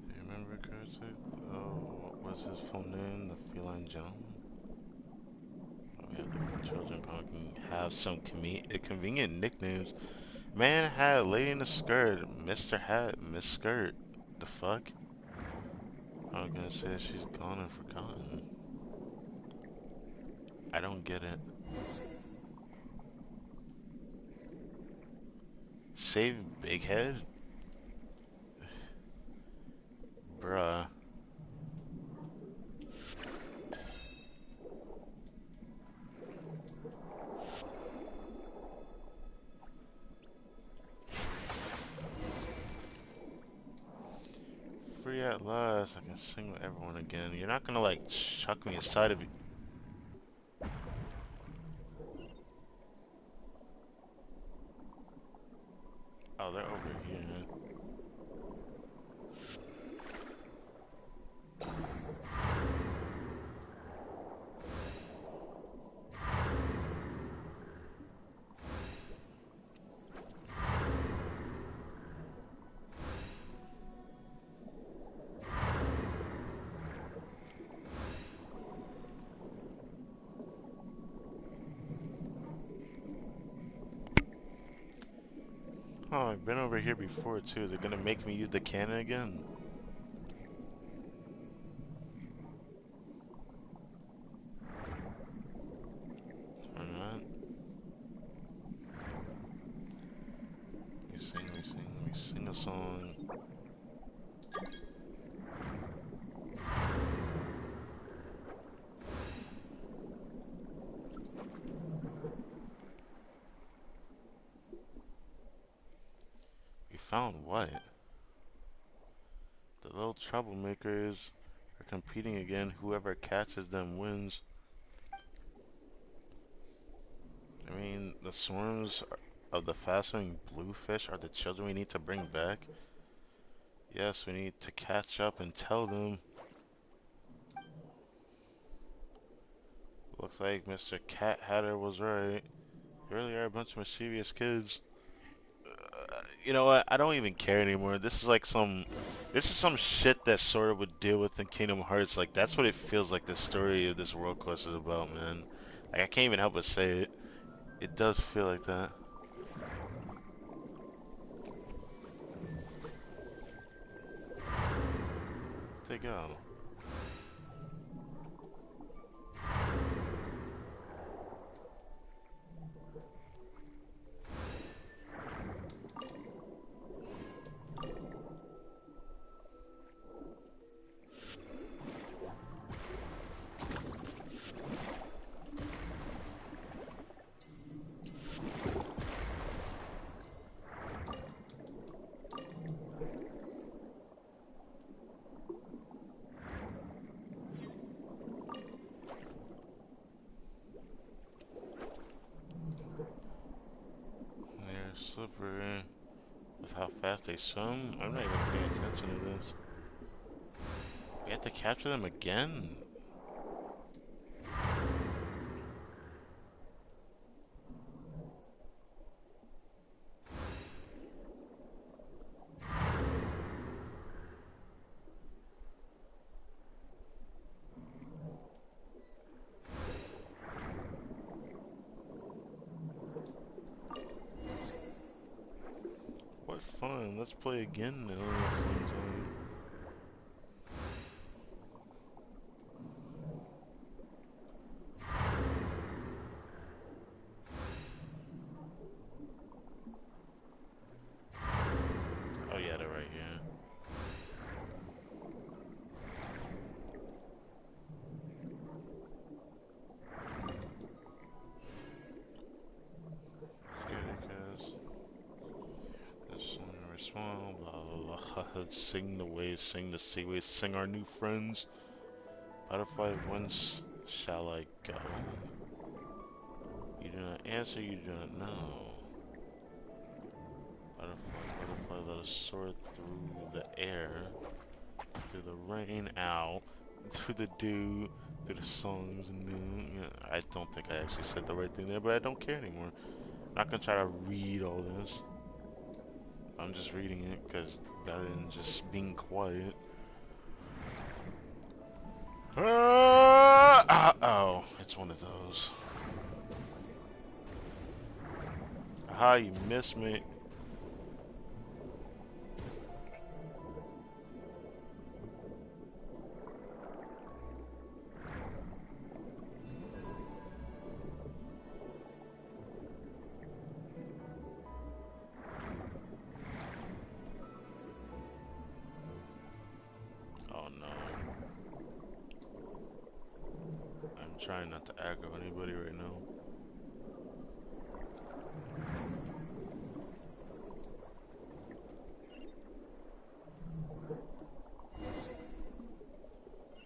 you remember Kurtik? Oh, what was his full name? The feline gentleman? Oh, yeah, the children probably can have some convenient nicknames. Man Hat, Lady in the Skirt, Mr. Hat, Miss Skirt. The fuck? I'm gonna say she's gone and forgotten. I don't get it. Save Big Head? Bruh. Free at last. I can sing with everyone again. You're not gonna like chuck me aside of you. Oh, they're over here. Oh, I've been over here before too. They're gonna make me use the cannon again. Or not. Let me sing a song. We found what? The little troublemakers are competing again. Whoever catches them wins. I mean, the swarms of the fast-swimming bluefish are the children we need to bring back. Yes, we need to catch up and tell them. Looks like Mr. Cat Hatter was right. They really are a bunch of mischievous kids. You know what? I don't even care anymore. This is like this is some shit that Sora would deal with in Kingdom Hearts. Like, that's what it feels like the story of this world quest is about, man. Like, I can't even help but say it. It does feel like that. They go. They're slippery with how fast they swim. I'm not even paying attention to this. We have to capture them again? What fun. Let's play again now sometime. Oh yeah, they're right here. Because this song respond, blah blah blah. Sing the waves, sing the sea waves, sing our new friends. Butterfly, whence shall I go? You do not answer, you do not know. Butterfly, butterfly, let us soar through the air, through the rain, ow, through the dew, through the songs and new. Yeah, I don't think I actually said the right thing there, but I don't care anymore. I'm not gonna try to read all this. I'm just reading it because better than just being quiet. Uh-oh, it's one of those. Aha, you missed me. trying not to aggro anybody right now.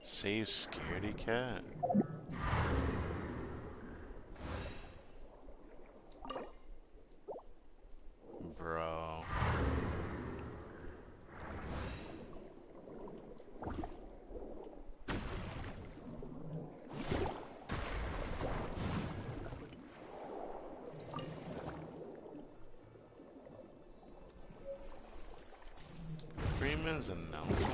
Save Scaredy Cat? Bro. Freeman's announcement.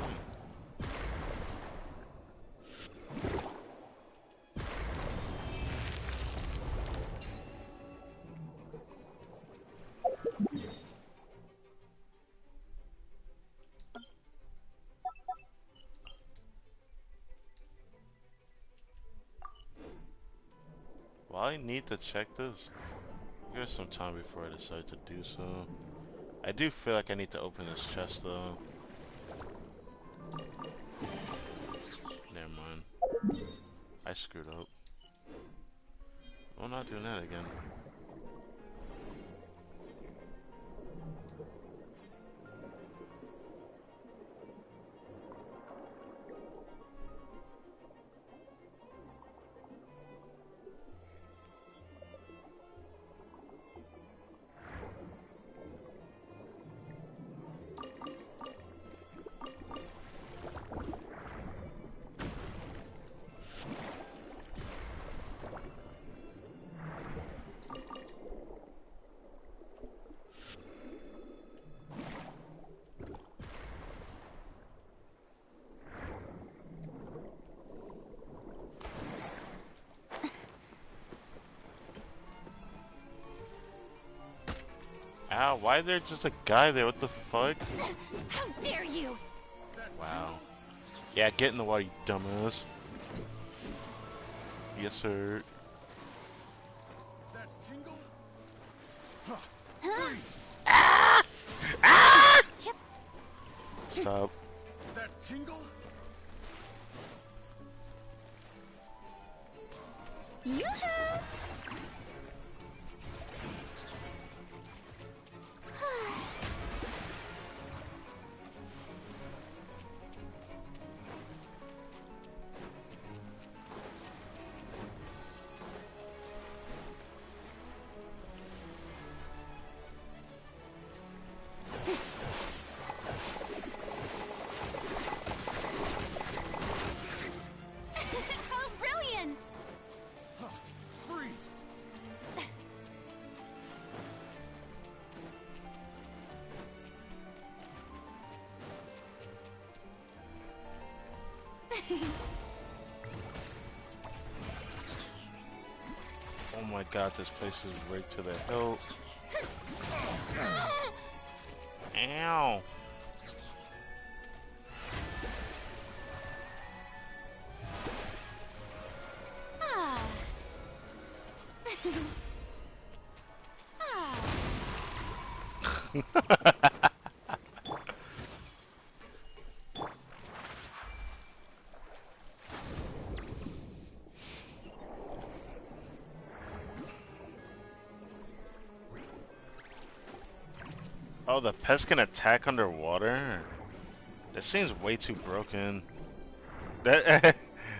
Well, I need to check this. Give some time before I decide to do so. I do feel like I need to open this chest though. Never mind. I screwed up. I'm not doing that again. Ow, why is there just a guy there? What the fuck? How dare you! Wow. Yeah, get in the water, you dumbass. Yes, sir. That tingle? Ah! Ah! Stop. That tingle? Yoo-hoo! How brilliant! Freeze! Oh my god, this place is rigged to the hilt. Ow! Ah. Ah. Oh, the pest can attack underwater? That seems way too broken. That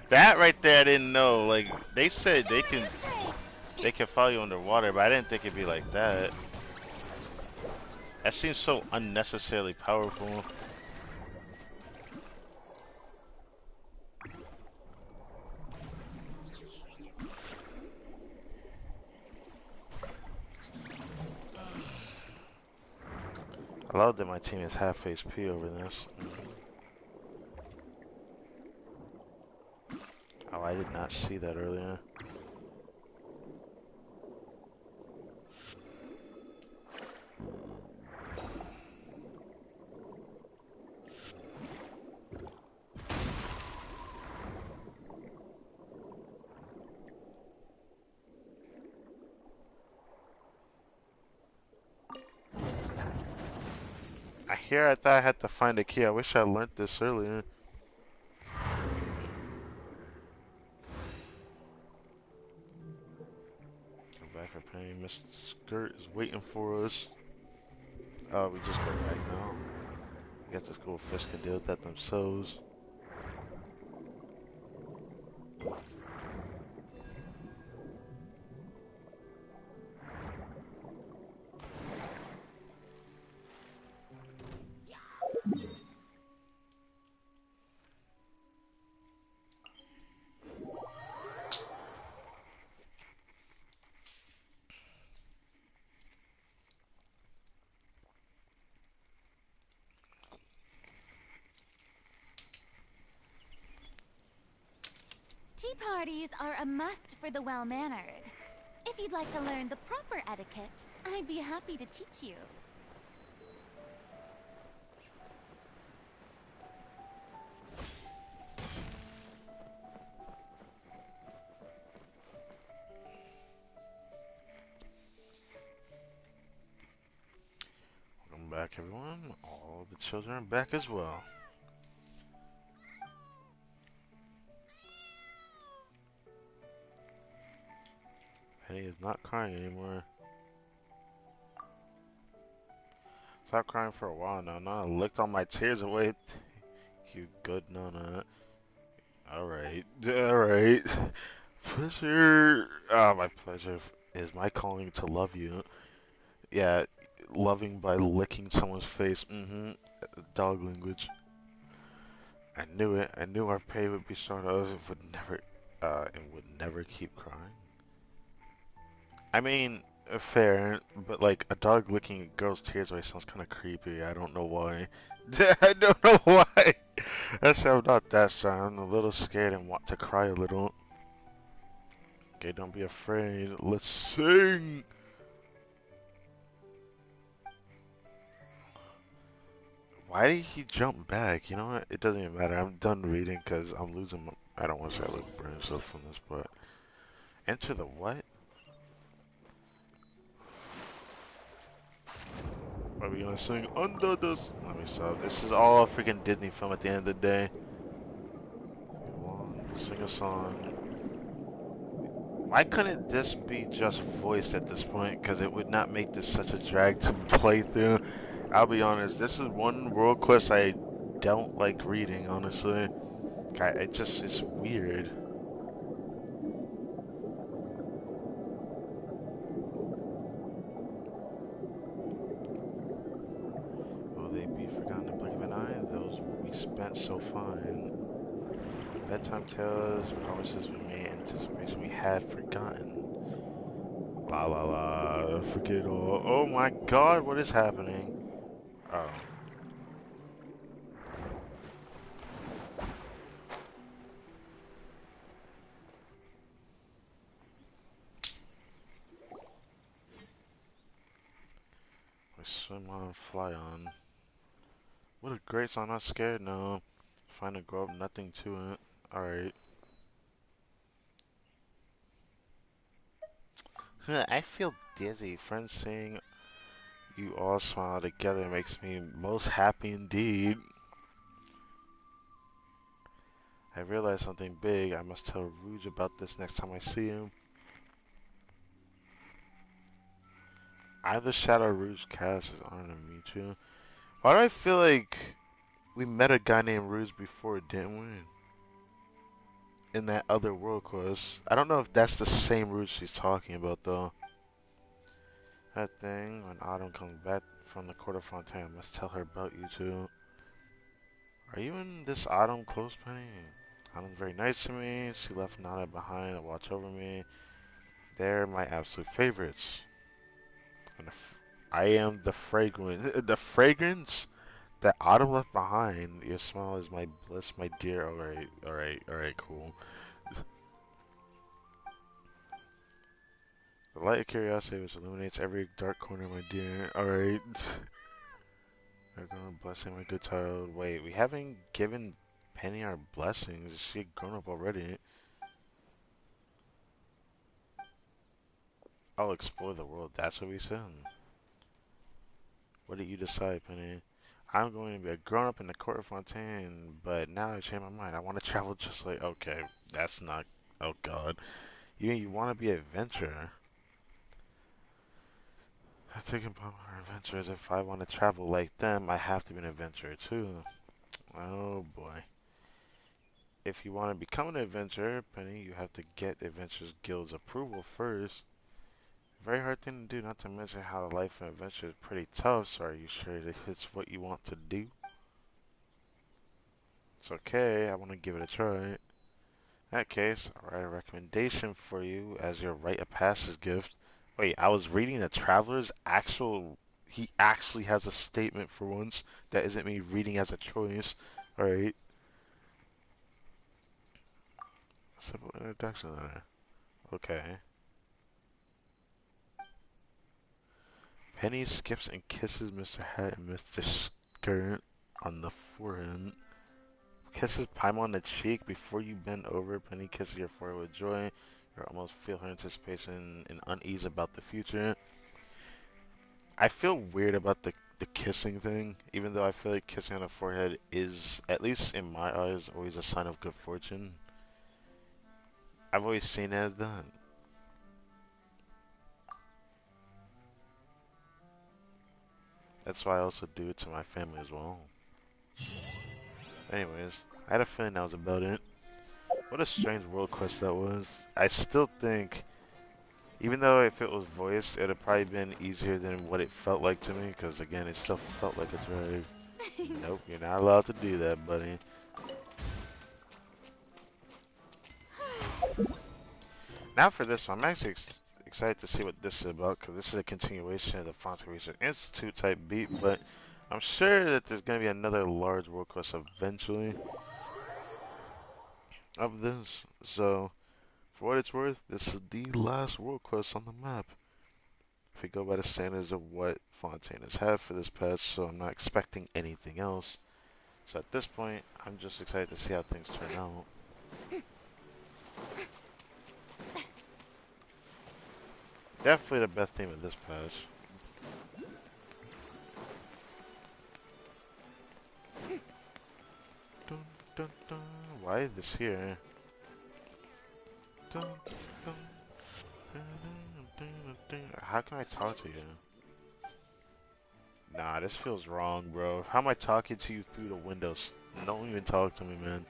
that right there I didn't know. Like they said they can follow you underwater, but I didn't think it'd be like that. That seems so unnecessarily powerful. I love that my team is half HP over this. Oh, I did not see that earlier. I thought I had to find a key. I wish I learned this earlier. back for Penny. Miss Skirt is waiting for us. Oh, we just go back now. We got to school fish can deal with that themselves. Tea parties are a must for the well-mannered. If you'd like to learn the proper etiquette, I'd be happy to teach you. Welcome back, everyone. All the children are back as well. Penny is not crying anymore. Stopped crying for a while now. Now I licked all my tears away. You good Nana. Alright. Alright. Pleasure. Ah, my pleasure is my calling to love you. Yeah, loving by licking someone's face. Dog language. I knew it. I knew our pay would be short of it would never keep crying. I mean, fair, but like a dog licking a girl's tears away sounds kind of creepy. I don't know why. I don't know why. That's I'm not that shy. I'm a little scared and want to cry a little. Okay, don't be afraid. Let's sing. Why did he jump back? You know what? It doesn't even matter. I'm done reading because I'm losing my... I don't want to say I lose brain cells from this, but... Enter the what? Are we gonna sing under this? Let me stop. This is all a freaking Disney film at the end of the day. Sing a song. Why couldn't this be just voiced at this point? Because it would not make this such a drag to play through. I'll be honest, this is one world quest I don't like reading, honestly. It's weird. Will they be forgotten in the blink of an eye? Those we spent so fine. Bedtime tales, promises we made, anticipation we had forgotten. La la la, forget it all. Oh my god, what is happening? Oh. We swim on, fly on. What a great song, not scared, no. Find a grow up, nothing to it. Alright. I feel dizzy. Friends saying you all smile together makes me most happy indeed. I realized something big. I must tell Rouge about this next time I see him. Either Shadow Rouge cast is honored to meet you. Why do I feel like we met a guy named Rouge before, didn't we? In that other world quest. I don't know if that's the same Rouge she's talking about though. That thing, when Autumn comes back from the Court of Fontaine, I must tell her about you too. Are you in this Autumn close, Penny? Autumn's very nice to me. She left Nana behind to watch over me. They're my absolute favorites. And I am the fragrance. The fragrance that Autumn left behind. Your smile is my bliss, my dear. Alright, alright, alright, cool. The light of curiosity which illuminates every dark corner, my dear. Alright. They're going blessing my good child. Wait, we haven't given Penny our blessings. Is she grown up already? I'll explore the world. That's what we said. What did you decide, Penny? I'm going to be a grown up in the Court of Fontaine, but now I've changed my mind. I want to travel just like... Okay, that's not... Oh, God. You want to be an adventurer? I've taken popular adventures. If I want to travel like them, I have to be an adventurer too. Oh boy. If you want to become an adventurer, Penny, you have to get Adventurers Guild's approval first. Very hard thing to do, not to mention how the life in adventure is pretty tough, so are you sure that it's what you want to do? It's okay, I want to give it a try. In that case, I'll write a recommendation for you as your rite of passage gift. Wait, I was reading the Traveler's actual... He actually has a statement for once. That isn't me reading as a choice. Alright. Simple introduction letter. Okay. Penny skips and kisses Mr. Hat and Mr. Skirt on the forehead. Kisses Paimon on the cheek before you bend over. Penny kisses your forehead with joy. You almost feel her anticipation and unease about the future. I feel weird about the kissing thing, even though I feel like kissing on the forehead is, at least in my eyes, always a sign of good fortune. I've always seen it as done. That's why I also do it to my family as well. Anyways, I had a feeling that was about it. What a strange world quest that was. I still think, even though if it was voiced, it would have probably been easier than what it felt like to me, because again, it still felt like a drag. Nope, you're not allowed to do that, buddy. Now for this one, I'm actually excited to see what this is about, because this is a continuation of the Fontaine Research Institute type beat, but I'm sure that there's going to be another large world quest eventually of this. So, for what it's worth, this is the last world quest on the map. If we go by the standards of what Fontaine has had for this patch, so I'm not expecting anything else. So at this point, I'm just excited to see how things turn out. Definitely the best theme of this patch. Dun, dun, dun. Why is this here? Dun, dun, dun. How can I talk to you? Nah, this feels wrong, bro. How am I talking to you through the windows? Don't even talk to me, man.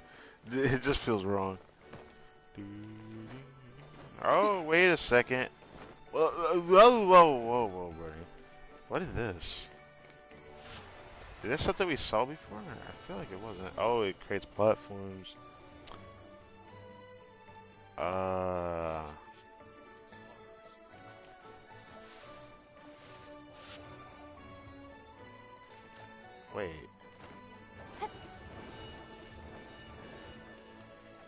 It just feels wrong. Oh, wait a second. Whoa, whoa, whoa, whoa, buddy. What is this? Is this something we saw before? I feel like it wasn't. Oh, it creates platforms. Wait.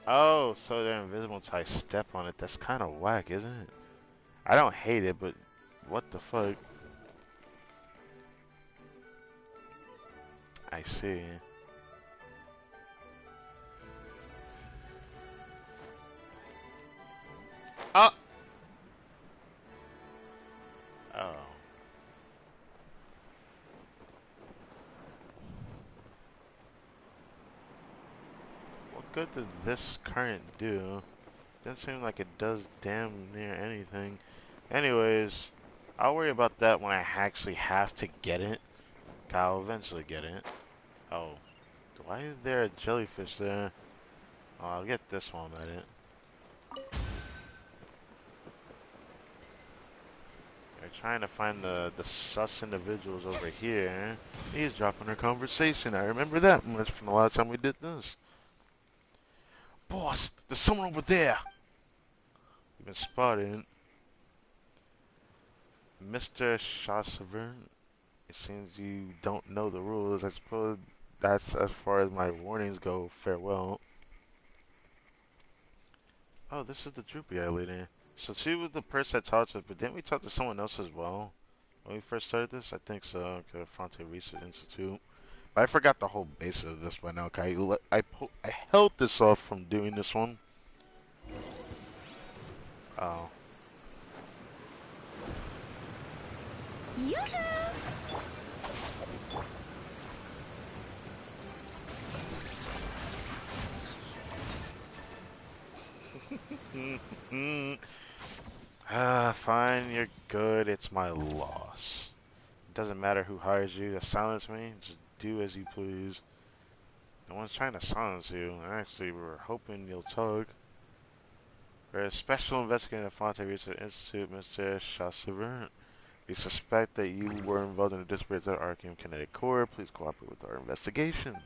Oh, so they're invisible until I step on it. That's kind of whack, isn't it? I don't hate it, but what the fuck? I see. Oh! Oh. What good does this current do? Doesn't seem like it does damn near anything. Anyways, I'll worry about that when I actually have to get it. I'll eventually get it. Oh. Why is there a jellyfish there? Oh, I'll get this one at it. They're trying to find the sus individuals over here. He's dropping our conversation. I remember that much from the last time we did this. Boss, there's someone over there. You've been spotted. Mr. Chassauvern, it seems you don't know the rules. I suppose that's as far as my warnings go. Farewell. Oh, this is the droopy eye lady. So she was the person that taught us, but didn't we talk to someone else as well? When we first started this? I think so. Okay, Fontaine Research Institute. But I forgot the whole basis of this by now. Okay, I held this off from doing this one. Oh. Ah, fine, you're good. It's my loss. It doesn't matter who hires you to silence me. Just do as you please. No one's trying to silence you. Actually, we're hoping you'll talk. We're a special investigator at Fonte Research Institute, Mr. Chassevert. We suspect that you were involved in the disappearance of the Archeum Kinetic Core. Please cooperate with our investigation.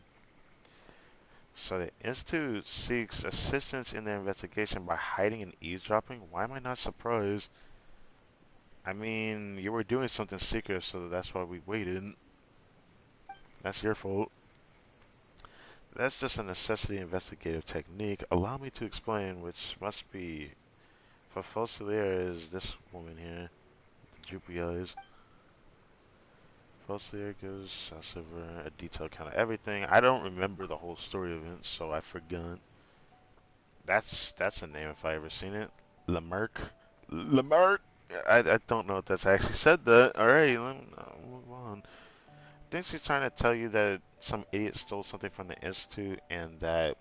So the Institute seeks assistance in their investigation by hiding and eavesdropping? Why am I not surprised? I mean, you were doing something secret, so that's why we waited. That's your fault. That's just a necessity investigative technique. Allow me to explain, which must be... For Fosilier is this woman here. The droopy eyes. Fosilier gives Sassiver a detailed account of everything. I don't remember the whole story of it, so I forgot. That's a name if I ever seen it. Lamerck. Lamerck! I don't know if that's actually said that. Alright, I'll move on. I think she's trying to tell you that some idiot stole something from the Institute and that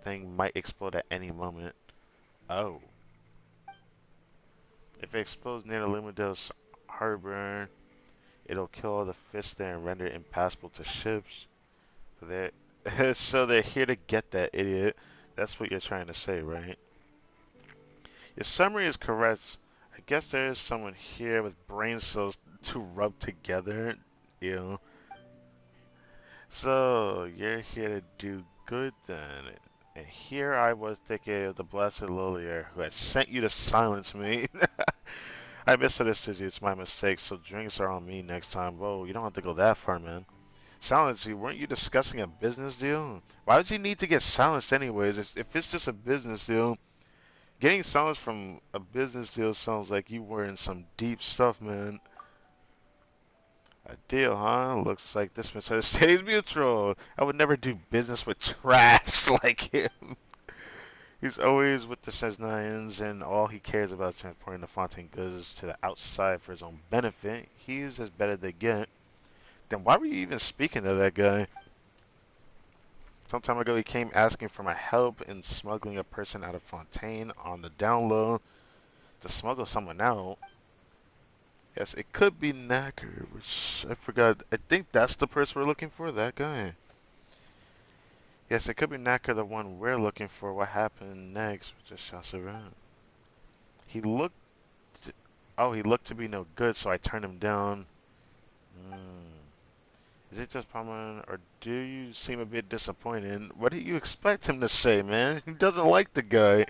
thing might explode at any moment. Oh. If it explodes near the Lumidos harbor, it'll kill all the fish there and render it impassable to ships. So so they're here to get that idiot. That's what you're trying to say, right? Your summary is correct. I guess there is someone here with brain cells to rub together. You know. So, you're here to do good then. And here I was thinking of the blessed Lolier who had sent you to silence me. I misunderstood you. It's my mistake. So drinks are on me next time. Whoa, you don't have to go that far, man. Silence you. Weren't you discussing a business deal? Why would you need to get silenced anyways? If it's just a business deal, getting silenced from a business deal sounds like you were in some deep stuff, man. A deal, huh? Looks like this misunderstanding is mutual. I would never do business with trash like him. He's always with the Cesnians, and all he cares about is transporting the Fontaine goods to the outside for his own benefit. He's as better they get. Then why were you even speaking to that guy? Some time ago, he came asking for my help in smuggling a person out of Fontaine on the down low. To smuggle someone out? Yes, it could be Knacker, which I forgot. I think that's the person we're looking for, that guy. Yes, it could be Knacker, the one we're looking for. What happened next? We just shouts around. He looked... Oh, he looked to be no good, so I turned him down. Is it just Palmer, or do you seem a bit disappointed? What do you expect him to say, man? He doesn't like the guy.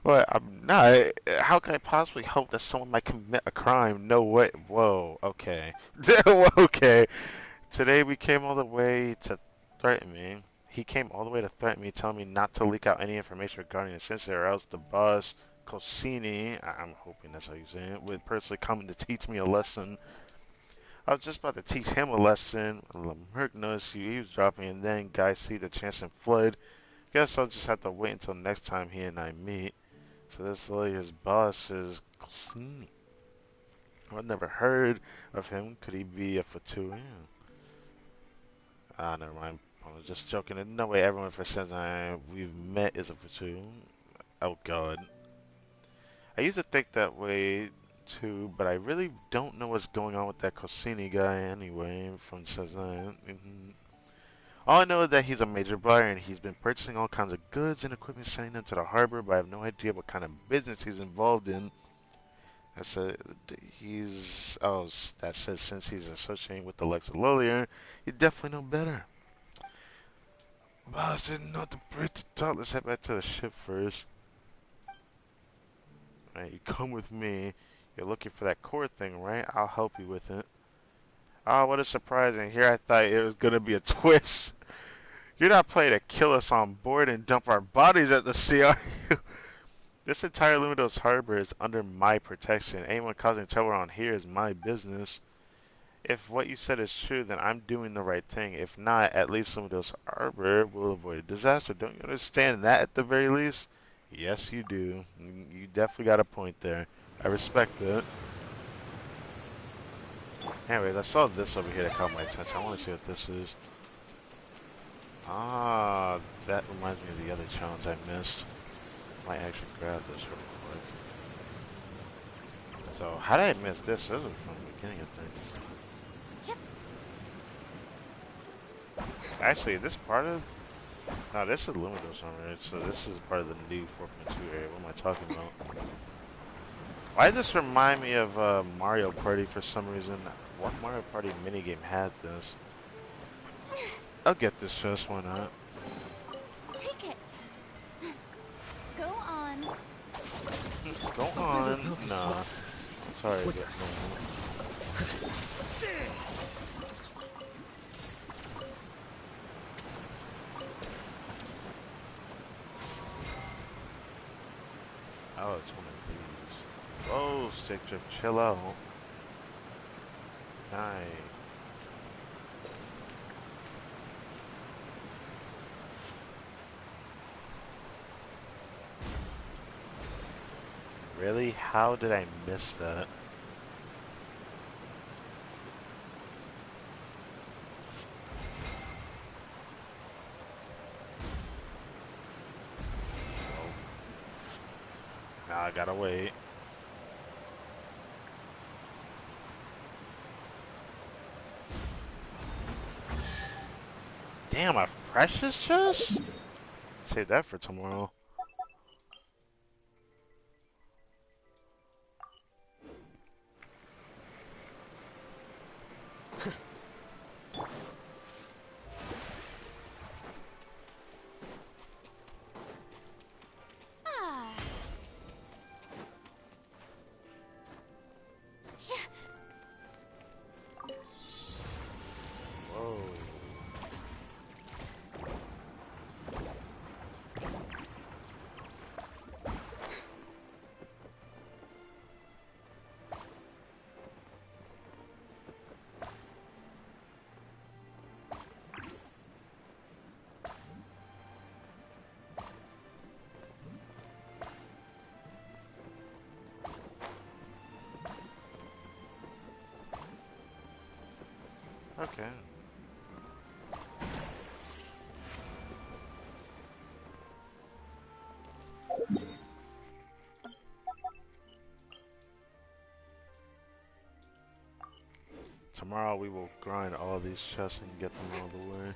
Well, I'm not. How can I possibly hope that someone might commit a crime? No way. Whoa, okay. Okay. Today we came all the way to threaten me. He came all the way to threaten me, telling me not to leak out any information regarding the incident, or else the boss, Cosini, I'm hoping that's how you say it, would personally come to teach me a lesson. I was just about to teach him a lesson. Lamerck noticed you eavesdropping, and then guys see the chance and fled. Guess I'll just have to wait until next time he and I meet. So this lawyer's boss is Cosini. I've never heard of him. Could he be a Fatu? Ah, never mind. I was just joking. There's no way everyone for says we've met is a Fatu. Oh god. I used to think that way too, but I really don't know what's going on with that Cosini guy anyway from Cezanne. All I know is that he's a major buyer and he's been purchasing all kinds of goods and equipment, sending them to the harbor, but I have no idea what kind of business he's involved in. I said he's... Oh, that says since he's associating with the likes of Lolier, you definitely know better. Boss didn't know to break the talk. Let's head back to the ship first. Alright, you come with me. You're looking for that core thing, right? I'll help you with it. Oh, what a surprise. And here I thought it was going to be a twist. You're not playing to kill us on board and dump our bodies at the sea, are you? This entire Lumidos harbor is under my protection. Anyone causing trouble around here is my business. If what you said is true, then I'm doing the right thing. If not, at least Lumidos harbor will avoid a disaster. Don't you understand that at the very least? Yes, you do. You definitely got a point there. I respect that. Anyways, I saw this over here that caught my attention. I want to see what this is. Ah, that reminds me of the other challenge I missed. Might actually grab this real quick. So, how did I miss this? This was from the beginning of things. Actually, this part of... No, this is Luminos Summer, so this is part of the new 4.2 area. What am I talking about? Why does this remind me of Mario Party for some reason? What Mario Party minigame had this? I'll get this just, why not? Take it. Go on. Go on. Nah. Sorry, but no. Oh, it's one of these. Whoa, stick trip, chill out. Nice. Really? How did I miss that? Oh. Now I gotta wait. Damn, a precious chest? Save that for tomorrow. Ah. Whoa. Okay. Tomorrow we will grind all these chests and get them all the way.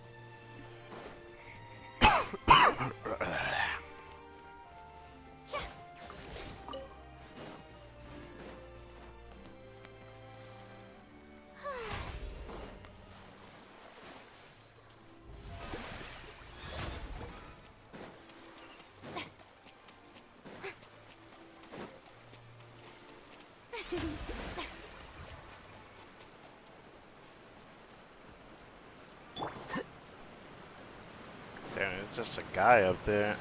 Damn, it's just a guy up there.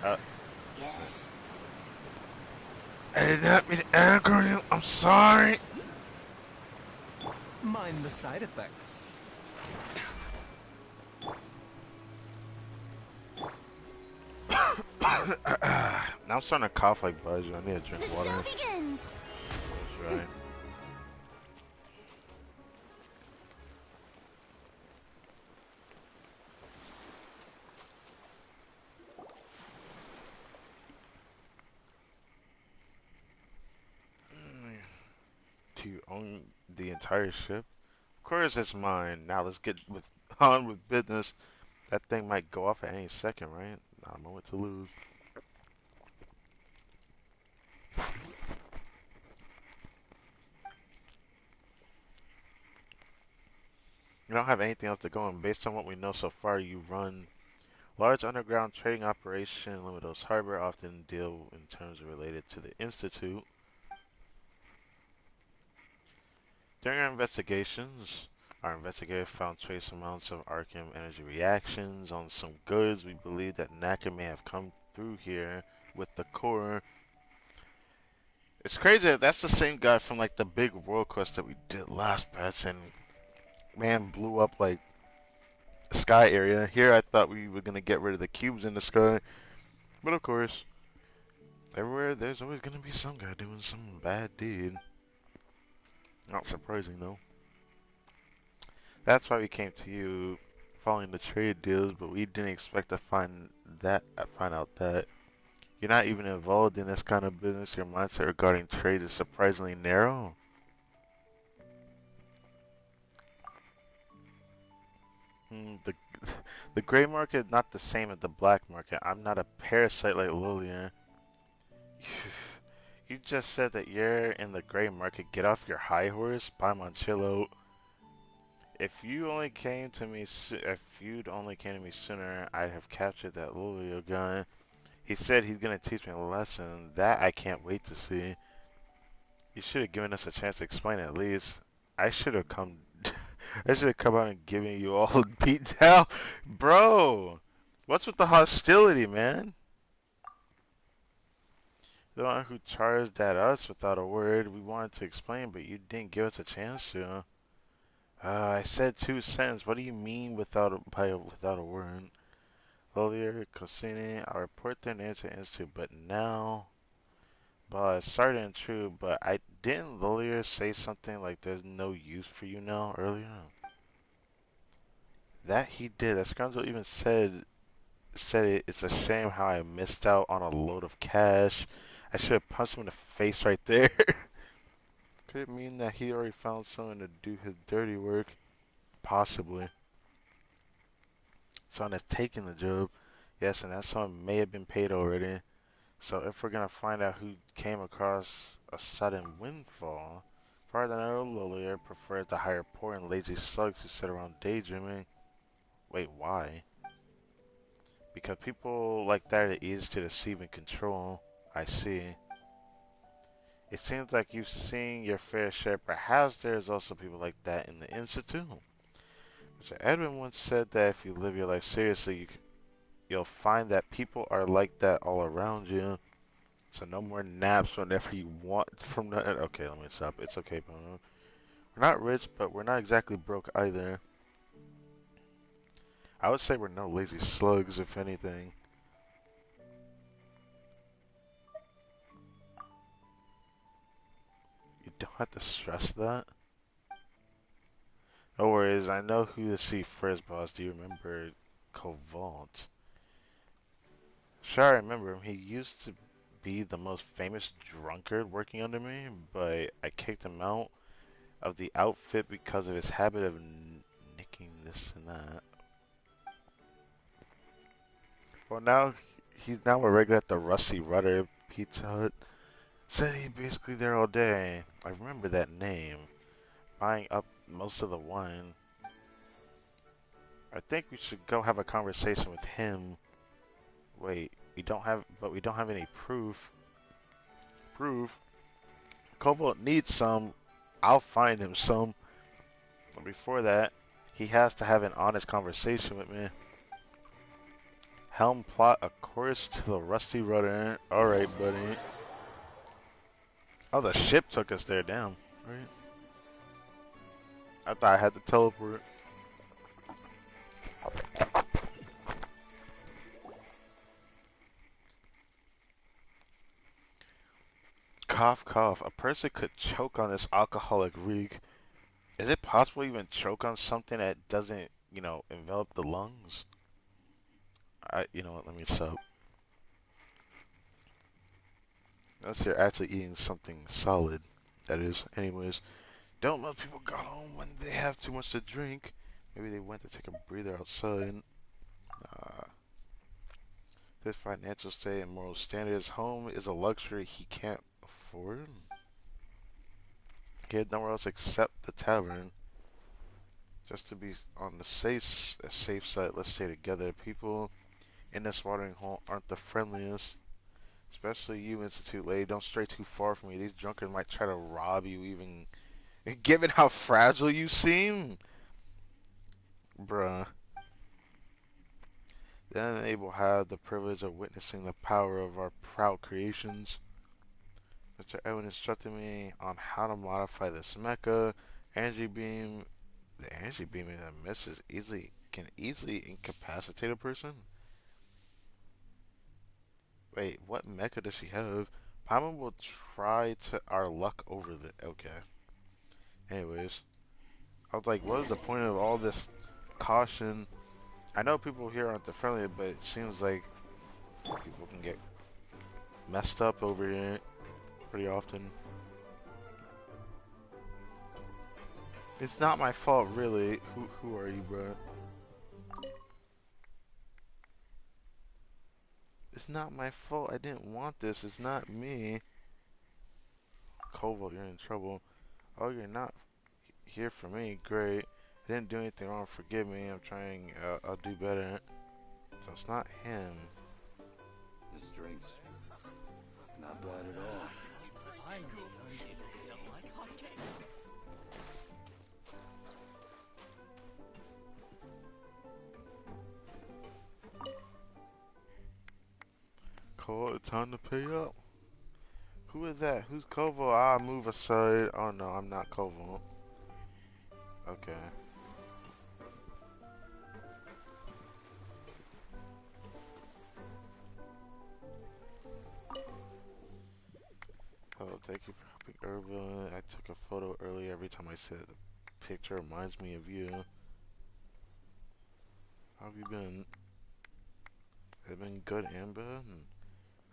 I did not mean to aggro you. I'm sorry. Mind the side effects. Now I'm starting to cough like Buzz. I need to drink The water. show begins. That's right. To own the entire ship? Of course it's mine. Now let's get on with business. That thing might go off at any second, right? Not a moment to lose. You don't have anything else to go on. Based on what we know so far, you run large underground trading operation in Luminos Harbor, often deal in terms related to the Institute. During our investigations, our investigator found trace amounts of Arkham energy reactions on some goods. We believe that Naka may have come through here with the core. It's crazy that that's the same guy from like the big world quest that we did last patch, and man blew up like the sky area. Here I thought we were gonna get rid of the cubes in the sky, but of course, everywhere there's always gonna be some guy doing some bad deed. Not surprising though. That's why we came to you, following the trade deals, but we didn't expect to find out that you're not even involved in this kind of business. Your mindset regarding trade is surprisingly narrow. The the gray market not the same as the black market. I'm not a parasite like Lilia. You just said that you're in the gray market. Get off your high horse, Paimonchillo. If you only came to me, if you'd only came to me sooner, I'd have captured that Lilia gun. He said he's gonna teach me a lesson. That I can't wait to see. You should have given us a chance to explain it at least. I should have come. I should have come out and given you all beat down, bro. What's with the hostility, man? The one who charged at us without a word. We wanted to explain, but you didn't give us a chance to. I said 2 cents. What do you mean without a word? Earlier, Cosini, I report their names to Institute, but now. But sorry and true, but I didn't Lawyer say something like there's no use for you now earlier? That he did. That scoundrel even said it. It's a shame how I missed out on a load of cash. I should have punched him in the face right there. Could it mean that he already found someone to do his dirty work? Possibly. Someone that's taking the job. Yes, and that someone may have been paid already. So if we're gonna find out who came across a sudden windfall, far than I know, Lawyer prefers to hire poor and lazy slugs who sit around daydreaming. Wait, why? Because people like that are easy to deceive and control. I see. It seems like you've seen your fair share. Perhaps there's also people like that in the Institute. Mr. Edwin once said that if you live your life seriously, you'll find that people are like that all around you. So no more naps whenever you want from the... Okay, let me stop. It's okay, bro. We're not rich, but we're not exactly broke either. I would say we're no lazy slugs, if anything. You don't have to stress that. No worries, I know who to see first, boss. Do you remember Covalt? Sure, I remember him. He used to be the most famous drunkard working under me, but I kicked him out of the outfit because of his habit of nicking this and that. Well, now he's now a regular at the Rusty Rudder Pizza Hut. Said he'd basically there all day. I remember that name. Buying up most of the wine. I think we should go have a conversation with him. Wait, we don't have any proof. Proof? Cobalt needs some. I'll find him some. But before that, he has to have an honest conversation with me. Helm plot a course to the Rusty Rudder. Alright, buddy. Oh, the ship took us there, damn. Right. I thought I had to teleport. Cough, cough. A person could choke on this alcoholic reek. Is it possible to even choke on something that doesn't, envelop the lungs? You know what, let me stop. Unless you're actually eating something solid. That is, anyways. Don't most people go home when they have too much to drink? Maybe they went to take a breather outside. This financial state and moral standards, home is a luxury he can't afford. He had nowhere else except the tavern. Just to be on the safe side, let's stay together. People in this watering hole aren't the friendliest. Especially you, Institute lady. Don't stray too far from me. These drunkards might try to rob you even... Given how fragile you seem? Bruh. Then they will have the privilege of witnessing the power of our proud creations. Mr. Edwin instructed me on how to modify this mecha. Energy beam. The energy beam in a mist can easily incapacitate a person. Wait, what mecha does she have? Paimon will try to our luck over the... Okay. Anyways. I was like, what is the point of all this caution? I know people here aren't the friendly, but it seems like people can get messed up over here pretty often. It's not my fault, really. Who are you, bro? It's not my fault. I didn't want this. It's not me. Koval, you're in trouble. Oh, you're not here for me. Great. I didn't do anything wrong. Forgive me. I'm trying. I'll do better. So it's not him. This drink's not bad at all. Cool. It's time to pay up. Who is that? Who's Koval? Ah, move aside. Oh no, I'm not Koval. Okay. Oh, thank you for helping Irvin. I took a photo earlier. Every time I see the picture, reminds me of you. How have you been? Has it been good, Amber?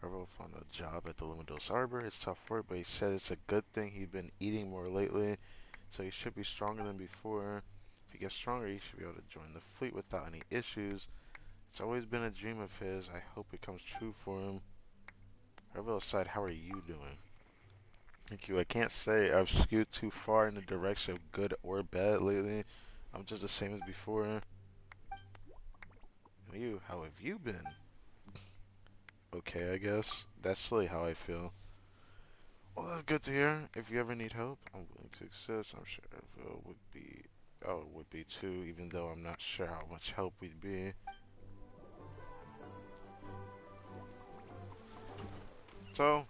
Irvin found a job at the Luminous Arbor. It's tough work, but he said it's a good thing he's been eating more lately, so he should be stronger than before. If he gets stronger, he should be able to join the fleet without any issues. It's always been a dream of his. I hope it comes true for him. Irvin aside, how are you doing? Thank you. I can't say I've skewed too far in the direction of good or bad lately. I'm just the same as before. And you, how have you been? Okay, I guess. That's really how I feel. Well, that's good to hear. If you ever need help, I'm willing to assist. I'm sure Ervil would be, would be too, even though I'm not sure how much help we'd be. So,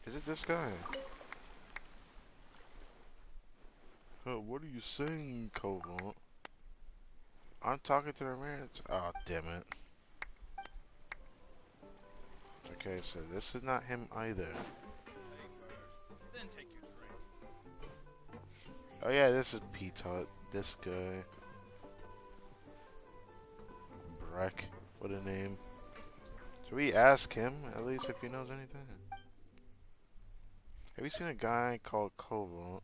is it this guy? What are you saying, Koval? I'm talking to the man. Oh, damn it. Okay, so this is not him either. Oh yeah, this is P-Tot. This guy. Breck. What a name. Should we ask him, at least, if he knows anything? Have you seen a guy called Koval?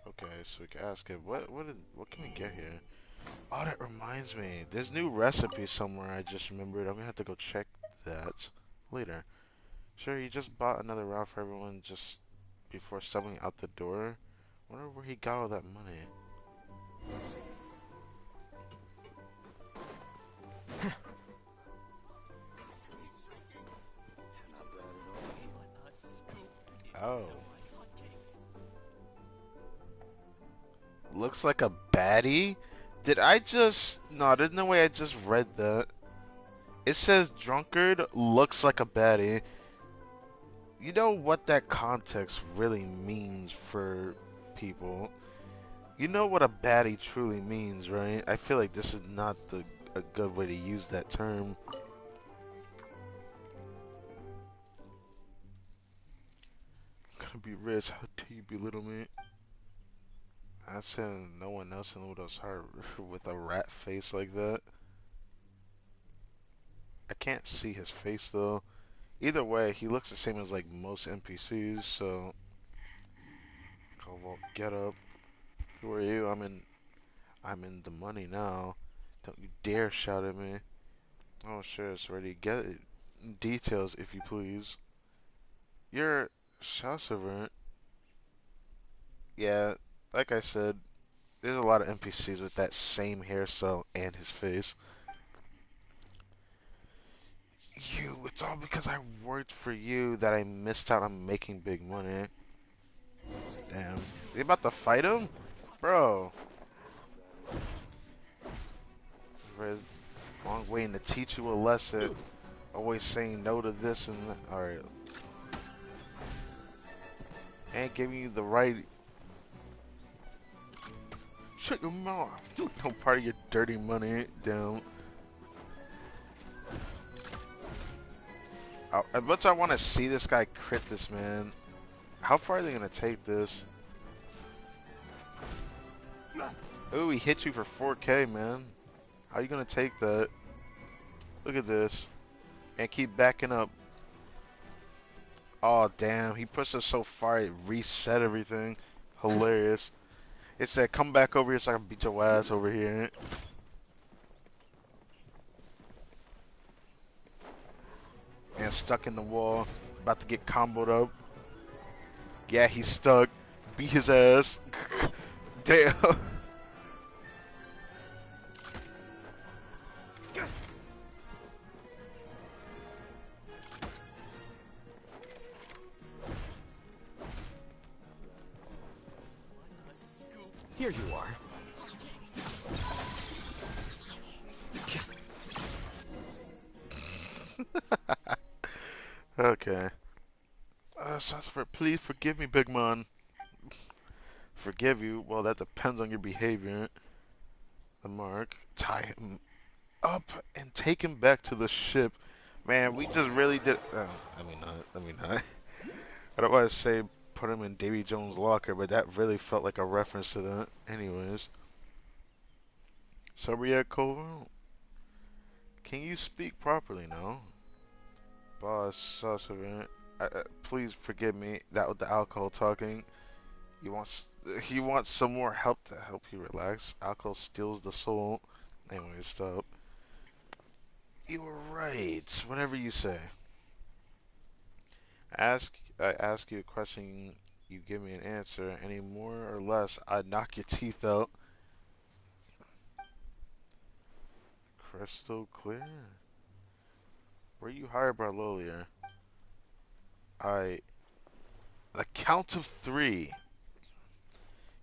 Okay, so we can ask him. What can we get here? Oh, that reminds me. There's new recipe somewhere I just remembered. I'm gonna have to go check that later. Sure, he just bought another route for everyone just before stumbling out the door. Wonder where he got all that money. Oh. Looks like a baddie? Did I just... No, there's no way I just read that. It says drunkard looks like a baddie. You know what that context really means for people. You know what a baddie truly means, right? I feel like this is not a good way to use that term. I'm gonna be rich. How dare you belittle me? I said no one else in Ludo's heart with a rat face like that. I can't see his face though. Either way, he looks the same as like most NPCs, so Koval, get up. Who are you? I'm in the money now. Don't you dare shout at me. Oh sure, it's ready. Get it. Details if you please. You're shop servant. Yeah, like I said, there's a lot of NPCs with that same hairstyle and his face. You, it's all because I worked for you that I missed out on making big money. Damn. You about to fight him? Bro. Long waiting to teach you a lesson. Always saying no to this and that. Alright. Ain't giving you the right... Shut your mouth. Don't part of your dirty money. Down. As much as I want to see this guy crit this man. How far are they going to take this? Ooh, he hit you for 4K, man. How you going to take that? Look at this. And keep backing up. Oh, damn. He pushed us so far, it reset everything. Hilarious. It said, come back over here so I can beat your ass over here. Man, stuck in the wall. About to get comboed up. Yeah, he's stuck. Beat his ass. Damn. Here you are. Okay. Please forgive me, big man. Forgive you? Well, that depends on your behavior. The mark. Tie him up and take him back to the ship. Man, we just really did. Let me not. Let me not. I don't want to say put him in Davy Jones' locker, but that really felt like a reference to that. Anyways. Sabria Koval? Can you speak properly now? Boss, Saucerin, please forgive me. That was the alcohol talking. He wants he wants some more help to help you relax. Alcohol steals the soul. Anyway, stop. You were right. Whatever you say. I ask you a question, you give me an answer. Any more or less, I'd knock your teeth out. Crystal clear. Were you hired by Lolia? I. The count of 3.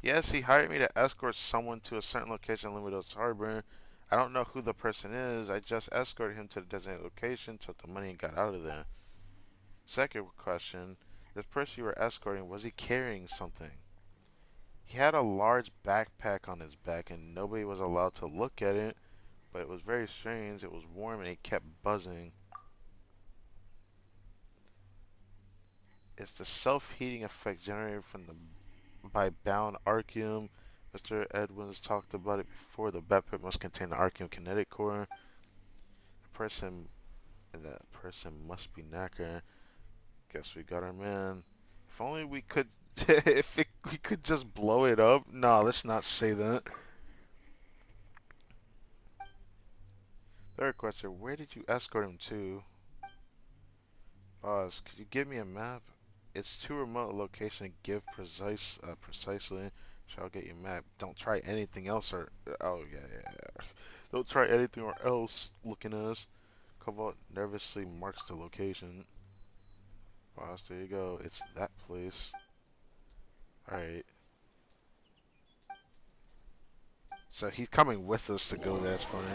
Yes, he hired me to escort someone to a certain location in Limitos Harbor. I don't know who the person is. I just escorted him to the designated location, took the money, and got out of there. Second question. This person you were escorting, was he carrying something? He had a large backpack on his back, and nobody was allowed to look at it, but it was very strange. It was warm, and it kept buzzing. It's the self-heating effect generated from the by bound archeum. Mr. Edwins talked about it before. The backpack must contain the archeum kinetic core. That person must be Knacker. Guess we got our man. If only we could, we could just blow it up. No, let's not say that. Third question: where did you escort him to? Boss, could you give me a map? It's too remote a location to give precisely. Shall get your map. Don't try anything else or oh yeah. Don't try anything or else. Looking at us. Cobalt nervously marks the location. Boss, there you go. It's that place. Alright. So he's coming with us to go there. That's funny.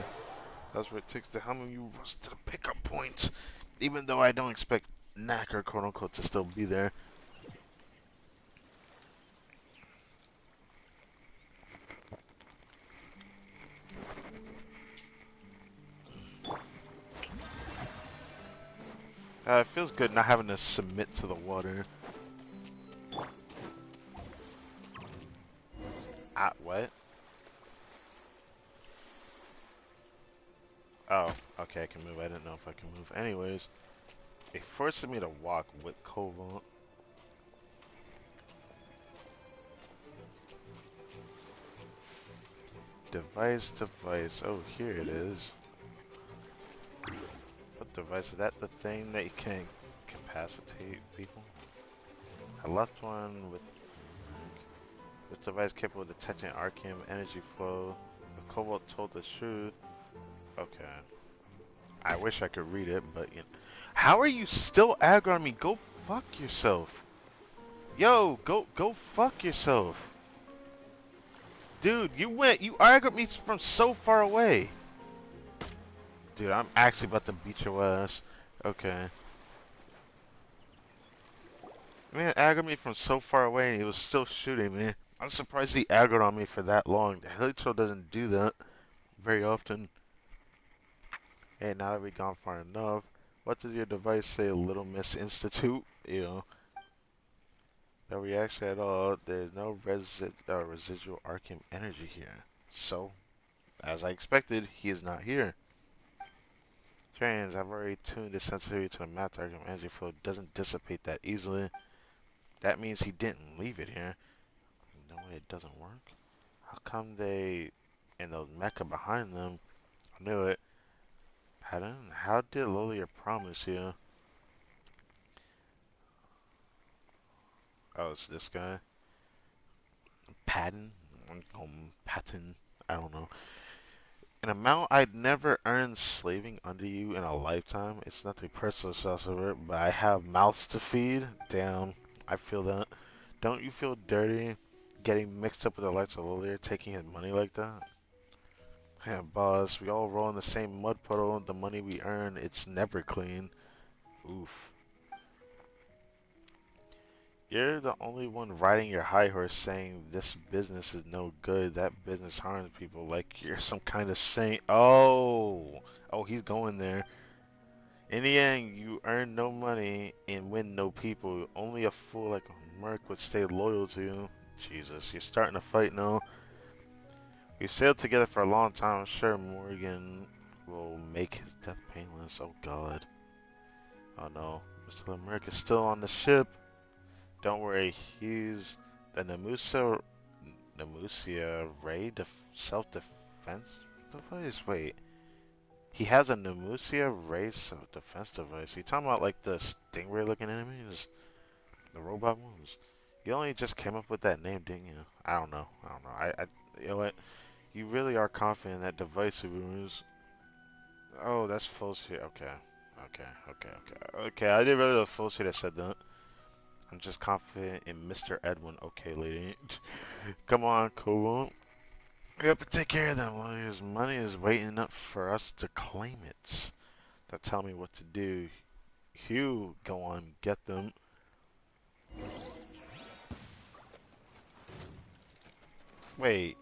That's what it takes to help you rush to the pickup point. Even though I don't expect Knacker, quote unquote, to still be there. It feels good not having to submit to the water. What? Oh, okay, I can move. I didn't know if I can move. Anyways, it forces me to walk with Cobalt. Device. Oh, here it is. What device? Is that the thing that you can incapacitate people? I left one with this device capable of detecting arcane energy flow. The Cobalt told the truth. Okay. I wish I could read it, but you know. How are you still aggroing me? Go fuck yourself. Yo, go fuck yourself. Dude, you aggroed me from so far away. Dude, I'm actually about to beat your ass. Okay. Man, aggroed me from so far away and he was still shooting me. I'm surprised he aggroed on me for that long. The Helitro doesn't do that very often. Hey, now that we've gone far enough, what does your device say, Little Miss Institute? You know, no reaction at all. There's no residual arcane energy here. So, as I expected, he is not here. Trains, I've already tuned the sensitivity to the map. The arcane energy flow doesn't dissipate that easily. That means he didn't leave it here. No way it doesn't work. How come they, and those mecha behind them, I knew it. Pattern? How did Lolia promise you? Oh, it's this guy. Patton? Patton. I don't know. An amount I'd never earn slaving under you in a lifetime. It's nothing personal, Sorcerer, but I have mouths to feed. Damn, I feel that. Don't you feel dirty getting mixed up with Alexa Lawler, taking his money like that? Yeah, boss, we all roll in the same mud puddle. The money we earn, it's never clean. Oof. You're the only one riding your high horse saying this business is no good, that business harms people, like you're some kind of saint. Oh! Oh, he's going there. In the end, you earn no money and win no people. Only a fool like Merc would stay loyal to you. Jesus, you're starting to fight now. We sailed together for a long time. I'm sure Morgan will make his death painless. Oh, God. Oh, no. Mr. Merc is still on the ship. Don't worry, he's the Namusia Ray self-defense device? Wait, he has a Namusia Ray self-defense device. You talking about like the stingray-looking enemies? The robot ones? You only just came up with that name, didn't you? I don't know. You know what? You really are confident in that device of yours. Oh, that's false here. Okay, I didn't really know false here that said that. I'm just confident in Mr. Edwin. Okay, lady. Come on, cool. We have to take care of them. Lawyers' money is waiting up for us to claim it. Don't tell me what to do. Hugh, go on, get them. Wait.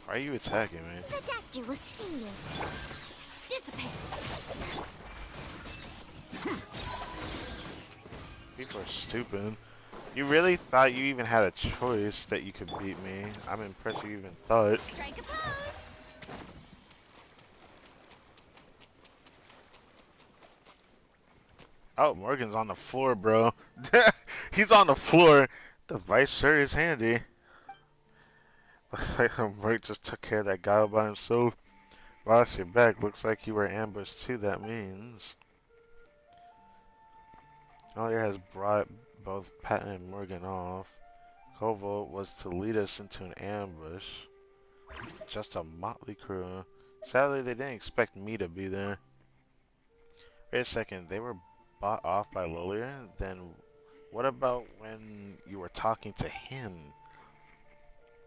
Why are you attacking me? The doctor will see you. Dissipate. People are stupid. You really thought you even had a choice that you could beat me? I'm impressed you even thought. Strike a pose. Oh, Morgan's on the floor, bro. He's on the floor. The vice sure is handy. Looks like Merc just took care of that guy by himself. Boss, you're back. Looks like you were ambushed too, that means. Collier has brought both Patton and Morgan off. Koval was to lead us into an ambush. Just a motley crew. Sadly, they didn't expect me to be there. Wait a second, they were bought off by Lolier? Then what about when you were talking to him?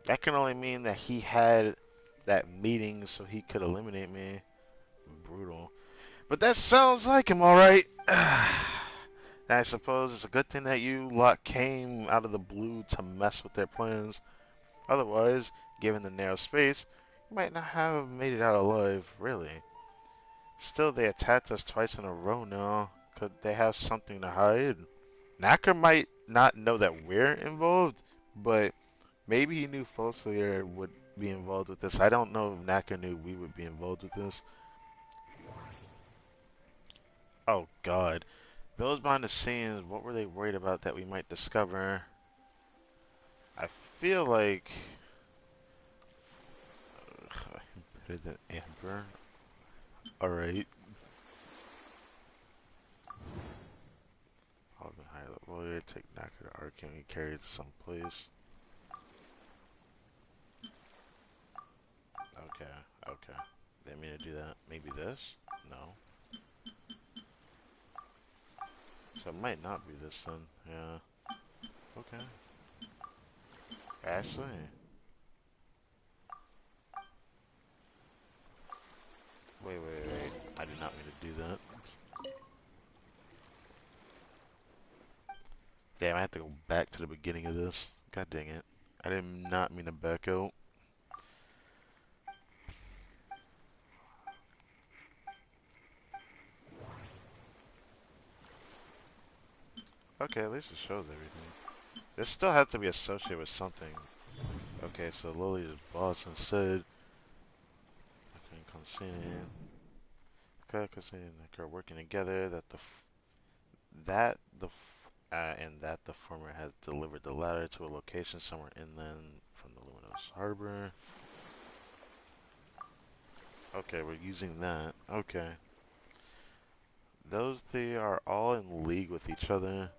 That can only mean that he had that meeting so he could eliminate me. Brutal. But that sounds like him, alright. I suppose it's a good thing that you lot came out of the blue to mess with their plans. Otherwise, given the narrow space, you might not have made it out alive, really. Still, they attacked us twice in a row now. Could they have something to hide? Knacker might not know that we're involved, but maybe he knew Fosilier would be involved with this. I don't know if Knacker knew we would be involved with this. Oh, God. Those behind the scenes, what were they worried about that we might discover? I feel like... better than Amber. Alright. I'll be high level lawyer, take Knacker to Arcane and carry it to some place. Okay. Didn't mean to do that. Maybe this? No. So it might not be this then. Yeah. Okay. Ashley. Wait. I did not mean to do that. Damn, I have to go back to the beginning of this. God dang it. I did not mean to back out. Okay, at least it shows everything. This still has to be associated with something. Okay, so Lily is boss instead. Okay, Constant. Okay, Constant and Nick are working together. That the former has delivered the latter to a location somewhere inland from the Luminous Harbor. Okay, we're using that. Okay. Those three are all in league with each other.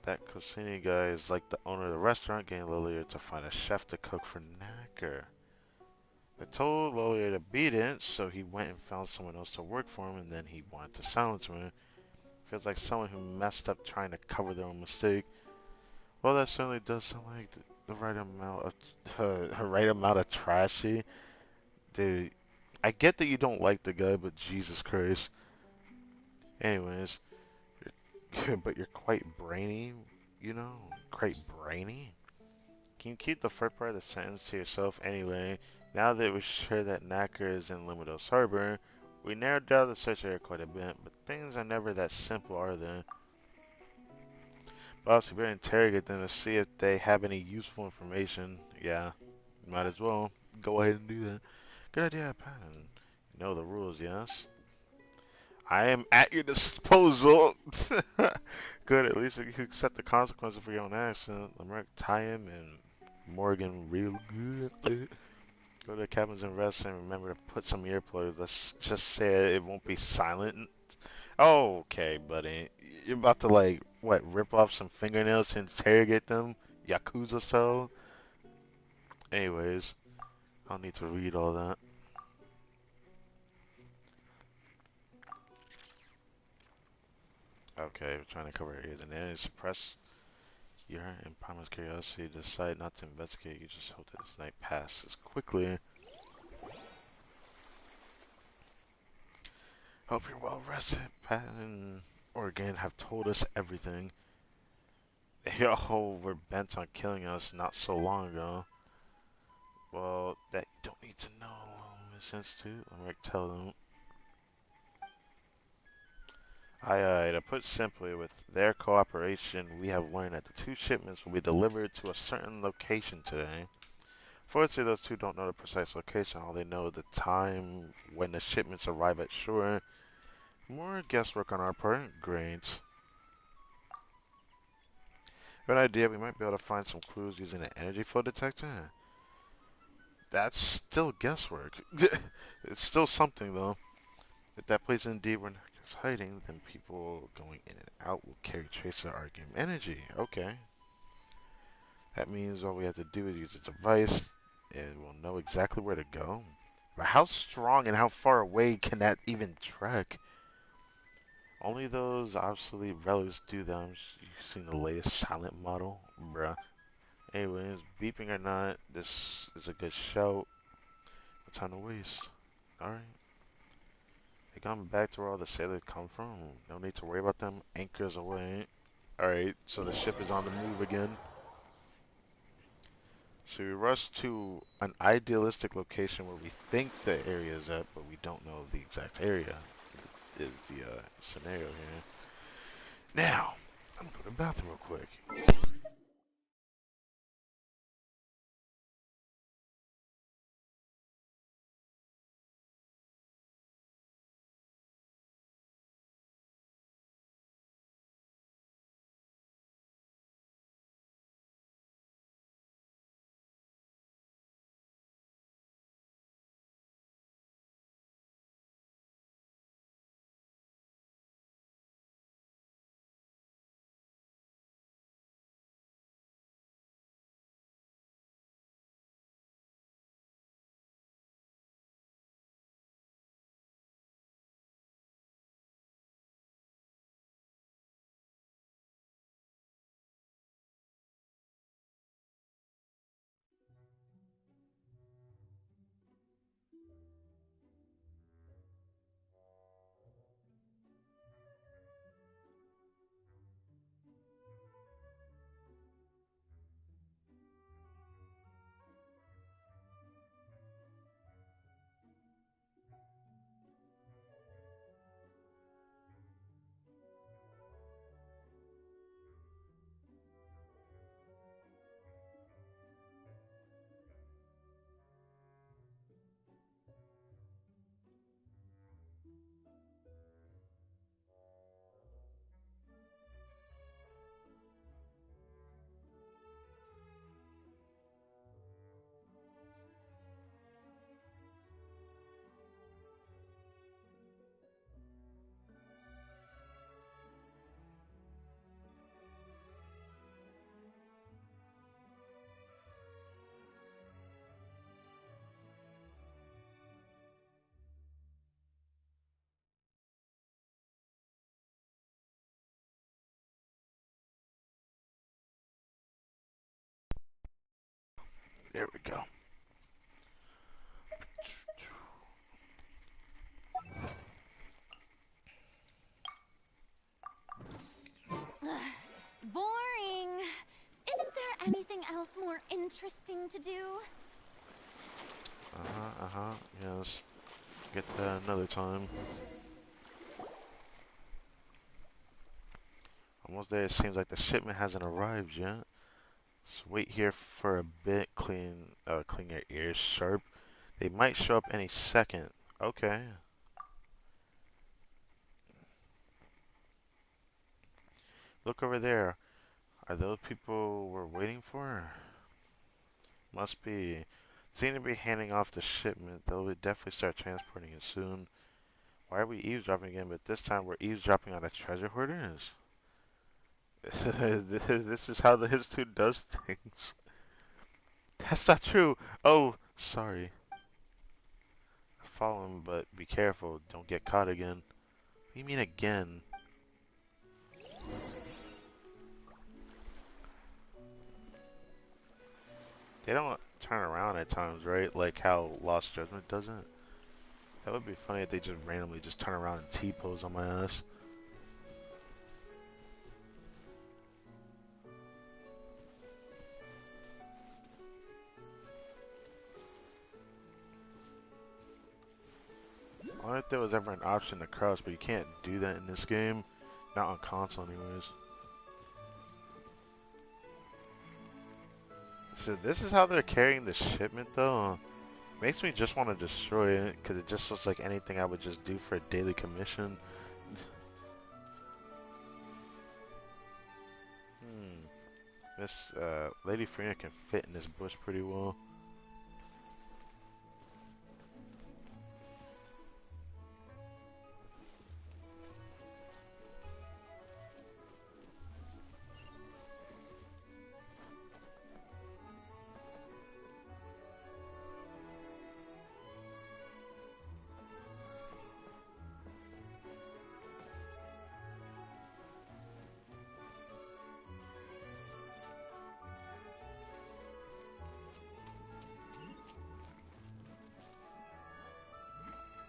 that Cosini guy is like the owner of the restaurant, getting Lilia to find a chef to cook for Knacker. They told Lilia to beat it, so he went and found someone else to work for him, and then he wanted to silence me. Feels like someone who messed up trying to cover their own mistake. Well, that certainly does sound like the right amount of right amount of trashy. Dude, I get that you don't like the guy, but Jesus Christ. Anyways, but you're quite brainy, you know? Quite brainy? Can you keep the first part of the sentence to yourself anyway? Now that we're sure that Knacker is in Limitos Harbor, we narrowed down the search area quite a bit, but things are never that simple, are they? Boss, we better interrogate them to see if they have any useful information. Yeah, might as well. Go ahead and do that. Good idea, Patton. You know the rules, yes? I am at your disposal. Good, at least you can accept the consequences for your own actions. Limerick, tie him, and Morgan real good. Go to the cabins and rest, and remember to put some earplugs. Let's just say it won't be silent. Oh, okay, buddy. You're about to, like, what, rip off some fingernails to interrogate them? Yakuza style? Anyways, I don't need to read all that. Okay, we're trying to cover ears and then suppress your and promise curiosity. Decide not to investigate. You just hope that this night passes quickly. Hope you're well rested. Pat and Oregon have told us everything. They all were bent on killing us not so long ago. Well, that you don't need to know, Miss Institute. I'm gonna tell them. To put simply, with their cooperation, we have learned that the two shipments will be delivered to a certain location today. Fortunately, those two don't know the precise location. All they know is the time when the shipments arrive at shore. More guesswork on our part. Great. Good idea. We might be able to find some clues using an energy flow detector. That's still guesswork. It's still something, though. If that place is indeed where Narco's hiding, then people going in and out will carry traces of Arcane energy. Okay. That means all we have to do is use a device, and we'll know exactly where to go. But how strong and how far away can that even trek? Only those obsolete relics do them. You've seen the latest silent model? Bruh. Anyways, beeping or not, this is a good shout. No time to waste. Alright. They gone back to where all the sailors come from. No need to worry about them. Anchors away. Alright, so the ship is on the move again. So we rush to an idealistic location where we think the area is at, but we don't know the exact area. Is the scenario here. Now, I'm going to the bathroom real quick. There we go. Boring. Isn't there anything else more interesting to do? Yes. Get that another time. Almost there. It seems like the shipment hasn't arrived yet. So wait here for a bit. Clean your ears sharp. They might show up any second. Okay. Look over there. Are those people we're waiting for? Must be. Seem to be handing off the shipment. They'll definitely start transporting it soon. Why are we eavesdropping again? But this time we're eavesdropping on the treasure hoarders. This is how the Institute does things. That's not true. Oh, sorry. Follow him, but be careful. Don't get caught again. What do you mean again? They don't turn around at times, right? Like how Lost Judgment doesn't. That would be funny if they just randomly just turn around and T-pose on my ass. I wonder if there was ever an option to crouch, but you can't do that in this game. Not on console anyways. So this is how they're carrying the shipment though. Makes me just want to destroy it, because it just looks like anything I would just do for a daily commission. This Lady Frina can fit in this bush pretty well.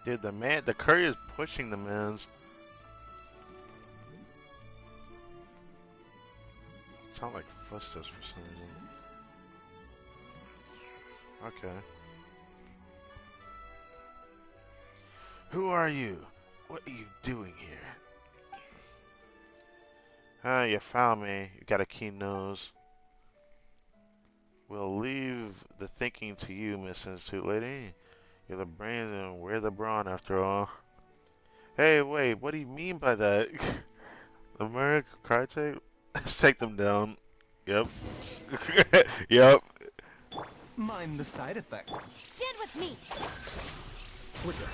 Dude, the courier's pushing the mans. Sound like footsteps for some reason. Okay. Who are you? What are you doing here? Ah, you found me. You got a keen nose. We'll leave the thinking to you, Miss Institute Lady. You're the brains and we're the brawn, after all. Hey, wait, what do you mean by that? America, Crytek? Let's take them down. Yep. Yep. Mind the side effects. Stand with me. Flicker.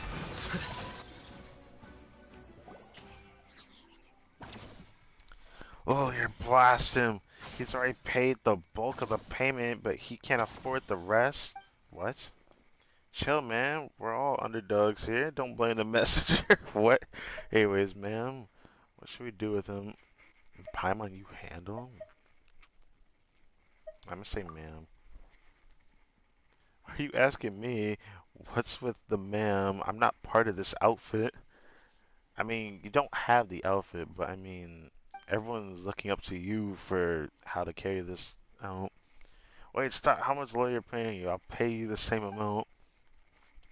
Oh, you're blast him. He's already paid the bulk of the payment, but he can't afford the rest? What? Chill, man. We're all underdogs here. Don't blame the messenger. What? Anyways, ma'am, what should we do with him? Paimon, you handle him? I'm gonna say ma'am. Why are you asking me? What's with the ma'am? I'm not part of this outfit. I mean, you don't have the outfit, but I mean, everyone's looking up to you for how to carry this out. Wait, stop. How much lawyer paying you? I'll pay you the same amount.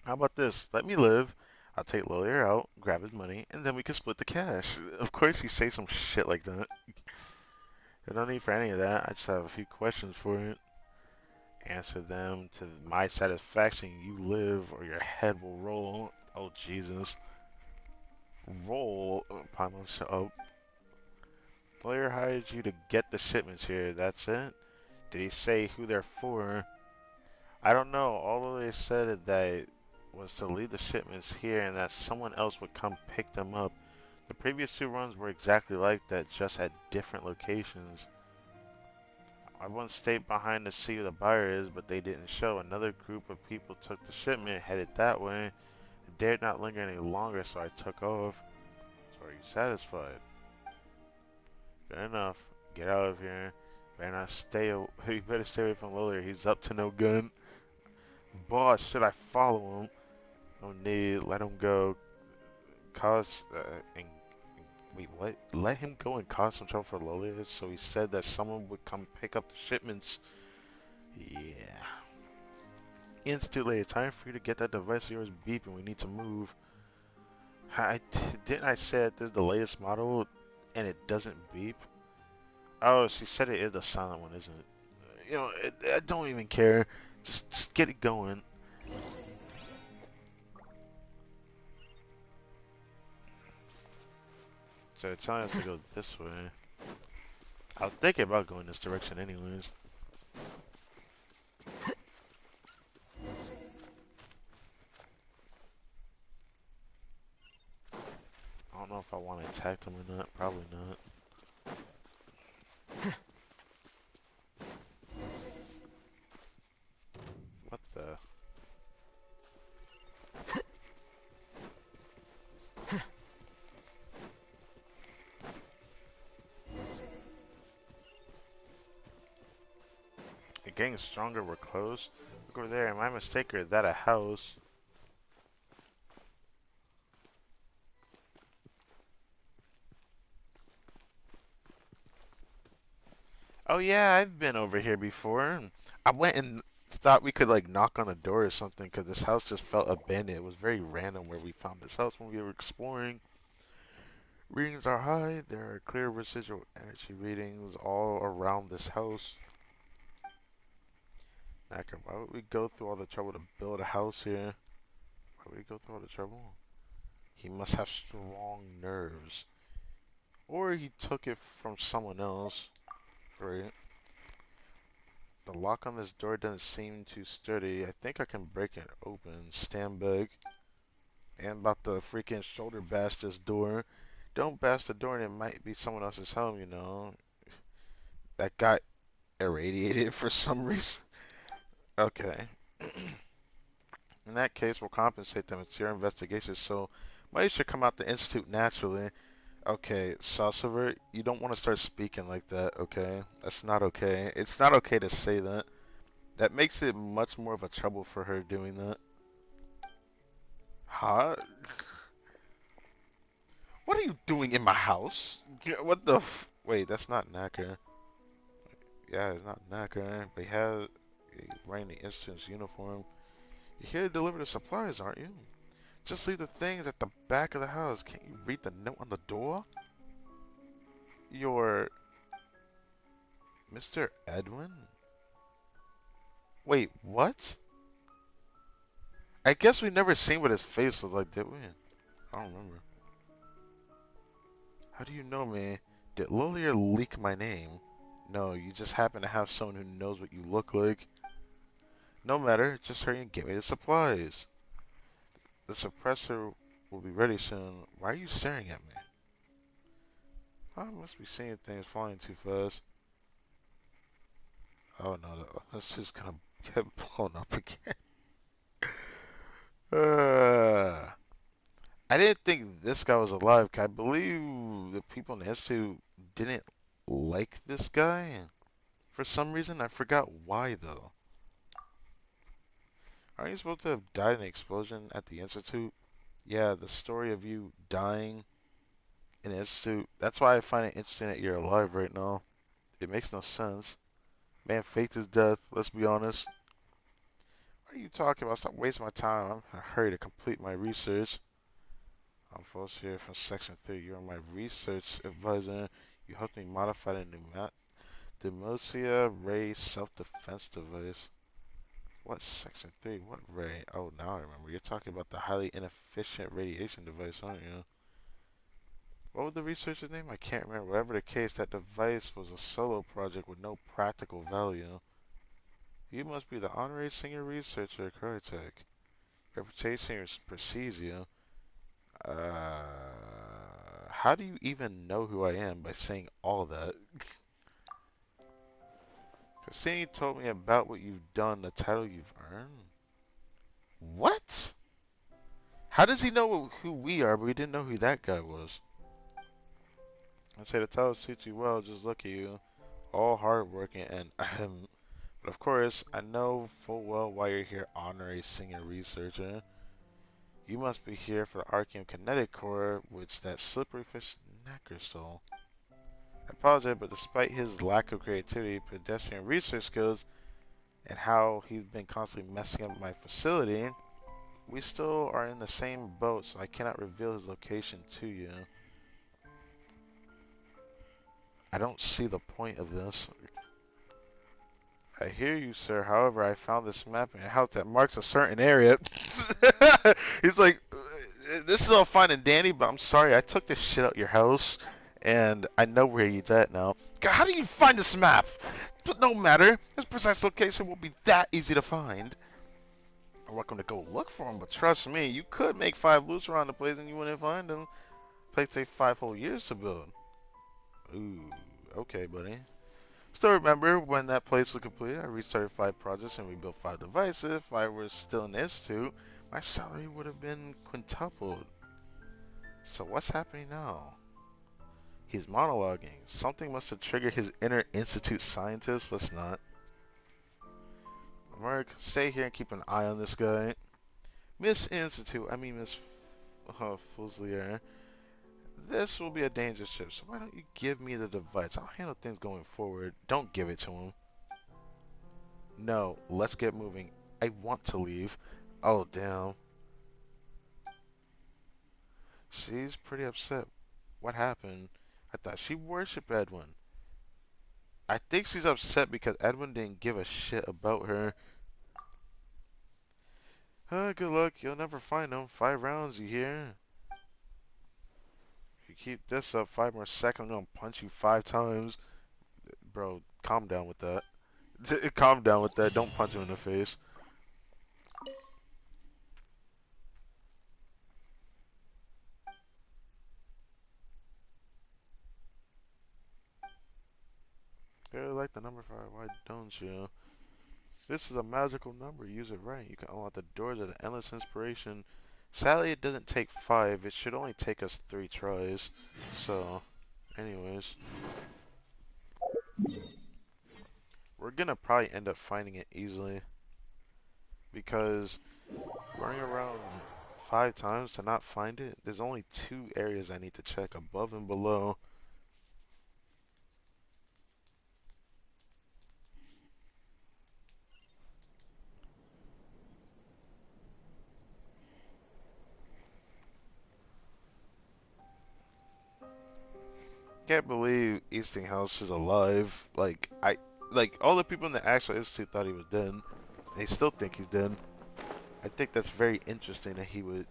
How about this? Let me live. I'll take lawyer out, grab his money, and then we can split the cash. Of course you say some shit like that. There's no need for any of that. I just have a few questions for it. Answer them to my satisfaction. You live, or your head will roll. Oh, Jesus. Roll. Paimon, shut up. Lawyer hired you to get the shipments here. That's it? Did he say who they're for? I don't know. All they said that it was to leave the shipments here and that someone else would come pick them up. The previous two runs were exactly like that, just at different locations. I once stayed behind to see who the buyer is, but they didn't show. Another group of people took the shipment, headed that way. I dared not linger any longer, so I took off. So are you satisfied? Good enough. Get out of here. better not stay. You better stay away from Lawler. He's up to no good. Boss, should I follow him? No need. Let him go. Cause wait, what? Let him go and cause some trouble for Lawler. So he said that someone would come pick up the shipments. Yeah. It's too late. Time for you to get that device of yours beeping. We need to move. Didn't I say that this is the latest model and it doesn't beep? Oh, she said it is the silent one, isn't it? You know, I don't even care. Just get it going. So they're telling us to go this way. I was thinking about going this direction anyways. I don't know if I want to attack them or not. Probably not. What the? It's getting stronger. We're close. Look over there. Am I mistaken? Is that a house? Oh yeah, I've been over here before. I went and thought we could like knock on the door or something because this house just felt abandoned. It was very random where we found this house when we were exploring. Readings are high. There are clear residual energy readings all around this house. Knacker, why would we go through all the trouble to build a house here? Why would we go through all the trouble? He must have strong nerves. Or he took it from someone else. Right. The lock on this door doesn't seem too sturdy. I think I can break it open. Stand back. And about to freaking shoulder bash this door. Don't bash the door and it might be someone else's home, you know. That got irradiated for some reason. Okay. In that case, we'll compensate them. It's your investigation, so money should come out the Institute naturally. Okay, Saucever, you don't want to start speaking like that, okay? That's not okay. It's not okay to say that. That makes it much more of a trouble for her doing that. Huh? What are you doing in my house? What the f- Wait, that's not Knacker. Yeah, it's not Knacker. But he's wearing the Institute's uniform. You're here to deliver the supplies, aren't you? Just leave the things at the back of the house. Can't you read the note on the door? You're Mr. Edwin? Wait, what? I guess we never seen what his face was like, did we? I don't remember. How do you know me? Did Lilia leak my name? No, you just happen to have someone who knows what you look like. No matter, just hurry and get me the supplies. The suppressor will be ready soon. Why are you staring at me? I must be seeing things flying too fast. Oh no, that's just gonna get blown up again. I didn't think this guy was alive. 'Cause I believe the people in the Institute didn't like this guy for some reason. I forgot why though. Aren't you supposed to have died in an explosion at the Institute? Yeah, the story of you dying in the Institute. That's why I find it interesting that you're alive right now. It makes no sense. Man faked his death, let's be honest. What are you talking about? Stop wasting my time. I'm in a hurry to complete my research. I'm Foss here from Section 3. You're my research advisor. You helped me modify the Demosia Ray self-defense device. What Section 3? What ray? Oh, now I remember. You're talking about the highly inefficient radiation device, aren't you? What was the researcher's name? I can't remember. Whatever the case, that device was a solo project with no practical value. You must be the honorary senior researcher at Crytek. Reputation precedes you. How do you even know who I am by saying all that? Cassini told me about what you've done, the title you've earned. What? How does he know who we are, but we didn't know who that guy was? I say the title suits you well, just look at you. all hardworking and but of course, I know full well why you're here, honorary senior researcher. You must be here for the Archeum Kinetic Core, which that slippery fish Knacker stole. I apologize, but despite his lack of creativity, pedestrian research skills, and how he's been constantly messing up my facility, we still are in the same boat, so I cannot reveal his location to you. I don't see the point of this. I hear you, sir. However, I found this map in a house that marks a certain area. He's like, this is all fine and dandy, but I'm sorry, I took this shit out your house, and I know where he's at now. God, how do you find this map? But no matter, his precise location won't be that easy to find. I'm welcome to go look for him, but trust me, you could make 5 loops around the place and you wouldn't find him. Place take 5 whole years to build. Ooh, okay, buddy. Still remember when that place was completed, I restarted 5 projects and rebuilt 5 devices. If I were still in this too, my salary would have been quintupled. So what's happening now? He's monologuing. Something must have triggered his inner institute scientist. Let's not. Mark, stay here and keep an eye on this guy. Miss Institute, I mean Miss Fusilier. This will be a dangerous trip, so why don't you give me the device? I'll handle things going forward. Don't give it to him. No, let's get moving. I want to leave. Oh, damn. She's pretty upset. What happened? I thought she worshipped Edwin. I think she's upset because Edwin didn't give a shit about her. Good luck. You'll never find him. 5 rounds, you hear? If you keep this up 5 more seconds, I'm gonna punch you 5 times. Bro, calm down with that. Calm down with that. Don't punch him in the face. I really like the number 5. Why don't you? This is a magical number. Use it right. You can unlock the doors of the endless inspiration. Sadly, it doesn't take 5. It should only take us 3 tries. So, anyways. We're gonna probably end up finding it easily. Because running around 5 times to not find it, there's only 2 areas I need to check, above and below. Can't believe Eastinghouse is alive. Like all the people in the actual institute thought he was dead. They still think he's dead. I think that's very interesting that he would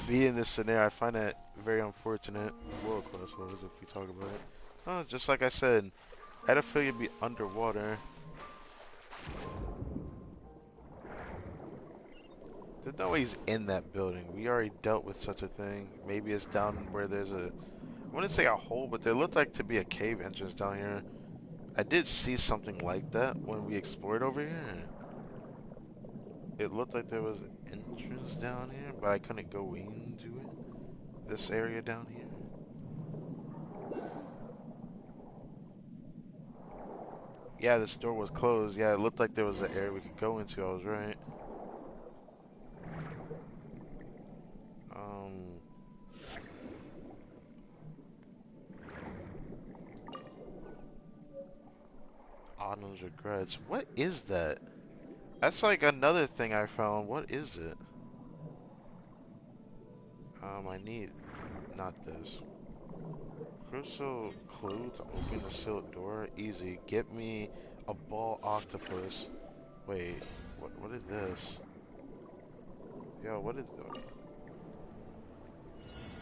be in this scenario. I find that very unfortunate. World class was if we talk about it. Oh, just like I said, I'd feel you'd be underwater. There's no way he's in that building. We already dealt with such a thing. Maybe it's down where there's a, I wouldn't say a hole, but there looked like to be a cave entrance down here. I did see something like that when we explored over here. It looked like there was an entrance down here, but I couldn't go into it. This area down here. Yeah, this door was closed. Yeah, it looked like there was an area we could go into. I was right. Autumn's regrets. What is that? That's like another thing I found. What is it? I need not this. Crucial clue to open the sealed door. Easy. Get me a ball octopus. Wait, what is this? Yo, what is?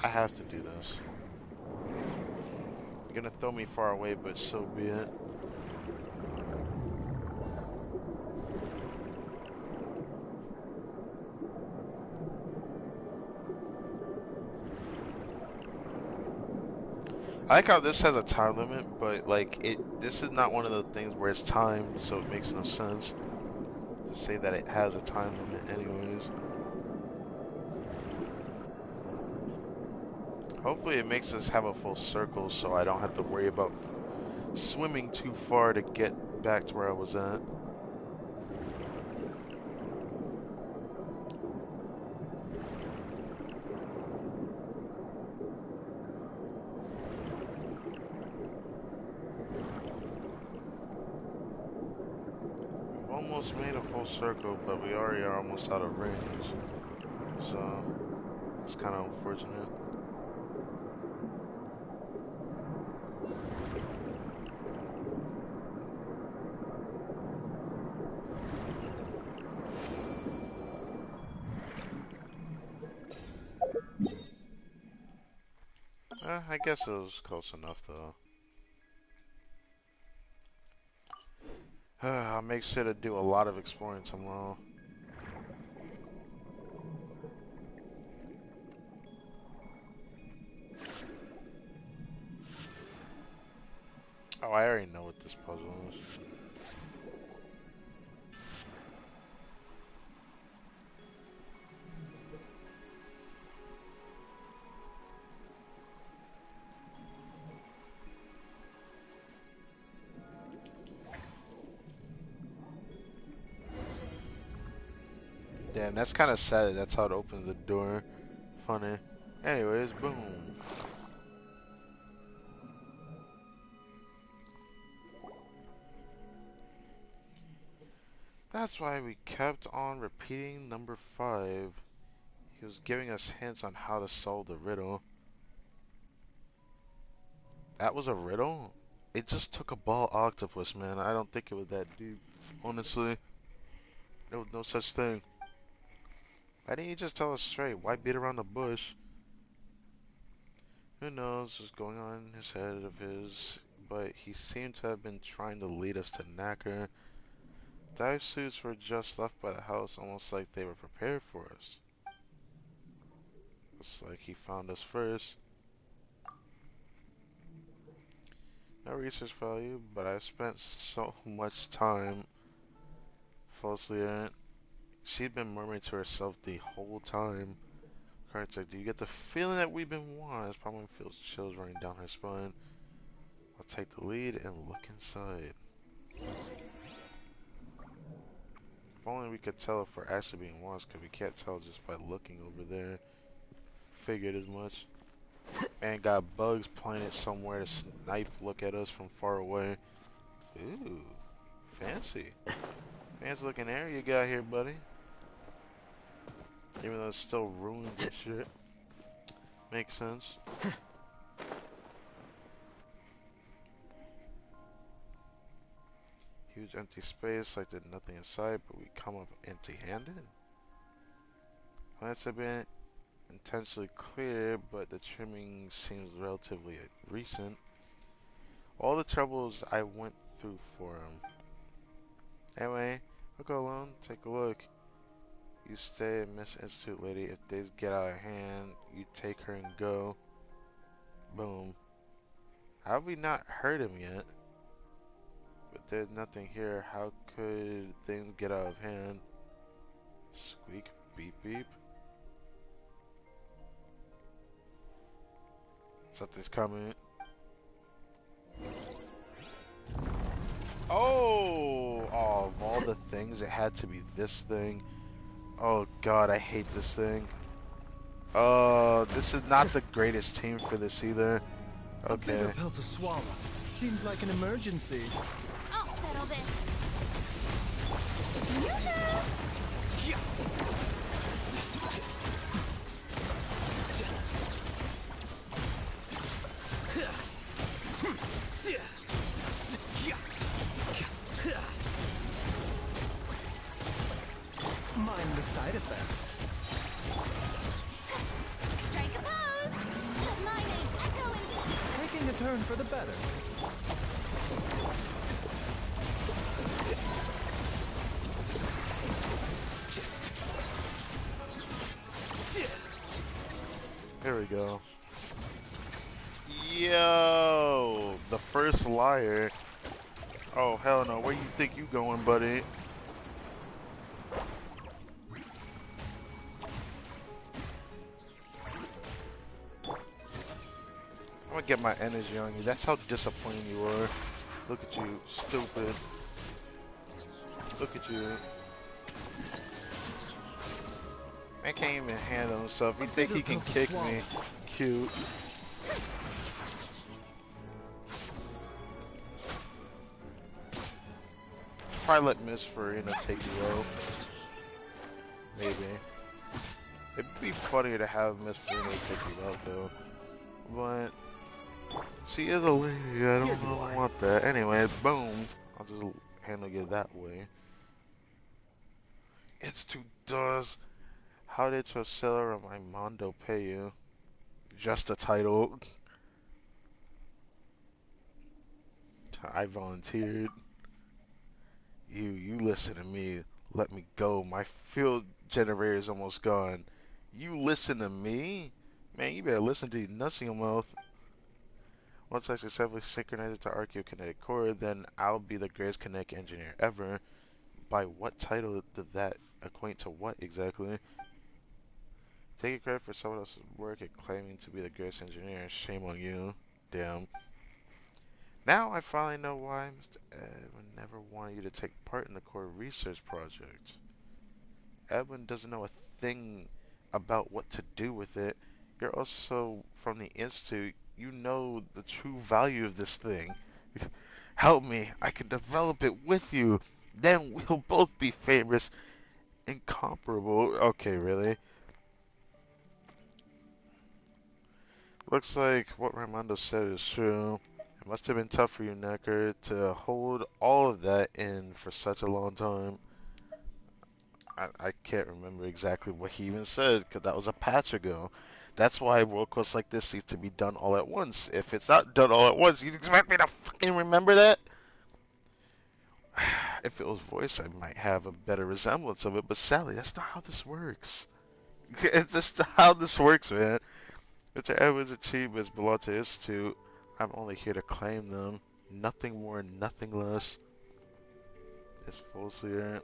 I have to do this. You're gonna throw me far away, but so be it. I like how this has a time limit, but like this is not one of those things where it's timed, so it makes no sense to say that it has a time limit anyways. Hopefully it makes us have a full circle so I don't have to worry about swimming too far to get back to where I was at. We've almost made a full circle, but we already are almost out of range. So, it's kind of unfortunate. I guess it was close enough, though. I'll make sure to do a lot of exploring tomorrow. Oh, I already know what this puzzle is. Damn, that's kind of sad. That's how it opens the door. Funny. Anyways, boom. That's why we kept on repeating number 5. He was giving us hints on how to solve the riddle. That was a riddle? It just took a ball octopus, man. I don't think it was that deep. Honestly, there was no such thing. Why didn't you just tell us straight? Why beat around the bush? Who knows what's going on in his head of his, but he seemed to have been trying to lead us to Knacker. Dive suits were just left by the house, almost like they were prepared for us. Looks like he found us first. No research value, but I've spent so much time falsely in it. She'd been murmuring to herself the whole time. Cart's like, do you get the feeling that we've been watched? Probably feels chills running down her spine. I'll take the lead and look inside. If only we could tell if we're actually being watched, because we can't tell just by looking over there. Figured as much. Man got bugs planted somewhere to snipe look at us from far away. Ooh, fancy. Fancy looking area you got here, buddy. Even though it's still ruined and shit. Makes sense. Huge empty space, like there's nothing inside, but we come up empty-handed. Plants have been intentionally clear, but the trimming seems relatively recent. All the troubles I went through for him. Anyway, I'll go alone, take a look. You stay at Miss Institute, lady. If things get out of hand, you take her and go. Boom. How have we not heard him yet? But there's nothing here. How could things get out of hand? Squeak, beep, beep. Something's coming. Oh, of all the things, it had to be this thing. Oh god, I hate this thing. This is not the greatest team for this either. Okay. A bitter pill to swallow. Seems like an emergency. I'll settle this. Mind the side effects. Strike a pose. Let my name echo in Taking a turn for the better. Here we go. Yo, the first liar. Oh hell no, where you think you going, buddy? I'm gonna get my energy on you. That's how disappointing you are. Look at you, stupid. Look at you. Man can't even handle himself. He think he can kick me. Cute. Probably let Miss Farina take you out. Maybe. It'd be funnier to have Miss Farina take you out though. But she is a lady. I don't want that. Anyway, boom. I'll just handle you that way. It's $2. How did Trocella or my Mondo pay you? Just a title. I volunteered. You listen to me. Let me go. My field generator is almost gone. You listen to me? Man, you better listen to these nuts in your mouth. Once I successfully synchronize it to Archaeokinetic Core, then I'll be the greatest kinetic engineer ever. By what title did that equate to what exactly? Taking credit for someone else's work and claiming to be the greatest engineer. Shame on you. Damn. Now I finally know why Mr. Edwin never wanted you to take part in the core research project. Edwin doesn't know a thing about what to do with it. You're also from the Institute. You know the true value of this thing. Help me. I can develop it with you. Then we'll both be famous. Incomparable. Okay, really? Looks like what Raimondo said is true. It must have been tough for you, Necker, to hold all of that in for such a long time. I can't remember exactly what he even said, because that was a patch ago. That's why world quests like this needs to be done all at once. If it's not done all at once, you expect me to fucking remember that? If it was voiced, I might have a better resemblance of it, but sadly, that's not how this works. It's just not how this works, man. Mr. Edwards' achievements belong to his Institute. I'm only here to claim them. Nothing more, nothing less. It's Folsier.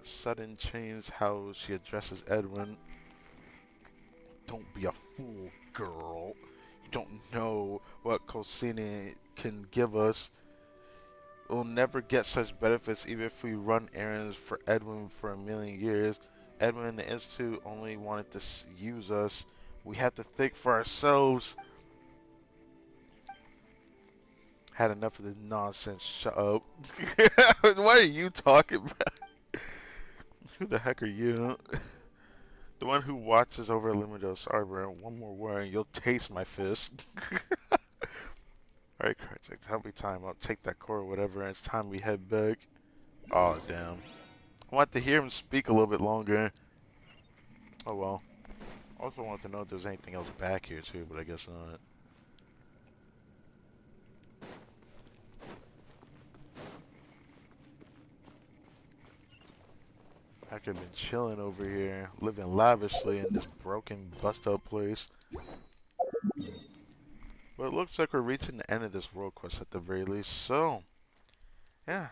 Sudden change how she addresses Edwin. Don't be a fool, girl. You don't know what Cosine can give us. We'll never get such benefits even if we run errands for Edwin for a million years. Edwin and the Institute only wanted to use us. We have to think for ourselves. Had enough of this nonsense. Shut up. What are you talking about? Who the heck are you? The one who watches over Lumidos Arbor. One more word and you'll taste my fist. Alright, Kartik, help me time up. Take that core or whatever, and it's time we head back. Oh, damn. I want to hear him speak a little bit longer. Oh, well. Also want to know if there's anything else back here, too, but I guess not. I could have been chilling over here, living lavishly in this broken, bust-up place. But it looks like we're reaching the end of this world quest at the very least, so... yeah.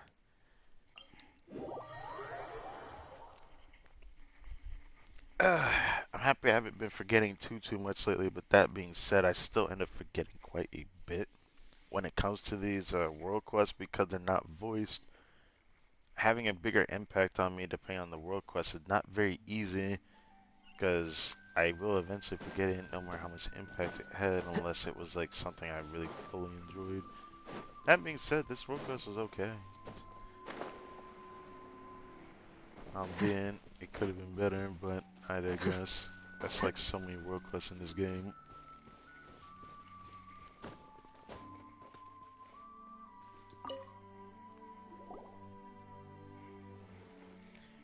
I'm happy I haven't been forgetting too much lately, but that being said, I still end up forgetting quite a bit when it comes to these world quests because they're not voiced. Having a bigger impact on me depending on the world quest is not very easy because I will eventually forget it no matter how much impact it had unless it was like something I really fully enjoyed. That being said, this world quest was okay. It could have been better, but I digress. That's like so many world quests in this game.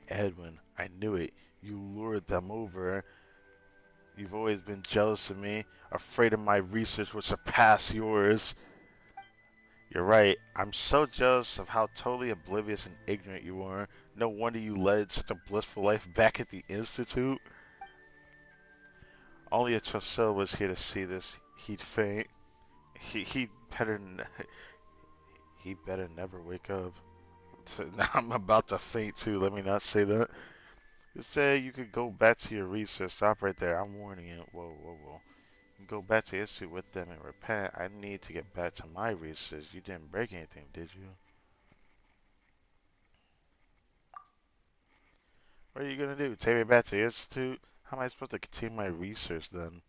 Edwin, I knew it. You lured them over. You've always been jealous of me, afraid of my research would surpass yours. You're right. I'm so jealous of how totally oblivious and ignorant you are. No wonder you led such a blissful life back at the Institute. Only if Trocel was here to see this, he'd faint. He better he better never wake up. So now I'm about to faint too. Let me not say that. You say you could go back to your research. Stop right there. I'm warning you. Whoa, whoa, whoa. Go back to the Institute with them and repent. I need to get back to my research. You didn't break anything, did you? What are you gonna do? Take me back to the Institute? How am I supposed to continue my research then?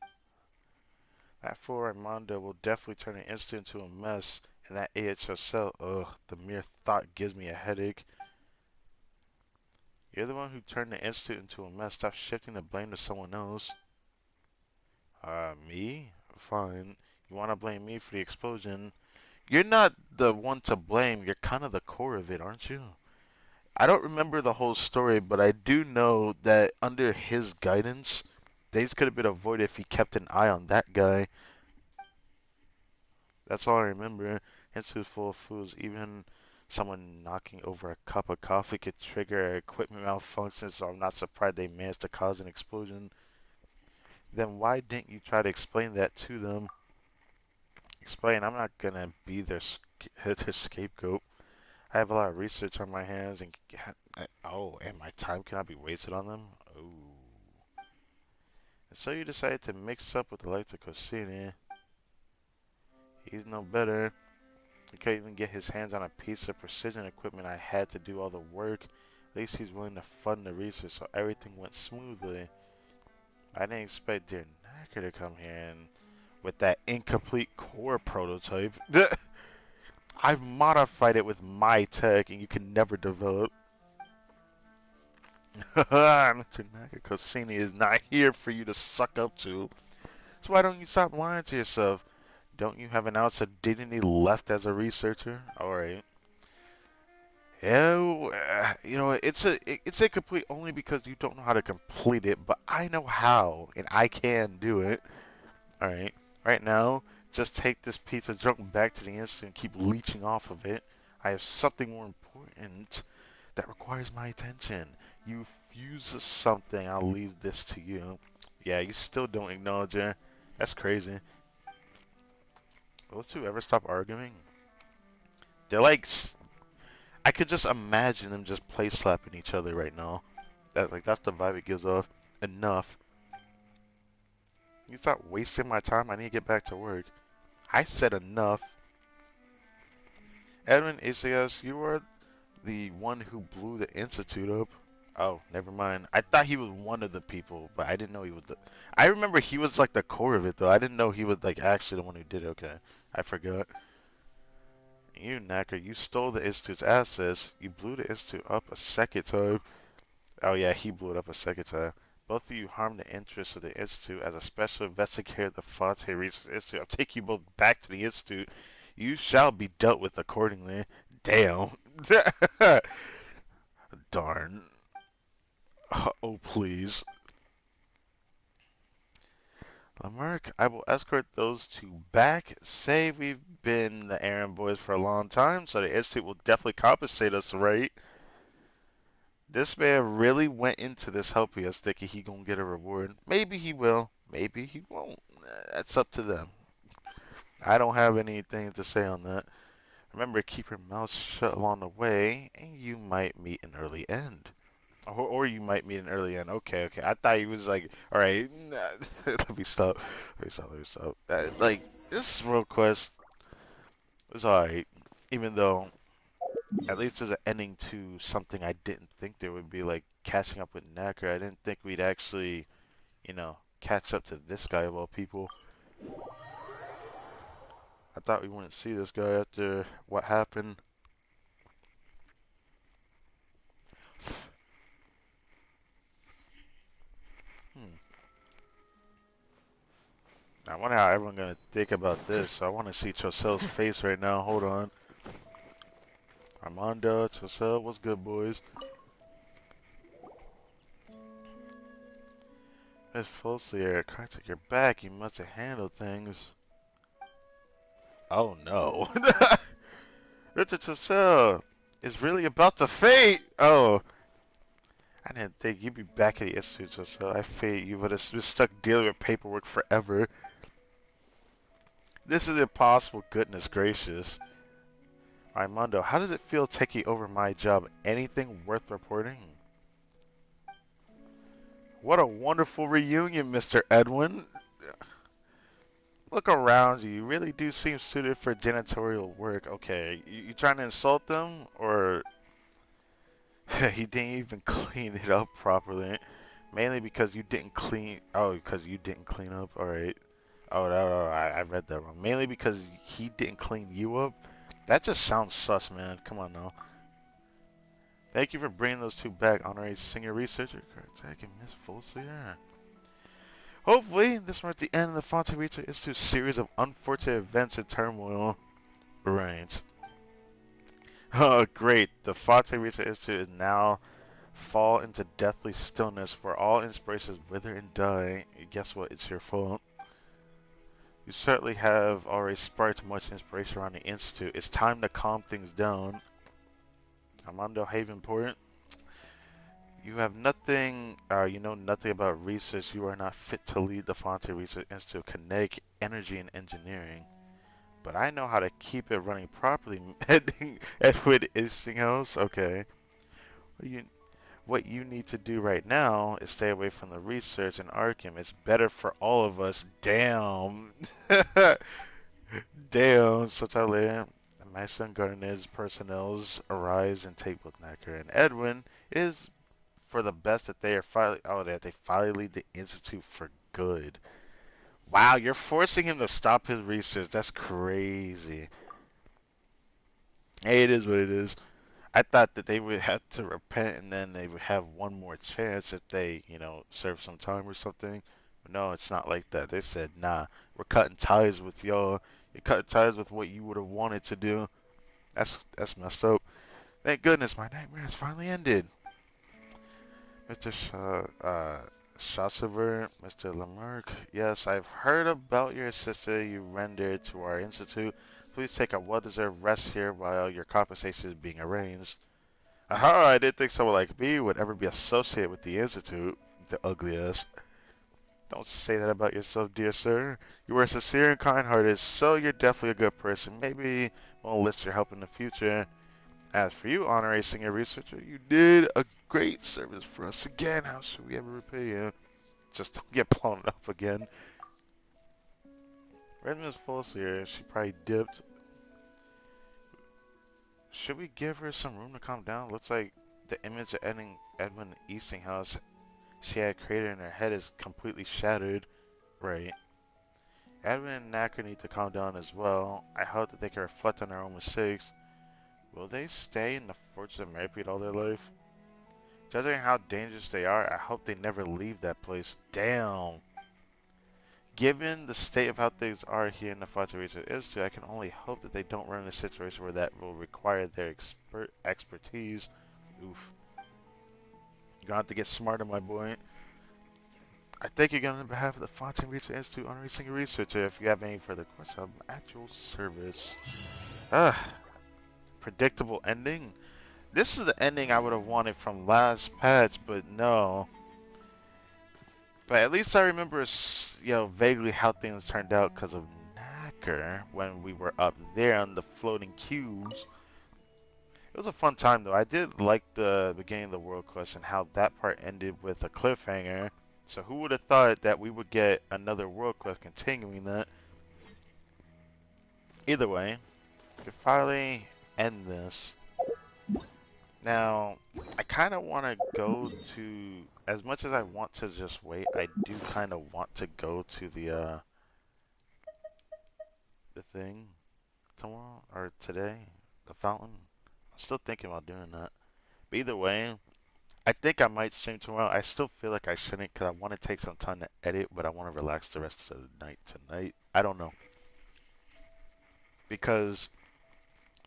That fool Raimondo will definitely turn the Institute into a mess, and that AHO cell, ugh, the mere thought gives me a headache. You're the one who turned the Institute into a mess. Stop shifting the blame to someone else. Me? Fine. You wanna blame me for the explosion? You're not the one to blame. You're kind of the core of it, aren't you? I don't remember the whole story, but I do know that under his guidance, things could have been avoided if he kept an eye on that guy. That's all I remember. Institute full of fools. Even someone knocking over a cup of coffee could trigger equipment malfunction, so I'm not surprised they managed to cause an explosion. Then why didn't you try to explain that to them? Explain, I'm not gonna be their scapegoat. I have a lot of research on my hands, and and my time cannot be wasted on them. Oh, and so you decided to mix up with Electrococini. He's no better. He couldn't even get his hands on a piece of precision equipment. I had to do all the work. At least he's willing to fund the research, so everything went smoothly. I didn't expect dear Knacker to come here and with that incomplete core prototype. I've modified it with my tech, and you can never develop. Mr. Nakakosini is not here for you to suck up to. So why don't you stop lying to yourself? Don't you have an ounce of dignity left as a researcher? Alright. Yeah, it's incomplete only because you don't know how to complete it, but I know how, and I can do it. Alright. Right now, just take this piece of junk back to the Institute and keep leeching off of it. I have something more important that requires my attention. You fuse something, I'll leave this to you. Yeah, you still don't acknowledge her. That's crazy. Will those two ever stop arguing? They're like, I could just imagine them just play slapping each other right now. That's the vibe it gives off. Enough. You stop wasting my time. I need to get back to work. I said enough. Edwin Isagas, you are the one who blew the Institute up. Oh, never mind. I thought he was one of the people, but I didn't know he was the... I remember he was like the core of it, though. I didn't know he was like actually the one who did it. Okay, I forgot. You, Knacker, you stole the Institute's assets. You blew the Institute up a second time. Oh yeah, he blew it up a second time. Both of you harmed the interests of the Institute. As a special investigator of the Fonte Research Institute, I'll take you both back to the Institute. You shall be dealt with accordingly. Damn. Darn. Oh, please. Lamarck, I will escort those two back. Say we've been the errand boys for a long time, so the Institute will definitely compensate us, right? This man really went into this helping us thinking he gonna get a reward. Maybe he will. Maybe he won't. That's up to them. I don't have anything to say on that. Remember, keep your mouth shut along the way, and you might meet an early end. Or you might meet an early end. Okay, okay. I thought he was like, all right, let me stop. Let me stop. This road quest was alright, even though at least there's an ending to something I didn't think there would be, like catching up with Knacker. I didn't think we'd actually, catch up to this guy of all people. I thought we wouldn't see this guy after what happened. Hmm. I wonder how everyone's gonna think about this. I want to see Chosel's face right now. Hold on. Armando, Chosel, what's good, boys? Miss Fulsier, cracks at your back. You must have handled things. Oh no. Richard Chosel is really about to fate. Oh. I didn't think you'd be back at the Institute, Chosel. I fate you would have been stuck dealing with paperwork forever. This is impossible, goodness gracious. Armando, how does it feel taking over my job? Anything worth reporting? What a wonderful reunion, Mr. Edwin. Look around you. You really do seem suited for janitorial work. Okay, you trying to insult them, or he didn't even clean it up properly? Mainly because you didn't clean. Oh, because you didn't clean up. All right. Oh, no, I read that wrong. Mainly because he didn't clean you up. That just sounds sus, man. Come on now. Thank you for bringing those two back, honorary senior researcher. Attacking Miss Fulsier. Hopefully, this marks the end of the Fonte Research Institute's series of unfortunate events and turmoil. Right. Oh, great. The Fonte Research Institute is now fall into deathly stillness where all inspirations wither and die. Guess what? It's your fault. You certainly have already sparked much inspiration around the Institute. It's time to calm things down. Armando Havenport. You have nothing, you know nothing about research. You are not fit to lead the Fonte Research Institute of Kinetic Energy and Engineering. But I know how to keep it running properly. Edward Istinghouse? Okay. What you need to do right now is stay away from the research and Arkham. It's better for all of us. Damn. Damn. Sometime later, my son Gardner's personnel arrives and take with Necker. And Edwin is for the best that they are finally that they finally leave the Institute for good. Wow, you're forcing him to stop his research. That's crazy. Hey, it is what it is. I thought that they would have to repent and then they would have one more chance if they, serve some time or something. But no, it's not like that. They said, nah, we're cutting ties with y'all. You're cutting ties with what you would have wanted to do. That's messed up. Thank goodness my nightmare has finally ended. Mr. Chassever, Mr. Lamarck, yes, I've heard about your assistance you rendered to our institute. Please take a well-deserved rest here while your compensation is being arranged. Aha, I didn't think someone like me would ever be associated with the institute. The ugliest. Don't say that about yourself, dear sir. You are sincere and kind-hearted, so you're definitely a good person. Maybe we'll enlist your help in the future. As for you, honorary senior researcher, you did a great service for us. Again, how should we ever repay you? Just don't get blown up again. Redmond's false here. She probably dipped. Should we give her some room to calm down? Looks like the image of Edwin Eastinghouse she had created in her head is completely shattered. Right. Edwin and Knacker need to calm down as well. I hope that they can reflect on their own mistakes. Will they stay in the Fortress of Meripede all their life? Judging how dangerous they are, I hope they never leave that place. Damn. Given the state of how things are here in the Frontier Research Institute, I can only hope that they don't run in a situation where that will require their expertise. Oof. You're gonna have to get smarter, my boy. I thank you again on behalf of the Fontaine Research Institute Honorary Senior Researcher. If you have any further questions, I'm at your service. Predictable ending? This is the ending I would have wanted from last patch, but no. But at least I remember, vaguely how things turned out because of Knacker when we were up there on the floating cubes. It was a fun time though. I did like the beginning of the world quest and how that part ended with a cliffhanger. So who would have thought that we would get another world quest continuing that? Either way, we can finally end this. Now, I kind of want to go to, as much as I want to just wait, I do kind of want to go to the thing tomorrow, or today, the fountain. I'm still thinking about doing that. But either way, I think I might stream tomorrow. I still feel like I shouldn't because I want to take some time to edit, but I want to relax the rest of the night tonight. I don't know. Because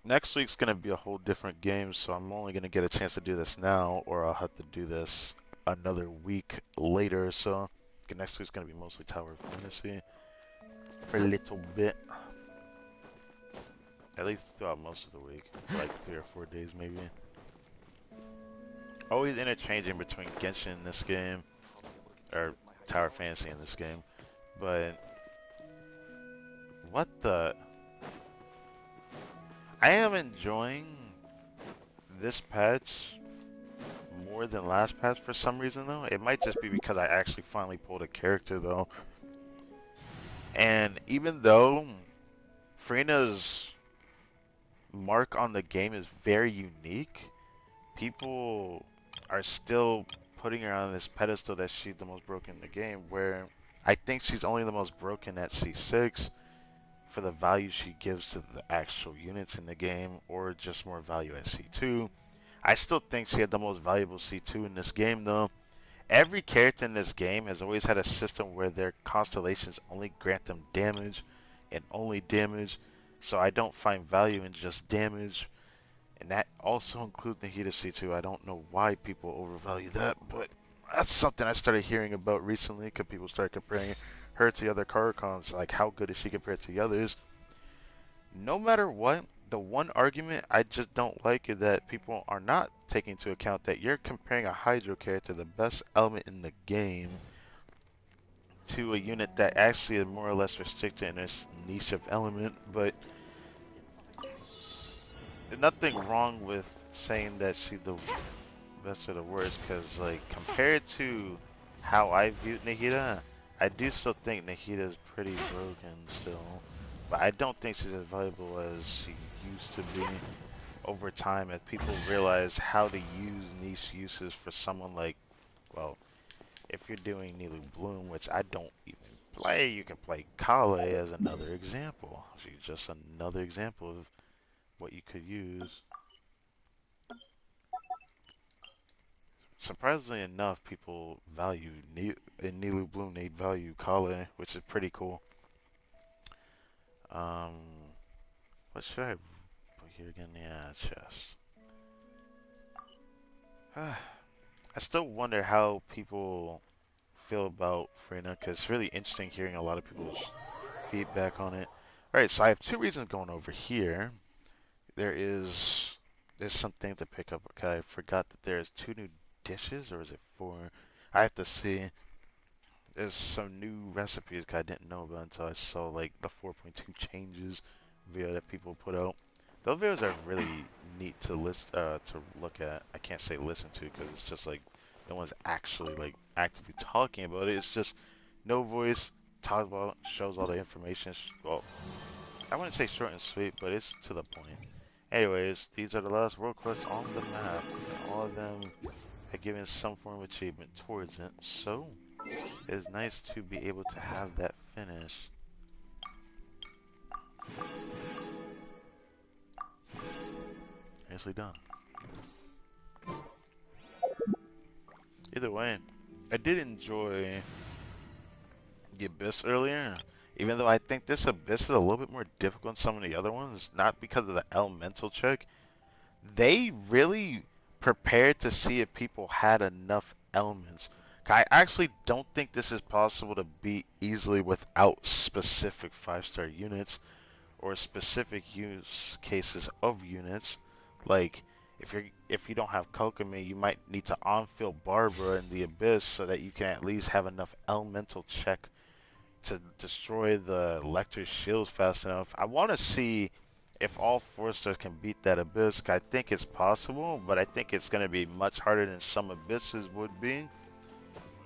next week's going to be a whole different game, so I'm only going to get a chance to do this now, or I'll have to do this another week later. So next week's going to be mostly Tower of Fantasy for a little bit. At least throughout most of the week, like 3 or 4 days maybe. Always interchanging between Genshin in this game, or Tower Fantasy in this game, but what the? I am enjoying this patch more than last patch for some reason though. It might just be because I actually finally pulled a character though. And even though Freena's mark on the game is very unique, people are still putting her on this pedestal that she's the most broken in the game, where I think she's only the most broken at C6 for the value she gives to the actual units in the game, or just more value at C2. I still think she had the most valuable C2 in this game, though. Every character in this game has always had a system where their constellations only grant them damage and only damage, so I don't find value in just damage, and that also includes Nahida C2. I don't know why people overvalue that, but that's something I started hearing about recently because people started comparing her to other Carcons, like how good is she compared to the others. No matter what, the one argument I just don't like is that people are not taking into account that you're comparing a Hydro character, the best element in the game, to a unit that actually is more or less restricted in its niche of element, but there's nothing wrong with saying that she's the best or the worst, because like compared to how I viewed Nahida, I do still think Nahida is pretty broken still, but I don't think she's as valuable as she used to be over time as people realize how to use niche uses for someone like, well, if you're doing Nilu Bloom, which I don't even play, you can play Kale as another example. She's just another example of what you could use. Surprisingly enough, people value in Nilu Bloom. They value Kale, which is pretty cool. Um, what should I put here again? Yeah, chest. I still wonder how people feel about Freena, because it's really interesting hearing a lot of people's feedback on it. Alright, so I have two reasons going over here. There's something to pick up. Okay, I forgot that there's two new dishes, or is it four? I have to see. There's some new recipes I didn't know about until I saw like the 4.2 changes video that people put out. Those videos are really neat to to look at. I can't say listen to because it's just like no one's actually like actively talking about it. It's just no voice, talks about, shows all the information. Well, I wouldn't say short and sweet, but it's to the point. Anyways, these are the last world quests on the map, and all of them are given some form of achievement towards it. So it is nice to be able to have that finish. Nicely done. Either way, I did enjoy the Abyss earlier, even though I think this Abyss is a little bit more difficult than some of the other ones, not because of the elemental check. They really prepared to see if people had enough elements. I actually don't think this is possible to beat easily without specific 5-star units or specific use cases of units. Like if you don't have Kokomi, you might need to on-field Barbara in the Abyss so that you can at least have enough elemental check to destroy the Lecter's shields fast enough. I want to see if all 4-stars can beat that Abyss. I think it's possible, but I think it's going to be much harder than some Abysses would be.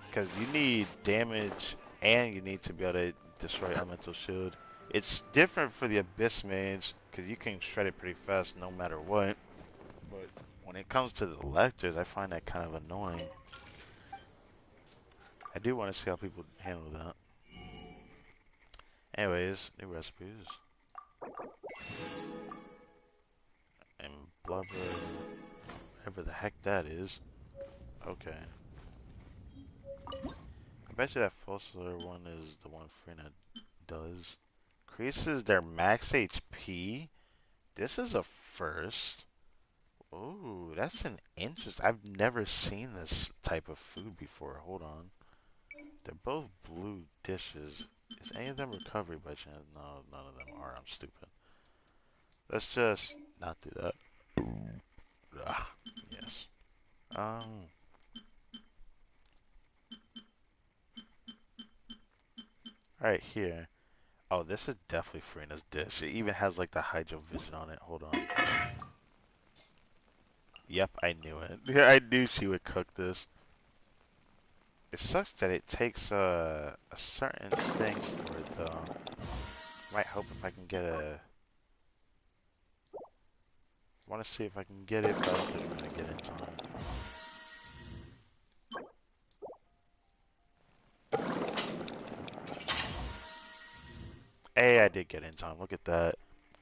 Because you need damage and you need to be able to destroy elemental shield. It's different for the Abyss mage, because you can shred it pretty fast no matter what. But when it comes to the Lecters, I find that kind of annoying. I do want to see how people handle that. Anyways, new recipes. And blubber, whatever the heck that is. Okay. I bet you that Fossil one is the one Frina does. Increases their max HP? This is a first. Ooh, that's an interest. I've never seen this type of food before. Hold on. They're both blue dishes. Is any of them recovery by chance? No, none of them are. I'm stupid. Let's just not do that. Ah, yes. Right here. Oh, this is definitely Farina's dish. It even has like the Hydro Vision on it. Hold on. Yep, I knew it. I knew she would cook this. It sucks that it takes a certain thing for it though. Might hope if I can get a. Want to see if I can get it, but I don't think I'm gonna get it in time. Hey, I did get in time. Look at that.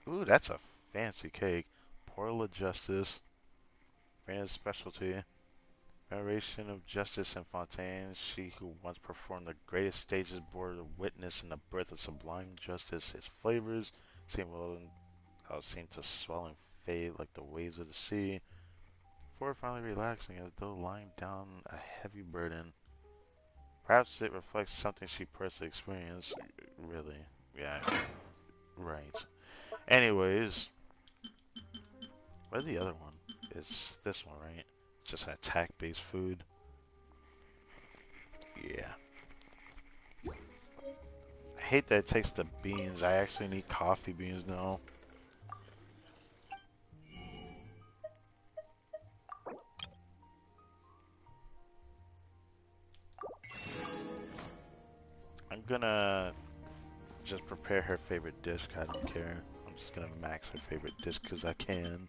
Ooh, that's a fancy cake. Portal of Justice. Brand's specialty. Narration of Justice and Fontaine. She who once performed the greatest stages bore a witness in the birth of sublime justice. His flavors seem to swell and fade like the waves of the sea. Before finally relaxing as though lying down a heavy burden. Perhaps it reflects something she personally experienced. Really? Yeah. Right. Anyways, where's the other one? It's this one, right? Just an attack-based food. Yeah. I hate that it takes the beans. I actually need coffee beans now. I'm gonna just prepare her favorite dish. I don't care. I'm just gonna max her favorite dish because I can.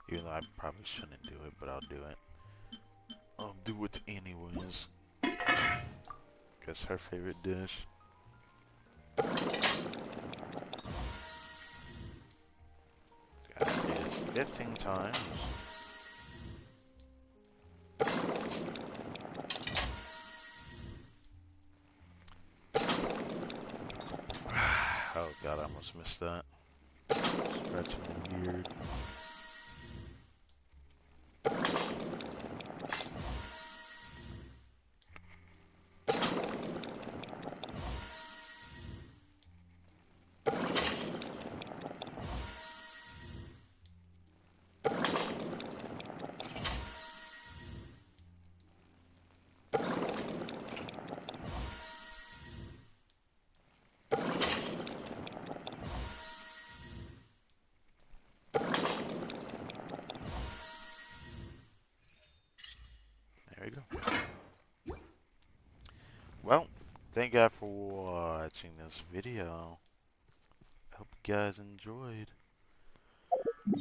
Even though I probably shouldn't do it, but I'll do it. I'll do it anyways. Because her favorite dish. I did it 15 times. Oh god, I almost missed that. Scratching the beard. There we go. Well, thank God for watching this video. Hope you guys enjoyed.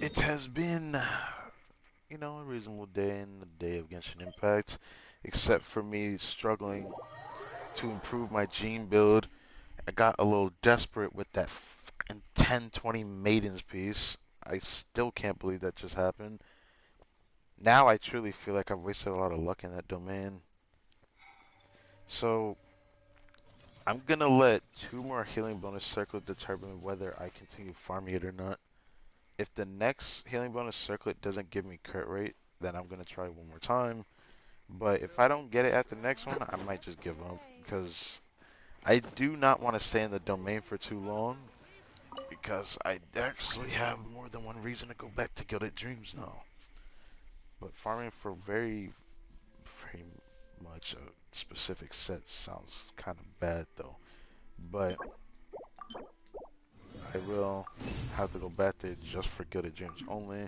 It has been, you know, a reasonable day in the day of Genshin Impact, except for me struggling to improve my gene build. I got a little desperate with that 10-20 Maidens piece. I still can't believe that just happened. Now I truly feel like I've wasted a lot of luck in that domain. So I'm gonna let 2 more healing bonus circles determine whether I continue farming it or not. If the next healing bonus circlet doesn't give me crit rate, then I'm gonna try one more time. But if I don't get it at the next one, I might just give up because I do not want to stay in the domain for too long because I actually have more than one reason to go back to Gilded Dreams now. But farming for very much a specific set sounds kind of bad though. But I will have to go back there just for Gilded Dreams only,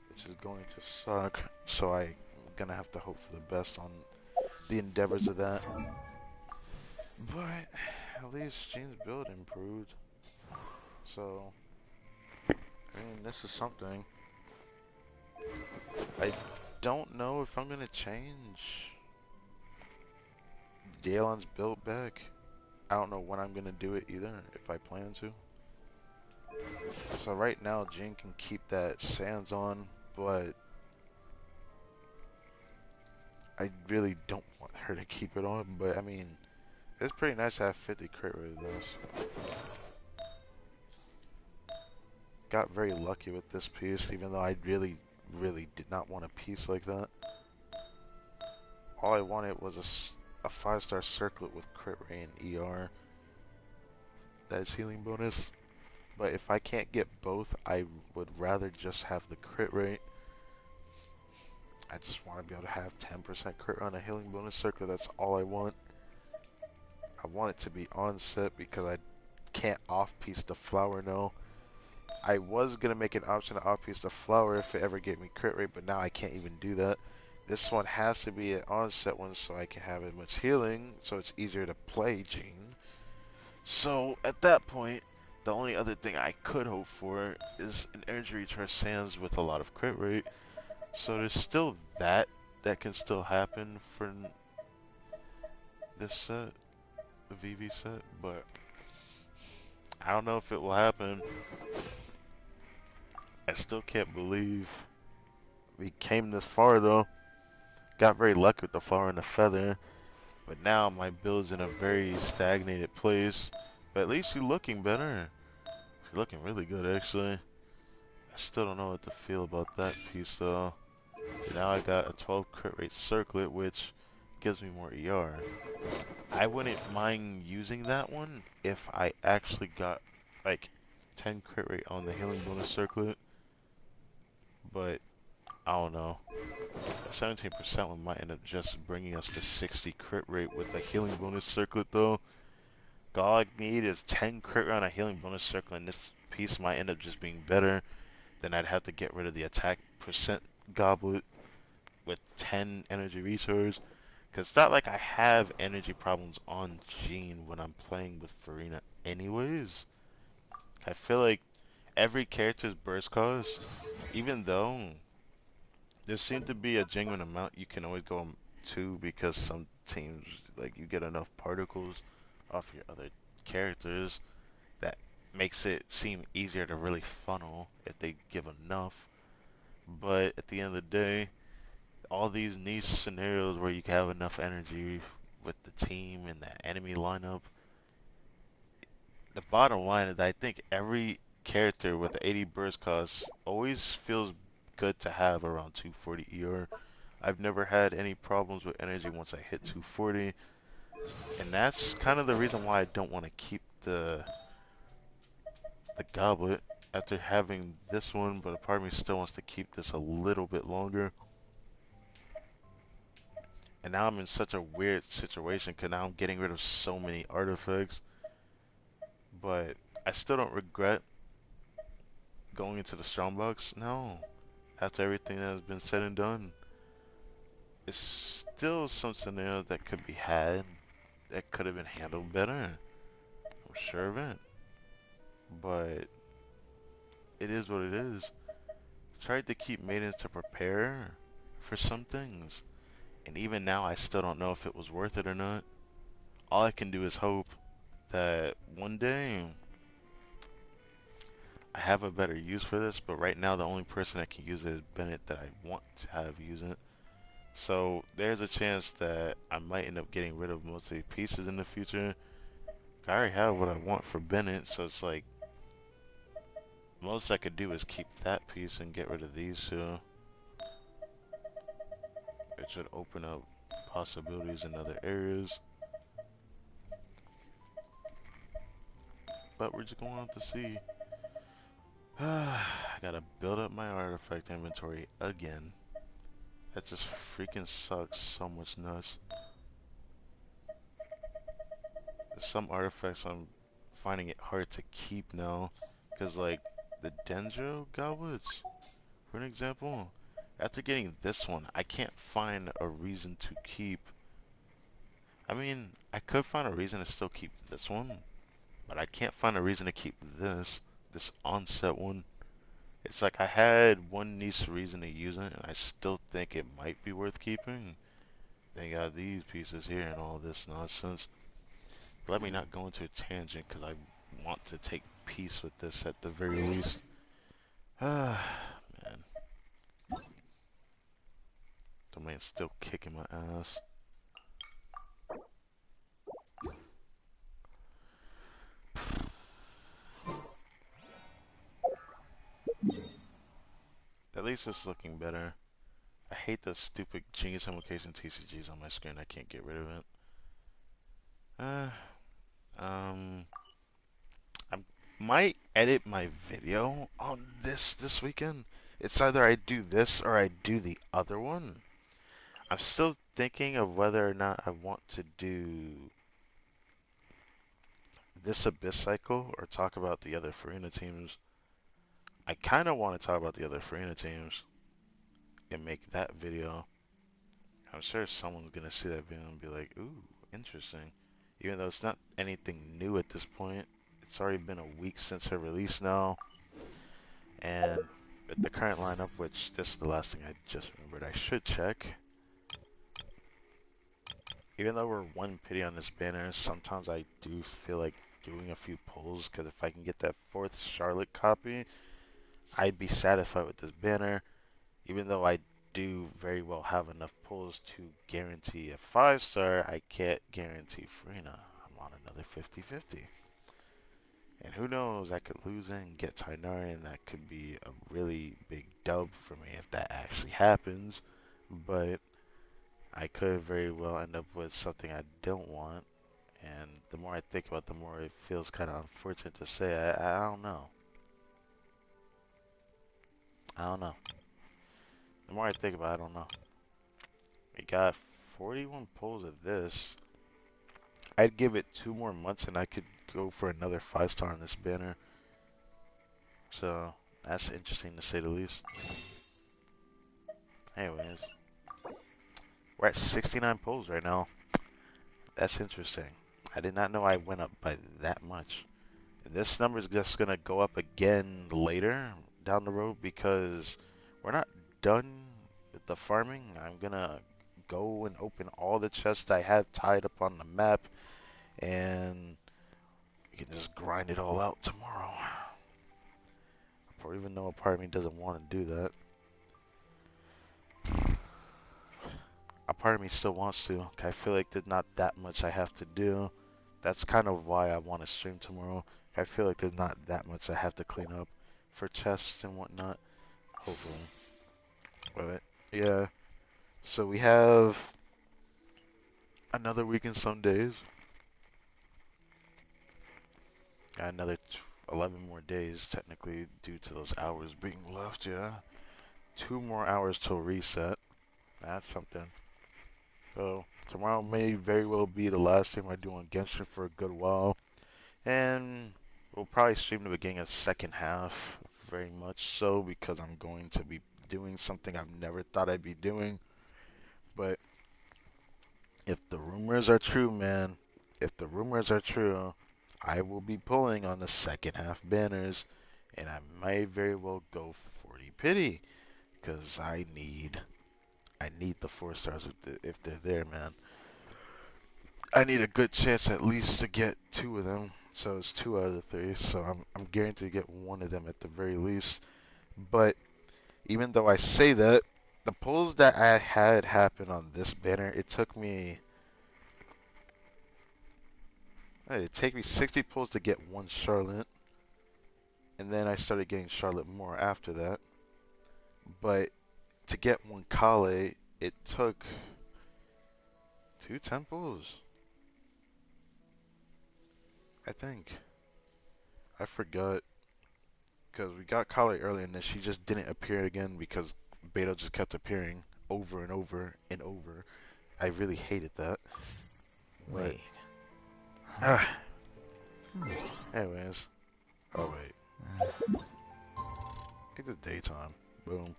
which is going to suck. So I'm gonna have to hope for the best on the endeavors of that. But at least Jean's build improved. So I mean, this is something. I don't know if I'm gonna change Dalen's build back. I don't know when I'm gonna do it either, if I plan to. So right now, Jean can keep that Sands on, but I really don't want her to keep it on. But I mean, it's pretty nice to have 50 crit rate of those. Got very lucky with this piece, even though I really did not want a piece like that. All I wanted was a 5-star circlet with crit rate and ER. That is healing bonus. But if I can't get both, I would rather just have the crit rate. I just want to be able to have 10% crit on a healing bonus circle. That's all I want. I want it to be on set because I can't off-piece the flower now. I was going to make an option to off-piece the flower if it ever gave me crit rate, but now I can't even do that This one has to be an onset one so I can have as much healing, so it's easier to play Gene. So at that point, the only other thing I could hope for is an energy recharge Sans with a lot of crit rate. So there's still that can still happen for this set, the VV set, but I don't know if it will happen. I still can't believe we came this far though. Got very lucky with the flower and the feather, but now my build's in a very stagnated place. But at least she's looking better. She's looking really good actually. I still don't know what to feel about that piece though. Now I got a 12 crit rate circlet, which gives me more ER. I wouldn't mind using that one if I actually got like 10 crit rate on the healing bonus circlet, but I don't know. 17% one might end up just bringing us to 60 crit rate with the healing bonus circlet though. All I need is 10 crit rate on a healing bonus circlet, and this piece might end up just being better. Then I'd have to get rid of the attack percent goblet with 10 energy recharge. Because it's not like I have energy problems on Gene when I'm playing with Farina anyways. I feel like every character's burst cost, even though there seems to be a genuine amount you can always go to because some teams, like, you get enough particles off your other characters that makes it seem easier to really funnel if they give enough. But at the end of the day, all these niche scenarios where you can have enough energy with the team and the enemy lineup, the bottom line is that I think every character with the 80 burst cost always feels good to have around 240 ER. I've never had any problems with energy once I hit 240, and that's kind of the reason why I don't want to keep the goblet after having this one, but a part of me still wants to keep this a little bit longer. And now I'm in such a weird situation because now I'm getting rid of so many artifacts. But I still don't regret going into the strongbox. No. After everything that has been said and done. It's still some scenario that could be had. That could have been handled better. I'm sure of it. But it is what it is. Tried to keep maidens to prepare for some things. And even now I still don't know if it was worth it or not. All I can do is hope that one day I have a better use for this, but right now the only person that can use it is Bennett that I want to have use it. So there's a chance that I might end up getting rid of most of the pieces in the future. I already have what I want for Bennett, so it's like most I could do is keep that piece and get rid of these two. It should open up possibilities in other areas. But we're just going out to see. I gotta build up my artifact inventory again. That just freaking sucks so much nuts. There's some artifacts I'm finding it hard to keep now. Because, like, the Dendro goblets, for an example, after getting this one, I can't find a reason to keep. I mean, I could find a reason to still keep this one, but I can't find a reason to keep this onset one. It's like I had one niche reason to use it, and I still think it might be worth keeping. They got these pieces here and all this nonsense. Let me not go into a tangent, because I want to take peace with this at the very least. Ah, man. The man's still kicking my ass. At least it's looking better. I hate the stupid Genius Invocation TCGs on my screen. I can't get rid of it. I might edit my video on this weekend. It's either I do this or I do the other one. I'm still thinking of whether or not I want to do this Abyss cycle or talk about the other Farina teams. I kind of want to talk about the other Farina teams and make that video. I'm sure someone's gonna see that video and be like, ooh, interesting. Even though it's not anything new at this point. It's already been a week since her release now. And with the current lineup, which this is the last thing I just remembered I should check. Even though we're one pity on this banner, sometimes I do feel like doing a few pulls, because if I can get that 4th Charlotte copy, I'd be satisfied with this banner. Even though I do very well have enough pulls to guarantee a 5-star, I can't guarantee Farina. I'm on another 50-50. And who knows, I could lose it and get Tainari, and that could be a really big dub for me if that actually happens. But I could very well end up with something I don't want. And the more I think about it, the more it feels kind of unfortunate to say. I don't know. I don't know. The more I think about it, I don't know. We got 41 pulls of this. I'd give it 2 more months and I could go for another 5-star on this banner. So, that's interesting to say the least. Anyways. We're at 69 pulls right now. That's interesting. I did not know I went up by that much. This number is just going to go up again later down the road because we're not done with the farming. I'm going to go and open all the chests I have tied up on the map, and we can just grind it all out tomorrow. Or even though a part of me doesn't want to do that, a part of me still wants to. I feel like there's not that much I have to do. That's kind of why I want to stream tomorrow. I feel like there's not that much I have to clean up for chests and whatnot. Hopefully. But, yeah. So we have another week and some days. Got another 11 more days, technically, due to those hours being left, yeah. 2 more hours till reset. That's something. So, tomorrow may very well be the last time I do on Genshin for a good while. And we'll probably stream the beginning of the second half, very much so, because I'm going to be doing something I've never thought I'd be doing. But if the rumors are true, man, if the rumors are true, I will be pulling on the second half banners, and I might very well go 40 pity, because I need the 4-stars if they're there, man. I need a good chance at least to get 2 of them. So it's 2 out of the 3. So I'm guaranteed to get 1 of them at the very least. But even though I say that, the pulls that I had happen on this banner, it took me 60 pulls to get 1 Charlotte. And then I started getting Charlotte more after that. But to get 1 Kale, it took 2 temples. I think. I forgot. Because we got Kale early and then she just didn't appear again because Beto just kept appearing over and over and over. I really hated that. Wait. But, anyways. Oh, wait. Get the daytime. Boom.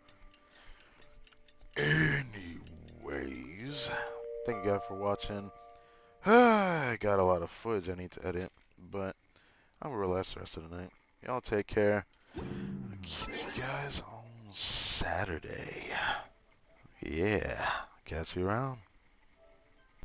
Anyways. Thank you guys for watching. I got a lot of footage I need to edit. But I'm going to relax the rest of the night. Y'all take care. I'll catch you guys on Saturday. Yeah. Catch you around.